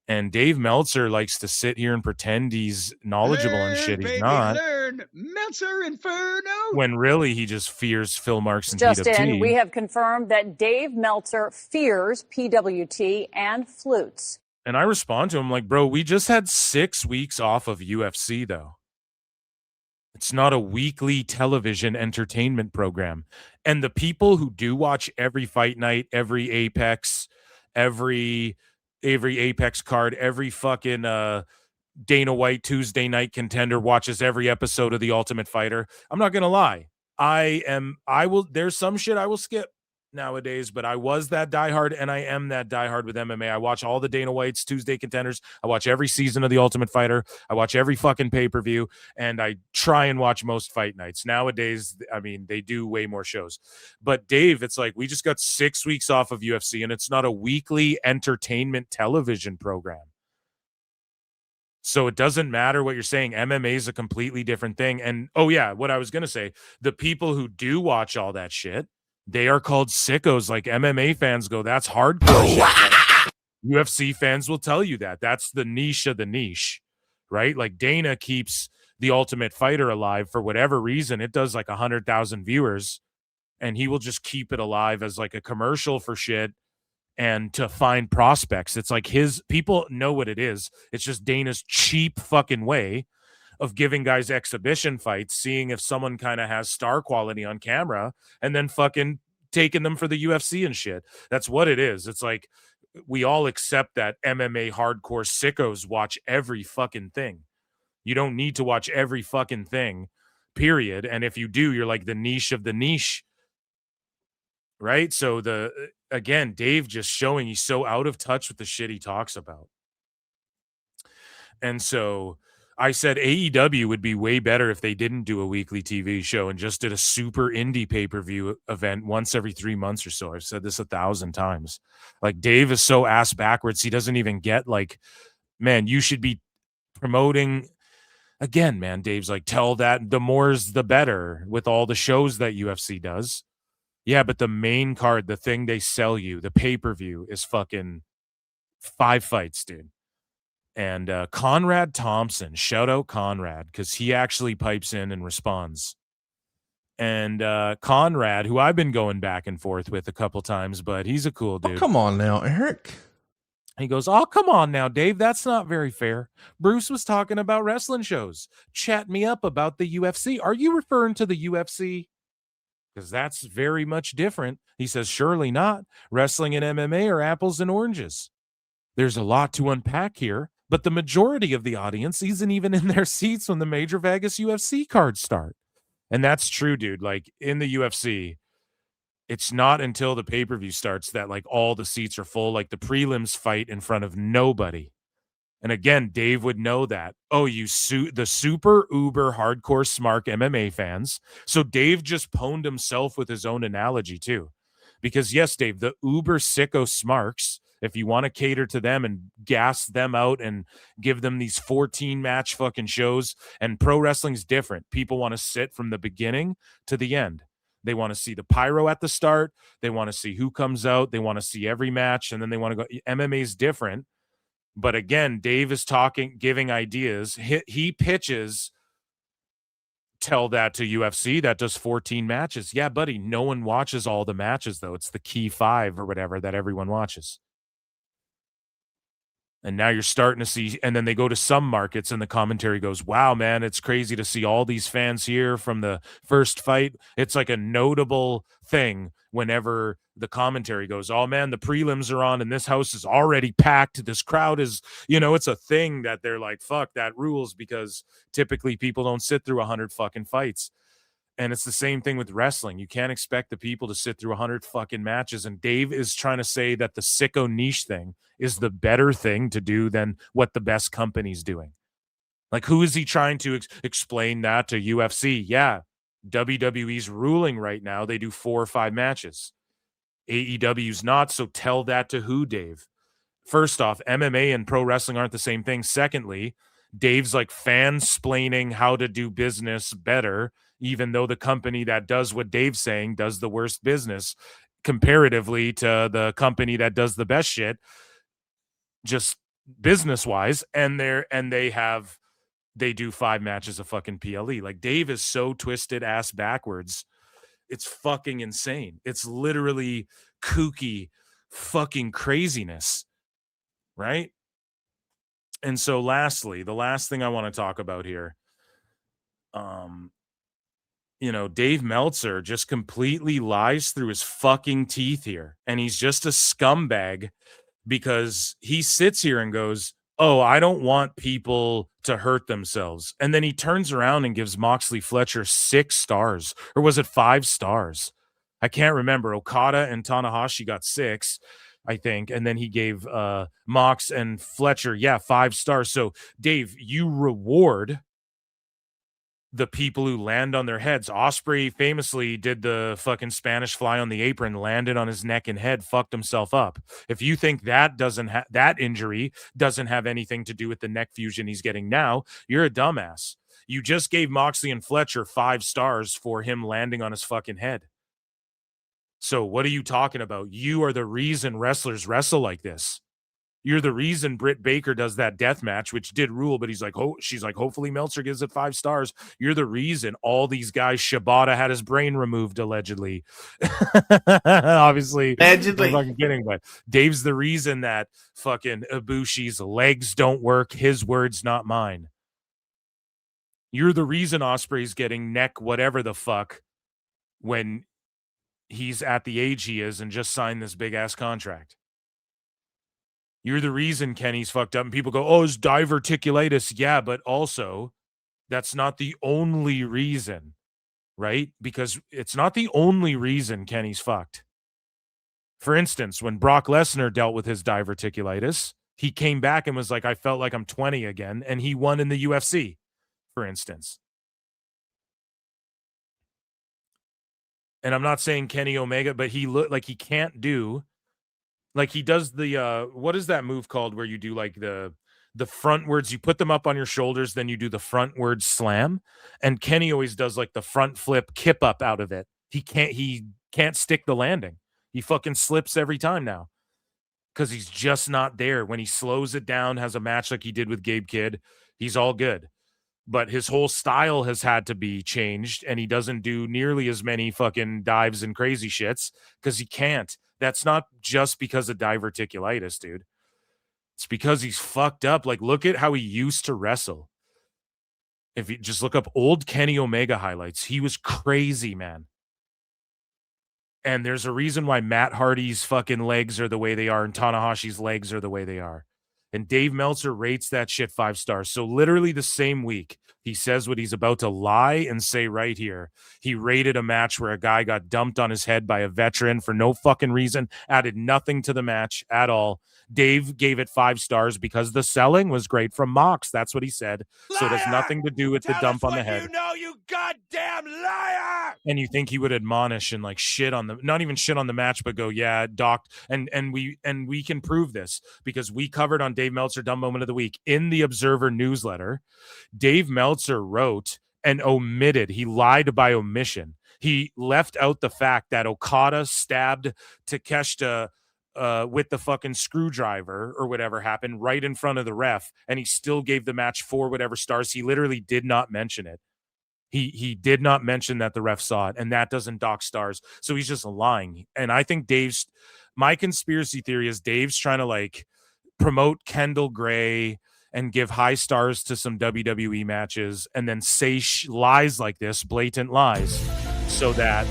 [SPEAKER 12] And Dave Meltzer likes to sit here and pretend he's knowledgeable and shit. He's not.
[SPEAKER 1] Learn Meltzer Inferno.
[SPEAKER 12] When really he just fears Phil Marks and
[SPEAKER 8] Justin,
[SPEAKER 12] PWT.
[SPEAKER 8] we have confirmed that Dave Meltzer fears PWT and flutes.
[SPEAKER 12] And I respond to him like, bro, we just had 6 weeks off of UFC, though. It's not a weekly television entertainment program. And the people who do watch every fight night, every Apex, every Apex card, every fucking Dana White Tuesday Night Contender watches every episode of The Ultimate Fighter. I'm not going to lie. There's some shit I will skip nowadays, but I was that diehard and I am that diehard with MMA. I watch all the Dana White's Tuesday Contenders. I watch every season of The Ultimate Fighter. I watch every fucking pay-per-view, and I try and watch most fight nights. Nowadays, I mean, they do way more shows. But Dave, it's like we just got 6 weeks off of UFC, and it's not a weekly entertainment television program. So it doesn't matter what you're saying. MMA is a completely different thing. And, oh yeah, what I was going to say, the people who do watch all that shit, they are called sickos. Like MMA fans go, that's hardcore shit. UFC fans will tell you that. That's the niche of the niche, right? Like Dana keeps The Ultimate Fighter alive for whatever reason. It does like 100,000 viewers, and he will just keep it alive as like a commercial for shit and to find prospects. It's like his people know what it is. It's just Dana's cheap fucking way of giving guys exhibition fights, seeing if someone kind of has star quality on camera, and then fucking taking them for the UFC and shit. That's what it is. It's like we all accept that MMA hardcore sickos watch every fucking thing. You don't need to watch every fucking thing, period. And if you do, you're like the niche of the niche, right? So again, Dave just showing he's so out of touch with the shit he talks about. And so I said AEW would be way better if they didn't do a weekly TV show and just did a super indie pay-per-view event once every 3 months or so. I've said this 1,000 times. Like, Dave is so ass backwards. He doesn't even get, like, man, you should be promoting. Again, man, Dave's like, tell that the more's the better with all the shows that UFC does. Yeah, but the main card, the thing they sell you, the pay-per-view is fucking 5 fights, dude. And Conrad Thompson, shout out Conrad, because he actually pipes in and responds. And Conrad, who I've been going back and forth with a couple times, but he's a cool dude.
[SPEAKER 18] Oh, come on now, Eric.
[SPEAKER 12] He goes, oh, come on now, Dave. That's not very fair. Bruce was talking about wrestling shows. Chat me up about the UFC. Are you referring to the UFC? Because that's very much different. He says, surely not. Wrestling and MMA are apples and oranges. There's a lot to unpack here, but the majority of the audience isn't even in their seats when the Major Vegas UFC cards start. And that's true, dude. Like, in the UFC, it's not until the pay-per-view starts that, like, all the seats are full. Like, the prelims fight in front of nobody. And again, Dave would know that. Oh, the super uber hardcore smart MMA fans. So Dave just pwned himself with his own analogy too. Because yes, Dave, the uber sicko smarks, if you want to cater to them and gas them out and give them these 14 match fucking shows, and pro wrestling's different. People want to sit from the beginning to the end. They want to see the pyro at the start. They want to see who comes out. They want to see every match. And then they want to go. MMA's different. But again, Dave is talking, giving ideas. He pitches, tell that to UFC that does 14 matches. Yeah, buddy, no one watches all the matches, though. It's the key 5 or whatever that everyone watches. And now you're starting to see, and then they go to some markets and the commentary goes, wow, man, it's crazy to see all these fans here from the first fight. It's like a notable thing whenever the commentary goes, oh, man, the prelims are on and this house is already packed. This crowd is, it's a thing that they're like, fuck, that rules, because typically people don't sit through 100 fucking fights. And it's the same thing with wrestling. You can't expect the people to sit through 100 fucking matches. And Dave is trying to say that the sicko niche thing is the better thing to do than what the best company's doing. Like, who is he trying to explain that to? UFC? Yeah. WWE's ruling right now. They do 4 or 5 matches. AEW's not. So tell that to who, Dave? First off, MMA and pro wrestling aren't the same thing. Secondly, Dave's like fansplaining how to do business better, even though the company that does what Dave's saying does the worst business comparatively to the company that does the best shit, just business wise. And they do 5 matches of fucking PLE. Like, Dave is so twisted ass backwards. It's fucking insane. It's literally kooky fucking craziness. Right? And so lastly, the last thing I want to talk about here, Dave Meltzer just completely lies through his fucking teeth here. And he's just a scumbag because he sits here and goes, oh, I don't want people to hurt themselves. And then he turns around and gives Moxley Fletcher 6 stars. Or was it 5 stars? I can't remember. Okada and Tanahashi got 6. I think, and then he gave Mox and Fletcher 5 stars. So Dave, you reward the people who land on their heads. Ospreay famously did the fucking Spanish fly on the apron, landed on his neck and head, fucked himself up. If you think that that injury doesn't have anything to do with the neck fusion he's getting now, you're a dumbass. You just gave Moxley and Fletcher 5 stars for him landing on his fucking head. So what are you talking about? You are the reason wrestlers wrestle like this. You're the reason Britt Baker does that death match, which did rule, but she's like, hopefully Meltzer gives it 5 stars. You're the reason all these guys, Shibata had his brain removed, allegedly. Obviously,
[SPEAKER 18] allegedly.
[SPEAKER 12] I'm fucking kidding, but Dave's the reason that fucking Ibushi's legs don't work. His words, not mine. You're the reason Ospreay's getting neck whatever the fuck when he's at the age he is and just signed this big ass contract. You're the reason Kenny's fucked up and people go, oh, it's diverticulitis. Yeah, but also that's not the only reason, right? Because it's not the only reason Kenny's fucked. For instance, when Brock Lesnar dealt with his diverticulitis, he came back and was like, I felt like I'm 20 again, and he won in the UFC, for instance. And I'm not saying Kenny Omega, but he looked like he can't do, like he does the, what is that move called where you do like the frontwards, you put them up on your shoulders, then you do the frontward slam. And Kenny always does like the front flip kip up out of it. He can't stick the landing. He fucking slips every time now because he's just not there. When he slows it down, has a match like he did with Gabe Kidd, he's all good. But his whole style has had to be changed, and he doesn't do nearly as many fucking dives and crazy shits because he can't. That's not just because of diverticulitis, dude. It's because he's fucked up. Like, look at how he used to wrestle. If you just look up old Kenny Omega highlights, he was crazy, man. And there's a reason why Matt Hardy's fucking legs are the way they are and Tanahashi's legs are the way they are. And Dave Meltzer rates that shit 5 stars. So literally the same week, he says what he's about to lie and say right here. He rated a match where a guy got dumped on his head by a veteran for no fucking reason, added nothing to the match at all. Dave gave it 5 stars because the selling was great from Mox. That's what he said. Liar! So it has nothing to do with the dump on the head.
[SPEAKER 17] You know, you goddamn liar!
[SPEAKER 12] And you think he would admonish and like shit on the, not even shit on the match, but go, yeah, doc. And we can prove this because we covered on Dave Meltzer Dumb Moment of the Week in the Observer newsletter. Dave Meltzer wrote and omitted. He lied by omission. He left out the fact that Okada stabbed Takeshita with the fucking screwdriver or whatever happened right in front of the ref, and he still gave the match 4 whatever stars. He literally did not mention it. He did not mention that the ref saw it, and that doesn't dock stars. So he's just lying. And I think my conspiracy theory is Dave's trying to like promote Kendall Gray and give high stars to some WWE matches and then say lies like this, blatant lies, so that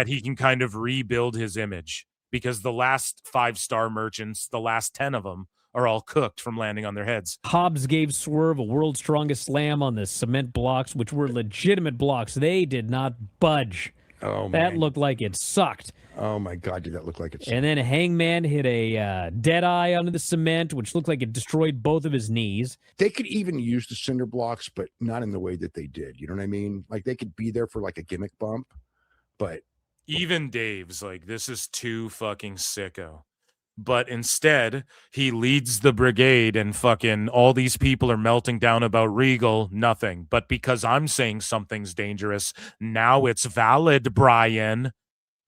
[SPEAKER 12] he can kind of rebuild his image. Because the last 5-star merchants, the last 10 of them are all cooked from landing on their heads.
[SPEAKER 3] Hobbs gave Swerve a world's strongest slam on the cement blocks, which were legitimate blocks. They did not budge.
[SPEAKER 15] Oh,
[SPEAKER 3] that
[SPEAKER 15] man.
[SPEAKER 3] looked like it sucked.
[SPEAKER 15] Oh my God, did that look like it sucked?
[SPEAKER 3] And then Hangman hit a dead eye onto the cement, which looked like it destroyed both of his knees.
[SPEAKER 15] They could even use the cinder blocks, but not in the way that they did. You know what I mean? Like they could be there for like a gimmick bump, but
[SPEAKER 12] Even Dave's like, this is too fucking sicko. But instead, he leads the brigade and fucking all these people are melting down about Regal, nothing. But because I'm saying something's dangerous, now it's valid, Brian.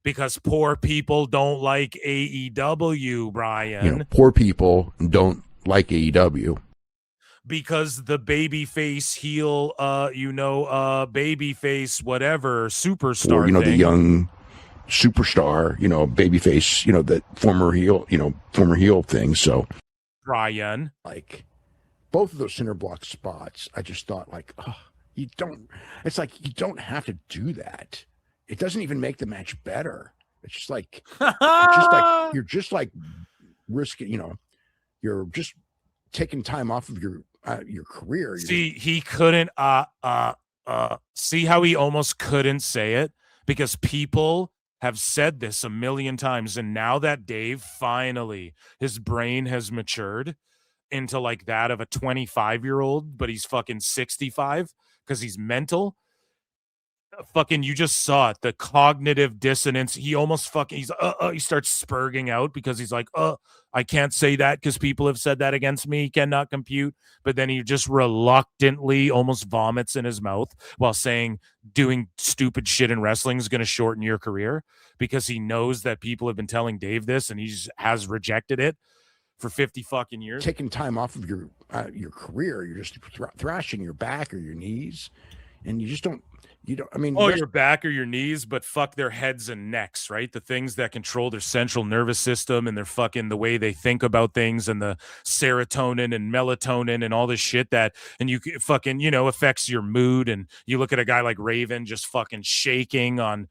[SPEAKER 12] Because poor people don't like AEW, Brian.
[SPEAKER 15] you know, poor people don't like AEW.
[SPEAKER 12] Because the babyface heel, babyface whatever superstar
[SPEAKER 15] Or, the
[SPEAKER 12] thing.
[SPEAKER 15] young superstar, babyface, that former heel thing. So
[SPEAKER 12] Brian,
[SPEAKER 15] like both of those cinder block spots, I just thought like, it's like you don't have to do that. It doesn't even make the match better. It's just like, you're just risking, you're just taking time off of your career.
[SPEAKER 12] See, he couldn't, see how he almost couldn't say it? Because people have said this a million times. And now that Dave finally, his brain has matured into like that of a 25-year-old, but he's fucking 65 because he's mental. Fucking, you just saw it, the cognitive dissonance. He almost he starts spurging out because he's like, I can't say that because people have said that against me, cannot compute. But then he just reluctantly almost vomits in his mouth while saying doing stupid shit in wrestling is going to shorten your career, because he knows that people have been telling Dave this and he has rejected it for 50 fucking years.
[SPEAKER 15] Taking time off of your career, you're just thrashing your back or your knees, and you don't. I mean,
[SPEAKER 12] your back or your knees, but fuck their heads and necks, right? The things that control their central nervous system and their fucking the way they think about things and the serotonin and melatonin and all this shit that, and you fucking, affects your mood. And you look at a guy like Raven just fucking shaking on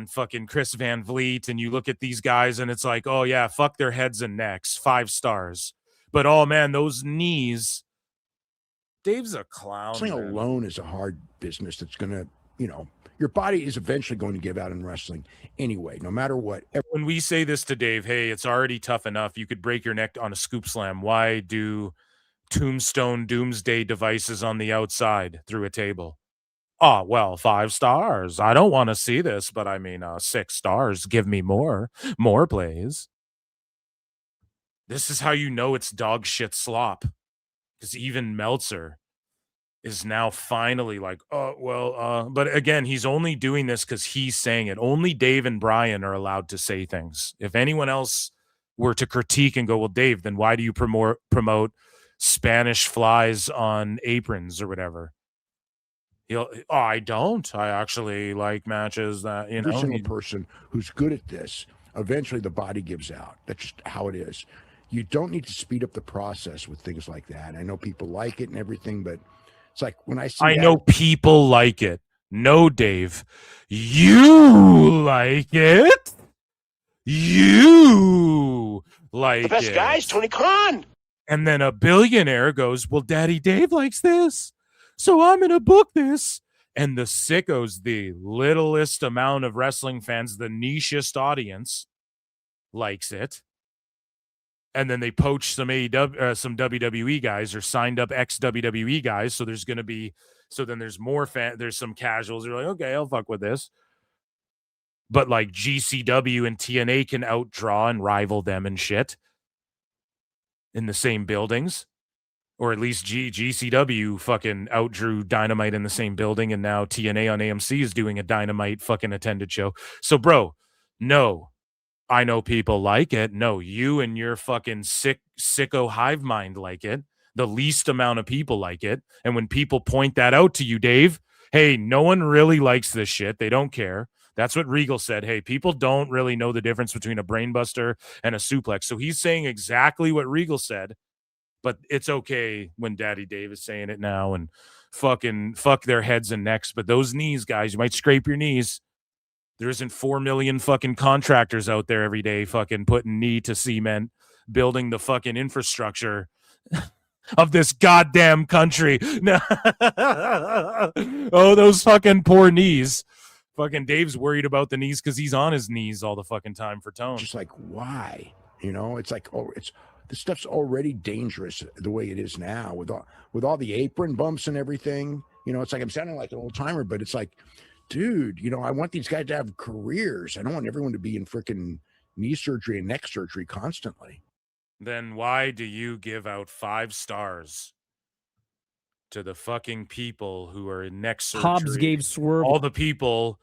[SPEAKER 12] fucking Chris Van Vliet, and you look at these guys and it's like, oh yeah, fuck their heads and necks, 5 stars. But oh man, those knees. Dave's a clown.
[SPEAKER 15] Wrestling alone is a hard business that's going to, your body is eventually going to give out in wrestling anyway, no matter what.
[SPEAKER 12] When we say this to Dave, hey, it's already tough enough. You could break your neck on a scoop slam. Why do tombstone doomsday devices on the outside through a table? Oh, well, 5 stars. I don't want to see this, but I mean, 6 stars. Give me more plays. This is how you know it's dog shit slop. Because even Meltzer is now finally like, but again, he's only doing this because he's saying it. Only Dave and Brian are allowed to say things. If anyone else were to critique and go, well, Dave, then why do you promote Spanish flies on aprons or whatever? I don't. I actually like matches that,
[SPEAKER 15] Every single person who's good at this, eventually the body gives out. That's just how it is. You don't need to speed up the process with things like that. I know people like it and everything, but it's like when I see
[SPEAKER 12] I know people like it. No, Dave, you like it. You like
[SPEAKER 16] The best
[SPEAKER 12] it.
[SPEAKER 16] guys, Tony Khan.
[SPEAKER 12] And then a billionaire goes, well, Daddy Dave likes this, so I'm going to book this. And the sickos, the littlest amount of wrestling fans, the nichest audience, likes it. And then they poach some some WWE guys or signed up ex-WWE guys. So there's going to be, then there's more there's some casuals who are like, okay, I'll fuck with this. But like GCW and TNA can outdraw and rival them and shit in the same buildings. Or at least GCW fucking outdrew Dynamite in the same building. And now TNA on AMC is doing a Dynamite fucking attended show. So bro, no. I know people like it. No, you and your fucking sicko hive mind like it. The least amount of people like it. And when people point that out to you, Dave, hey, no one really likes this shit. They don't care. That's what Regal said. Hey, people don't really know the difference between a brainbuster and a suplex. So he's saying exactly what Regal said, but it's okay when Daddy Dave is saying it now and fucking fuck their heads and necks. But those knees, guys, you might scrape your knees. There isn't 4 million fucking contractors out there every day fucking putting knee to cement building the fucking infrastructure of this goddamn country. Oh, those fucking poor knees. Fucking Dave's worried about the knees because he's on his knees all the fucking time for tone.
[SPEAKER 15] Just like, why? You know, it's like, oh, this stuff's already dangerous the way it is now with all the apron bumps and everything. You know, it's like I'm sounding like an old timer, but it's like, dude, you know, I want these guys to have careers. I don't want everyone to be in freaking knee surgery and neck surgery constantly.
[SPEAKER 12] Then why do you give out 5 stars to the fucking people who are in neck surgery?
[SPEAKER 3] Hobbs gave Swerve
[SPEAKER 12] all the people.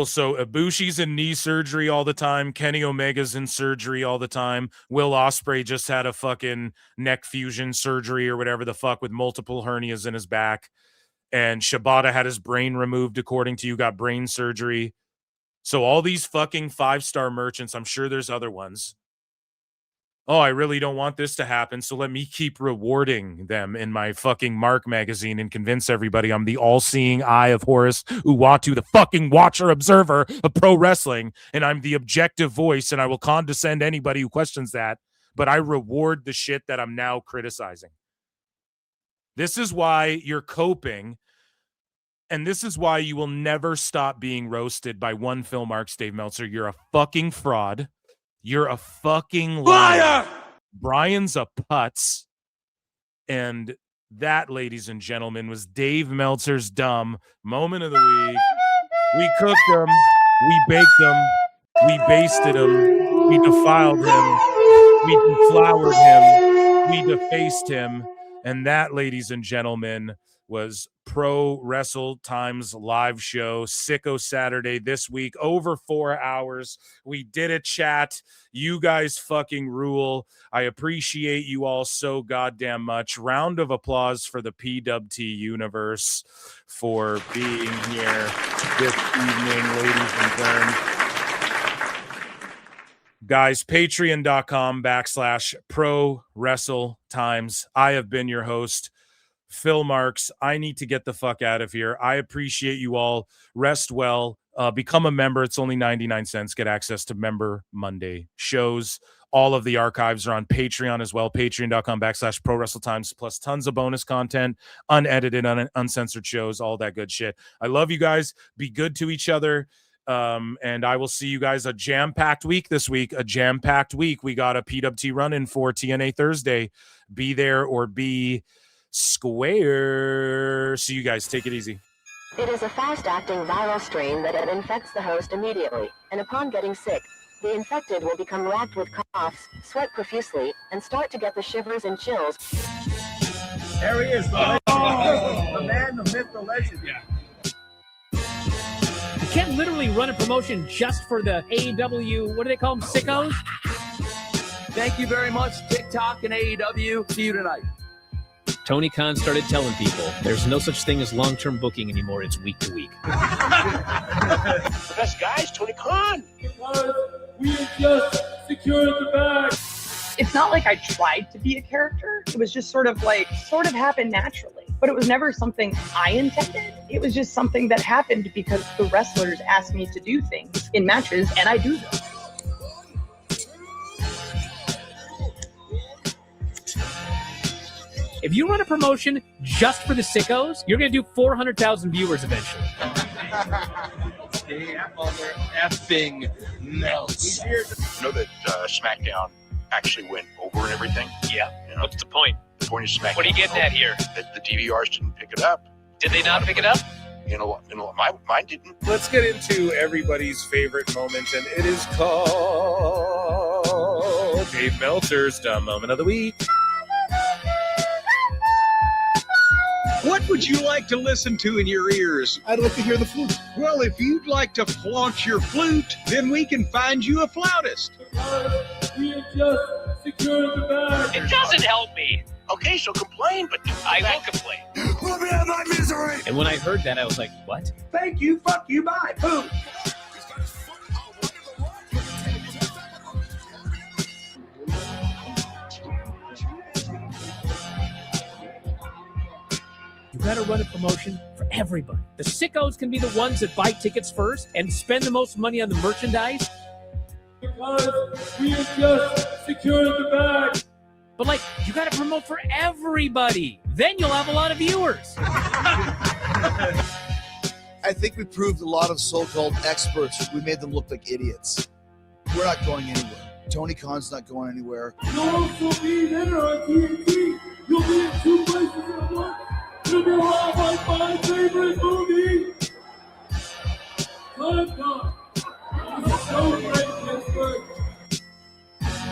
[SPEAKER 12] So Ibushi's in knee surgery all the time. Kenny Omega's in surgery all the time. Will Ospreay just had a fucking neck fusion surgery or whatever the fuck with multiple hernias in his back. And Shibata had his brain removed, according to you, got brain surgery. So all these fucking 5-star merchants, I'm sure there's other ones. Oh, I really don't want this to happen, so let me keep rewarding them in my fucking Mark magazine and convince everybody I'm the all-seeing eye of Horace Uwatu, the fucking watcher observer of pro wrestling, and I'm the objective voice, and I will condescend anybody who questions that, but I reward the shit that I'm now criticizing. This is why you're coping, and this is why you will never stop being roasted by one Phil Marks, Dave Meltzer. You're a fucking fraud. You're a fucking liar. Brian's a putz. And that, ladies and gentlemen, was Dave Meltzer's dumb moment of the week. We cooked him. We baked him. We basted him. We defiled him. We deflowered him. We defaced him. And that, ladies and gentlemen, was Pro Wrestle Times live show, Sicko Saturday this week, over 4 hours. We did it, chat. You guys fucking rule. I appreciate you all so goddamn much. Round of applause for the PWT universe for being here this evening, ladies and gentlemen. Guys, patreon.com/Pro Wrestle Times. I have been your host, Phil Marks. I need to get the fuck out of here. I appreciate you all. Rest well. Become a member. It's only 99 cents. Get access to Member Monday shows. All of the archives are on Patreon as well. Patreon.com/Pro Wrestle Times, plus tons of bonus content, unedited, uncensored shows, all that good shit. I love you guys. Be good to each other. And I will see you guys a jam-packed week this week. A jam-packed week. We got a PWT run-in for TNA Thursday. Be there or be square. See you guys. Take it easy.
[SPEAKER 18] It is a fast-acting viral strain that infects the host immediately, and upon getting sick, the infected will become racked with coughs, sweat profusely, and start to get the shivers and chills.
[SPEAKER 20] There he is, the man, the myth, the legend. Yeah.
[SPEAKER 3] You can't literally run a promotion just for the AEW, what do they call them, sickos?
[SPEAKER 20] Thank you very much, TikTok and AEW. See you tonight.
[SPEAKER 3] Tony Khan started telling people there's no such thing as long-term booking anymore. It's week to week.
[SPEAKER 20] The best guys, Tony Khan. We have just secured the bag.
[SPEAKER 21] It's not like I tried to be a character. It was just sort of happened naturally. But it was never something I intended. It was just something that happened because the wrestlers asked me to do things in matches, and I do them.
[SPEAKER 3] If you run a promotion just for the sickos, you're going to do 400,000 viewers eventually.
[SPEAKER 20] Effing melts.
[SPEAKER 23] You know that SmackDown actually went over and everything?
[SPEAKER 24] Yeah.
[SPEAKER 23] You know,
[SPEAKER 24] What's the point?
[SPEAKER 23] the point of SmackDown.
[SPEAKER 24] What are you getting at here?
[SPEAKER 23] That the DVRs didn't pick it up.
[SPEAKER 24] Did they not pick it up?
[SPEAKER 23] You know, mine didn't.
[SPEAKER 12] Let's get into everybody's favorite moment, and it is called Dave Meltzer's Dumb Moment of the Week.
[SPEAKER 1] What would you like to listen to in your ears?
[SPEAKER 15] I'd like to hear the flute.
[SPEAKER 1] Well, if you'd like to flaunt your flute, then we can find you a flautist.
[SPEAKER 20] We have just secured the bag.
[SPEAKER 24] It doesn't help me.
[SPEAKER 23] Okay, so complain, but
[SPEAKER 24] I will complain.
[SPEAKER 20] Let me have my misery.
[SPEAKER 3] And when I heard that, I was like, what?
[SPEAKER 20] Thank you, fuck you, bye. Boom.
[SPEAKER 3] You gotta run a promotion for everybody. The sickos can be the ones that buy tickets first and spend the most money on the merchandise.
[SPEAKER 20] because we have just secured the bag.
[SPEAKER 3] But like, you got to promote for everybody. Then you'll have a lot of viewers.
[SPEAKER 7] I think we proved a lot of so-called experts. We made them look like idiots. We're not going anywhere. Tony Khan's not going anywhere.
[SPEAKER 20] You'll also be there on TNT. You'll be in 2 places at once. You'll be like my favorite movie. Time Gone. It's so great, Pittsburgh.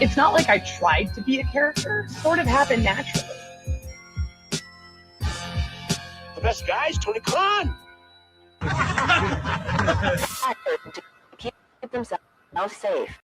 [SPEAKER 21] It's not like I tried to be a character. It sort of happened naturally.
[SPEAKER 20] The best guys, Tony Khan.
[SPEAKER 18] To keep themselves safe.